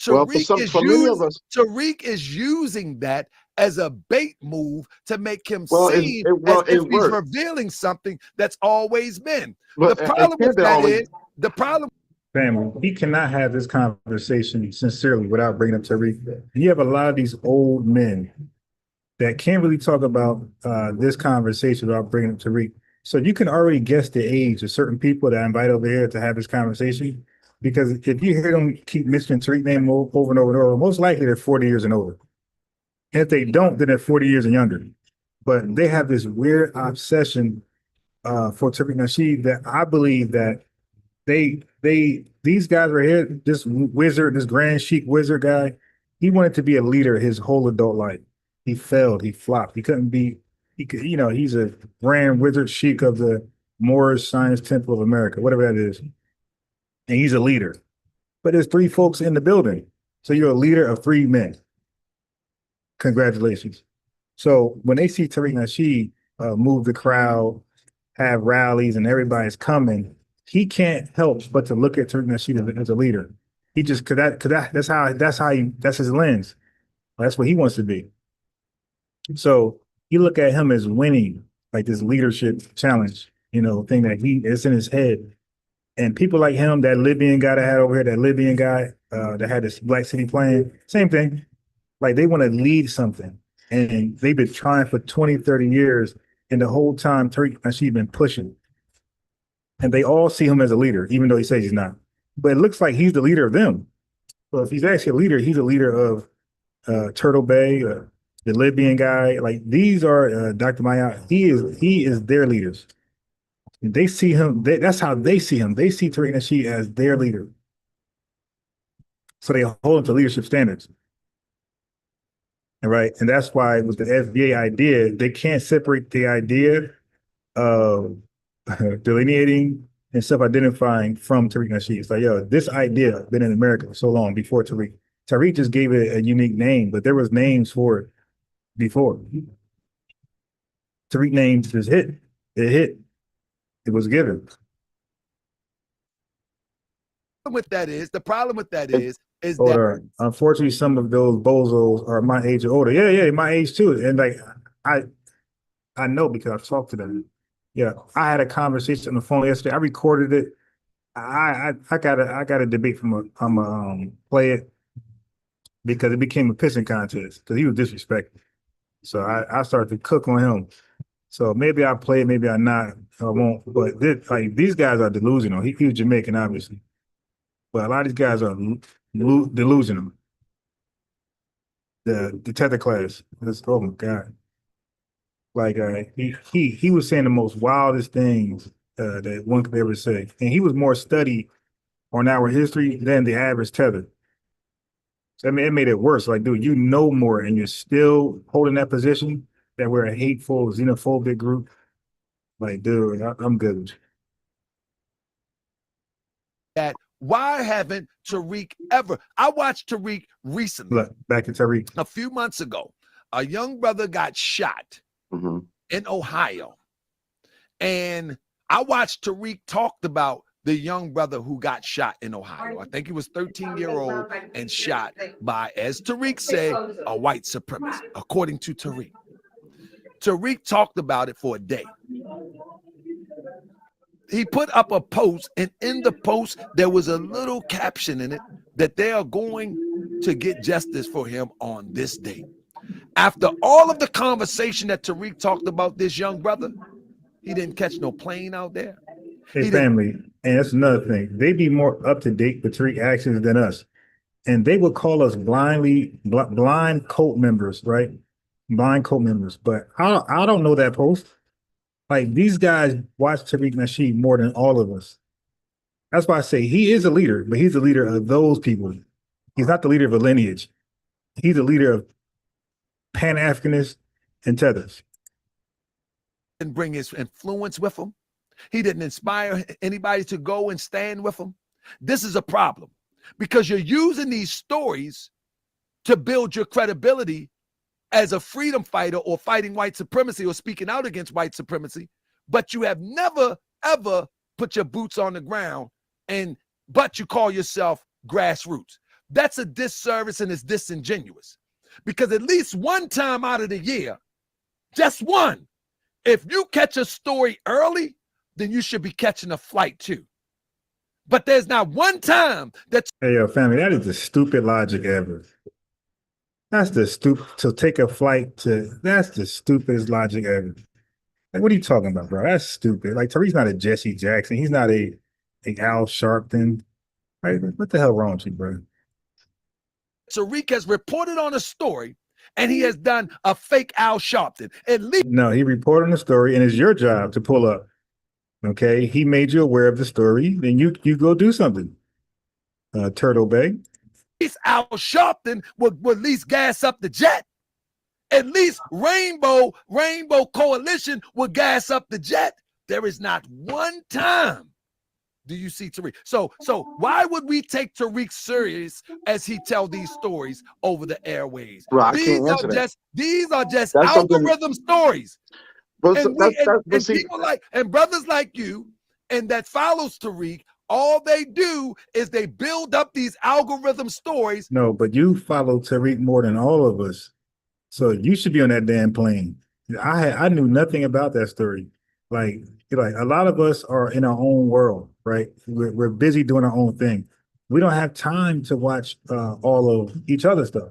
P: Well, for many of us,
A: Tariq is using that as a bait move to make him seem
P: it
A: as if he's
P: works.
A: revealing something that's always been.
P: But
A: the problem with that is the problem.
D: Family, we cannot have this conversation sincerely without bringing up Tariq. You have a lot of these old men that can't really talk about this conversation without bringing up Tariq. So you can already guess the age of certain people that I invite over here to have this conversation. Because if you hear them keep mentioning Tariq name over and over and over, most likely they're 40 years and older. And if they don't, then they're 40 years and younger. But they have this weird obsession for Tariq Nasheed that I believe that these guys right here, this wizard, this grand chic wizard guy, he wanted to be a leader his whole adult life. He failed, he flopped. He's a grand wizard chic of the Moorish Science Temple of America, whatever that is. And he's a leader. But there's 3 folks in the building. So you're a leader of 3 men. Congratulations. So when they see Tariq Nasheed move the crowd, have rallies, and everybody's coming, he can't help but to look at Tariq Nasheed as a leader. He just that's his lens. That's what he wants to be. So you look at him as winning, like this leadership challenge, thing that it's in his head. And people like him, that Libyan guy that had over here, that Libyan guy that had this Black City plan, same thing. Like they want to lead something. And they've been trying for 20, 30 years. And the whole time Tariq Nasheed been pushing. And they all see him as a leader, even though he says he's not. But it looks like he's the leader of them. So if he's actually a leader, he's a leader of Taharka-Bey, the Libyan guy. Like these are Dr. Maat. He is their leaders. They see him, that's how they see him. They see Tariq Nasheed as their leader. So they hold him to leadership standards. Right. And that's why with the FBA idea, they can't separate the idea of delineating and self-identifying from Tariq Nasheed. It's like, this idea been in America for so long before Tariq. Tariq just gave it a unique name, but there was names for it before. Tariq names just hit. It hit. It was given.
A: The problem with that is
D: that unfortunately some of those bozos are my age or older. Yeah, my age too. And like I know because I've talked to them. Yeah, I had a conversation on the phone yesterday. I recorded it. I got a debate from play it because it became a pissing contest because he was disrespectful. So I started to cook on him. So maybe I'll play it, maybe I not. I won't. But these guys are delusional. He was Jamaican, obviously. But a lot of these guys are delusional. The tether class. Oh my God. Like he was saying the most wildest things that one could ever say. And he was more studied on our history than the average tether. So I mean, it made it worse. Like, dude, you know more and you're still holding that position that we're a hateful, xenophobic group. Like, dude, I'm good with you.
A: that why haven't Tariq ever? I watched Tariq recently.
D: Look, back to Tariq.
A: A few months ago, a young brother got shot in Ohio. And I watched Tariq talked about the young brother who got shot in Ohio. I think he was 13-year-old and shot by, as Tariq said, a white supremacist, according to Tariq. Tariq talked about it for a day. He put up a post, and in the post, there was a little caption in it that they are going to get justice for him on this date. After all of the conversation that Tariq talked about this young brother, he didn't catch no plane out there.
D: Hey, family, and that's another thing. They be more up to date with Tariq actions than us. And they would call us blind cult members, right? Blind cult members. But I don't know that post. Like, these guys watch Tariq Nasheed more than all of us. That's why I say he is a leader, but he's the leader of those people. He's not the leader of a lineage. He's the leader of Pan-Africanists and tethers.
A: And bring his influence with him. He didn't inspire anybody to go and stand with him. This is a problem because you're using these stories to build your credibility as a freedom fighter or fighting white supremacy or speaking out against white supremacy, but you have never, ever put your boots on the ground but you call yourself grassroots. That's a disservice and it's disingenuous because at least one time out of the year, just one, if you catch a story early, then you should be catching a flight too. But there's not one time that—
D: Hey, yo, family, that is the stupid logic ever. That's the to take a flight that's the stupidest logic ever. Like, what are you talking about, bro? That's stupid. Like, Tariq's not a Jesse Jackson. He's not a Al Sharpton. Right? What the hell wrong with you, bro?
A: Tariq has reported on a story and he has done a fake Al Sharpton. At least—
D: No, he reported on the story and it's your job to pull up. Okay, he made you aware of the story, then you go do something. Taharka-Bey.
A: At least Al Sharpton would at least gas up the jet. At least Rainbow Coalition would gas up the jet. There is not one time do you see Tariq. So why would we take Tariq serious as he tell these stories over the airways?
P: Bro, I can't answer that.
A: These are just
P: That's
A: algorithm stories.
P: But
A: And people and brothers like you and that follows Tariq, all they do is they build up these algorithm stories.
D: No, but you follow Tariq more than all of us. So you should be on that damn plane. I knew nothing about that story. Like a lot of us are in our own world, right? We're busy doing our own thing. We don't have time to watch all of each other's stuff.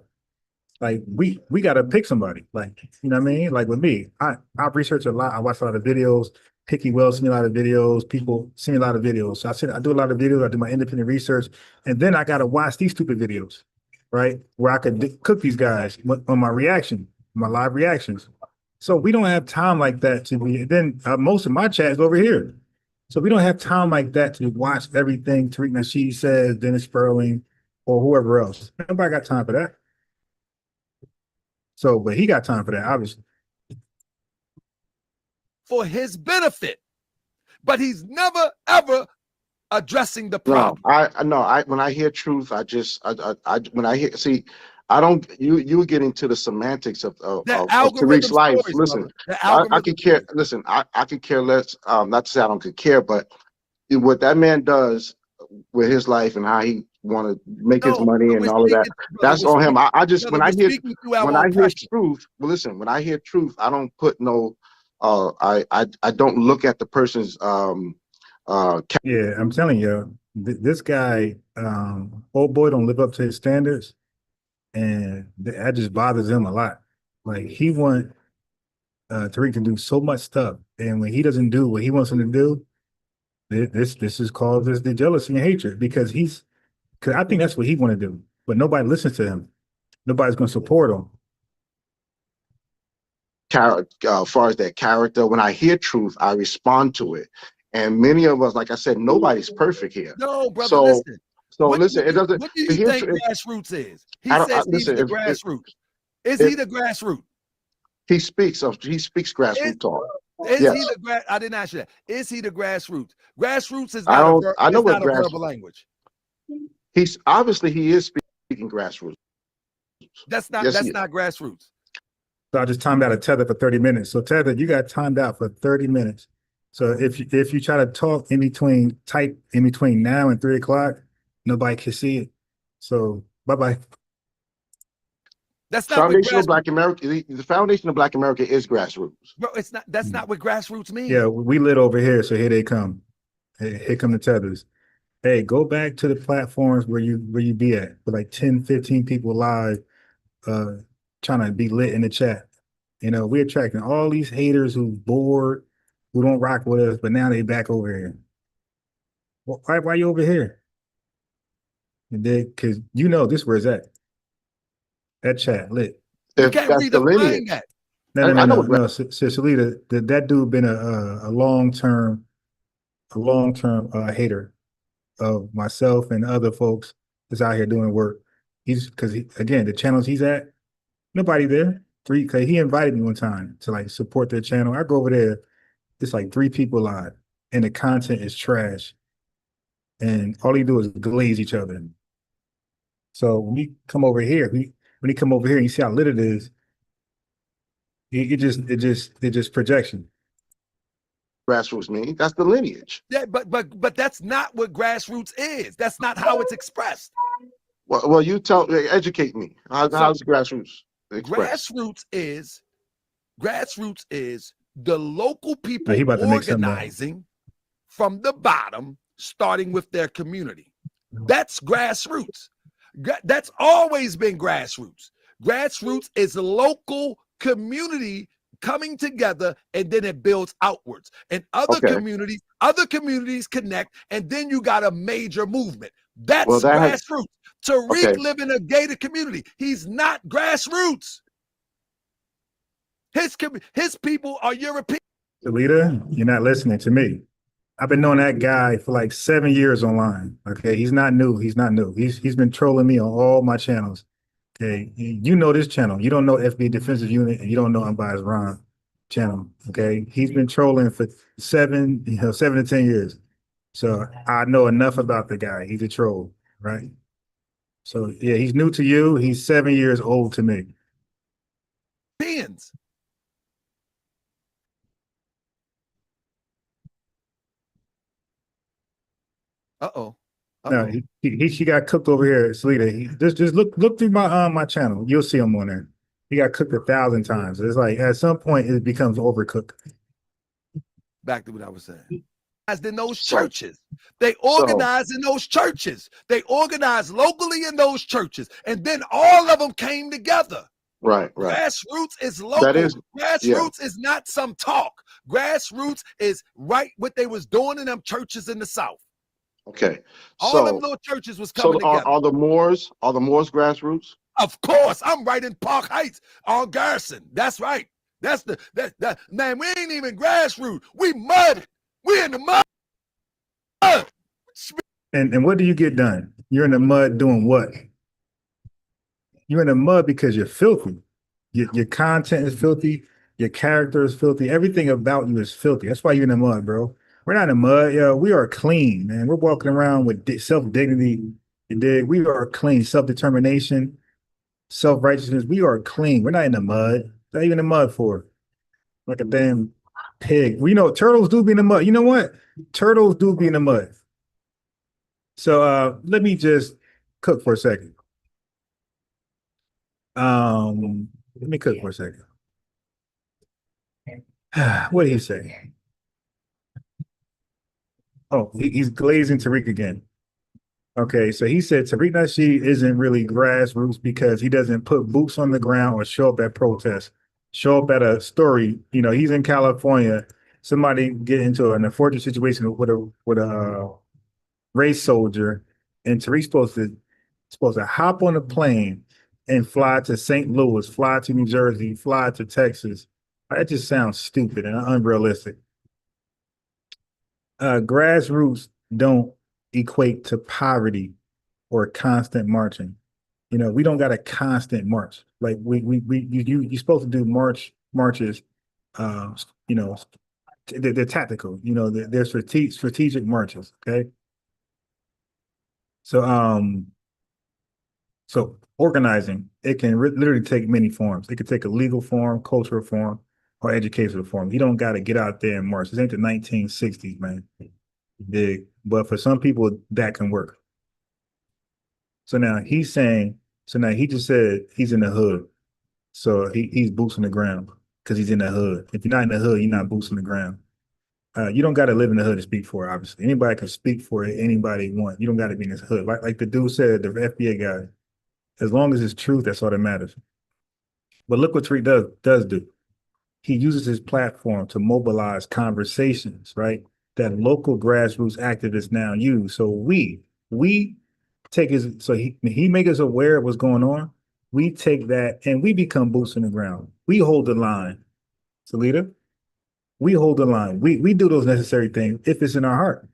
D: Like we got to pick somebody, like, you know what I mean? Like with me, I research a lot. I watch a lot of videos. Picky Wells send me a lot of videos. People send me a lot of videos. So I do a lot of videos. I do my independent research. And then I got to watch these stupid videos, right? Where I could cook these guys on my reaction, my live reactions. So we don't have time like that to be, then most of my chat is over here. So we don't have time like that to watch everything Tariq Nasheed says, Dennis Sperling, or whoever else. Nobody got time for that. So, but he got time for that, obviously.
A: For his benefit. But he's never, ever addressing the problem.
P: No, when I hear truth, when I hear, see, I don't, you get into the semantics of Tariq's life. Listen, I could care, listen, I could care less, not to say I don't could care, but what that man does with his life and how he want to make his money and all of that, that's on him. I just, when I hear truth, well, listen, when I hear truth, I don't put no, I don't look at the person's
D: yeah, I'm telling you, this guy, old boy don't live up to his standards, and that just bothers him a lot. Like, he want Tariq to do so much stuff, and when he doesn't do what he wants him to do, this is called the jealousy and hatred, because I think that's what he want to do, but nobody listens to him. Nobody's going to support him.
P: As far as that character, when I hear truth, I respond to it. And many of us, like I said, nobody's perfect here.
A: No, brother, listen.
P: Listen, it doesn't.
A: What do you think grassroots is? He says he's the grassroots. Is he the grassroots?
P: He speaks grassroots talk.
A: Is
P: Yes.
A: he the I didn't ask you that. Is he the grassroots? Grassroots is
P: I
A: not
P: don't.
A: a
P: I know
A: it's
P: what
A: not a verbal language.
P: He's obviously he is speaking grassroots.
A: That's not
P: Yes,
A: that's
P: he is.
A: not grassroots.
D: So I just timed out a tether for 30 minutes. So tether, you got timed out for 30 minutes. So if you try to talk type in between now and 3 o'clock, nobody can see it. So bye-bye.
A: That's not what
P: Foundation of
A: grassroots.
P: Black America. The foundation of Black America is grassroots.
A: Bro, it's not. That's not what grassroots means.
D: Yeah, we lit over here, so here they come. Here come the tethers. Hey, go back to the platforms where you be at with like 10, 15 people live, trying to be lit in the chat. You know, we're attracting all these haters who bored, who don't rock with us, but now they back over here. Why you over here? Because you know this where it's at. That chat lit.
P: If that's the lineage.
D: No. Salita, that dude been a long-term hater of myself and other folks that's out here doing work. Because again, the channels he's at, nobody there. Cause he invited me one time to like support their channel. I go over there, it's like 3 people live, and the content is trash. And all he do is glaze each other. So when you come over here, and you see how lit it is, it just projection.
P: Grassroots mean that's the lineage.
A: Yeah, but that's not what grassroots is. That's not how it's expressed.
P: Well, you educate me. How's grassroots expressed?
A: Grassroots is the local people
D: he about to make something up.
A: organizing from the bottom, starting with their community. That's grassroots. That's always been grassroots. Grassroots is a local community coming together, and then it builds outwards. And other communities connect, and then you got a major movement. That's grassroots. Tariq live in a gated community. He's not grassroots. His people are European.
D: Alita, you're not listening to me. I've been knowing that guy for like 7 years online. Okay, he's not new. He's been trolling me on all my channels. Okay, you know this channel. You don't know FBA Defensive Unit, and you don't know Unbiased Ron channel. Okay, he's been trolling for 7 to 10 years. So I know enough about the guy. He's a troll, right? So yeah, he's new to you. He's 7 years old to me.
A: Pins. Uh-oh.
D: No, he got cooked over here, Salita. Just look through my channel. You'll see him on there. He got cooked 1,000 times. It's like at some point it becomes overcooked.
A: Back to what I was saying. As in those churches, they organize in those churches. They organize locally in those churches, and then all of them came together.
P: Right.
A: Grassroots is local. Grassroots is not some talk. Grassroots is right what they was doing in them churches in the South.
P: Okay.
A: All them little churches was coming together.
P: Are the Moors grassroots?
A: Of course. I'm right in Park Heights on Garrison. That's right. That's that man, we ain't even grassroots. We mud. We in the mud.
D: And what do you get done? You're in the mud doing what? You're in the mud because you're filthy. Your content is filthy. Your character is filthy. Everything about you is filthy. That's why you're in the mud, bro. We're not in the mud. Yo, we are clean, man. We're walking around with self-dignity. You dig? We are clean. Self-determination, self-righteousness. We are clean. We're not in the mud. Not even in the mud for. Like a damn pig. We know turtles do be in the mud. You know what? Turtles do be in the mud. So let me just cook for a second. Let me cook for a second. What did he say? Oh, he's glazing Tariq again. Okay, so he said Tariq Nasheed isn't really grassroots because he doesn't put boots on the ground or show up at protests, show up at a story. You know, he's in California. Somebody get into an unfortunate situation with a race soldier, and Tariq's supposed to hop on a plane and fly to St. Louis, fly to New Jersey, fly to Texas. That just sounds stupid and unrealistic. Grassroots don't equate to poverty or constant marching. You know, we don't got a constant march. Like you're supposed to do marches, you know, they're tactical. You know, they're strategic marches. Okay. So organizing, it can literally take many forms. It could take a legal form, cultural form, or educational form. You don't got to get out there and march. This ain't the 1960s, man. Big, but for some people that can work. So now he just said he's in the hood. So he's boots on the ground because he's in the hood. If you're not in the hood, you're not boots on the ground. You don't got to live in the hood to speak for it, obviously. Anybody can speak for it, anybody want. You don't got to be in this hood. Like the dude said, the FBA guy, as long as it's truth, that's all that matters. But look what Tariq does do. He uses his platform to mobilize conversations, right? That local grassroots activists now use. So we take he make us aware of what's going on. We take that and we become boots on the ground. We hold the line. Salita, we hold the line. We do those necessary things if it's in our heart,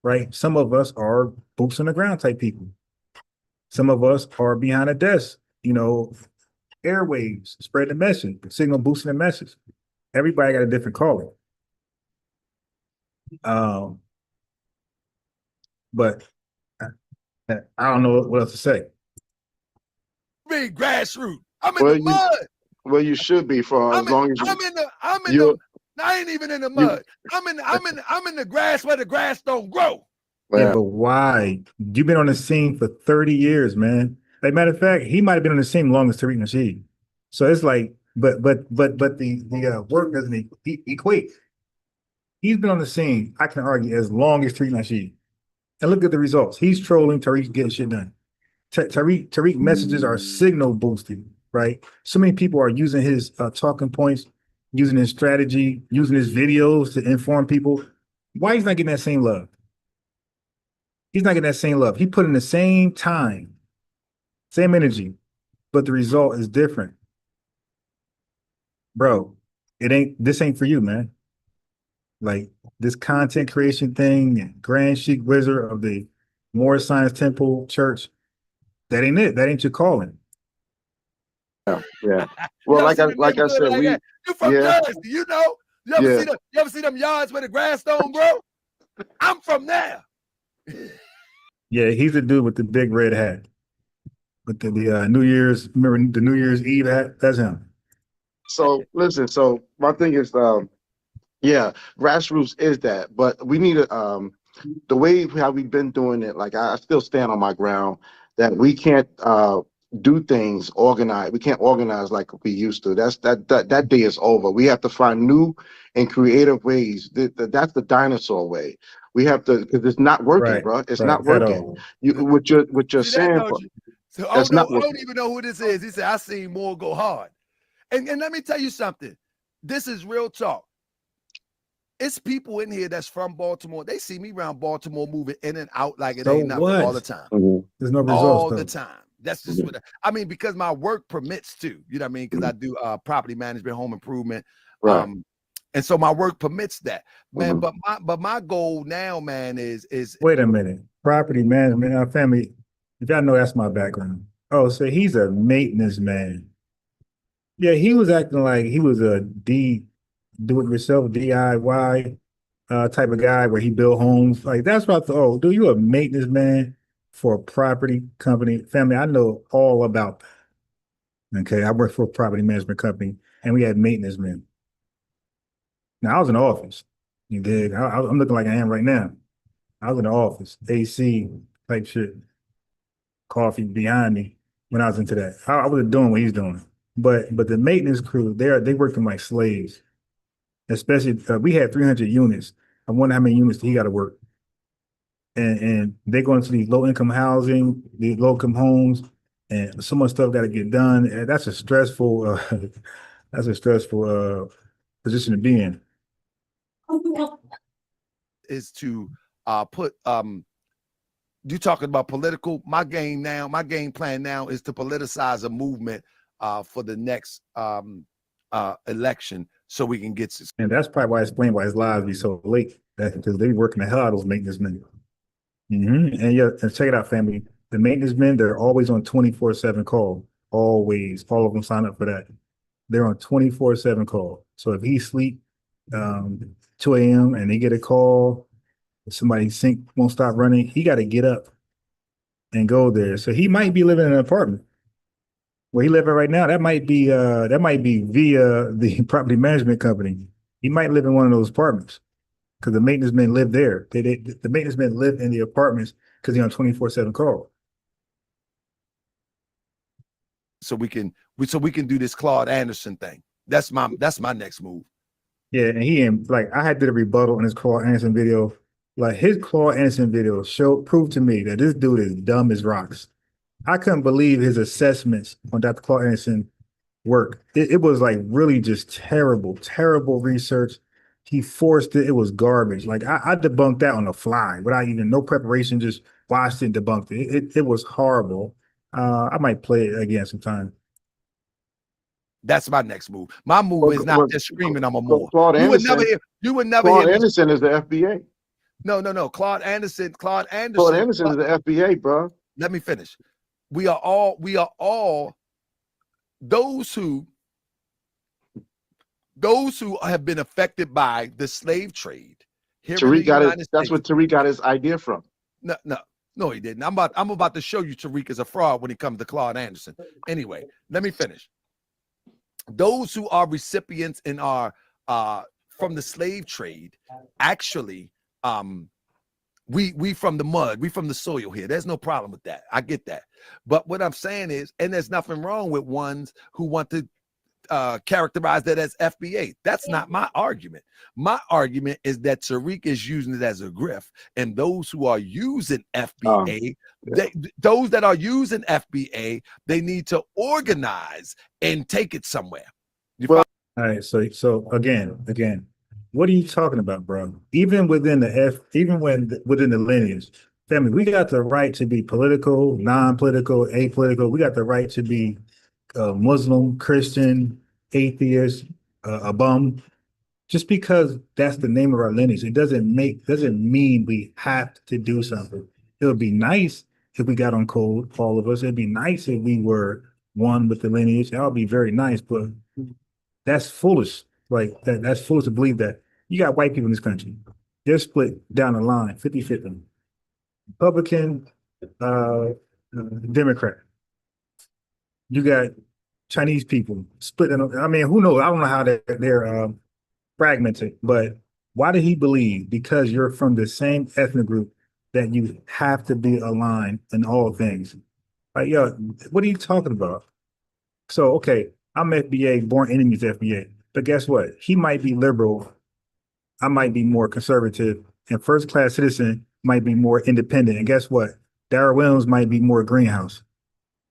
D: right? Some of us are boots on the ground type people. Some of us are behind a desk, you know, airwaves, spread the message, signal boosting the message. Everybody got a different calling. But I don't know what else to say.
A: Being grassroots. I'm in the mud.
P: Well, you should be for as long as
A: I ain't even in the mud. I'm in the grass where the grass don't grow.
D: Yeah, but why? You've been on the scene for 30 years, man. Like, matter of fact, he might have been on the scene long as Tariq Nasheed. So it's like, but the work doesn't equate. He's been on the scene, I can argue, as long as Tariq Nasheed. And look at the results. He's trolling, Tariq's getting shit done. Tariq messages are signal boosting, right? So many people are using his talking points, using his strategy, using his videos to inform people. Why he's not getting that same love? He's not getting that same love. He put in the same time, same energy, but the result is different. Bro, this ain't for you, man. Like this content creation thing, Grand Sheik Wizard of the Moorish Science Temple Church, that ain't it. That ain't your calling.
P: Yeah. Well, like I said,
A: you from Jersey, you know? You ever see them yards where the grass don't grow? I'm from there.
D: Yeah, he's the dude with the big red hat. With the New Year's, remember the New Year's Eve hat? That's him.
P: So listen, so my thing is grassroots is that, but we need the way how we've been doing it, like I still stand on my ground that we can't do things organized. We can't organize like we used to. That day is over. We have to find new and creative ways. That's the dinosaur way. We have to, because it's not working, bro. It's not working. What you're saying.
A: I don't even know who this is. He said, I seen more go hard. And let me tell you something. This is real talk. It's people in here that's from Baltimore. They see me around Baltimore moving in and out like it ain't nothing all the time.
D: There's no results
A: all the time. That's just what I mean, because my work permits to, you know what I mean? Because I do property management, home improvement.
P: Right.
A: And so my work permits that, man. But my goal now, man, is
D: wait a minute. Property management, our family, if y'all know that's my background. Oh, so he's a maintenance man. Yeah, he was acting like he was a do-it-yourself, DIY type of guy where he built homes. Like that's what I thought. Oh, dude, you a maintenance man for a property company? Family, I know all about that. Okay, I worked for a property management company and we had maintenance men. Now I was in the office. You dig? I'm looking like I am right now. I was in the office, AC type shit, coffee behind me when I was into that. I wasn't doing what he's doing. But the maintenance crew, they working like slaves. Especially we had 300 units. I wonder how many units he got to work. And they go into these low-income housing, these low-income homes, and so much stuff got to get done. And that's a stressful position to be in.
A: Is to put you talking about political. My game plan now is to politicize a movement for the next election, so we can get.
D: And that's probably why I explained why his lives be so late. That's because they working the hell out of those maintenance men. And yeah, and check it out, family. The maintenance men, they're always on 24/7 call. Always, all of them sign up for that. They're on 24/7 call. So if he sleep, 2 a.m. and they get a call, somebody's sink won't stop running, he got to get up and go there. So he might be living in an apartment. Where he living right now, that might be via the property management company. He might live in one of those apartments because the maintenance men live there. The maintenance men live in the apartments because they're on 24/7 call.
A: So we can do this Claude Anderson thing. That's my next move.
D: Yeah, and he ain't like, I had did a rebuttal on his Claude Anderson video. Like his Claude Anderson video proved to me that this dude is dumb as rocks. I couldn't believe his assessments on Dr. Claude Anderson work. It was like really just terrible research. He forced it. It was garbage. Like I debunked that on the fly without even no preparation, just watched it and debunked it. It was horrible. I might play it again sometime.
A: That's my next move. My move is not just screaming I'm a more.
P: You would never
A: hear
P: Claude Anderson is the FBA.
A: No. Claude Anderson is
P: the FBA, bro.
A: Let me finish. We are all those who have been affected by the slave trade.
P: Tariq that's what Tariq got his idea from.
A: No, he didn't. I'm about to show you Tariq is a fraud when it comes to Claude Anderson. Anyway, let me finish. Those who are recipients and are from the slave trade, actually, we from the mud, we from the soil here. There's no problem with that. I get that. But what I'm saying is, and there's nothing wrong with ones who want to characterize that as FBA. That's not my argument. My argument is that Tariq is using it as a grift, and those who are using FBA, those that are using FBA, they need to organize and take it somewhere.
D: All right. So again, what are you talking about, bro? Even within within the lineage, family, we got the right to be political, non-political, apolitical. We got the right to be Muslim, Christian, atheist, a bum. Just because that's the name of our lineage, it doesn't mean we have to do something. It would be nice if we got on code, all of us. It'd be nice if we were one with the lineage. That would be very nice, but that's foolish. Like that's foolish to believe that. You got white people in this country. They're split down the line, 50-50. Republican, Democrat. You got Chinese people split. I mean, who knows? I don't know how they're fragmented, but why did he believe? Because you're from the same ethnic group that you have to be aligned in all things. Like, yo, what are you talking about? So, okay, I'm FBA, born enemies FBA, but guess what? He might be liberal. I might be more conservative, and first class citizen might be more independent. And guess what? Darrell Williams might be more greenhouse.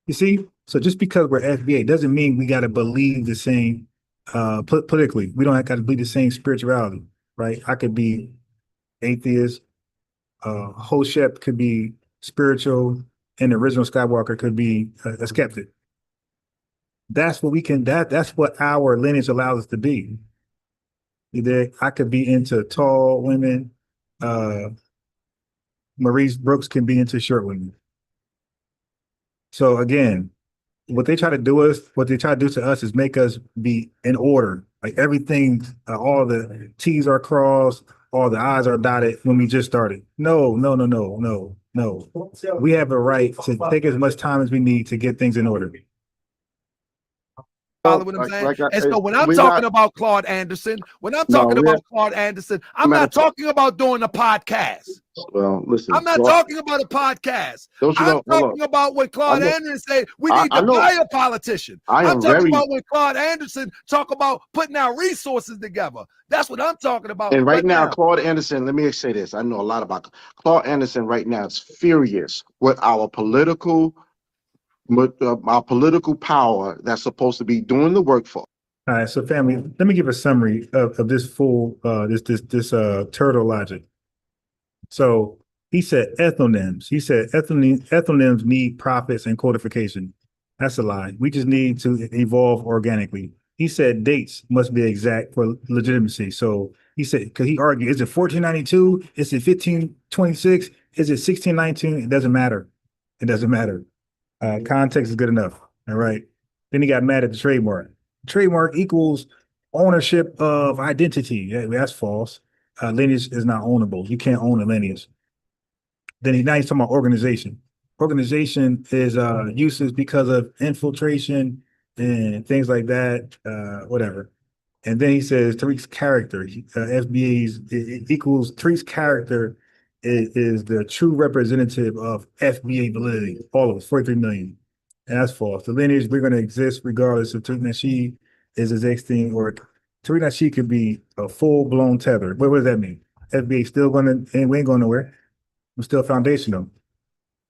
D: You see? So just because we're FBA doesn't mean we got to believe the same politically. We don't got to believe the same spirituality, right? I could be atheist. Hoshep could be spiritual, and the original Skywalker could be a skeptic. That's what we can. That's what our lineage allows us to be. I could be into tall women. Maurice Brooks can be into short women. So again, what they try to do to us is make us be in order. Like everything, all the T's are crossed, all the I's are dotted when we just started. No. We have a right to take as much time as we need to get things in order.
A: Follow what I'm saying? And so when I'm talking about Claude Anderson, I'm not talking about doing a podcast.
P: Well, listen.
A: I'm not talking about a podcast. I'm talking about what Claude Anderson said. We need to buy a politician. I'm talking about when Claude Anderson talk about putting our resources together. That's what I'm talking about.
P: And right now, Claude Anderson, let me say this. I know a lot about Claude Anderson right now is furious with our political power that's supposed to be doing the work for.
D: All right, so family, let me give a summary of this full turtle logic. So he said ethnonyms. He said ethnonyms need profits and codification. That's a lie. We just need to evolve organically. He said dates must be exact for legitimacy. So he said, because he argued, is it 1492? Is it 1526? Is it 1619? It doesn't matter. It doesn't matter. Context is good enough. All right. Then he got mad at the trademark. Trademark equals ownership of identity. Yeah, that's false. Lineage is not ownable. You can't own a lineage. Then now he's talking about organization. Organization is uses because of infiltration and things like that, whatever. And then he says Tariq's character, FBA's it equals Tariq's character is the true representative of FBA validity, all of us, 43 million. And that's false. The lineage, we're going to exist regardless if Tariq Nasheed is his ex-thing or Tariq Nasheed could be a full-blown tether. What does that mean? FBA still going to, and we ain't going nowhere. We're still foundational.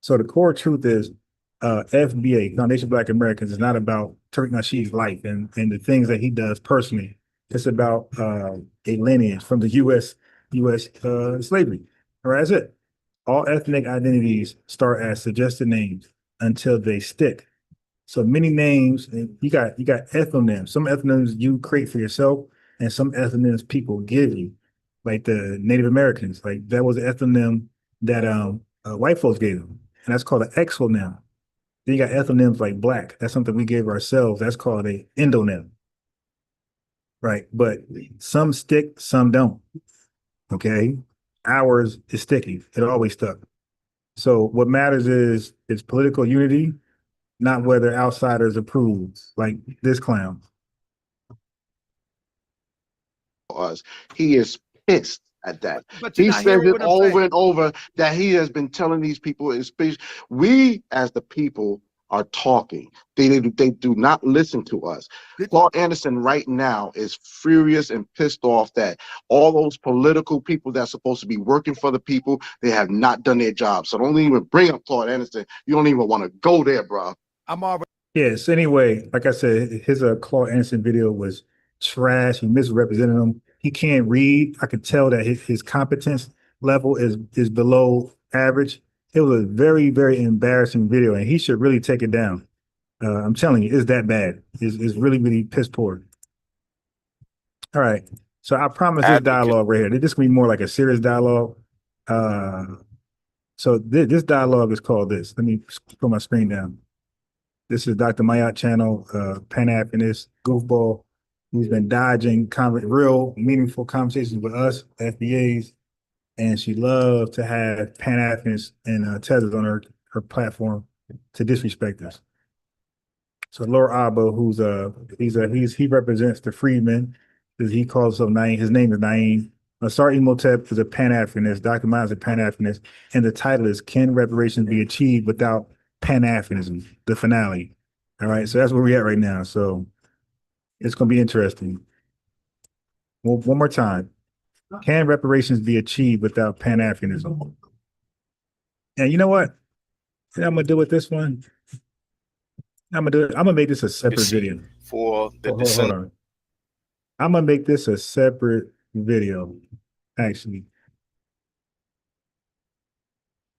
D: So the core truth is FBA, Foundation Black Americans, is not about Tariq Nasheed's life and the things that he does personally. It's about a lineage from the U.S. Slavery. All right, that's it. All ethnic identities start as suggested names until they stick. So many names, and you got ethnonyms. Some ethnonyms you create for yourself, and some ethnonyms people give you, like the Native Americans. Like that was an ethnonym that white folks gave them, and that's called an exonym. Then you got ethnonyms like Black. That's something we gave ourselves. That's called a endonym. Right, but some stick, some don't. Okay, ours is sticky. It always stuck. So what matters is political unity, not whether outsiders approve, like this clown.
P: Us. He is pissed at that.
A: But
P: He says it over and over that he has been telling these people in speech. We as the people are talking. They do not listen to us. Claude Anderson right now is furious and pissed off that all those political people that's supposed to be working for the people, they have not done their job. So don't even bring up Claude Anderson. You don't even want to go there, bro.
A: I'm already.
D: Yes. Anyway, like I said, his Claude Anderson video was trash. He misrepresented him. He can't read. I could tell that his competence level is below average. It was a very, very embarrassing video, and he should really take it down. I'm telling you, it's that bad. It's really, really piss poor. All right. So I promise this dialogue right here. This is going to be more like a serious dialogue. So this dialogue is called this. Let me put my screen down. This is Dr. Maat channel, Pan-Africanist goofball, who's been dodging real meaningful conversations with us, FBAs, and she loved to have Pan-Africanists and tethers on her platform to disrespect us. So Laura Abba, he represents the freedmen, as he calls himself Naeem. His name is Naeem. Asar Imhotep is a Pan-Africanist. Dr. Maat is a Pan-Africanist, and the title is "Can Reparations Be Achieved Without Pan-Africanism?" The finale. All right, so that's where we're at right now. So it's going to be interesting. Well, one more time. Can reparations be achieved without Pan-Africanism? And you know what? I'm gonna do with this one. I'm gonna make this a separate video.
G: For the
D: Hold on. I'm gonna make this a separate video. Actually,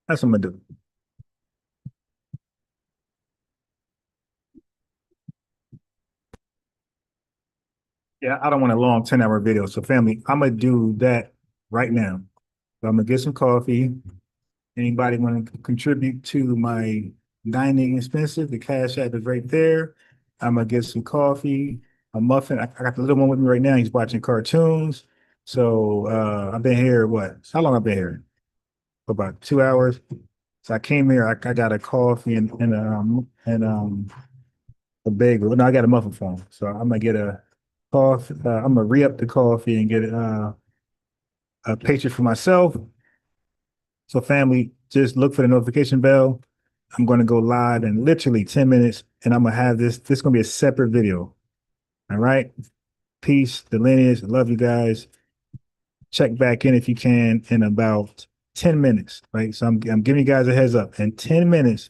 D: that's what I'm gonna do. Yeah, I don't want a long 10-hour video. So family, I'm gonna do that right now. So I'm gonna get some coffee. Anybody want to contribute to my dining expenses? The Cash App is right there. I'm gonna get some coffee, a muffin. I got the little one with me right now. He's watching cartoons. So I've been here, how long I've been here? For about 2 hours. So I came here, I got a coffee and a bagel. No, I got a muffin for him. So I'm gonna get a coffee. I'm gonna re-up the coffee and get a picture for myself. So family, just look for the notification bell. I'm gonna go live in literally 10 minutes, and I'm gonna have this is gonna be a separate video. All right. Peace, the lineage. I love you guys. Check back in if you can in about 10 minutes. Right. So I'm giving you guys a heads up. In 10 minutes,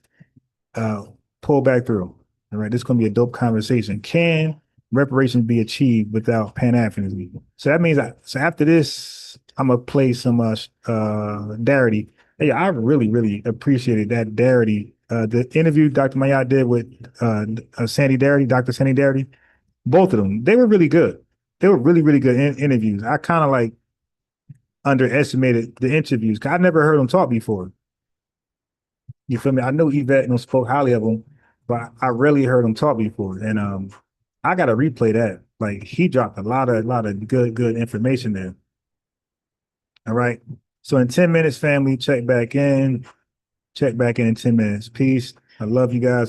D: pull back through. All right. This is gonna be a dope conversation. Can reparations be achieved without Pan-Africanism? So that means so after this, I'm gonna play some Darity. Hey, I really, really appreciated that Darity. The interview Dr. Maat did with Sandy Darity, Dr. Sandy Darity, both of them, they were really good. They were really, really good interviews. I kind of like underestimated the interviews. I never heard them talk before. You feel me? I know Yvette spoke highly of them, but I rarely heard them talk before. And I gotta replay that. Like he dropped a lot of good information there. All right. So in 10 minutes, family, check back in. Check back in 10 minutes. Peace. I love you guys.